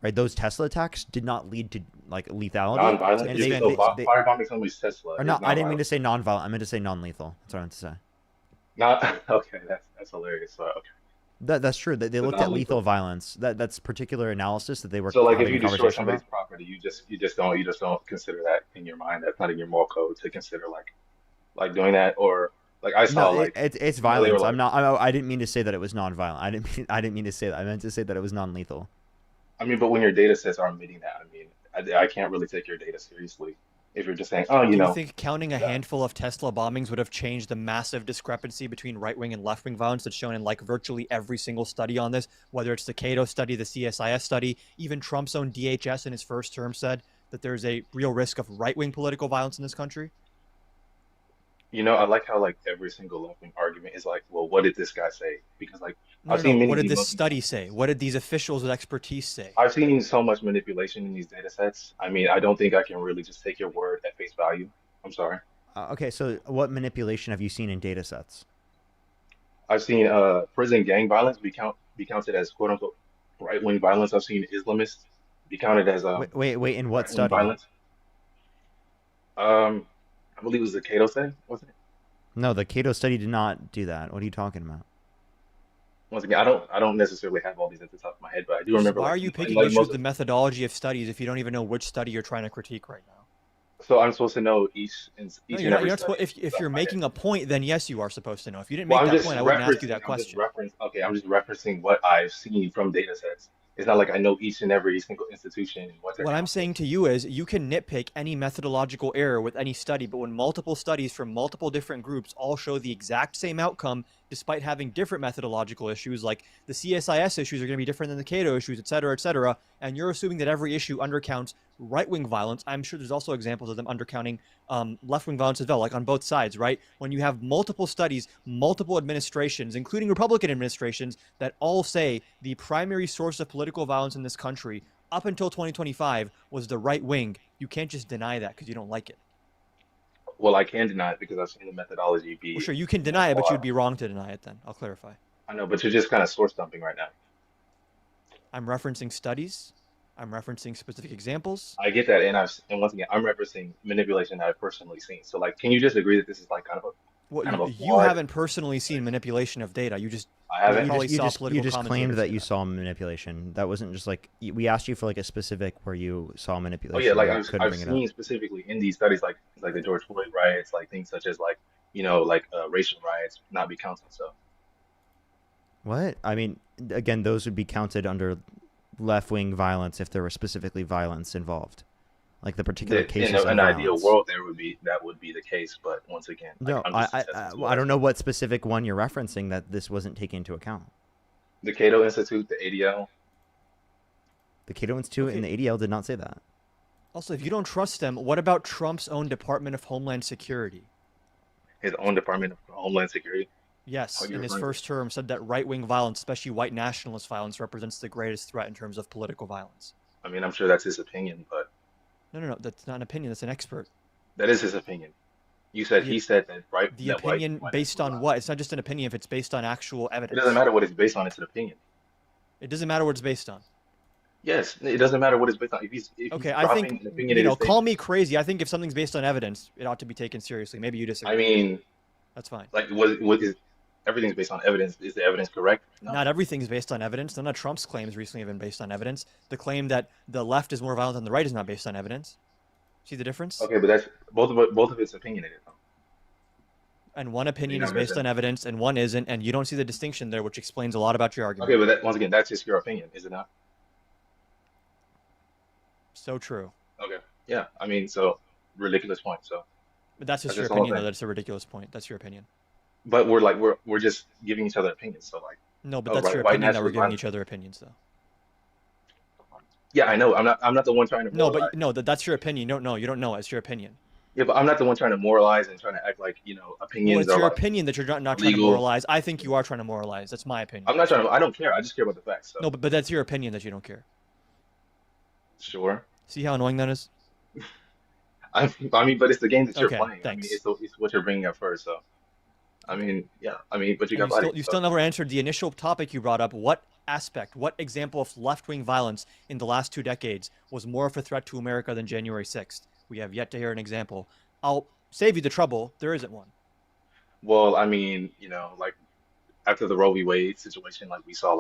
right? Those Tesla attacks did not lead to like lethality. non-violent. and Yeah, so firebombing somebody's Tesla. or is not. I didn't mean non-violent. to say non-violent. I meant to say non-lethal. That's what I meant to say. Not okay. That's hilarious. So, okay. That's true. They So looked at non-lethal. lethal violence. That's particular analysis that they were So like if having you a destroy conversation somebody's about. property, you just don't consider that in your mind. That's not in your moral code to consider like doing that, or like I saw No, like it's you know, they violence. were I'm not. I didn't mean to say that it was non-violent. I didn't mean to say that. I meant to say that it was non-lethal. I mean, but when your data sets are admitting that, I mean, I can't really take your data seriously if you're just saying, oh, Do you know, think counting a handful of Tesla bombings would have changed the massive discrepancy between right-wing and left-wing violence that's shown in like virtually every single study on this, whether it's the Cato study, the CSIS study, even Trump's own DHS in his first term said that there's a real risk of right-wing political violence in this country? I like how like every single left-wing argument is like, well, what did this guy say? Because like No, I've no, seen no. many What did this debunking. study say? What did these officials with expertise say? I've seen so much manipulation in these data sets. I mean, I don't think I can really just take your word at face value. I'm sorry. Okay, so what manipulation have you seen in data sets? I've seen prison gang violence be counted as quote unquote right-wing violence. I've seen Islamists be counted as Wait. In what right-wing study? violence. I believe it was the Cato study, wasn't it? No, the Cato study did not do that. What are you talking about? Once again, I don't necessarily have all these at the top of my head, but I do So remember why like are you like, picking like issues most. with the methodology of studies if you don't even know which study you're trying to critique right now? So I'm supposed to know each No, and you're not. every You're not study. supposed. If you're making a point, then yes, you are supposed to know. If you didn't Well, make I'm that just point, I wouldn't ask you referencing. that question. I'm just referencing what I've seen from data sets. It's not like I know each and every single institution and what they're What I'm counting. saying to you is you can nitpick any methodological error with any study, but when multiple studies from multiple different groups all show the exact same outcome, despite having different methodological issues, like the CSIS issues are going to be different than the Cato issues, et cetera, and you're assuming that every issue undercounts right-wing violence, I'm sure there's also examples of them undercounting left-wing violence as well, like on both sides, right? When you have multiple studies, multiple administrations, including Republican administrations, that all say the primary source of political violence in this country up until 2025 was the right wing, you can't just deny that because you don't like it. Well, I can deny it because I've seen the methodology be. Well, sure, you can deny it, but you'd be wrong to deny it then. I'll clarify. I know, but you're just kind of source dumping right now. I'm referencing studies. I'm referencing specific examples. I get that, and once again, I'm referencing manipulation that I've personally seen. So, like, can you just agree that this is like kind of Well, a you flawed? haven't personally seen manipulation of data. You just I haven't. probably saw You political just claimed commentators that say you saw manipulation. That wasn't just like we asked you for like a specific where you saw Oh manipulation. yeah, like You I've couldn't I've bring it seen up. specifically in these studies, like the George Floyd riots, like things such as like racial riots not be counted. So What? I mean, again, those would be counted under left-wing violence if there were specifically violence involved, like the particular in cases of an ideal violence. world, that would be the case. But once again, like No, I'm just attesting to I don't know what specific one you're referencing that this wasn't taken into account. the Cato Institute, the ADL. The Cato Institute and the ADL did not say that. Also, if you don't trust them, what about Trump's own Department of Homeland Security? His own Department of Homeland Security. Yes, Oh, you're in his right. first term, said that right-wing violence, especially white nationalist violence, represents the greatest threat in terms of political violence. I mean, I'm sure that's his opinion, but No, that's not an opinion. That's an expert. that is his opinion. You said he said that right. The that white- opinion based on what? It's not just an opinion if it's based on actual It evidence. doesn't matter what it's based on. It's an opinion. It doesn't matter what it's based on. Yes, it doesn't matter what it's based on. If he's Okay, I dropping think, an opinionated call me crazy. I think if something's based on evidence, it ought to be taken seriously. Maybe you disagree. I mean, That's fine. like what is everything's based on evidence. Is the evidence correct? No. Not everything's based on evidence. None of Trump's claims recently have been based on evidence. The claim that the left is more violent than the right is not based on evidence. See the difference? Okay, but that's both of it's opinionated. And one You're opinion is not based missing. on evidence and one isn't, and you don't see the distinction there, which explains a lot about your argument. Okay, but that, once again, that's just your opinion, is it not? So true. Okay. Yeah. I mean, so ridiculous point. So But that's just that's your just the whole opinion, though. thing. That's a ridiculous point. That's your opinion. But we're just giving each other opinions. So like, No, but oh, that's your white opinion that we're nationalists, giving violent. each other opinions, though. Yeah, I know. I'm not the one trying to No, moralize. but no, that's your opinion. You don't know. You don't know. It's your opinion. Yeah, but I'm not the one trying to moralize and trying to act like, Well, opinions it's are your like opinion that you're not trying to legal. moralize. I think you are trying to moralize. That's my opinion. I'm not trying to. I don't care. I just care about the facts. So No, but that's your opinion that you don't care. sure. See how annoying that is? I mean, but it's the game that you're Okay, playing. I thanks. mean, it's what you're bringing up first. So I mean, yeah. I mean, but you And got body. you still never answered the initial topic you brought up. What aspect, what example of left-wing violence in the last 2 decades was more of a threat to America than January 6th? We have yet to hear an example. I'll save you the trouble. There isn't one. Well, I mean, like after the Roe v. Wade situation, like we saw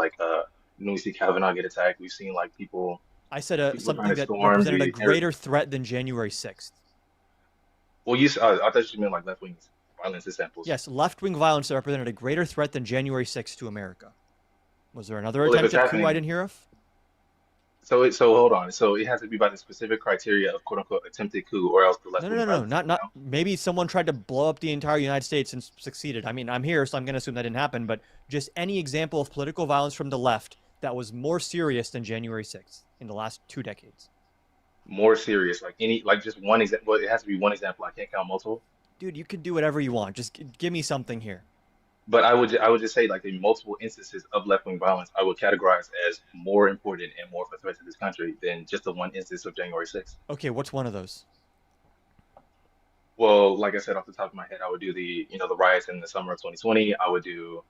we see Kavanaugh get attacked. We've seen like people I said trying something to that storm represented a the. greater threat than January 6th. Well, I thought you meant like left wing violence examples. Yes, left-wing violence that represented a greater threat than January 6th to America. Was there another Well, if it's attempted coup I happening, didn't hear of? so hold on. So it has to be by the specific criteria of quote unquote attempted coup, or else the left No, wing no, no, no, violence. not. Maybe someone tried to blow up the entire United States and succeeded. I mean, I'm here, so I'm going to assume that didn't happen. But just any example of political violence from the left that was more serious than January 6th in the last 2 decades. More serious, just one example. Well, it has to be one example. I can't count multiple. Dude, you could do whatever you want. Just give me something here. But I would just say like in multiple instances of left wing violence, I would categorize as more important and more of a threat to this country than just the one instance of January 6th. Okay, what's one of those? Well, like I said off the top of my head, I would do the riots in the summer of 2020. I would do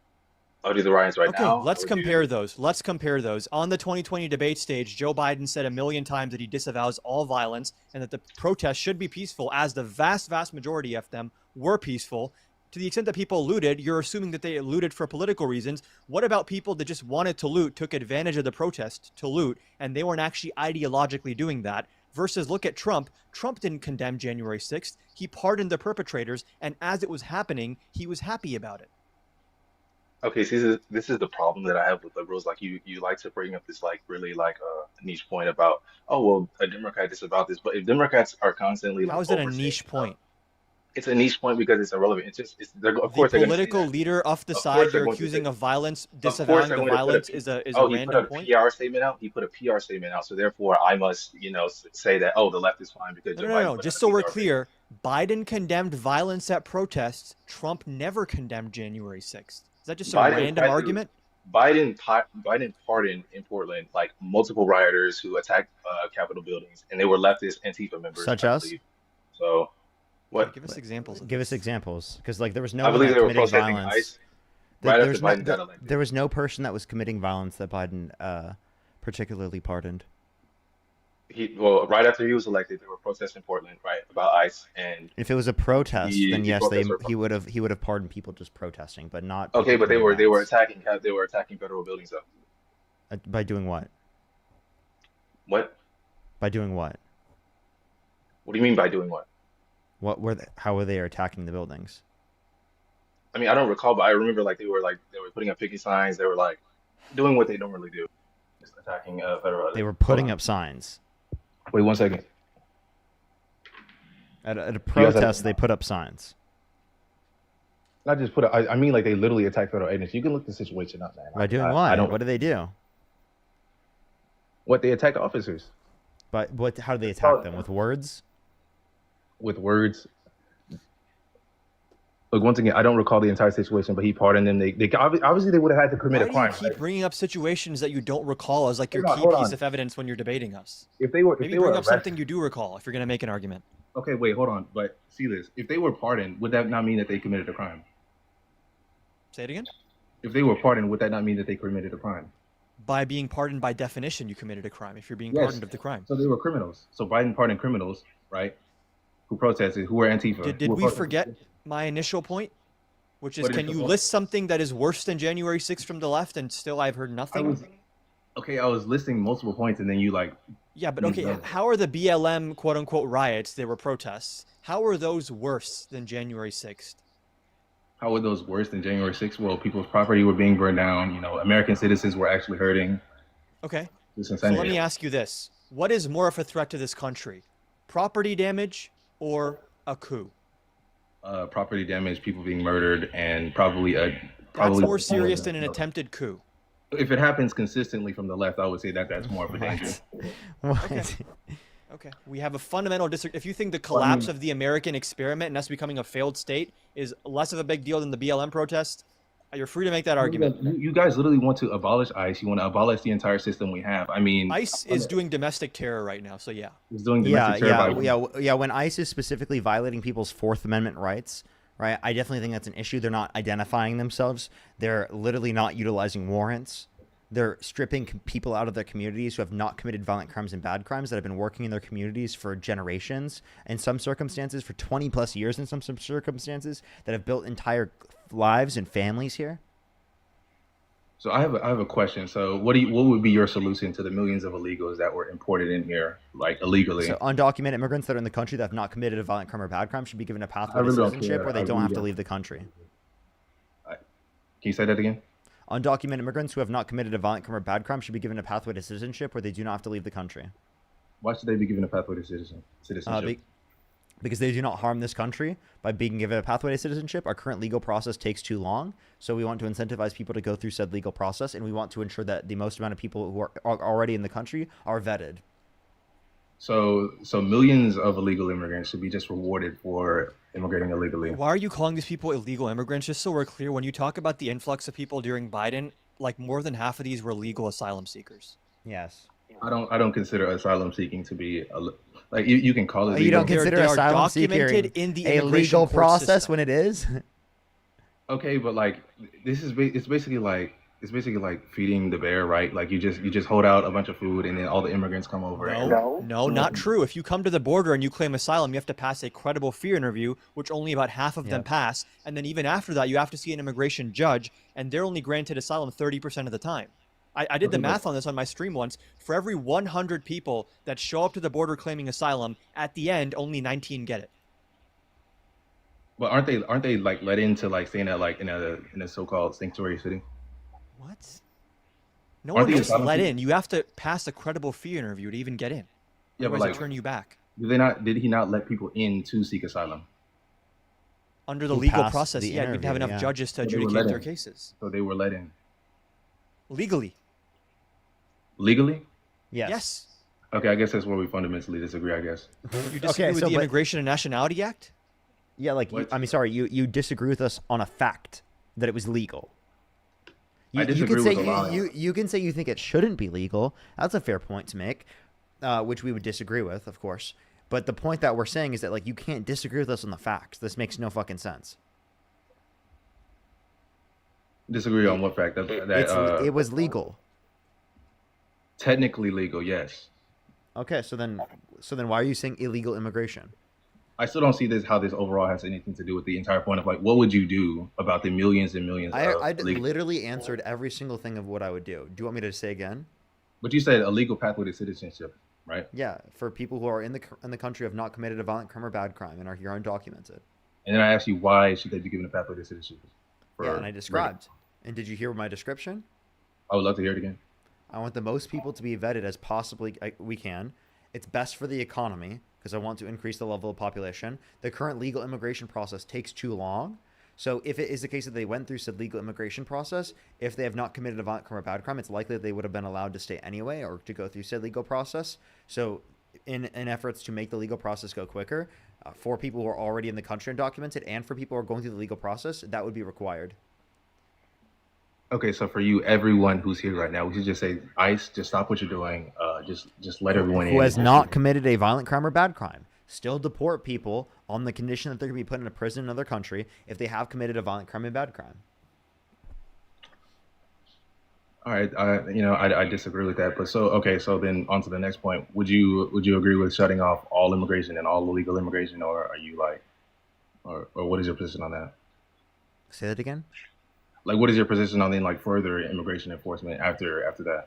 the riots right Okay, now. let's compare those. Let's compare those. On the 2020 debate stage, Joe Biden said 1,000,000 times that he disavows all violence and that the protests should be peaceful, as the vast, vast majority of them were peaceful. To the extent that people looted, you're assuming that they looted for political reasons. What about people that just wanted to loot, took advantage of the protest to loot, and they weren't actually ideologically doing that? Versus look at Trump. Trump didn't condemn January 6th. He pardoned the perpetrators, and as it was happening, he was happy about it. Okay, see, this is the problem that I have with liberals. Like you like to bring up this like really like niche point about, oh well, a Democrat disavowed this, but if Democrats are constantly How like is it a overstating niche point? it's a niche point because it's irrelevant. Of The course they're going to say political that. leader of the Of side course they're you're going to say. accusing of violence, Of course disavowing they're the going to put violence a. is a Oh, he random put point? a PR statement out. He put a PR statement out. So therefore, I must, say that the left is fine because No, Joe no, Biden no. put Just out so a we're PR statement. clear, Biden condemned violence at protests. Trump never condemned January 6th. Is that just a random argument? Biden pardoned in Portland like multiple rioters who attacked Capitol buildings, and they were leftist Antifa members, Such I as? believe. So, what? Give us examples. Give us examples, because like there was no I one believe that they were committing protesting violence. ICE There right after was no, Biden got elected. there was no person that was committing violence that Biden particularly pardoned. Right after he was elected, there were protests in Portland, right, about ICE, and If it was a protest, then the yes, protests were he would have pardoned people just protesting, but not. okay, people but they committing were violence. they were attacking federal buildings though. By doing what? What? By doing what? What do you mean by doing what? How were they attacking the buildings? I mean, I don't recall, but I remember they were putting up picket signs. They were like doing what they normally do, just attacking federal. They were putting up signs. Wait 1 second. At a guys have- protest, they put up signs. Not just put. I mean, like they literally attacked federal agents. You can look the situation up, man. By doing I what? don't. What do they do? What they attack officers But how do they attack them? With words? with words. Look, once again, I don't recall the entire situation, but he pardoned them. They obviously they would have had to commit Why a do you crime. keep Right? bringing up situations that you don't recall as like your Hold on, key hold piece on. of evidence when you're debating us? If they were, Maybe bring up something you do recall if you're going to make an argument. Okay, wait, hold on. But see this: if they were pardoned, would that not mean that they committed a crime? Say it again? If they were pardoned, would that not mean that they committed a crime? By being pardoned by definition, you committed a crime if you're being Yes. pardoned of the crime. So they were criminals. So Biden pardoned criminals, right? Who protested, who were Antifa. Did who were we protesting. forget my initial point? which is, What is can the you point? list something that is worse than January 6th from the left? And still, I've heard nothing. I was listing multiple points, and then you like. Yeah, but okay, how are the BLM quote unquote riots? They were protests. How are those worse than January 6th? How were those worse than January 6th? Well, people's property were being burned down. American citizens were actually hurting. Okay. This So insanity. let me ask you this. What is more of a threat to this country? Property damage or a coup? Property damage, people being murdered, and probably That's more serious than an attempted coup. If it happens consistently from the left, I would say that's more of a danger. Okay. Okay. We have a fundamental disagreement. If you think the collapse of the American experiment and us becoming a failed state is less of a big deal than the BLM protest, you're free to make that argument. You guys literally want to abolish ICE. You want to abolish the entire system we have. I mean, ICE is doing domestic terror right now, so yeah. It's doing domestic terror. Yeah. When ICE is specifically violating people's Fourth Amendment rights, right? I definitely think that's an issue. They're not identifying themselves. They're literally not utilizing warrants. They're stripping people out of their communities who have not committed violent crimes and bad crimes, that have been working in their communities for generations, in some circumstances for 20 plus years, in some circumstances, that have built entire lives and families here. So I have a question. So what would be your solution to the millions of illegals that were imported in here, like illegally? So undocumented immigrants that are in the country that have not committed a violent crime or bad crime should be given a pathway to citizenship where they don't have to leave the country. Can you say that again? Undocumented immigrants who have not committed a violent crime or bad crime should be given a pathway to citizenship where they do not have to leave the country. Why should they be given a pathway to citizenship? Because they do not harm this country by being given a pathway to citizenship. Our current legal process takes too long, so we want to incentivize people to go through said legal process, and we want to ensure that the most amount of people who are already in the country are vetted. So millions of illegal immigrants should be just rewarded for immigrating illegally. Why are you calling these people illegal immigrants? Just so we're clear, when you talk about the influx of people during Biden, like more than half of these were legal asylum seekers. Yes. I don't consider asylum seeking to be like you can call it. You legal. don't consider asylum seeking in the a legal process when it is? Okay, but like it's basically like feeding the bear, right? Like you just hold out a bunch of food and then all the immigrants come over. No, not true. If you come to the border and you claim asylum, you have to pass a credible fear interview, which only about half of them pass. And then even after that, you have to see an immigration judge, and they're only granted asylum 30% of the time. I did the math on this on my stream once. For every 100 people that show up to the border claiming asylum, at the end, only 19 get it. But aren't they like let into like staying at like in a so-called sanctuary city? What? No one gets let in. You have to pass a credible fear interview to even get in. Yeah, but Otherwise like, they turn you back. Did he not let people in to seek asylum? Under the legal process, yeah, you'd have enough judges to adjudicate their cases. So they were let in. Legally. Legally? Yes. Okay, I guess that's where we fundamentally disagree, I guess. You disagree with the Immigration and Nationality Act? Yeah, like, you disagree with us on a fact that it was legal. I disagree with a lot. You can say you think it shouldn't be legal. That's a fair point to make, which we would disagree with, of course. But the point that we're saying is that, like, you can't disagree with us on the facts. This makes no fucking sense. Disagree on what fact? It was legal. Technically legal, yes. Okay, so then why are you saying illegal immigration? I still don't see how this overall has anything to do with the entire point of like, what would you do about the millions and millions? I literally answered every single thing of what I would do. Do you want me to say again? But you said a legal pathway to citizenship, right? Yeah, for people who are in the country have not committed a violent crime or bad crime and are here undocumented. And then I asked you, why should they be given a pathway to citizenship? Yeah, and I described. And did you hear my description? I would love to hear it again. I want the most people to be vetted as possibly we can. It's best for the economy because I want to increase the level of population. The current legal immigration process takes too long. So if it is the case that they went through said legal immigration process, if they have not committed a violent crime or bad crime, it's likely that they would have been allowed to stay anyway or to go through said legal process. So in efforts to make the legal process go quicker, for people who are already in the country undocumented and for people who are going through the legal process, that would be required. Okay, so for you, everyone who's here right now, we should just say, ICE, just stop what you're doing. Just let everyone in. Who has not committed a violent crime or bad crime. Still deport people on the condition that they're going to be put in a prison in another country if they have committed a violent crime and bad crime. All right, I disagree with that. But so then on to the next point. Would you agree with shutting off all immigration and all illegal immigration, or are you like, or what is your position on that? Say that again. Like, what is your position on then like further immigration enforcement after that?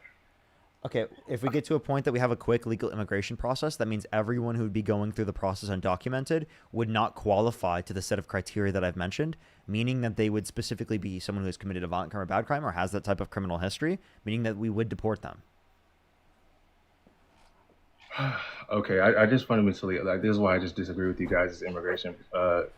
Okay, if we get to a point that we have a quick legal immigration process, that means everyone who would be going through the process undocumented would not qualify to the set of criteria that I've mentioned, meaning that they would specifically be someone who has committed a violent crime or bad crime or has that type of criminal history, meaning that we would deport them. Okay, I just fundamentally like this is why I just disagree with you guys' immigration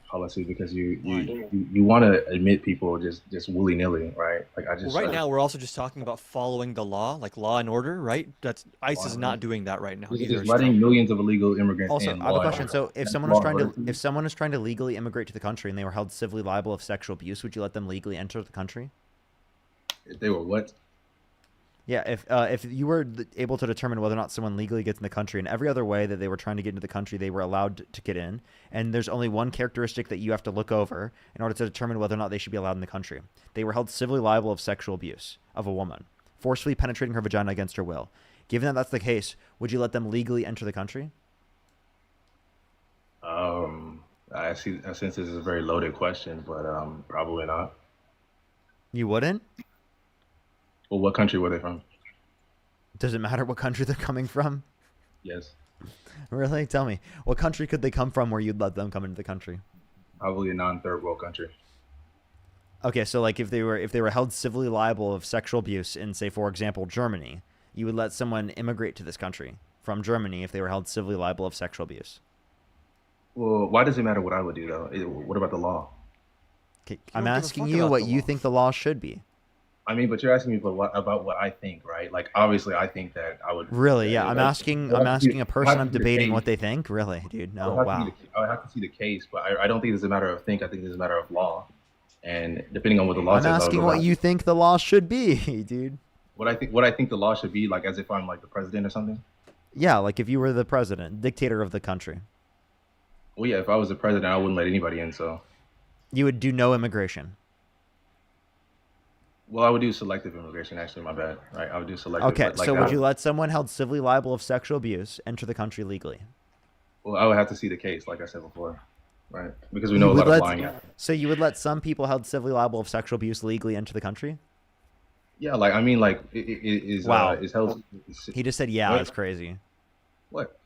policy, because you want to admit people just willy nilly, right? Like I just Well, right now we're also just talking about following the law, like law and order, right? That's ICE is not doing that right now. This is Neither just is letting Trump. millions of illegal immigrants Also, in. I have a law and question. order. So, if That's someone law is trying to enforcement. if someone is trying to legally immigrate to the country and they were held civilly liable of sexual abuse, would you let them legally enter the country? If they were what? Yeah, if you were able to determine whether or not someone legally gets in the country, and every other way that they were trying to get into the country, they were allowed to get in, and there's only one characteristic that you have to look over in order to determine whether or not they should be allowed in the country. They were held civilly liable of sexual abuse of a woman, forcefully penetrating her vagina against her will. Given that that's the case, would you let them legally enter the country? I see. I sense this is a very loaded question, but probably not. You wouldn't? Well, what country were they from? Does it matter what country they're coming from? Yes. Really? Tell me. What country could they come from where you'd let them come into the country? Probably a non-third world country. Okay, so like if they were held civilly liable of sexual abuse in, say, for example, Germany, you would let someone immigrate to this country from Germany if they were held civilly liable of sexual abuse. Well, why does it matter what I would do though? What about the law? Okay, I'm asking you what you think the law should be. I mean, but you're asking me about what I think, right? Like, obviously, I think that I would. Really? Yeah, like, I'm asking a person I'm debating what they think. Really, dude? No, wow. I would have to see the case, but I don't think it's a matter of think. I think it's a matter of law, and depending on what the law I'm says, asking what you think the law should be, dude. What I think the law should be, like, as if I'm like the president or something. Yeah, like if you were the president, dictator of the country. Well, yeah, if I was the president, I wouldn't let anybody in. So. You would do no immigration. Well, I would do selective immigration. Actually, my bad. Right, I would do selective. Okay, like so that. would you let someone held civilly liable of sexual abuse enter the country legally? Well, I would have to see the case, like I said before, right? Because we know a lot of lying. So you would let some people held civilly liable of sexual abuse legally enter the country? Yeah, like I mean, like wow. Is held. He just said, "Yeah, what? That's crazy." What?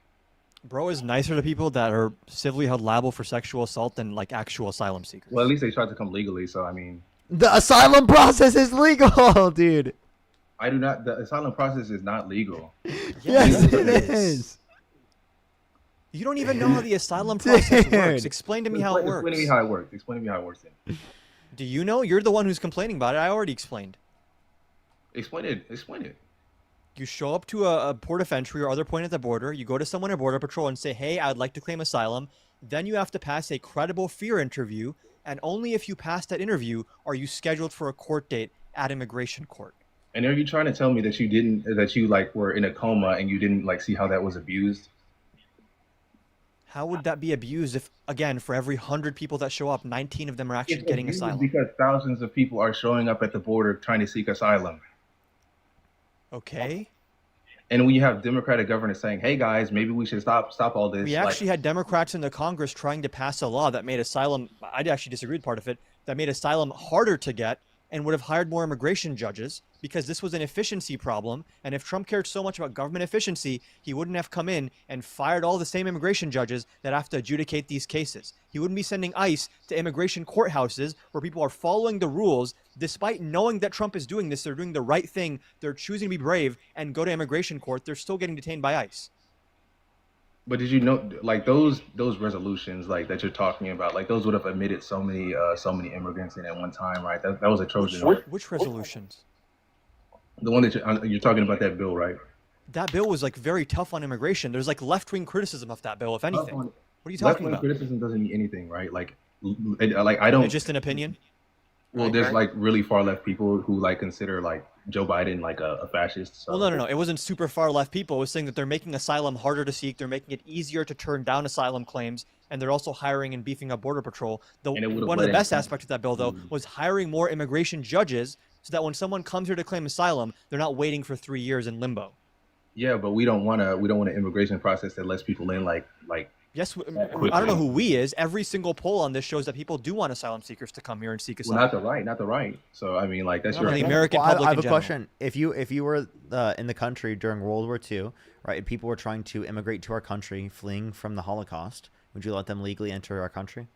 Bro is nicer to people that are civilly held liable for sexual assault than like actual asylum seekers. Well, at least they tried to come legally, so I mean. The asylum process is legal, dude. I do not. The asylum process is not legal. Yes, it is. You don't even know how the asylum process works. Explain to me how it works. Explain to me how it works. Explain to me how it works. Then. Do you know? You're the one who's complaining about it. I already explained. Explain it. Explain it. You show up to a port of entry or other point at the border. You go to someone at Border Patrol and say, "Hey, I'd like to claim asylum." Then you have to pass a credible fear interview. And only if you pass that interview are you scheduled for a court date at immigration court. And are you trying to tell me that you like were in a coma and you didn't like see how that was abused? How would that be abused if, again, for every 100 people that show up, 19 of them are actually getting asylum? Because thousands of people are showing up at the border trying to seek asylum. Okay. And when you have Democratic governors saying, "Hey guys, maybe we should stop all this." We actually had Democrats in the Congress trying to pass a law that made asylum, I'd actually disagree with part of it, that made asylum harder to get and would have hired more immigration judges because this was an efficiency problem. And if Trump cared so much about government efficiency, he wouldn't have come in and fired all the same immigration judges that have to adjudicate these cases. He wouldn't be sending ICE to immigration courthouses where people are following the rules. Despite knowing that Trump is doing this, they're doing the right thing. They're choosing to be brave and go to immigration court. They're still getting detained by ICE. But did you know, like those resolutions, like that you're talking about, like those would have admitted so many immigrants in at one time, right? That was a Trojan horse. Which resolutions? The one that you're talking about, that bill, right? That bill was like very tough on immigration. There's like left-wing criticism of that bill, if anything. What are you talking about? Left-wing criticism doesn't mean anything, right? Like I don't. It's just an opinion. Well, there's like really far left people who like consider like Joe Biden like a fascist. So. Well, no. It wasn't super far left people. It was saying that they're making asylum harder to seek. They're making it easier to turn down asylum claims. And they're also hiring and beefing up Border Patrol. One of the best aspects of that bill, though, was hiring more immigration judges so that when someone comes here to claim asylum, they're not waiting for 3 years in limbo. Yeah, but we don't want an immigration process that lets people in like Yes, that I don't know quickly. who we is. Every single poll on this shows that people do want asylum seekers to come here and seek Well, asylum. not the right. So I mean, like that's No, your no, the opinion. American Well, public I have in a general. question. If you were in the country during World War II, right, and people were trying to immigrate to our country, fleeing from the Holocaust, would you let them legally enter our country?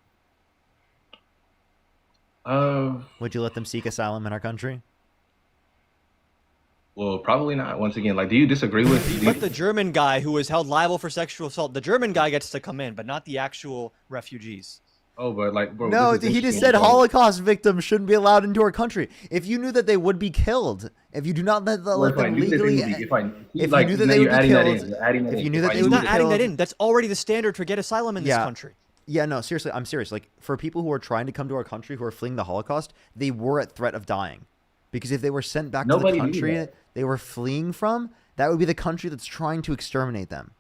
Would you let them seek asylum in our country? Well, probably not. Once again, like, do you disagree with? Let the German guy who was held liable for sexual assault, the German guy gets to come in, but not the actual refugees. Oh, but like, bro, No, this is he just interesting said because- Holocaust victims shouldn't be allowed into our country. If you knew that they would be killed, if you do not let Well, if I them knew that they legally, would be, if like, you knew that now they would you're be adding that killed, in. You're adding that if in. you knew If that I they It's would not be adding that killed, in. That's already the standard to get asylum in this country. Yeah, no, seriously, I'm serious. Like, for people who are trying to come to our country who are fleeing the Holocaust, they were at threat of dying. Because if they were sent back Nobody to knew the country that. they were fleeing from, that would be the country that's trying to exterminate them.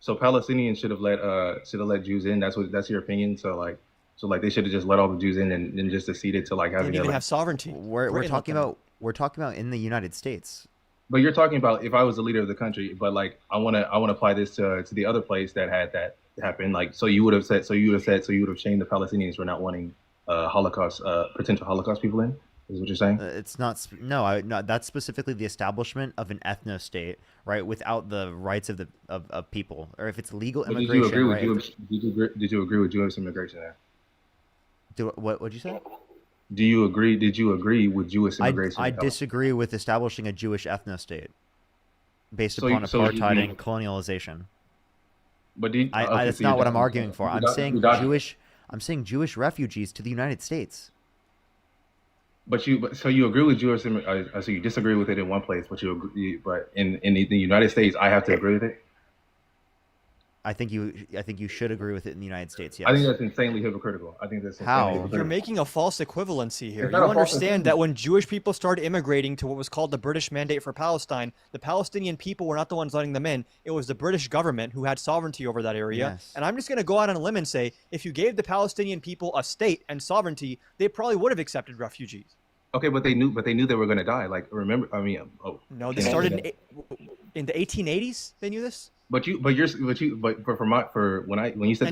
So Palestinians should have let Jews in. That's your opinion. So like they should have just let all the Jews in and then just acceded to like They having didn't even their, have sovereignty. We're Britain let talking them in. about in the United States. But you're talking about if I was the leader of the country, but like I wanna apply this to the other place that had that happen. Like so you would have shamed the Palestinians for not wanting potential Holocaust people in. Is what you're saying? It's not. No, that's specifically the establishment of an ethno state, right? Without the rights of the of people, or if it's legal But immigration. did you agree with right? Jewish? Did you agree with Jewish immigration there? What'd you say? Do you agree? Did you agree with Jewish immigration? I disagree with establishing a Jewish ethno state based So upon so you- apartheid and colonialization. But that's not what I'm arguing for. I'm saying Jewish. Jewish refugees to the United States. So you agree with Jewish? So you disagree with it in one place, but you agree. But in the United States, I have to agree with it. I think you should agree with it in the United States. Yes. I think that's insanely hypocritical. I think that's How? insanely hypocritical. You're making a false equivalency here. It's You not a false understand that when Jewish people started immigrating to what was called the British Mandate for Palestine, the Palestinian people were not the ones letting them in. It was the British government who had sovereignty over that area. Yes. And I'm just going to go out on a limb and say, if you gave the Palestinian people a state and sovereignty, they probably would have accepted refugees. Okay, but they knew they were going to die. Like remember, I mean, No, they started in the 1880s. They knew this. But when you said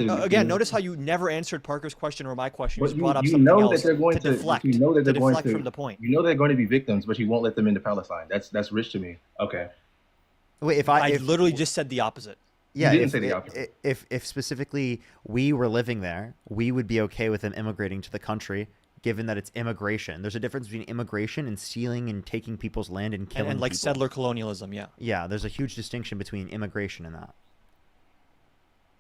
And, that again, notice how you never answered Parker's question or my question. You just brought up you something know else that they're going to deflect, you know that they're to going deflect to from the point. You know they're going to be victims, but you won't let them into Palestine. That's rich to me. Okay. Wait, I literally just said the opposite. Yeah, You didn't say the opposite. If specifically we were living there, we would be okay with them immigrating to the country, given that it's immigration. There's a difference between immigration and stealing and taking people's land and killing And like people. settler colonialism, yeah. Yeah, there's a huge distinction between immigration and that.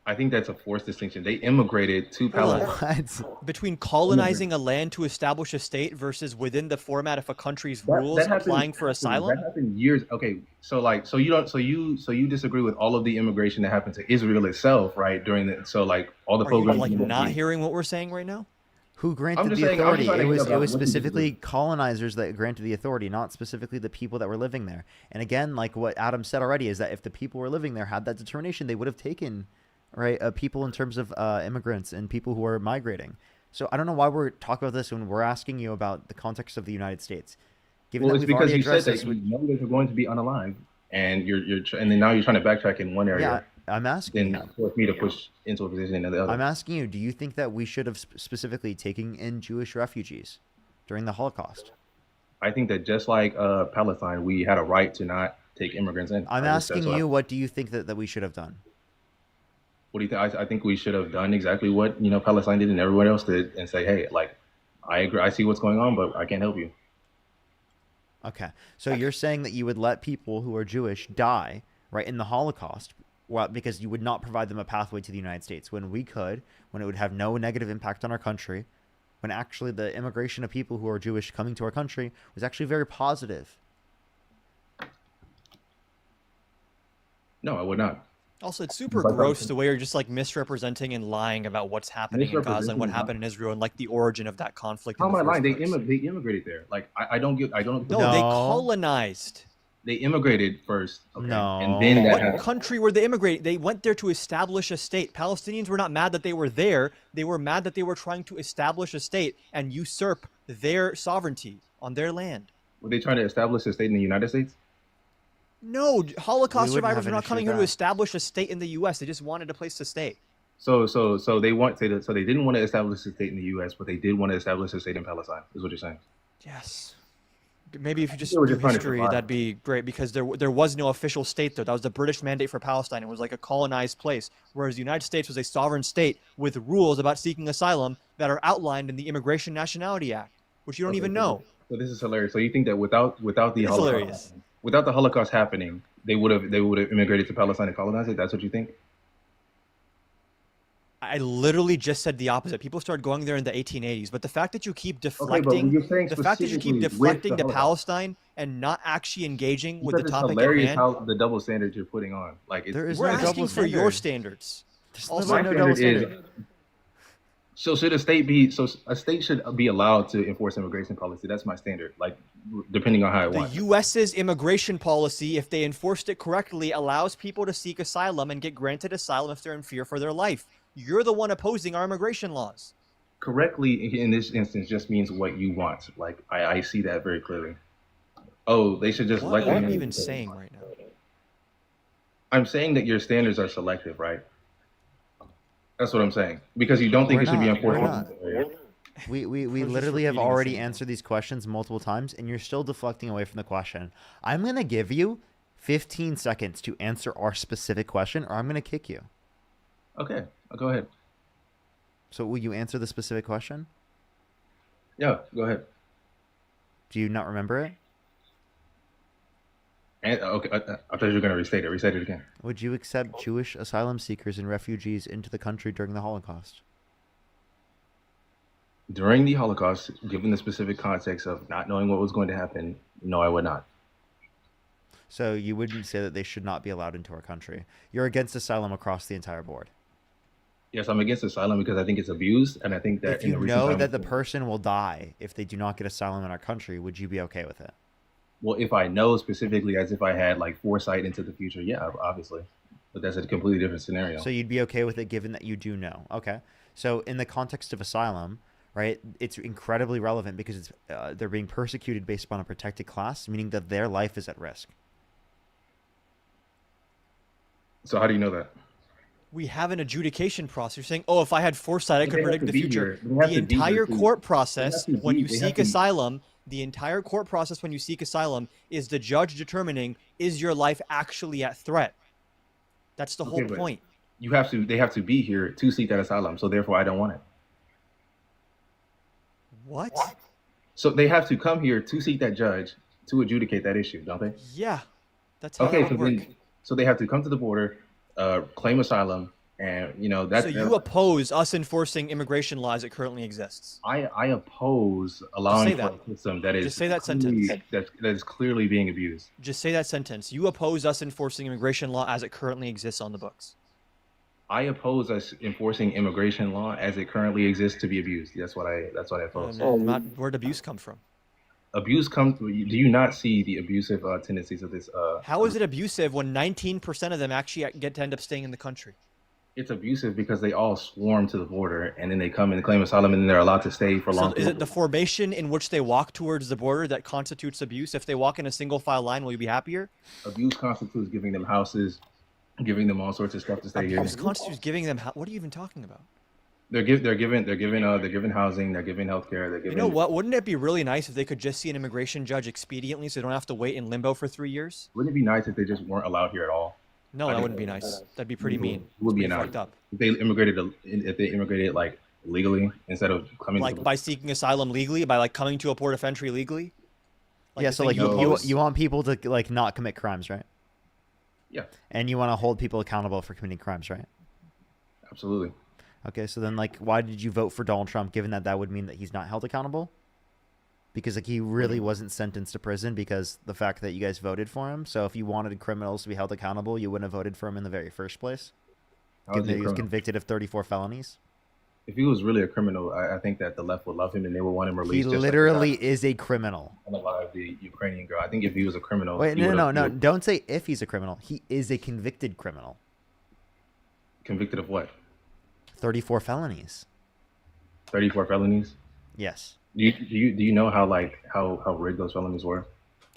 I think that's a forced distinction. They immigrated to Palestine. Between colonizing a land to establish a state versus within the format of a country's rules happened- applying for asylum. That happened years. Okay, so you disagree with all of the immigration that happened to Israel itself, right? During all the Are you programs. like not hearing what we're saying right now? Who granted just the saying- I'm authority? just trying to It was get about it was what you specifically colonizers that granted the authority, not specifically the people that were living there. And again, like what Adam said already, is that if the people who were living there had that determination, they would have taken, right, people in terms of immigrants and people who are migrating. So I don't know why we're talking about this when we're asking you about the context of the United States. Given Well, that it's we've because already you said addressed that this, you know that they're going to be unalive, and and then now you're trying to backtrack in one area. yeah, I'm asking. Then force me to push into a position in the other. I'm asking you, do you think that we should have specifically taken in Jewish refugees during the Holocaust? I think that just like Palestine, we had a right to not take immigrants in. I'm asking you, what do you think that we should have done? What do you think? I think we should have done exactly what Palestine did and everyone else did, and say, hey, like, I agree, I see what's going on, but I can't help you. Okay, so you're saying that you would let people who are Jewish die, right, in the Holocaust, well, because you would not provide them a pathway to the United States, when we could, when it would have no negative impact on our country, when actually the immigration of people who are Jewish coming to our country was actually very positive. No, I would not. Also, it's super But- gross the way you're just like misrepresenting and lying about what's happening in Gaza and what Misrepresenting, happened in Israel and like the origin of that conflict. How in am the I lying? first place. They immigrated there. Like, I don't get. No, they colonized. They immigrated first. Okay? No. And then that What happened. country were they immigrating? They went there to establish a state. Palestinians were not mad that they were there. They were mad that they were trying to establish a state and usurp their sovereignty on their land. Were they trying to establish a state in the United States? No, Holocaust We wouldn't survivors have were an not issue coming with here to that. establish a state in the U.S. They just wanted a place to stay. So they want to. So they didn't want to establish a state in the U.S., but they did want to establish a state in Palestine. Is what you're saying? Yes. Maybe if you They just were do just trying to history, survive. that'd be great because there was no official state there. That was the British mandate for Palestine. It was like a colonized place, whereas the United States was a sovereign state with rules about seeking asylum that are outlined in the Immigration Nationality Act, which you don't Okay, even know. So this is hilarious. So you think that without the It is Holocaust, hilarious. without the Holocaust happening, they would have immigrated to Palestine and colonized it? That's what you think? I literally just said the opposite. People started going there in the 1880s, but the fact that you keep Okay, but deflecting, you're saying the fact that you keep specifically with deflecting the to Holocaust. Palestine and not actually engaging with the Because it's topic at hilarious hand, how the double standards you're putting on. Like There is we're no asking double for your standard. standards. There's Also, my literally no double standard is. standard. So should a state be? So a state should be allowed to enforce immigration policy. That's my standard. Like depending on how I the want. U.S.'s immigration policy, if they enforced it correctly, allows people to seek asylum and get granted asylum if they're in fear for their life. You're the one opposing our immigration laws. Correctly in this instance just means what you want. Like I see that very clearly. Oh, they should just What let are them you in. even saying right now? I'm saying that your standards are selective, right? That's what I'm saying. Because you don't think We're it should be not. enforced. We're not. We just literally have repeating the already same answered these questions multiple times, and you're still deflecting away from the question. I'm gonna give you 15 seconds to answer our specific question, or I'm gonna kick you. Okay, go ahead. So will you answer the specific question? Yeah, go ahead. Do you not remember it? And, okay, I thought you were going to restate it. Restate it again. Would you accept Jewish asylum seekers and refugees into the country during the Holocaust? During the Holocaust, given the specific context of not knowing what was going to happen, no, I would not. So you wouldn't say that they should not be allowed into our country. You're against asylum across the entire board. Yes, I'm against asylum because I think it's abused, and I think that If in you the recent know time, that the person will die if they do not get asylum in our country, would you be okay with it? well, if I know specifically as if I had like foresight into the future, yeah, obviously. But that's a completely different scenario. So you'd be okay with it given that you do know. Okay. So in the context of asylum, right, it's incredibly relevant because it's they're being persecuted based upon a protected class, meaning that their life is at risk. So how do you know that? We have an adjudication process. You're saying, oh, if I had foresight, I But could they have predict to the be future. here. They have The to be here entire to- court they process have to when be- you they have seek to- asylum, the entire court process when you seek asylum is the judge determining, is your life actually at threat? That's the whole Okay, but point. they have to be here to seek that asylum. So therefore, I don't want it. What? So they have to come here to seek that judge to adjudicate that issue, don't they? Yeah, that's how Okay, that so would work. then, so they have to come to the border, claim asylum, and that's. So you oppose us enforcing immigration law as it currently exists. I oppose allowing say for that. a system that is Just say that clearly, sentence. that is clearly being abused. Just say that sentence. You oppose us enforcing immigration law as it currently exists on the books. I oppose us enforcing immigration law as it currently exists to be abused. That's what I oppose. Where'd abuse come from? Abuse comes. Do you not see the abusive tendencies of this? How is it abusive when 19% of them actually get to end up staying in the country? It's abusive because they all swarm to the border and then they come and claim asylum and then they're allowed to stay for So long. is it the formation in which they walk towards the border that constitutes abuse? If they walk in a single file line, will you be happier? Abuse constitutes giving them houses, giving them all sorts of stuff to stay here. Abuse constitutes giving them. What are you even talking about? They're given housing, they're given healthcare, they're given. You know what? Wouldn't it be really nice if they could just see an immigration judge expediently, so they don't have to wait in limbo for 3 years? Wouldn't it be nice if they just weren't allowed here at all? No, that wouldn't be nice. That'd be pretty mean. It would be It's pretty nice. fucked up. If they immigrated like legally instead of coming. Like by seeking asylum legally, by like coming to a port of entry legally. Yeah, the so thing like you you oppose? want people to like not commit crimes, right? Yeah. And you want to hold people accountable for committing crimes, right? Absolutely. Okay, so then like why did you vote for Donald Trump given that that would mean that he's not held accountable? Because like he really wasn't sentenced to prison because the fact that you guys voted for him. So if you wanted criminals to be held accountable, you wouldn't have voted for him in the very first place. How Given is that he he was a criminal? convicted of 34 felonies. If he was really a criminal, I think that the left would love him and they would want him He released. just literally like is a criminal. the Ukrainian girl. I think if he was a criminal, Wait, he no, would no, have no. been Don't say if he's a criminal. He is a convicted criminal. convicted of what? 34 felonies. 34 felonies. Yes. Do you know how rigged those felonies were?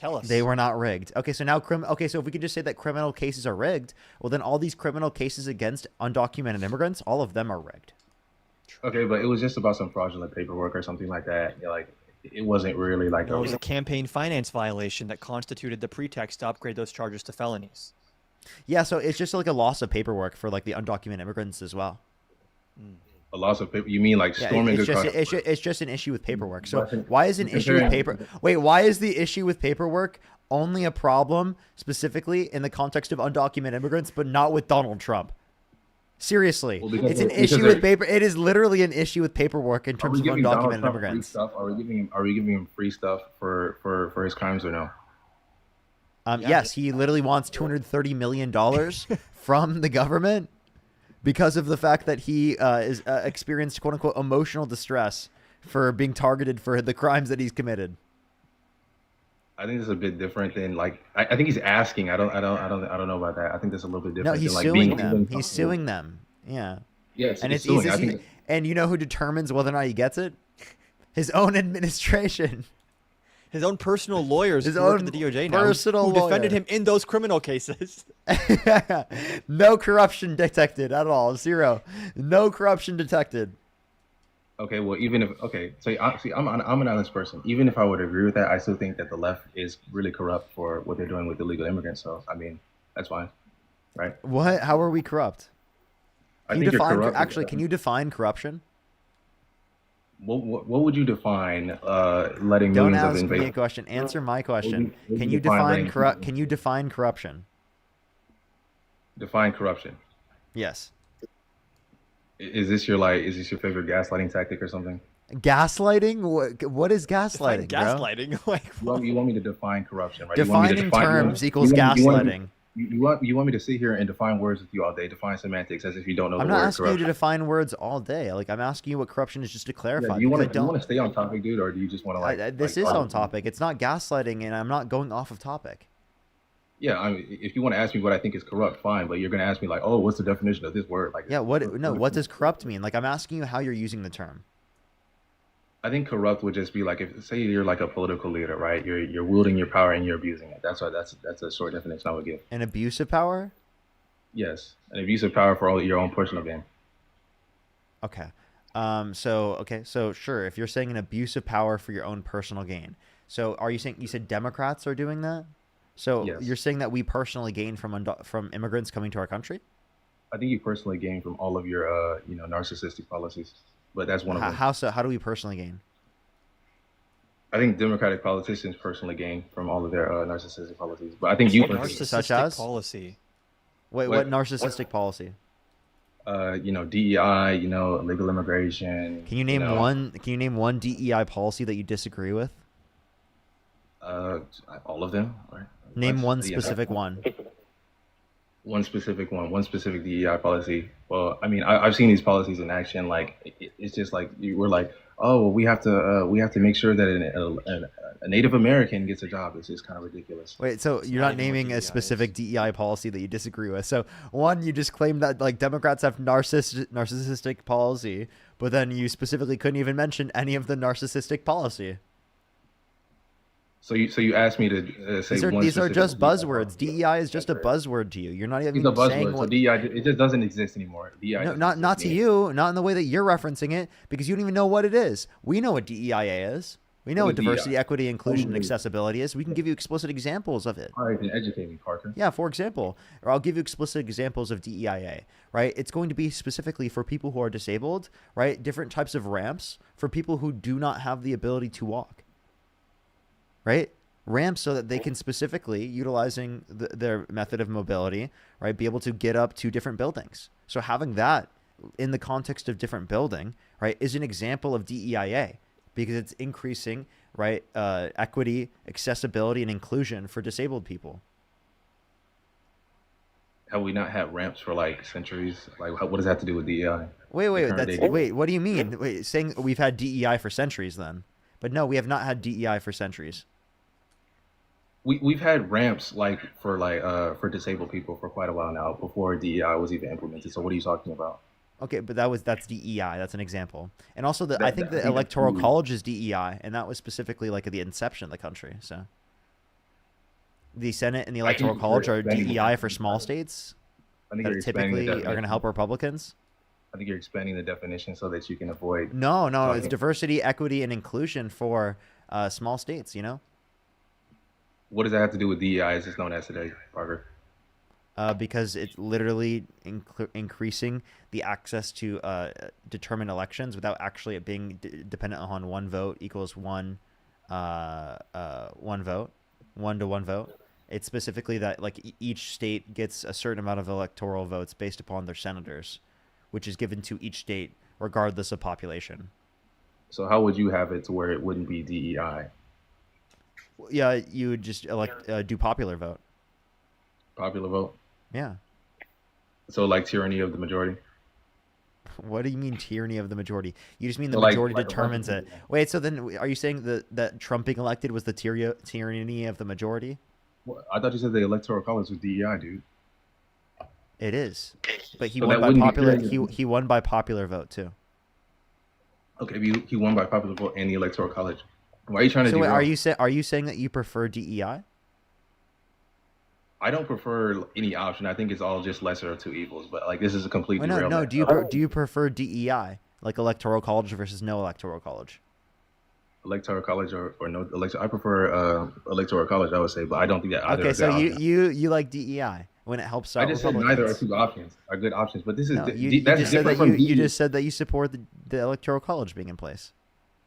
Tell us. They were not rigged. Okay, so now okay, so if we could just say that criminal cases are rigged, well then all these criminal cases against undocumented immigrants, all of them are rigged. Okay, but it was just about some fraudulent paperwork or something like that. Like it wasn't really like No, it was a campaign finance violation that constituted the pretext to upgrade those charges to felonies. Yeah, so it's just like a loss of paperwork for like the undocumented immigrants as well. a loss of paper. You mean like storming it's a just, car? it's just an issue with paperwork. So But why is an you're issue with comparing- paper? Wait, why is the issue with paperwork only a problem specifically in the context of undocumented immigrants, but not with Donald Trump? Seriously, Well, because it's an because issue they're- with paper. It is literally an issue with paperwork in Are terms we of giving Donald undocumented Trump free immigrants. stuff? Are we giving him free stuff for his crimes or no? Yes, he literally wants $230 million from the government because of the fact that he is experienced quote unquote emotional distress for being targeted for the crimes that he's committed. I think it's a bit different than like I think he's asking. I don't know about that. I think that's a little bit different. No, he's than, like, suing being them. given He's something. suing them. Yeah. Yes, and he's it's suing. easy. I think- And you know who determines whether or not he gets it? His own administration. His own personal lawyers His who work own at the DOJ now personal who defended lawyer. him in those criminal cases. No corruption detected at all. Zero. No corruption detected. Okay, well, even if I'm an honest person. Even if I would agree with that, I still think that the left is really corrupt for what they're doing with illegal immigrants. So I mean, that's fine, right? What? How are we corrupt? I Can you think you're define? corrupt. Actually, can you define corruption? What would you define letting Don't millions of ask me a invaders? question. Answer my question. would Can you you define define letting- corrupt? Can you define corruption? Define corruption. Yes. Is this your favorite gaslighting tactic or something? Gaslighting? What is gaslighting? Define bro? gaslighting. Like, You want me to define corruption, right? You want me to Defining define- terms equals you want me- gaslighting. You want me to sit here and define words with you all day, define semantics as if you don't know I'm the not word asking you corruption. to define words all day. Like I'm asking you what corruption is, just to clarify. Yeah, do you because want to stay on topic, dude, or do you just want to like? This like, is on topic. It's not gaslighting, and I'm not going off of topic. Yeah, I mean, if you want to ask me what I think is corrupt, fine. But you're going to ask me like, oh, what's the definition of this word? Like, Yeah. What? No. What does corrupt mean? Like I'm asking you how you're using the term. I think corrupt would just be like if say you're like a political leader, right? You're wielding your power and you're abusing it. That's a short definition I would give. An abuse of power. Yes, an abuse of power for all your own personal gain. Okay. So sure, if you're saying an abuse of power for your own personal gain. So are you saying you said Democrats are doing that? So Yes. you're saying that we personally gain from immigrants coming to our country? I think you personally gain from all of your narcissistic policies, but that's one of them. How so? How do we personally gain? I think Democratic politicians personally gain from all of their narcissistic policies, but I think you Such as policy. Wait, what narcissistic policy? DEI, illegal immigration. Can you name one? Can you name one DEI policy that you disagree with? All of them. Right? Name one specific one. One specific one. One specific DEI policy. Well, I mean, I've seen these policies in action. Like, it's just like we're like, oh, well, we have to make sure that a Native American gets a job. It's just kind of ridiculous. Wait, so you're not naming a specific DEI policy that you disagree with. So one, you just claimed that like Democrats have narcissistic policy, but then you specifically couldn't even mention any of the narcissistic policy. So you asked me to say These are specific just DEI buzzwords. DEI is just a buzzword to you. You're not even It's a buzzword. saying So what. DEI, it just doesn't exist anymore. DEI. No, doesn't not exist to anymore. you, not in the way that you're referencing it, because you don't even know what it is. We know what DEIA is. We know what What is diversity, DEI? equity, inclusion, and Totally. accessibility is. We can give you explicit examples of it. All right, then educate me, Parker. Yeah, for example, or I'll give you explicit examples of DEIA, right? It's going to be specifically for people who are disabled, right? Different types of ramps for people who do not have the ability to walk, right? Ramps so that they can specifically, utilizing their method of mobility, right, be able to get up to different buildings. So having that in the context of different building, right, is an example of DEIA because it's increasing, right, equity, accessibility, and inclusion for disabled people. Have we not had ramps for like centuries? Like, what does that have to do with DEI? Wait, The current day- wait, what do you mean? Wait, saying we've had DEI for centuries then? But no, we have not had DEI for centuries. We've had ramps for disabled people for quite a while now before DEI was even implemented. So what are you talking about? Okay, but that's DEI. That's an example. And also, I I think think the Electoral that's- College is DEI, and that was specifically like at the inception of the country. So the Senate and the I think Electoral you're College are expanding the DEI for definition. small states I think that you're expanding the typically are going to definition. help Republicans? I think you're expanding the definition so that you can avoid No, it's talking. diversity, equity, and inclusion for small states, you know? What does that have to do with DEI as it's known as today, Parker? Because it's literally increasing the access to determine elections without actually it being dependent on one vote equals one vote, 1 to 1 vote. It's specifically that like each state gets a certain amount of electoral votes based upon their senators, which is given to each state regardless of population. So how would you have it to where it wouldn't be DEI? Yeah, you would just do popular vote. Popular vote? Yeah. So like tyranny of the majority? What do you mean tyranny of the majority? You just mean the So, like- majority like determines it. Republican- Wait, so then are you saying that Trump being elected was the tyranny of the majority? Well, I thought you said the Electoral College was DEI, dude. It is, but he So won that by wouldn't be popular. tyranny. He won by popular vote too. Okay, but he won by popular vote and the Electoral College. Why are you trying to So do wait, wrong? are you saying that you prefer DEI? I don't prefer any option. I think it's all just lesser of two evils. But like this is a complete Wait, no, derailment. Do you prefer DEI like electoral college versus no electoral college? Electoral college or no electoral? I prefer Electoral College, I would say, but I don't think that either Okay, of so that you like DEI when it helps out I just said neither are Republicans. two options are good options, but this is No, that's you just said different that from you DEI. just said that you support the electoral college being in place.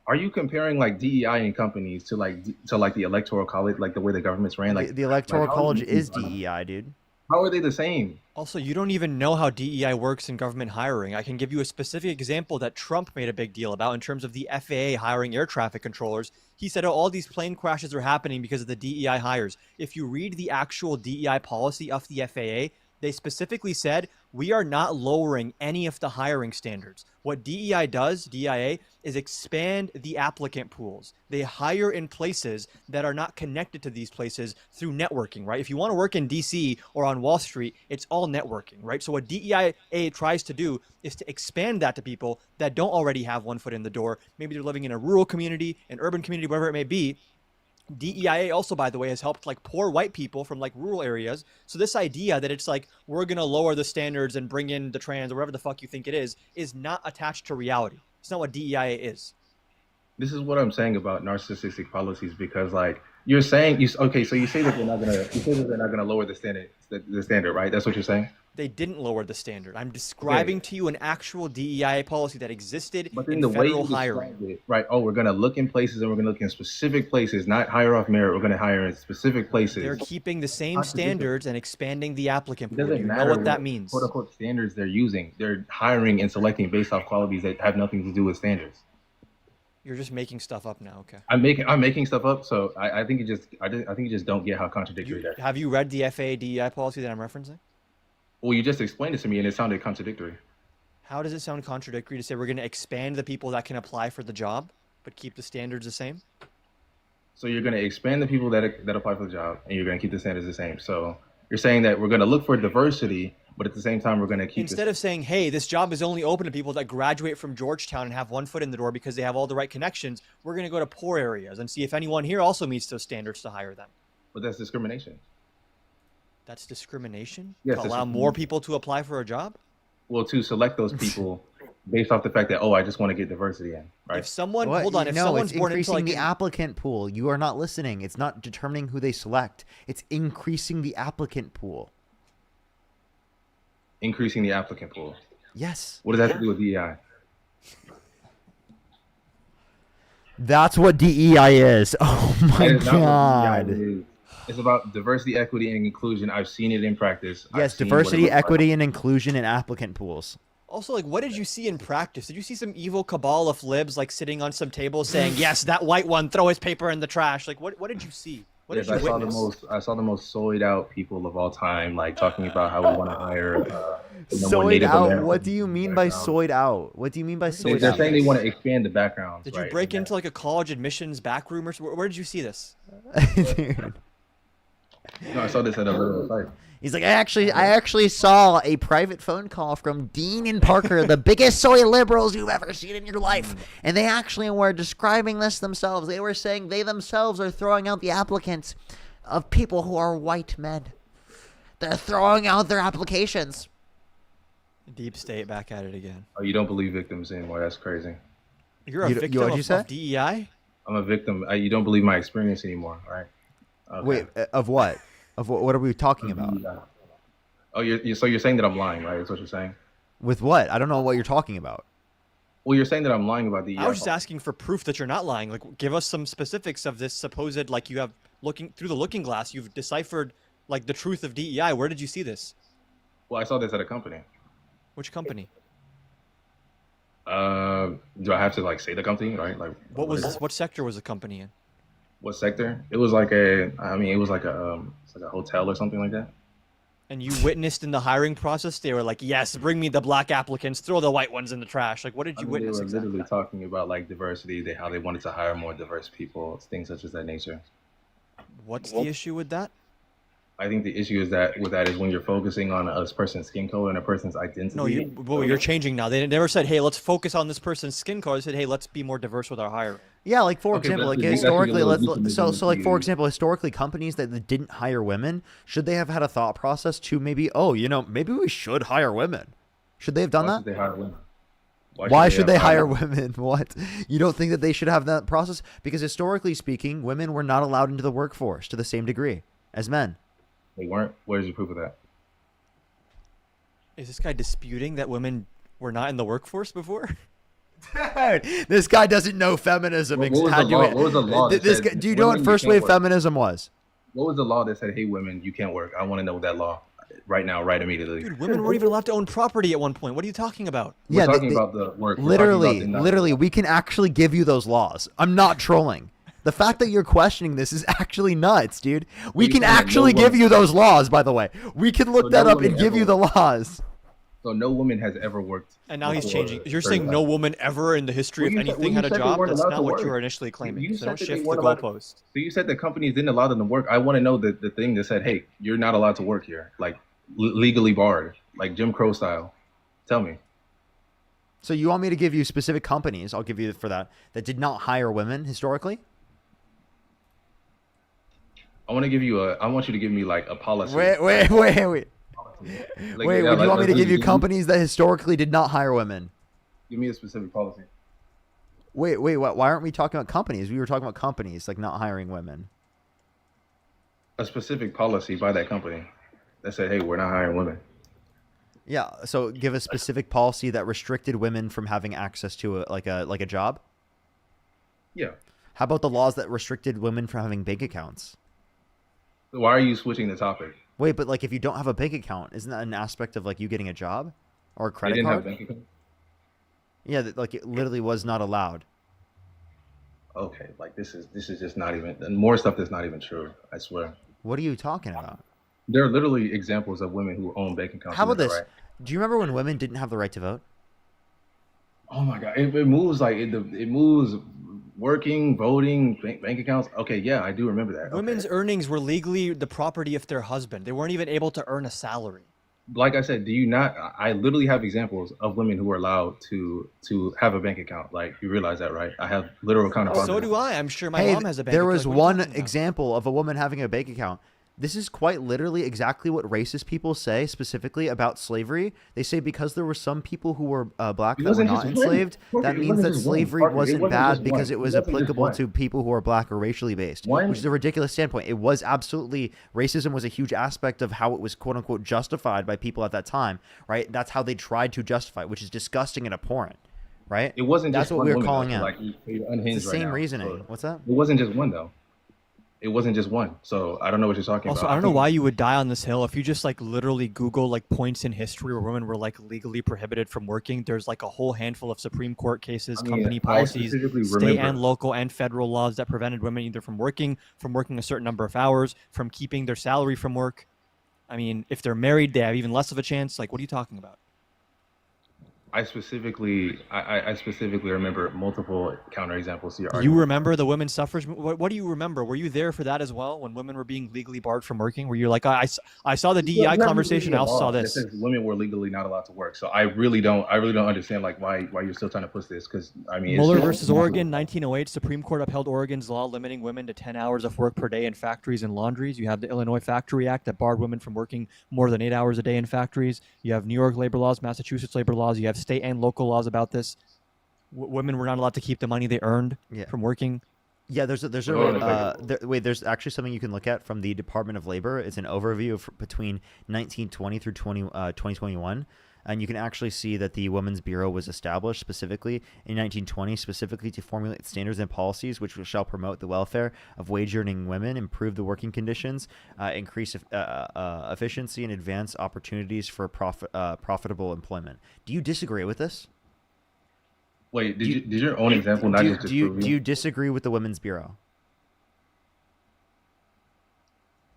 Are you comparing like DEI in companies to like the Electoral College, like the way the government's ran? Like The electoral how college are is these- DEI, dude. How are they the same? Also, you don't even know how DEI works in government hiring. I can give you a specific example that Trump made a big deal about in terms of the FAA hiring air traffic controllers. He said, oh, all these plane crashes are happening because of the DEI hires. If you read the actual DEI policy of the FAA, they specifically said, we are not lowering any of the hiring standards. What DEI does, DIA, is expand the applicant pools. They hire in places that are not connected to these places through networking, right? If you want to work in DC or on Wall Street, it's all networking, right? So what DEIA tries to do is to expand that to people that don't already have one foot in the door. Maybe they're living in a rural community, an urban community, whatever it may be. DEIA also, by the way, has helped like poor white people from like rural areas. So this idea that it's like we're gonna lower the standards and bring in the trans or whatever the fuck you think it is not attached to reality. It's not what DEIA is. This is what I'm saying about narcissistic policies because like you're saying okay, so you say that they're not gonna lower the standard, right? That's what you're saying. They didn't lower the standard. I'm describing to you an actual DEIA policy that existed But then in the way federal you hiring. described it, right? Oh, we're gonna look in places and we're gonna look in specific places, not hire off merit. We're gonna hire in specific places. They're keeping the same Contradictory. standards and expanding the applicant It pool. Do doesn't you know matter what that means? quote unquote standards they're using. They're hiring and selecting based off qualities that have nothing to do with standards. You're just making stuff up now. Okay. I'm making stuff up, so I think I think you just don't get how contradictory that is. Have you read the FAA DEI policy that I'm referencing? Well, you just explained it to me and it sounded contradictory. How does it sound contradictory to say we're going to expand the people that can apply for the job, but keep the standards the same? So you're going to expand the people that apply for the job, and you're going to keep the standards the same. So you're saying that we're going to look for diversity, but at the same time we're going to keep Instead of saying, hey, this job is only open to people that graduate from Georgetown and have one foot in the door because they have all the right connections, we're going to go to poor areas and see if anyone here also meets those standards to hire them. But that's discrimination. That's discrimination? Yes, To it's allow more people to apply for a job? Well, to select those people based off the fact that, oh, I just want to get diversity in, right? If someone, What? hold on, if No, someone's it's born into increasing like the an- applicant pool. You are not listening. It's not determining who they select. It's increasing the applicant pool. Increasing the applicant pool. Yes. What does that have to do with DEI? That's what DEI is. Oh my That is not what god. DEI is. It's about diversity, equity, and inclusion. I've seen it in practice. I've Yes, seen what it diversity, looks like. equity, and inclusion in applicant pools. Also, like, what did you see in practice? Did you see some evil cabal of libs, like, sitting on some tables saying, yes, that white one, throw his paper in the trash? Like, what did you see? What Yes, did you witness? I saw the most soyed out people of all time, like talking about how we want to hire more Soyed Native out? American What do you mean by backgrounds. soyed out? What do you mean by soyed They're out? saying they want to expand the backgrounds. Did you right? break into, like, a college admissions back room? Or where did you see this? Dude. No, I saw this at a little site. He's like, I actually saw a private phone call from Dean and Parker, the biggest soy liberals you've ever seen in your life. And they actually were describing this themselves. They were saying they themselves are throwing out the applicants of people who are white men. They're throwing out their applications. Deep state back at it again. Oh, you don't believe victims anymore? That's crazy. You're a victim what'd you say? of DEI? I'm a victim. You don't believe my experience anymore, right? Okay. Wait, of what? Of what are we talking about? Oh, so you're saying that I'm lying, right? That's what you're saying. With what? I don't know what you're talking about. Well, you're saying that I'm lying about DEI. I was just asking for proof that you're not lying. Like, give us some specifics of this supposed, like, you have looking through the looking glass, you've deciphered like the truth of DEI. Where did you see this? Well, I saw this at a company. Which company? Do I have to like say the company, right? Like, what sector was the company in? What sector? It was like it was like it's like a hotel or something like that. And you witnessed in the hiring process, they were like, yes, bring me the black applicants, throw the white ones in the trash. Like, what did you witness They were exactly? literally talking about like diversity, how they wanted to hire more diverse people, things such as that nature. What's the issue with that? I think the issue is that is when you're focusing on a person's skin color and a person's identity. No, you're changing now. They never said, hey, let's focus on this person's skin color. They said, hey, let's be more diverse with our hiring. Yeah, like for Okay, example, but like that's historically, a little different so like than for example, historically, companies that didn't hire women, should they have had a thought process to maybe, maybe we should hire women? Should they have done Why that? should they hire women? Why should they hire women? What? You don't think that they should have that process? Because historically speaking, women were not allowed into the workforce to the same degree as men. They weren't. Where's your proof of that? Is this guy disputing that women were not in the workforce before? Dude, this guy doesn't know feminism. What was the law that This said guy, do you know what women first can't wave work? feminism was? What was the law that said, "Hey, women, you can't work"? I want to know that law right now, right immediately. Dude, women weren't even allowed to own property at one point. What are you talking about? We're talking about the work. We're Literally, talking about the literally, we can actually give you those laws. I'm not trolling. The fact that you're questioning this is actually nuts, dude. We can actually give you those laws, by the way. We can look that up and give you the laws. So no woman has ever worked. And now he's before changing. You're 35. saying no woman ever in the history of anything had a job? That's not what you were initially claiming. You So don't said that they shift the weren't allowed- goalpost. So you said that companies didn't allow them to work. I want to know the thing that said, "Hey, you're not allowed to work here," like legally barred, like Jim Crow style. Tell me. So you want me to give you specific companies, I'll give you for that did not hire women historically? I want you to give me like a policy. Wait. Like, Would yeah, you want me to give you companies that historically did not hire women? Give me a specific policy. Wait, why aren't we talking about companies? We were talking about companies, like not hiring women. A specific policy by that company that said, "Hey, we're not hiring women." Yeah, so give a specific policy that restricted women from having access to a job? Yeah. How about the laws that restricted women from having bank accounts? Why are you switching the topic? Wait, but like if you don't have a bank account, isn't that an aspect of like you getting a job or a They credit didn't card? have bank account. Yeah, like it literally was not allowed. Okay, like this is just not even, and more stuff that's not even true. I swear. What are you talking about? There are literally examples of women who own bank accounts. How about in this? Iraq. Do you remember when women didn't have the right to vote? Oh my God, it moves like it moves. Working, voting, bank accounts. Okay, yeah, I do remember that. Okay. Women's earnings were legally the property of their husband. They weren't even able to earn a salary. Like I said, do you not? I literally have examples of women who are allowed to have a bank account. Like you realize that, right? I have literal counterparts. So do I. I'm sure my mom has a bank There account. was Like, what are you one talking about? example of a woman having a bank account. This is quite literally exactly what racist people say specifically about slavery. They say because there were some people who were black It that were wasn't not just one. enslaved, Parker, that it means wasn't that just one. slavery Parker, it wasn't wasn't bad just because one. it was It wasn't just applicable one. to people who are black or racially based, One- which is a ridiculous standpoint. It was absolutely, racism was a huge aspect of how it was quote unquote justified by people at that time, right? That's how they tried to justify it, which is disgusting and abhorrent, right? It wasn't That's just what one we were woman, calling though, out. so, like you're unhinged It's the right same now, reasoning. so- What's that? It wasn't just one though. It wasn't just one. So I don't know what you're talking Also, about. I don't know why you would die on this hill if you just like literally Google like points in history where women were like legally prohibited from working. There's like a whole handful of Supreme Court cases, I mean, company I policies, specifically state remember- and local and federal laws that prevented women either from working a certain number of hours, from keeping their salary from work. I mean, if they're married, they have even less of a chance. Like, what are you talking about? I specifically remember multiple counterexamples to your You argument. remember the women's suffrage? What do you remember? Were you there for that as well when women were being legally barred from working? Were you like, I saw the You DEI have conversation, I also saw that this. says women were legally not allowed to work. So I really don't understand like why you're still trying to push this, because I mean Mueller versus Oregon, 1908, Supreme Court upheld Oregon's law limiting women to 10 hours of work per day in factories and laundries. You have the Illinois Factory Act that barred women from working more than 8 hours a day in factories. You have New York labor laws, Massachusetts labor laws. You have state and local laws about this. Women were not allowed to keep the money they earned from working. Yeah, there's actually something you can look at from the Department of Labor. It's an overview of between 1920 through 2021. And you can actually see that the Women's Bureau was established specifically in 1920, specifically to formulate standards and policies which shall promote the welfare of wage-earning women, improve the working conditions, increase efficiency, and advance opportunities for profitable employment. Do you disagree with this? Wait, did your own example not just do you disagree with the Women's Bureau?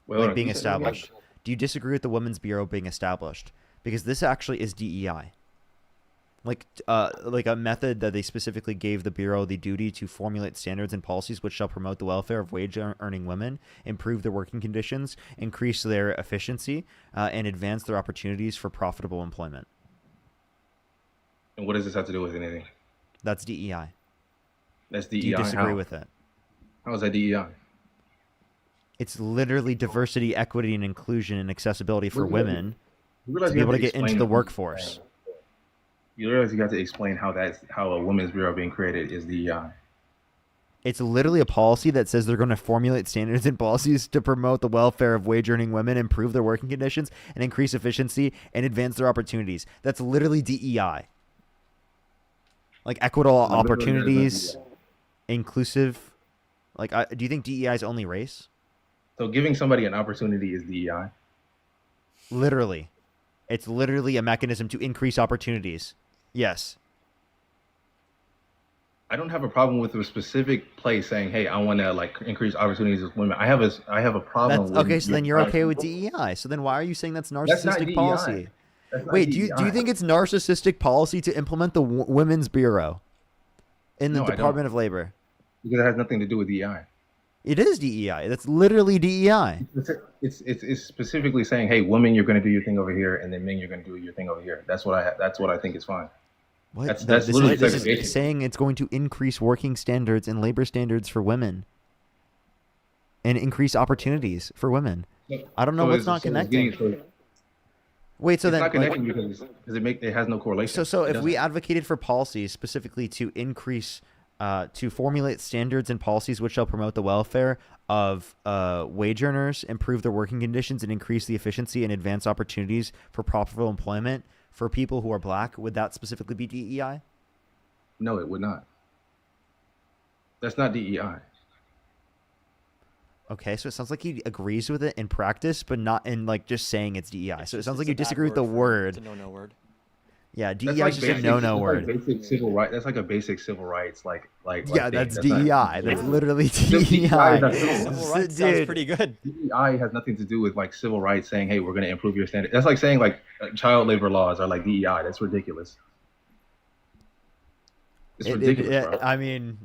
Well, Being established. Do you disagree with the Women's Bureau being established? Because this actually is DEI. Like a method that they specifically gave the Bureau the duty to formulate standards and policies which shall promote the welfare of wage-earning women, improve their working conditions, increase their efficiency, and advance their opportunities for profitable employment. And what does this have to do with anything? That's DEI. That's DEI. Do you disagree How? with it? How is that DEI? It's literally diversity, equity, and inclusion and accessibility for women You to be able to get into the workforce. You realize you got to explain how a women's bureau being created is DEI. It's literally a policy that says they're going to formulate standards and policies to promote the welfare of wage-earning women, improve their working conditions, and increase efficiency and advance their opportunities. That's literally DEI. Like equitable opportunities, inclusive. Like, do you think DEI is only race? So giving somebody an opportunity is DEI? Literally. It's literally a mechanism to increase opportunities. Yes. I don't have a problem with a specific place saying, "Hey, I want to like increase opportunities with women." I have a problem. With okay, so then you're okay with DEI. So then why are you saying that's narcissistic policy? Wait, do you think it's narcissistic policy to implement the Women's Bureau in the Department of Labor? Because it has nothing to do with DEI. It is DEI. That's literally DEI. It's specifically saying, "Hey, women, you're going to do your thing over here, and then men, you're going to do your thing over here." That's what I think is fine. What? That's literally this segregation. is saying it's going to increase working standards and labor standards for women and increase opportunities for women. I don't know what's not connecting. Wait, so it's then not connecting because it has no correlation. So if we advocated for policies specifically to increase, to formulate standards and policies which shall promote the welfare of wage earners, improve their working conditions, and increase the efficiency and advance opportunities for profitable employment for people who are black, would that specifically be DEI? No, it would not. That's not DEI. Okay, so it sounds like he agrees with it in practice, but not in like just saying it's DEI. So it sounds like you disagree with the word. It's a no-no word. Yeah, DEI is just a no-no word. Like basic civil right. That's like a basic civil rights. Yeah, that's DEI. That's literally DEI. Civil rights sounds pretty good. DEI has nothing to do with like civil rights saying, "Hey, we're going to improve your standard." That's like saying like child labor laws are like DEI. That's ridiculous. It's ridiculous, bro. I mean,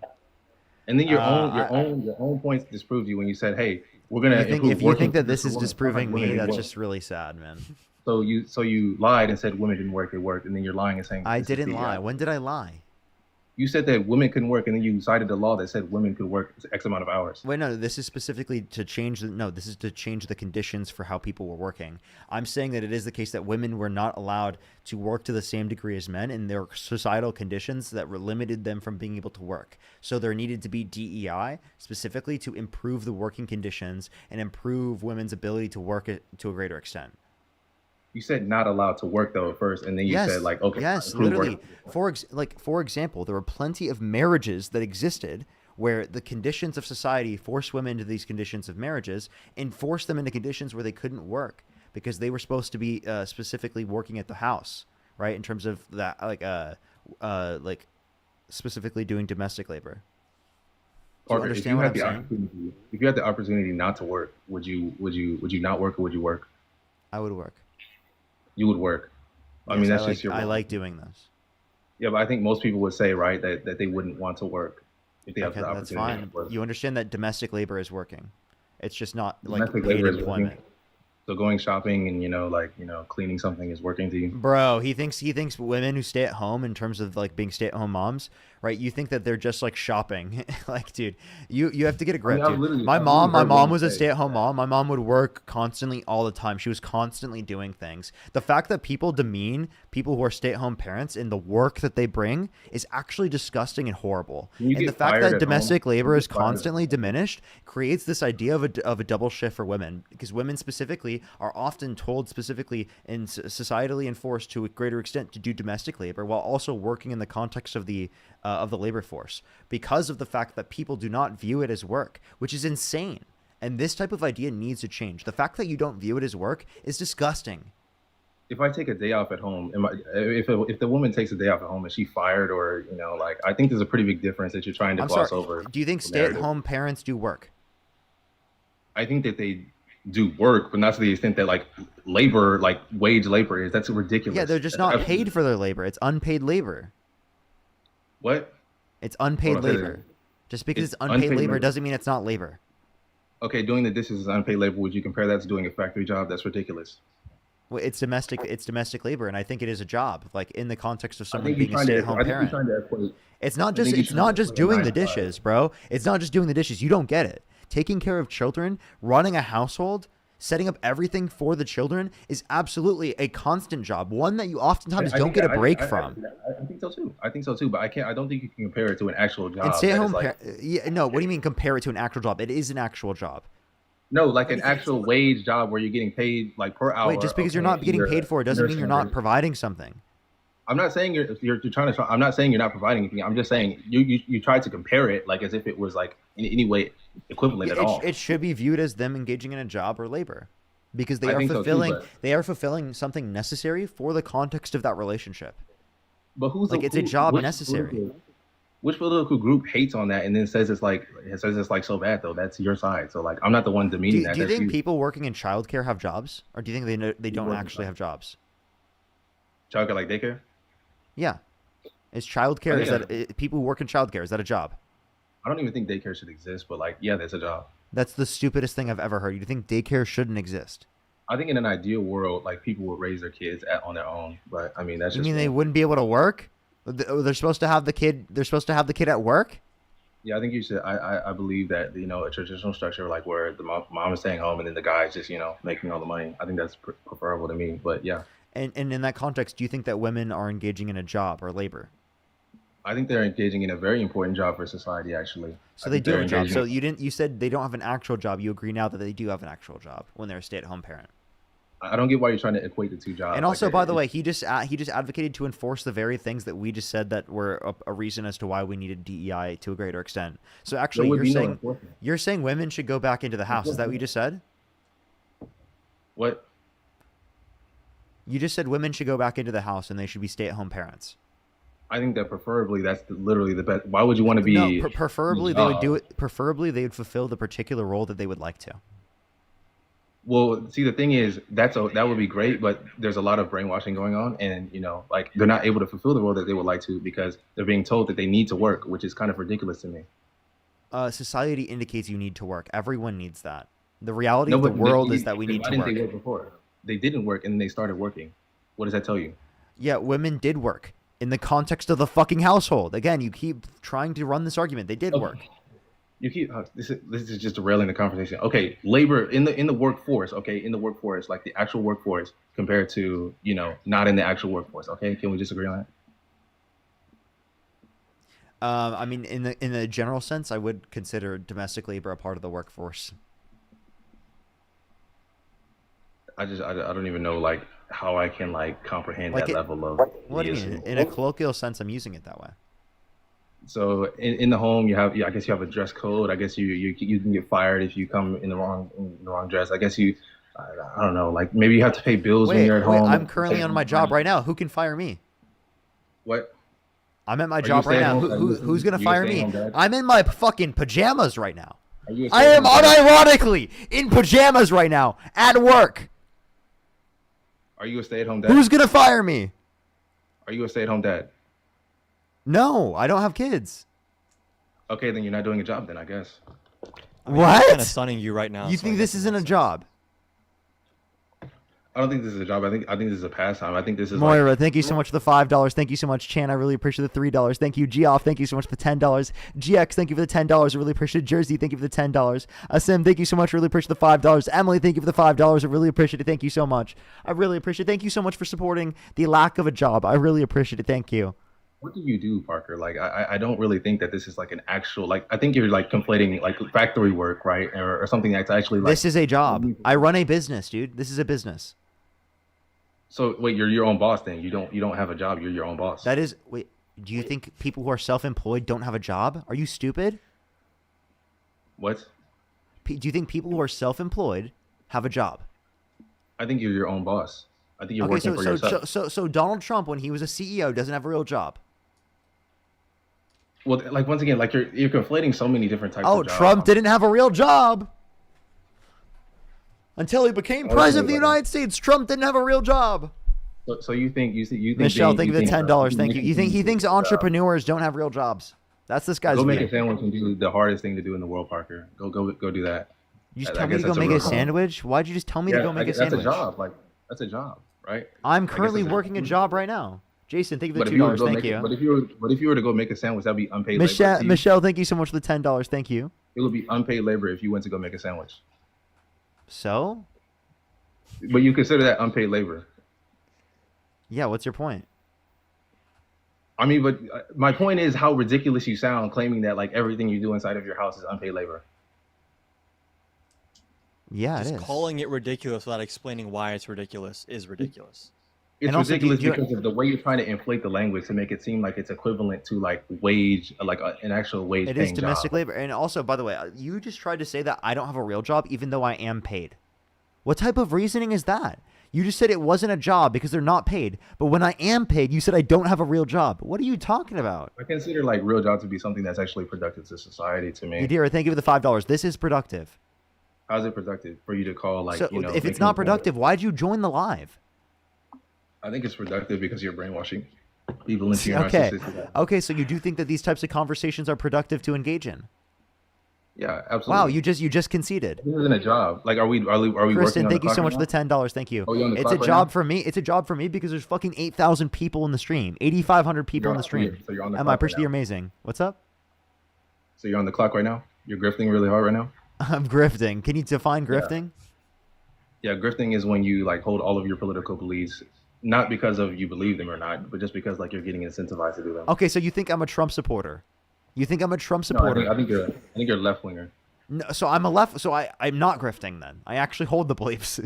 and then your own points disproved you when you said, "Hey, we're going to improve." If you think that this is disproving me, that's just really sad, man. So you lied and said women didn't work, they worked, and then you're lying and saying I didn't lie. When did I lie? You said that women couldn't work, and then you cited the law that said women could work X amount of hours. Wait, no, this is specifically to change this is to change the conditions for how people were working. I'm saying that it is the case that women were not allowed to work to the same degree as men, and there were societal conditions that limited them from being able to work. So there needed to be DEI specifically to improve the working conditions and improve women's ability to work to a greater extent. You said not allowed to work though at first, and then you said like, okay, yes, literally. For example, there were plenty of marriages that existed where the conditions of society forced women into these conditions of marriages and forced them into conditions where they couldn't work because they were supposed to be specifically working at the house, right? In terms of that, like specifically doing domestic labor. Or if you had the opportunity not to work, would you not work, or would you work? I would work. You would work. I mean, that's just your. I like doing this. Yeah, but I think most people would say, right, that they wouldn't want to work if they have Okay, the that's opportunity fine. to work. You understand that domestic labor is working. It's just not like Domestic paid labor is working. employment. So going shopping and cleaning something is working to you. Bro, he thinks women who stay at home in terms of like being stay-at-home moms, right? You think that they're just like shopping. Like, dude, you have to get a grip, I've dude. literally My heard mom women was a say stay-at-home that. mom. My mom would work constantly all the time. She was constantly doing things. The fact that people demean people who are stay-at-home parents in the work that they bring is actually disgusting and horrible. When you And the get fact fired that at domestic home, labor you is get fired. constantly diminished creates this idea of a double shift for women, because women specifically are often told specifically and societally enforced to a greater extent to do domestic labor while also working in the context of the labor force, because of the fact that people do not view it as work, which is insane. And this type of idea needs to change. The fact that you don't view it as work is disgusting. If I take a day off at home, if the woman takes a day off at home, is she fired, or I think there's a pretty big difference that you're trying to I'm gloss sorry. over. Do you think the narrative. stay-at-home parents do work? I think that they do work, but not to the extent that like labor, like wage labor is. That's ridiculous. Yeah, they're just That's not absolutely- paid for their labor. It's unpaid labor. What? It's unpaid Hold on, say that labor. again. Just because It's it's unpaid unpaid labor labor. doesn't mean it's not labor. Okay, doing the dishes is unpaid labor. Would you compare that to doing a factory job? That's ridiculous. Well, it's domestic labor, and I think it is a job, like in the context of I someone think you're being a trying to. stay-at-home I think you're parent. trying to equate. It's not I just think you're it's trying not to just equate a doing the 9 to 5. dishes, bro. It's not just doing the dishes. You don't get it. Taking care of children, running a household, setting up everything for the children is absolutely a constant job, one that you oftentimes I don't think- get a I- break I- from. I think so too. I think so too. But I don't think you can compare it to an actual job. And that stay-at-home is like, yeah, no, what do you mean compare it to an actual job? It is an actual job. no, like an actual wage job where you're getting paid like per hour. Wait, just because you're okay, not getting either paid for it doesn't mean you're not nurse or- providing something. I'm not saying you're trying to. I'm not saying you're not providing anything. I'm just saying you tried to compare it like as if it was like in any way equivalent at all. It should be viewed as them engaging in a job or labor, because they I are think so too, fulfilling but- they are fulfilling something necessary for the context of that relationship. But who's Like, it's a job which necessary. Which political group hates on that and then says it's like so bad though? That's your side. So like I'm not the one demeaning that. Do you That's think people working in childcare have jobs, or do you think they don't work in actually have jobs? childcare like daycare? Yeah, is childcare I is think that people who work in childcare, is that a job? I don't even think daycare should exist, but like yeah, that's a job. That's the stupidest thing I've ever heard. You think daycare shouldn't exist? I think in an ideal world, like people would raise their kids on their own, but I mean that's You just mean me. they wouldn't be able to work? They're supposed to have the kid. They're supposed to have the kid at work. Yeah, I think you should. I believe that a traditional structure like where the mom is staying home and then the guy is just making all the money. I think that's preferable to me. But yeah, And in that context, do you think that women are engaging in a job or labor? I think they're engaging in a very important job for society. Actually, So I they think do they're have a job. engaging- So you said they don't have an actual job. You agree now that they do have an actual job when they're a stay-at-home parent. I don't get why you're trying to equate the two jobs. And Like, also, by the way, he just advocated to enforce the very things that we just said that were a reason as to why we needed DEI to a greater extent. So actually, would you're be no saying enforcement. you're saying women should go back into the house. Is that what you just said? What? You just said women should go back into the house and they should be stay-at-home parents. I think that preferably that's literally the best. Why would you want to be? No, preferably they would do it. Preferably they would fulfill the particular role that they would like to. Well, see, the thing is, that would be great, but there's a lot of brainwashing going on, and like they're not able to fulfill the role that they would like to because they're being told that they need to work, which is kind of ridiculous to me. Society indicates you need to work. Everyone needs that. The reality No, of the but world is that we why need to didn't work. they work before? They didn't work, and then they started working. What does that tell you? Yeah, women did work in the context of the fucking household. Again, you keep trying to run this argument. They did work. You keep this is just derailing the conversation. Okay, labor in the workforce. Okay, in the workforce, like the actual workforce, compared to not in the actual workforce. Okay, can we just agree on that? I mean, in the general sense, I would consider domestic labor a part of the workforce. I don't even know like how I can like comprehend Like that it- level of. What do you mean? In a colloquial sense, I'm using it that way. So in the home, you have I guess you have a dress code. I guess you can get fired if you come in the wrong dress. I guess I don't know, like maybe you have to pay bills when Wait, you're at home. I'm currently on my job right now. Who can fire me? What? I'm at my Are job you right now. staying home? Who's gonna You fire staying me? home, Dad? I'm in my fucking pajamas right now. Are you a I am stay-at-home dad? unironically in pajamas right now at work. Are you a stay-at-home dad? Who's gonna fire me? Are you a stay-at-home dad? No, I don't have kids. Okay, then you're not doing a job then, I guess. I mean, What? Kind of sunning you right now. You so I think guess this it isn't a makes sense. job? I don't think this is a job. I think this is a pastime. I think this is Moira, like thank you so much for the $5. Thank you so much, Chan. I really appreciate the $3. Thank you, Geoff. Thank you so much for the $10. GX, thank you for the $10. I really appreciate it. Jersey, thank you for the $10. Asim, thank you so much. Really appreciate the $5. Emily, thank you for the $5. I really appreciate it. Thank you so much. I really appreciate it. Thank you so much for supporting the lack of a job. I really appreciate it. Thank you. what do you do, Parker? Like I don't really think that this is like an actual like I think you're like conflating like factory work, right? Or something that's actually like This is a job. I run a business, dude. This is a business. So wait, you're your own boss then. You don't have a job, you're your own boss. That is, wait, do you think people who are self-employed don't have a job? Are you stupid? What? Do you think people who are self-employed have a job? I think you're your own boss. I think you're Okay, working for yourself. so Donald Trump, when he was a CEO, doesn't have a real job. Well, like once again, like you're conflating so many different types Oh, of jobs. Trump didn't have a real job. Until he became Oh, president of the okay. United States, Trump didn't have a real job. So you think Michelle, thank you for the $10. Thank you. you He thinks entrepreneurs don't have real jobs. That's this guy's go make view. a sandwich and do the hardest thing to do in the world, Parker. Go do that. You just I tell me guess to go that's make real a job. sandwich? Why'd you just tell me to Yeah, go make a that's sandwich? a job. Like that's a job, right? I'm I guess currently that's working a job right now. Jason, thank you for But the if you were to $2. go Thank make, you. but if you were to go make a sandwich, that'd be unpaid labor. Michelle, to you. Michelle, thank you so much for the $10. Thank you. It would be unpaid labor if you went to go make a sandwich. So? But you consider that unpaid labor. Yeah, what's your point? I mean, but my point is how ridiculous you sound claiming that like everything you do inside of your house is unpaid labor. Yeah, Just it is. calling it ridiculous without explaining why it's ridiculous is ridiculous. It's And also, ridiculous do you- because of the way you're trying to inflate the language to make it seem like it's equivalent to like wage, like an actual wage. It is paying domestic job. labor. And also, by the way, you just tried to say that I don't have a real job even though I am paid. What type of reasoning is that? You just said it wasn't a job because they're not paid. But when I am paid, you said I don't have a real job. What are you talking about? I consider like real job to be something that's actually productive to society. To me, Yadira, thank you for the $5. This is productive. how's it productive for you to call like So you know? if it's making not a point? productive, why'd you join the live? I think it's productive because you're brainwashing people into your Okay. narcissistic. Okay, so you do think that these types of conversations are productive to engage in? Yeah, absolutely. Wow, you just conceded. This isn't a job. Like, are we Kristen, working on thank the you so clock much right for the $10. Thank you. Oh, you on the It's a clock right job now? for me. It's a job for me because there's fucking 8,000 people in the stream. 8,500 people You're in the on- stream. so you're on the Emma, I clock right appreciate now. you're amazing. What's up? So you're on the clock right now. You're grifting really hard right now. I'm grifting. Can you define grifting? Yeah, grifting is when you like hold all of your political beliefs, not because of you believe them or not, but just because like you're getting incentivized to do them. Okay, so you think I'm a Trump supporter? You think I'm a Trump No, supporter? I think you're left winger. No, so I'm a left. So I'm not grifting then. I actually hold the beliefs.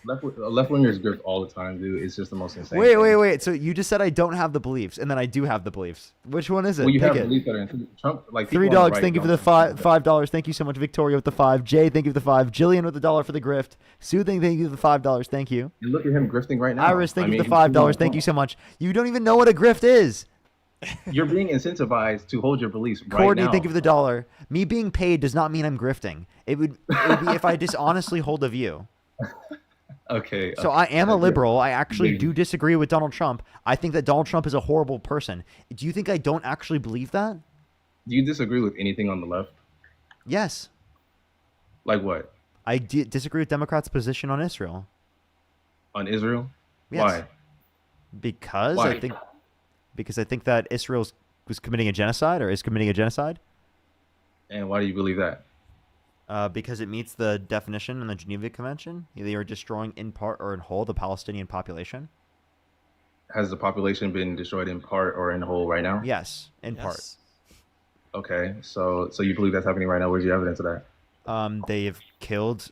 Left wingers grift all the time, dude. It's just the most insane. Wait, thing. wait. So you just said I don't have the beliefs, and then I do have the beliefs. Which one is it? Well, you Pick have it. beliefs that are in Trump. Like Three people on the dogs. right Thank you for don't the $5. Thank you so much, Victoria, with the 5. Jay, thank you for the 5. Jillian with the $1 for the grift. Soothing, thank you for the $5. Thank you. And look at him grifting right now. Iris, thank I you mean, for the he's doing $5. it Thank you wrong. so much. You don't even know what a grift is. You're being incentivized to hold your beliefs right Courtney, now. thank you for the $1. Me being paid does not mean I'm grifting. It would be if I dishonestly hold a view. Okay. So I am a liberal. I actually Yeah. do disagree with Donald Trump. I think that Donald Trump is a horrible person. Do you think I don't actually believe that? Do you disagree with anything on the left? Yes. Like what? I disagree with Democrats' position on Israel. On Israel? Yes. Why? Because Why? I think that Israel was committing a genocide or is committing a genocide. And why do you believe that? Because it meets the definition in the Geneva Convention. They are destroying in part or in whole the Palestinian population. Has the population been destroyed in part or in whole right now? Yes, in part. Okay, so you believe that's happening right now? Where's your evidence of that? They've killed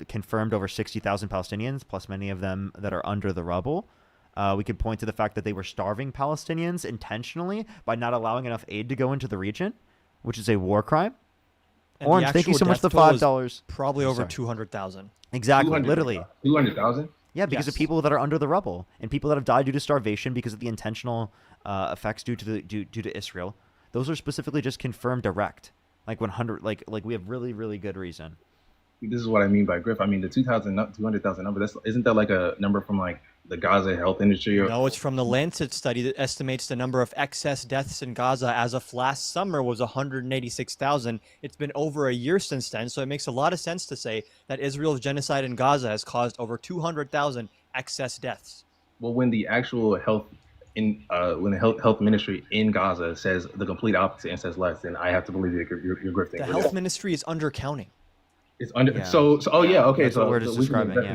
confirmed over 60,000 Palestinians, plus many of them that are under the rubble. We could point to the fact that they were starving Palestinians intentionally by not allowing enough aid to go into the region, which is a war crime. And Orange, the thank you actual so much for the death toll is $5. Probably over Sorry. 200,000. Exactly, 200 literally. 200,000? Yeah, because of Yes. people that are under the rubble and people that have died due to starvation because of the intentional effects due to Israel. Those are specifically just confirmed direct, like 100. Like we have really really good reason. This is what I mean by grift. I mean the 200,000 number. Isn't that like a number from like the Gaza health industry? Or, No, it's from the Lancet study that estimates the number of excess deaths in Gaza as of last summer was 186,000. It's been over a year since then, so it makes a lot of sense to say that Israel's genocide in Gaza has caused over 200,000 excess deaths. well, when the actual when the health ministry in Gaza says the complete opposite and says less, then I have to believe that you're grifting. The health ministry is undercounting. It's under Yeah. so oh yeah, okay. That's what we're just we should describing, yeah.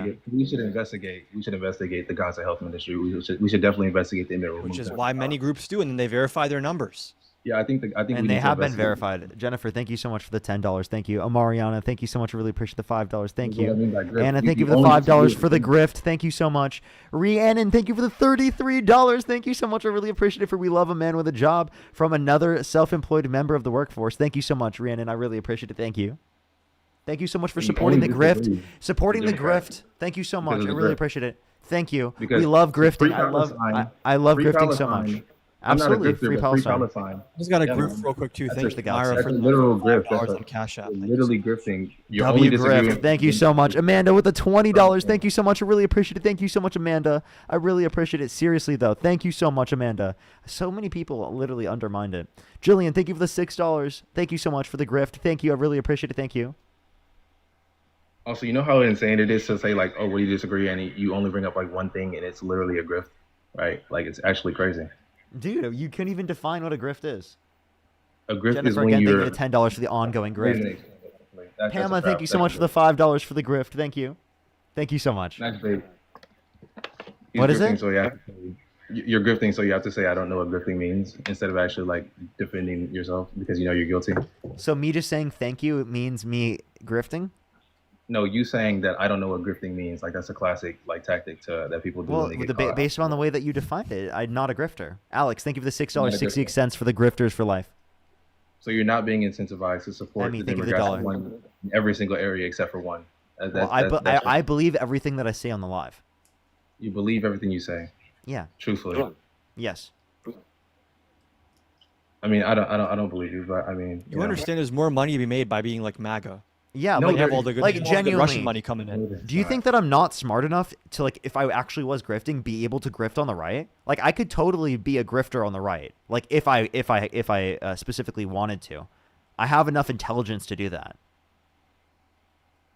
investigate. We should investigate the Gaza health ministry. We should definitely investigate the immigrant Which is movement. why many groups do, and then they verify their numbers. Yeah, I think we And need they to have been investigate. verified. Jennifer, thank you so much for the $10. Thank you. Amariana, thank you so much. I really appreciate the $5. Thank That's what I you. mean by grift. Anna, You- thank you you for the only $5 do for the it. grift. Thank you so much. Rhiannon, thank you for the $33. Thank you so much. I really appreciate it. For We Love a Man with a Job from another self-employed member of the workforce. Thank you so much, Rhiannon. I really appreciate it. Thank you. Thank you so much for You supporting the only grift. disagree Supporting the Democrats grift. Thank you so because much. of I the really grift. appreciate it. Thank you. Because We love free grifting. I love Free grifting so Palestine. much. I'm not a Absolutely. grifter, Free but Palestine. Free Palestine. I just got a Yeah, grift man. real quick too. That's Thanks a- to Myra That's for a the literal grift. $5 That's on Cash App. you're Thank you so literally much. grifting. You're W only disagreeing. Grift. Thank you so much. Amanda with the $20. Thank you so much. I really appreciate it. Thank you so much, Amanda. I really appreciate it. Seriously, though. Thank you so much, Amanda. So many people literally undermined it. Jillian, thank you for the $6. Thank you so much for the grift. Thank you. I really appreciate it. Thank you. Also, you know how insane it is to say like, "Oh, we disagree," and you only bring up like one thing, and it's literally a grift, right? Like it's actually crazy. Dude, you couldn't even define what a grift is. A grift is Jennifer, when again, thank you're. you for the $10 for the ongoing Wait a grift. minute. That's Pamela, a thank crap. you so much for the $5 for the grift. Thank you. Thank you so much. That's big. He's What is grifting, it? So you have to you're grifting, so you have to say, "I don't know what grifting means," instead of actually like defending yourself because you know you're guilty. So me just saying thank you means me grifting? No, you saying that I don't know what grifting means, like that's a classic like tactic that people do Well, when they with get the caught. based on the way that you defined it, I'm not a grifter. Alex, thank you for the You're not a $6.68 for the grifters for life. So you're not being incentivized to support Emmy, the thank you for the demographic dollar. one in every single area except for one. Well, I believe everything that I say on the live. You believe everything you say. Yeah. Truthfully. Yes. I mean, I don't believe you, but I mean, You understand there's more money to be made by being like MAGA. Yeah, No, like, they have all the good, like all the genuinely, Russian money coming in. Do you think that I'm not smart enough to, like, if I actually was grifting, be able to grift on the right? Like, I could totally be a grifter on the right. Like, if I specifically wanted to, I have enough intelligence to do that.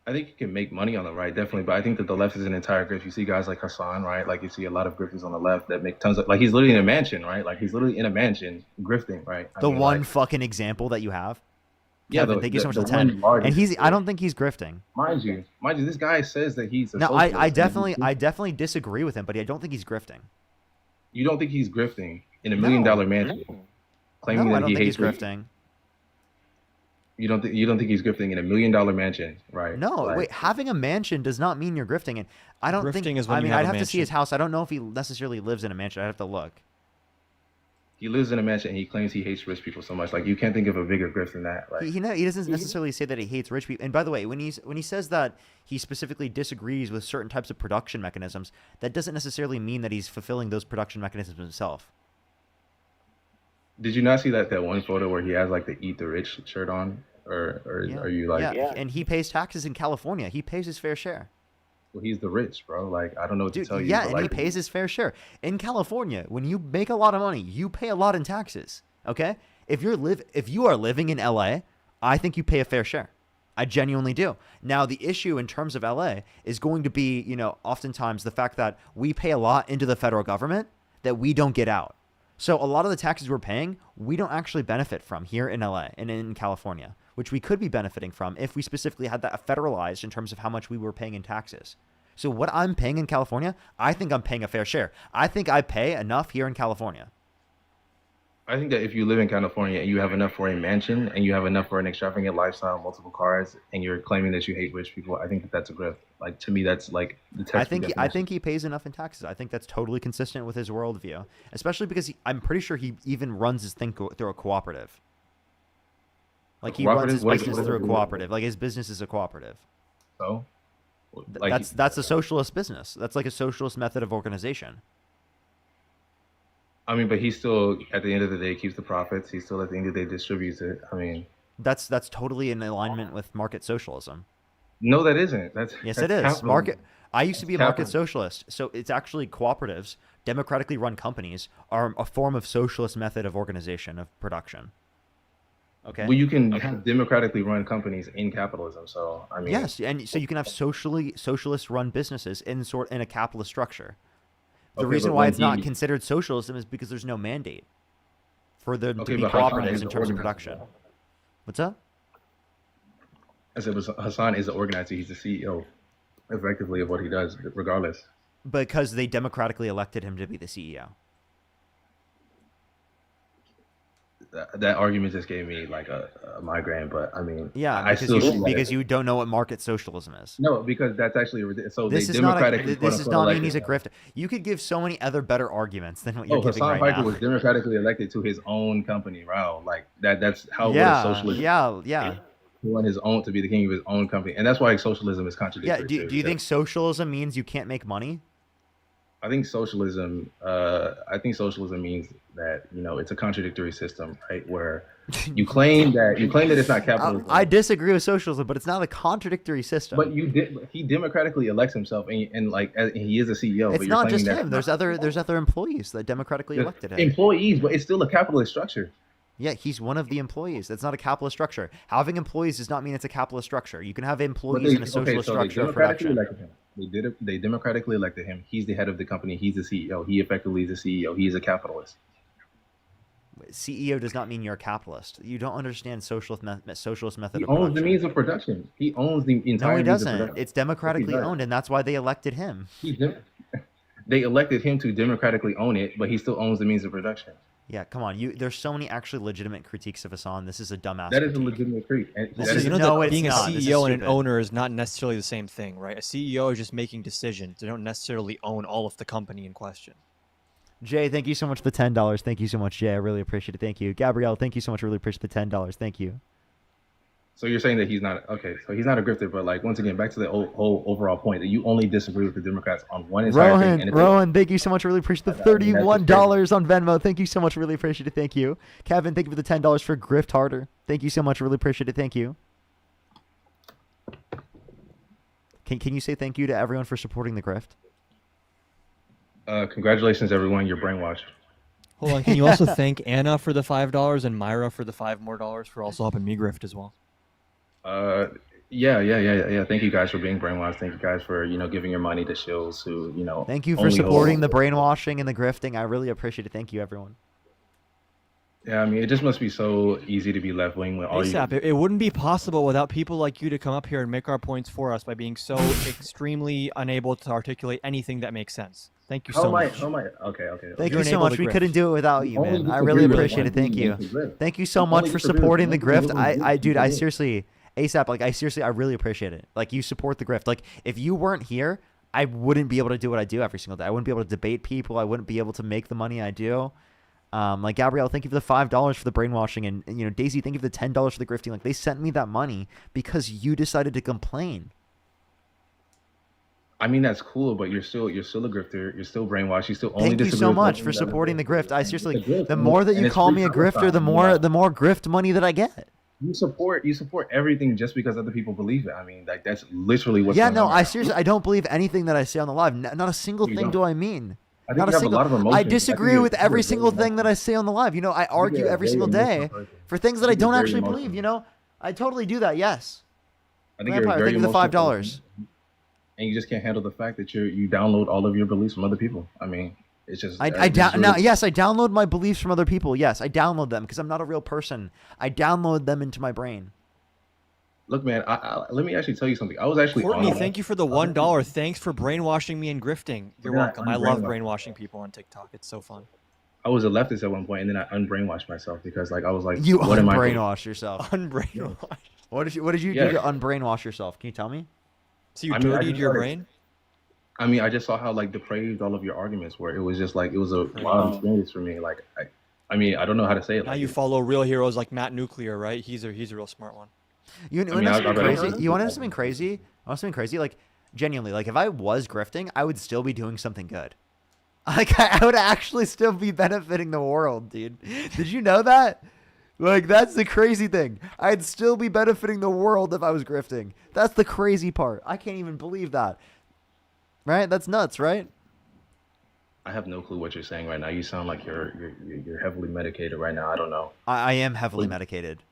I think you can make money on the right, definitely, but I think that the left is an entire grift. You see guys like Hassan, right? Like you see a lot of grifters on the left that make tons of, like he's literally in a mansion, right? Like he's literally in a mansion grifting, right? I The mean, one like, fucking example that you have. Yeah, Kevin, thank you so much for the one 10. largest- And I don't think he's grifting. mind you, this guy says that he's a No, socialist. I definitely disagree with him, but I don't think he's grifting. You don't think he's grifting in $1 million mansion, claiming No, I that don't he think hates he's grifting. You don't think he's grifting in $1 million mansion, right? No, Like, wait. Having a mansion does not mean you're grifting, and I don't think. Grifting is when I you mean, have I'd a have to see his mansion. house. I don't know if he necessarily lives in a mansion. I'd have to look. he lives in a mansion and he claims he hates rich people so much. Like you can't think of a bigger grift than that. Like He doesn't necessarily say that he hates rich people. And by the way, when he says that he specifically disagrees with certain types of production mechanisms, that doesn't necessarily mean that he's fulfilling those production mechanisms himself. did you not see that one photo where he has like the Eat the Rich shirt on? Or are you like, yeah, and he pays taxes in California. He pays his fair share. well, he's the rich, bro. Like I don't know what Dude, to tell you. yeah, but, and like, he pays his fair share. In California, when you make a lot of money, you pay a lot in taxes. Okay? If you are living in LA, I think you pay a fair share. I genuinely do. Now, the issue in terms of LA is going to be, oftentimes the fact that we pay a lot into the federal government that we don't get out. So a lot of the taxes we're paying, we don't actually benefit from here in LA and in California, which we could be benefiting from if we specifically had that federalized in terms of how much we were paying in taxes. So what I'm paying in California, I think I'm paying a fair share. I think I pay enough here in California. I think that if you live in California and you have enough for a mansion and you have enough for an extravagant lifestyle, multiple cars, and you're claiming that you hate rich people, I think that that's a grift. Like to me, that's like the text. I think he pays enough in taxes. I think that's totally consistent with his worldview, especially because I'm pretty sure he even runs his thing through a cooperative. Like he runs his business through a cooperative. Like his business is a cooperative. So, like, that's a socialist business. That's like a socialist method of organization. I mean, but he still, at the end of the day, keeps the profits. He still, at the end of the day, distributes it. I mean, That's totally in alignment with market socialism. No, that isn't. That's Yes, that's it is. capitalism. Market. I used to be a market Capitalism. socialist, so it's actually cooperatives, democratically run companies, are a form of socialist method of organization of production. Okay. Well, you can have democratically run companies in capitalism. So I mean, Yes, and so you can have socialist run businesses in a capitalist structure. The okay, reason but why when it's not he, considered socialism is because there's no mandate for them to okay, be but Hassan cooperatives is in the terms of organizer. production. What's up? I said, Hassan is the organizer. He's the CEO, effectively, of what he does, regardless. Because they democratically elected him to be the CEO. That argument just gave me like a migraine. But I mean, Yeah, I still see that because you don't know what market socialism is. no, because that's actually so This they is not democratically quote this does unquote not mean he's a elected. grifter. You could give so many other better arguments than what you're Oh, giving Hassan right Piker now. was democratically elected to his own company. Wow, like that. That's how would a Yeah, socialist yeah. he want his own to be the king of his own company, and that's why socialism is Yeah, contradictory too. do you think because socialism means you can't make money? I think socialism means that it's a contradictory system, right? Where you claim that it's not capitalism, I disagree with socialism, but it's not a contradictory system. but he democratically elects himself, and like he is a CEO. It's But you're not claiming just that's him. There's not other employees that democratically there's elected him. employees, but it's still a capitalist structure. Yeah, he's one of the employees. That's not a capitalist structure. Having employees does not mean it's a capitalist structure. You can have employees in a socialist So they structure of democratically production. elected him. They democratically elected him. He's the head of the company. He's the CEO. He effectively is the CEO. He is a capitalist. CEO does not mean you're a capitalist. You don't understand socialist method He of owns the production. means of production. He owns the entire No, he means of doesn't. production. It's Yes, he democratically does. owned, and that's why they elected him. They elected him to democratically own it, but he still owns the means of production. Yeah, come on. There's so many actually legitimate critiques of Hassan. This is a dumbass That is a critique. legitimate critique. You know that it's being a not. This is CEO and an stupid. owner is not necessarily the same thing, right? A CEO is just making decisions. They don't necessarily own all of the company in question. Jay, thank you so much for the $10. Thank you so much, Jay. I really appreciate it. Thank you. Gabrielle, thank you so much. I really appreciate the $10. Thank you. So you're saying that he's not okay? So he's not a grifter, but like once again, back to the whole overall point that you only disagree with the Democrats on one entire thing. And Rohan, thank you so much. I really appreciate the $31 on Venmo. Thank you so much. Really appreciate it. Thank you. Kevin, thank you for the $10 for Grift Harder. Thank you so much. Really appreciate it. Thank you. Can you say thank you to everyone for supporting the Grift? Congratulations, everyone. You're brainwashed. Hold on. Can you also thank Anna for the $5 and Myra for the $5 more for also helping me grift as well? Yeah. Thank you guys for being brainwashed. Thank you guys for giving your money to shills who Thank you for only supporting hold- the brainwashing and the grifting. I really appreciate it. Thank you, everyone. Yeah, I mean, it just must be so easy to be left wing when all ASAP, it wouldn't be possible without people like you to come up here and make our points for us by being so extremely unable to articulate anything that makes sense. Thank you so much. How am I? Okay. Thank You're you so unable much. to We grift. couldn't do it without you, Only man. I disagree really with appreciate it. one Thank thing you. makes me grift. Thank you so Only much for disagree with supporting the one thing grift. makes me Dude, I grift. seriously, ASAP, like, I really appreciate it. Like, you support the grift. Like, if you weren't here, I wouldn't be able to do what I do every single day. I wouldn't be able to debate people. I wouldn't be able to make the money I do. Like, Gabrielle, thank you for the $5 for the brainwashing, and Daisy, thank you for the $10 for the grifting. Like, they sent me that money because you decided to complain. I mean, that's cool, but you're still a grifter. You're still brainwashed. You still only Thank you disagree so with one much thing for that is supporting the grift. I seriously, It's a grift, the and more that and you it's call free me a Palestine, grifter, the more grift money that I get. You support everything just because other people believe it. I mean, like that's literally what's Yeah, going no, on. I seriously, I don't believe anything that I say on the live. Not a single You thing don't. do I mean. I think Not you a have single. a lot of emotions. I I think disagree you're with every a very single thing emotional that I say on the live. I argue you're a every very single emotional day person. for things that I I think you're don't very actually emotional. believe. I totally do that. Yes. I think you're a Vampire, very thank you for the emotional $5. person, and you just can't handle the fact that you download all of your beliefs from other people. I mean, it's just Yes, I download my beliefs from other people. Yes, I download them because I'm not a real person. I download them into my brain. Look, man, let me actually tell you something. I was actually Courtney, on thank you for the $1. Thanks for brainwashing me and grifting. You're Yeah, welcome. I love unbrainwashed. brainwashing people on TikTok. It's so fun. I was a leftist at one point, and then I unbrainwashed myself because, like, I was like, You "What am I?" unbrainwash yourself. Unbrainwashed. What did you Yeah. do to unbrainwash yourself? Can you tell me? So you I mean, I dirtied just your started- brain? I mean, I just saw how like depraved all of your arguments were. It was just like it was a wild experience for me. Like, I mean, I don't know how to say it. Now Like, you follow real heroes like Matt Nuclear, right? He's a real smart one. You I mean, want to know I'd something rather- crazy? You want to know something crazy? I want something crazy? Like, genuinely, like, if I was grifting, I would still be doing something good. Like, I would actually still be benefiting the world, dude. Did you know that? Like, that's the crazy thing. I'd still be benefiting the world if I was grifting. That's the crazy part. I can't even believe that. Right? That's nuts, right? I have no clue what you're saying right now. You sound like you're heavily medicated right now. I don't know. I am heavily medicated.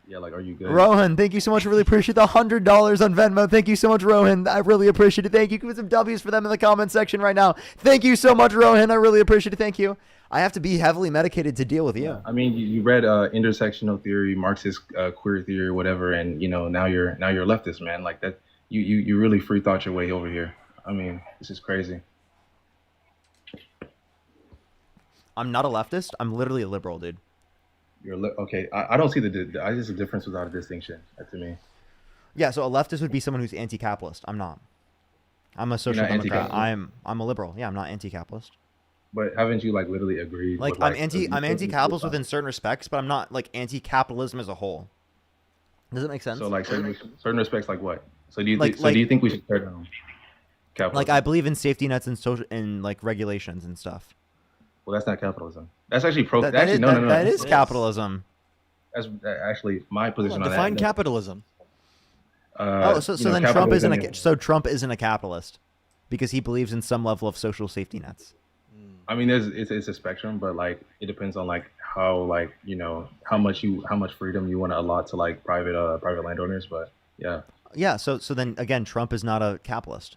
Yeah, like, are you good? Rohan, thank you so much. I really appreciate the $100 on Venmo. Thank you so much, Rohan. I really appreciate it. Thank you. Give some W's for them in the comment section right now. Thank you so much, Rohan. I really appreciate it. Thank you. I have to be heavily medicated to deal with you. I mean, you read intersectional theory, Marxist queer theory, whatever, and now you're leftist, man. Like that, you really free thought your way over here. I mean, this is crazy. I'm not a leftist. I'm literally a liberal, dude. Okay. I don't see I just a difference without a distinction to me. Yeah, so a leftist would be someone who's anti-capitalist. I'm not. I'm a social democrat. I'm a liberal. Yeah, I'm not anti-capitalist. But haven't you like literally agreed? Like, with, I'm anti-capitalist within certain respects, but I'm not like anti-capitalism as a whole. Does it make sense? So like certain respects, like what? So do you think we should tear down capitalism? Like, I believe in safety nets and social and like regulations and stuff. Well, that's not capitalism. That's actually no. That is capitalism. That's actually my position on that. Define capitalism. So then Trump Trump isn't a capitalist because he believes in some level of social safety nets. I mean, it's a spectrum, but like it depends on like how how much freedom you want to allot to like private landowners. But yeah. Yeah. So then again, Trump is not a capitalist.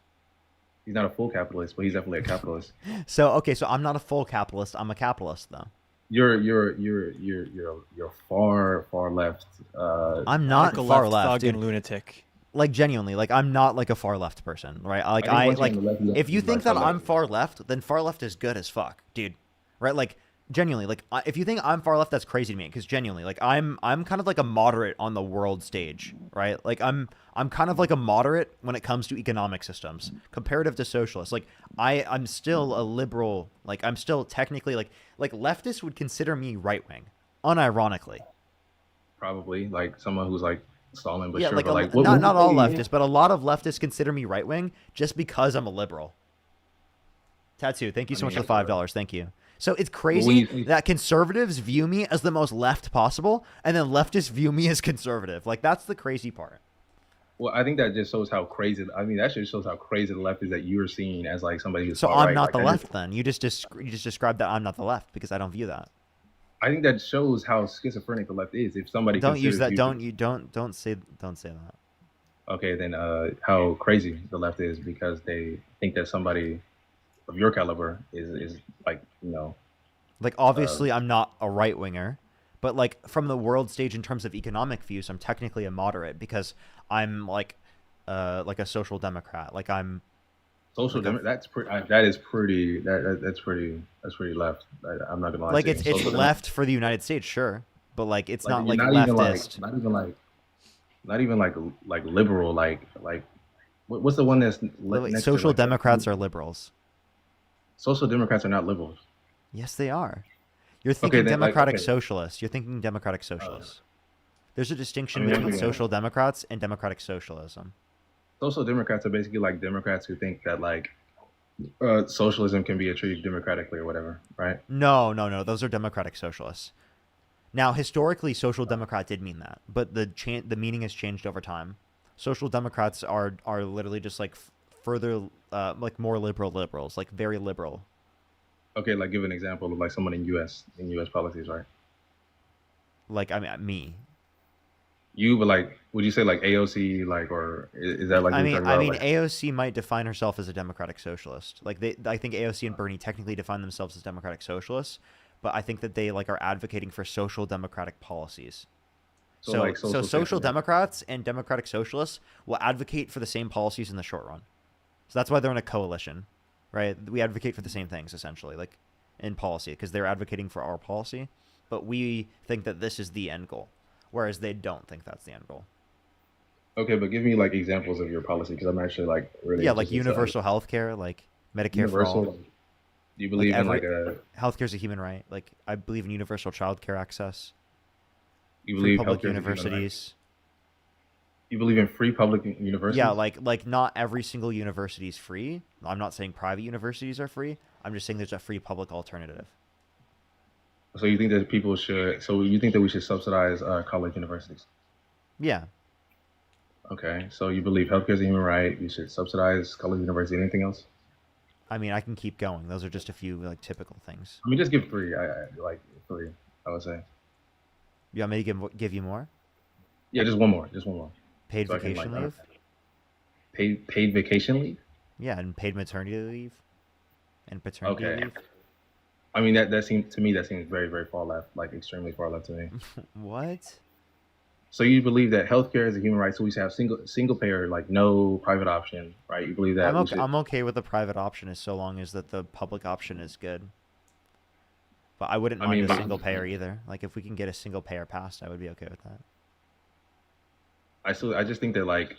He's not a full capitalist, but he's definitely a capitalist. So I'm not a full capitalist. I'm a capitalist though. You're far left. I'm not like far left left, thug dude. and lunatic. Like genuinely, like I'm not like a far left person, right? If you think that I'm far left, then far left is good as fuck, dude. Right? Like genuinely, like if you think I'm far left, that's crazy to me. Because genuinely, like I'm kind of like a moderate on the world stage, right? Like I'm kind of like a moderate when it comes to economic systems, comparative to socialists. Like I'm still a liberal. Like I'm still technically like leftists would consider me right wing, unironically. Probably like someone who's like Stalin, but yeah, sure. like, but not all leftists, but a lot of leftists consider me right wing just because I'm a liberal. Tattoo, thank you so much for the $5. Thank you. So it's crazy that conservatives view me as the most left possible, and then leftists view me as conservative. Like that's the crazy part. Well, I think that just shows how crazy. I mean, that just shows how crazy the left is that you're seeing as like somebody who's. So far I'm right. not like, the left then. You just described that I'm not the left because I don't view that. I think that shows how schizophrenic the left is. If somebody don't use that, don't say that. Okay, then how crazy the left is because they think that somebody of your caliber is like Like obviously I'm not a right winger, but like from the world stage in terms of economic views, I'm technically a moderate because I'm like a social democrat. Like I'm social democrat. That's pretty left. I'm not gonna lie. Like to it's you. left for the United States, sure, but like it's not like not leftist. Not even like liberal. Like what's the one that's next social to, democrats are liberals. Social democrats are not liberals. Yes, they are. You're thinking then, democratic socialists. You're thinking democratic socialists. There's a distinction between social democrats and democratic socialism. Social democrats are basically like Democrats who think that like socialism can be achieved democratically or whatever, right? No. Those are democratic socialists. Now, historically, social democrat did mean that, but the meaning has changed over time. Social democrats are literally just like further, like more liberals, like very liberal. Okay, like give an example of like someone in U.S. policies, right? Like I mean, me. You, but like, would you say like AOC, like, or is that like? I mean, like... AOC might define herself as a democratic socialist. Like I think AOC and Bernie technically define themselves as democratic socialists, but I think that they like are advocating for social democratic policies. So social democrats and democratic socialists will advocate for the same policies in the short run. So that's why they're in a coalition, right? We advocate for the same things essentially, like in policy, because they're advocating for our policy, but we think that this is the end goal, whereas they don't think that's the end goal. Okay, but give me like examples of your policy, because I'm actually like really like universal health care, like Medicare for all. Do you believe in like a healthcare is a human right? Like I believe in universal child care access. You believe free public healthcare universities. You believe in free public universities? Yeah, like not every single university is free. I'm not saying private universities are free. I'm just saying there's a free public alternative. So you think that people should? So you think that we should subsidize college universities? Yeah. Okay. So you believe healthcare is a human right? You should subsidize college university. Anything else? I mean, I can keep going. Those are just a few like typical things. I mean, just give three. I like three. I would say. You want me to give you more? Yeah, just one more. Just one more. Paid So I can, vacation like, leave? Paid vacation leave? Yeah, and paid maternity leave and paternity Okay. leave. I mean that seems to me that seems very very far left, like extremely far left to me. What? So you believe that healthcare is a human right, so we should have single payer, like no private option, right? You believe that I'm we okay. should. I'm okay with the private option as so long as that the public option is good. But I wouldn't I mind mean, a single payer either. Like if we can get a single payer passed, I would be okay with that. I just think that like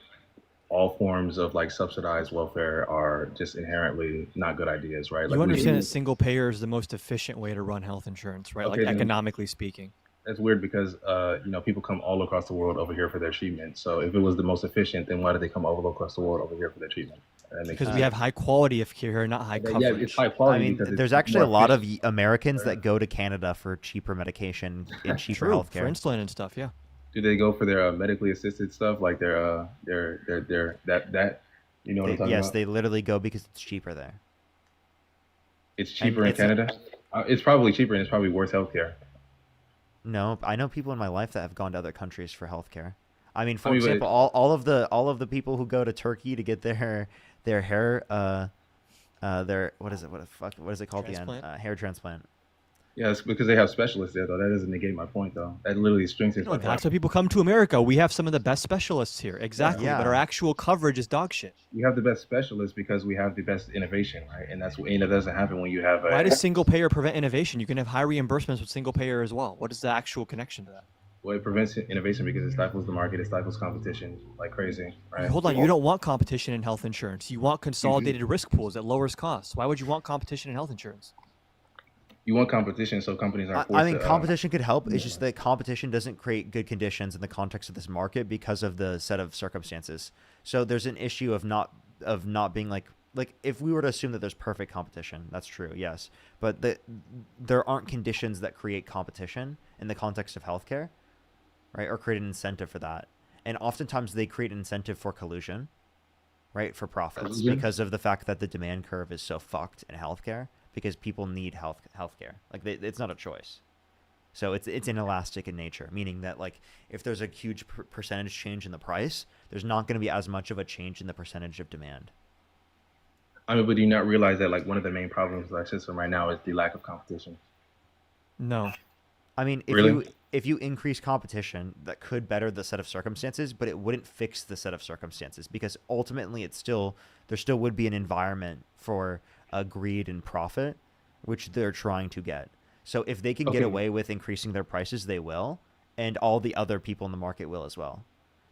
all forms of like subsidized welfare are just inherently not good ideas, right? Like You understand that should, single payer is the most efficient way to run health insurance, right? Okay, Like then- economically speaking. that's weird because people come all across the world over here for their treatment. So if it was the most efficient, then why do they come all across the world over here for their treatment? That makes Because sense. we have high quality of care, not high Yeah, coverage. it's high I quality mean, because there's it's actually a more lot of efficient. Americans that go to Canada for cheaper medication and cheaper True, healthcare. for insulin and stuff, yeah. Do they go for their medically assisted stuff like their that you know what I'm talking Yes, about? they literally go because it's cheaper there. It's And cheaper in it's a- Canada. It's probably cheaper and it's probably worse healthcare. No, I know people in my life that have gone to other countries for healthcare. I mean, for but- example, all of the people who go to Turkey to get their hair their what is it called Transplant? again? Hair transplant. Yeah, it's because they have specialists there though. That doesn't negate my point though. That literally strengthens No, my that's point. why people come to America. We have some of the best specialists here. Exactly. Yeah. But our actual coverage is dog shit. We have the best specialists because we have the best innovation, right? And it doesn't happen when you have Why does single payer prevent innovation? You can have high reimbursements with single payer as well. What is the actual connection to that? well, it prevents innovation because it stifles the market, it stifles competition like crazy, right? Hold on, you don't want competition in health insurance. You want consolidated risk pools that lowers costs. Why would you want competition in health insurance? You want competition so companies aren't forced I mean, to, competition could help. It's just that competition doesn't create good conditions in the context of this market because of the set of circumstances. So there's an issue of not being like if we were to assume that there's perfect competition, that's true, yes. But there aren't conditions that create competition in the context of healthcare, right? Or create an incentive for that. And oftentimes they create an incentive for collusion, right? For profits Collusion? because of the fact that the demand curve is so fucked in healthcare because people need healthcare. Like it's not a choice. So it's inelastic in nature, meaning that like if there's a huge percentage change in the price, there's not going to be as much of a change in the percentage of demand. I mean, but do you not realize that like one of the main problems with our system right now is the lack of competition? No. I mean, Really? if you increase competition, that could better the set of circumstances, but it wouldn't fix the set of circumstances because ultimately there still would be an environment for greed and profit, which they're trying to get. So if they can get Okay. away with increasing their prices, they will, and all the other people in the market will as well.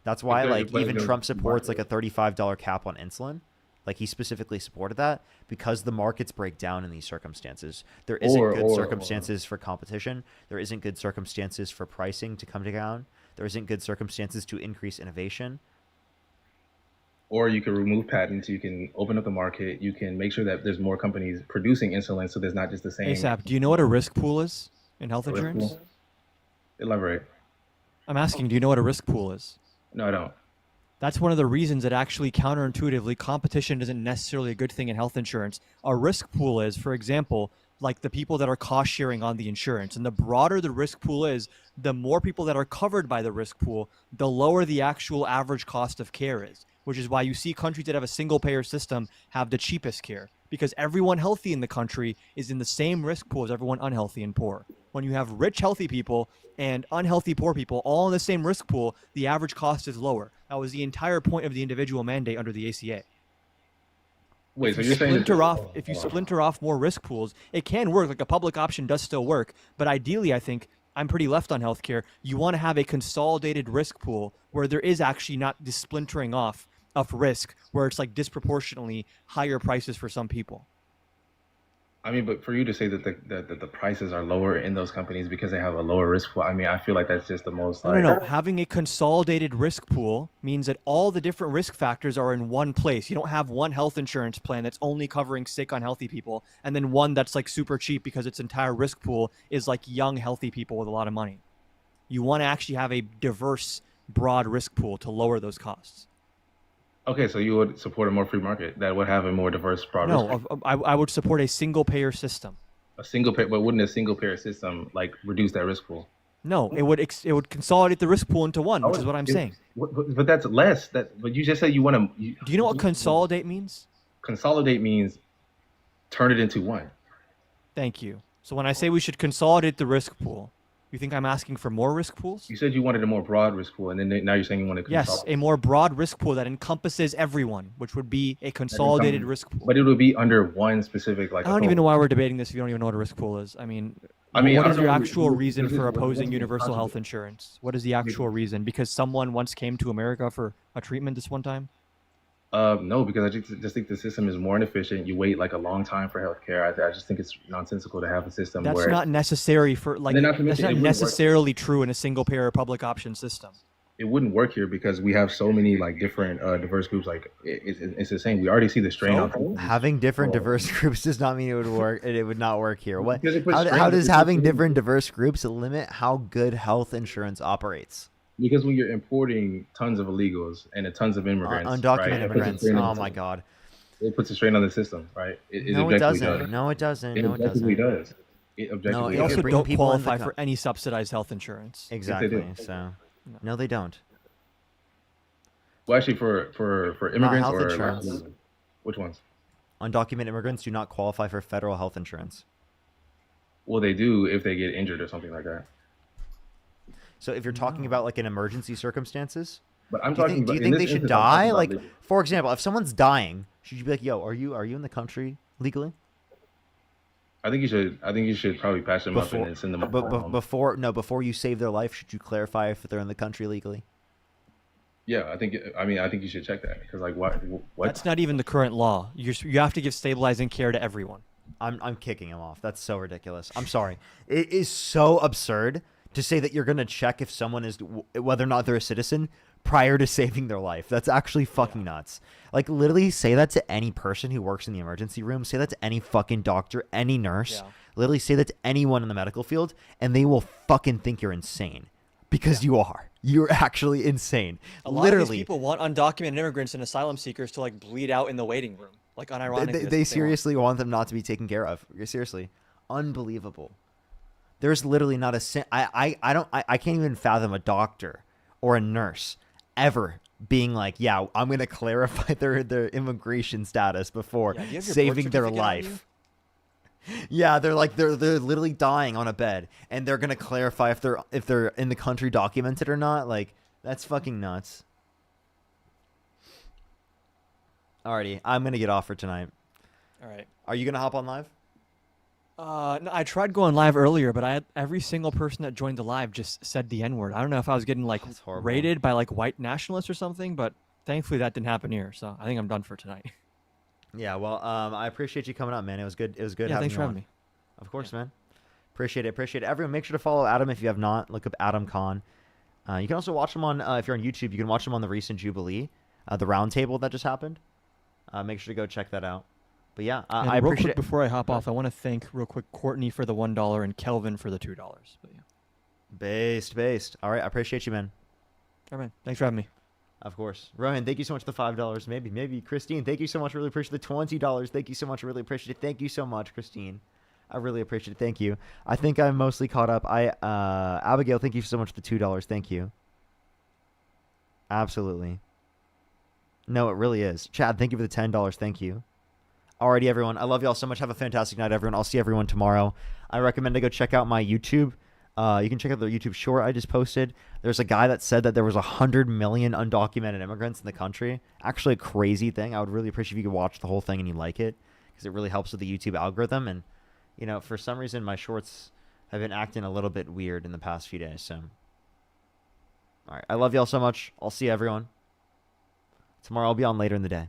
That's why even Trump supports like a $35 cap on insulin. Like he specifically supported that because the markets break down in these circumstances. There isn't good circumstances for competition. There isn't good circumstances for pricing to come down. There isn't good circumstances to increase innovation. Or you can remove patents, you can open up the market, you can make sure that there's more companies producing insulin so there's not just the same. ASAP, do you know what a risk pool is in health Risk insurance? pool? Elaborate. I'm asking, do you know what a risk pool is? No, I don't. That's one of the reasons that actually counterintuitively competition isn't necessarily a good thing in health insurance. A risk pool is, for example, like the people that are cost sharing on the insurance. And the broader the risk pool is, the more people that are covered by the risk pool, the lower the actual average cost of care is, which is why you see countries that have a single payer system have the cheapest care because everyone healthy in the country is in the same risk pool as everyone unhealthy and poor. When you have rich, healthy people and unhealthy, poor people all in the same risk pool, the average cost is lower. That was the entire point of the individual mandate under the ACA. Wait, If so you you're saying that if you splinter off more risk pools, it can work. Like a public option does still work, but ideally, I think I'm pretty left on healthcare. You want to have a consolidated risk pool where there is actually not this splintering off of risk, where it's like disproportionately higher prices for some people. I mean, but for you to say that the prices are lower in those companies because they have a lower risk pool, I mean, I feel like that's just the most No, like. no, no. Having a consolidated risk pool means that all the different risk factors are in one place. You don't have one health insurance plan that's only covering sick, unhealthy people, and then one that's like super cheap because its entire risk pool is like young, healthy people with a lot of money. You want to actually have a diverse, broad risk pool to lower those costs. Okay, so you would support a more free market that would have a more diverse product. No, I would support a single payer system. A single payer, but wouldn't a single payer system like reduce that risk pool? No, it would consolidate the risk pool into one, which is what I'm saying. But that's less. But you just said you want to. Do you know what consolidate means? Consolidate means turn it into one. Thank you. So when I say we should consolidate the risk pool, you think I'm asking for more risk pools? You said you wanted a more broad risk pool, and then now you're saying you want to Yes, a more broad risk pool that encompasses everyone, which would be a consolidated risk pool. But it would be under one specific like. I don't even know why we're debating this if you don't even know what a risk pool is. I mean, what is your actual reason for opposing universal health insurance? What is the actual reason? Because someone once came to America for a treatment this one time? No, because I just think the system is more inefficient. You wait like a long time for healthcare. I just think it's nonsensical to have a system That's where not necessary for like. That's not necessarily true in a single payer public option system. it wouldn't work here because we have so many like different diverse groups. Like it's the same. We already see the strain on people. Having different diverse groups does not mean it would work. It would not work here. What? Because it puts How strain does on people. having different diverse groups limit how good health insurance operates? Because when you're importing tons of illegals and tons of immigrants, Undocumented right, immigrants. Oh my God. It puts a strain on the system, right? No, it doesn't. No, it doesn't. It No, it objectively doesn't. does. It objectively No, they does. also don't qualify for any subsidized health insurance. Exactly. So, no, they don't. Well, actually, for Not immigrants health or insurance. which ones? Undocumented immigrants do not qualify for federal health insurance. Well, they do if they get injured or something like that. So if you're talking about like in emergency circumstances, But I'm do you talking think, do about you in think this they should instance, I'm talking die? about Like, legal. for example, if someone's dying, should you be like, "Yo, are you in the country legally?" I think you should probably patch them up and then send them. Before you save their life, should you clarify if they're in the country legally? Yeah, I think you should check that because like what? That's not even the current law. You have to give stabilizing care to everyone. I'm kicking him off. That's so ridiculous. I'm sorry. It is so absurd to say that you're going to check if someone is whether or not they're a citizen prior to saving their life. That's actually fucking nuts. Like literally say that to any person who works in the emergency room, say that to any fucking doctor, any nurse. Yeah. Literally say that to anyone in the medical field and they will fucking think you're insane because you are. You're actually insane. A lot of these people want undocumented immigrants and asylum seekers to like bleed out in the waiting room. Like unironically. They seriously want them not to be taken care of. Seriously. Unbelievable. There's literally not a I can't even fathom a doctor or a nurse ever being like, yeah, I'm going to clarify their immigration status before Yeah, do you have your birth saving their certificate on you? life. Yeah, they're like they're literally dying on a bed and they're going to clarify if they're in the country documented or not. Like that's fucking nuts. Alrighty, I'm going to get off for tonight. All right. Are you going to hop on live? No, I tried going live earlier, but every single person that joined the live just said the N-word. I don't know if I was getting like raided by like white nationalists or something, but thankfully that didn't happen here. So I think I'm done for tonight. Yeah, well, I appreciate you coming up, man. It was good. It was good Yeah, having thanks you for on. having me. Of course, man. Appreciate it. Appreciate it. Everyone, make sure to follow Adam if you have not. Look up Adam Khan. You can also watch him on, if you're on YouTube, you can watch him on the recent Jubilee, the roundtable that just happened. Make sure to go check that out. But yeah, And I real appreciate quick before I hop off, I want to thank real quick Courtney for the $1 and Kelvin for the $2. But yeah. Based. All right, I appreciate you, man. All right, man. Thanks for having me. Of course. Rohan, thank you so much for the $5. Maybe. Christine, thank you so much. Really appreciate the $20. Thank you so much. Really appreciate it. Thank you so much, Christine. I really appreciate it. Thank you. I think I'm mostly caught up. Abigail, thank you so much for the $2. Thank you. Absolutely. No, it really is. Chad, thank you for the $10. Thank you. Alrighty, everyone. I love y'all so much. Have a fantastic night, everyone. I'll see everyone tomorrow. I recommend to go check out my YouTube. You can check out the YouTube short I just posted. There's a guy that said that there was 100 million undocumented immigrants in the country. Actually, a crazy thing. I would really appreciate if you could watch the whole thing and you like it because it really helps with the YouTube algorithm. And, you know, for some reason, my shorts have been acting a little bit weird in the past few days. So, all right. I love y'all so much. I'll see everyone. Tomorrow I'll be on later in the day.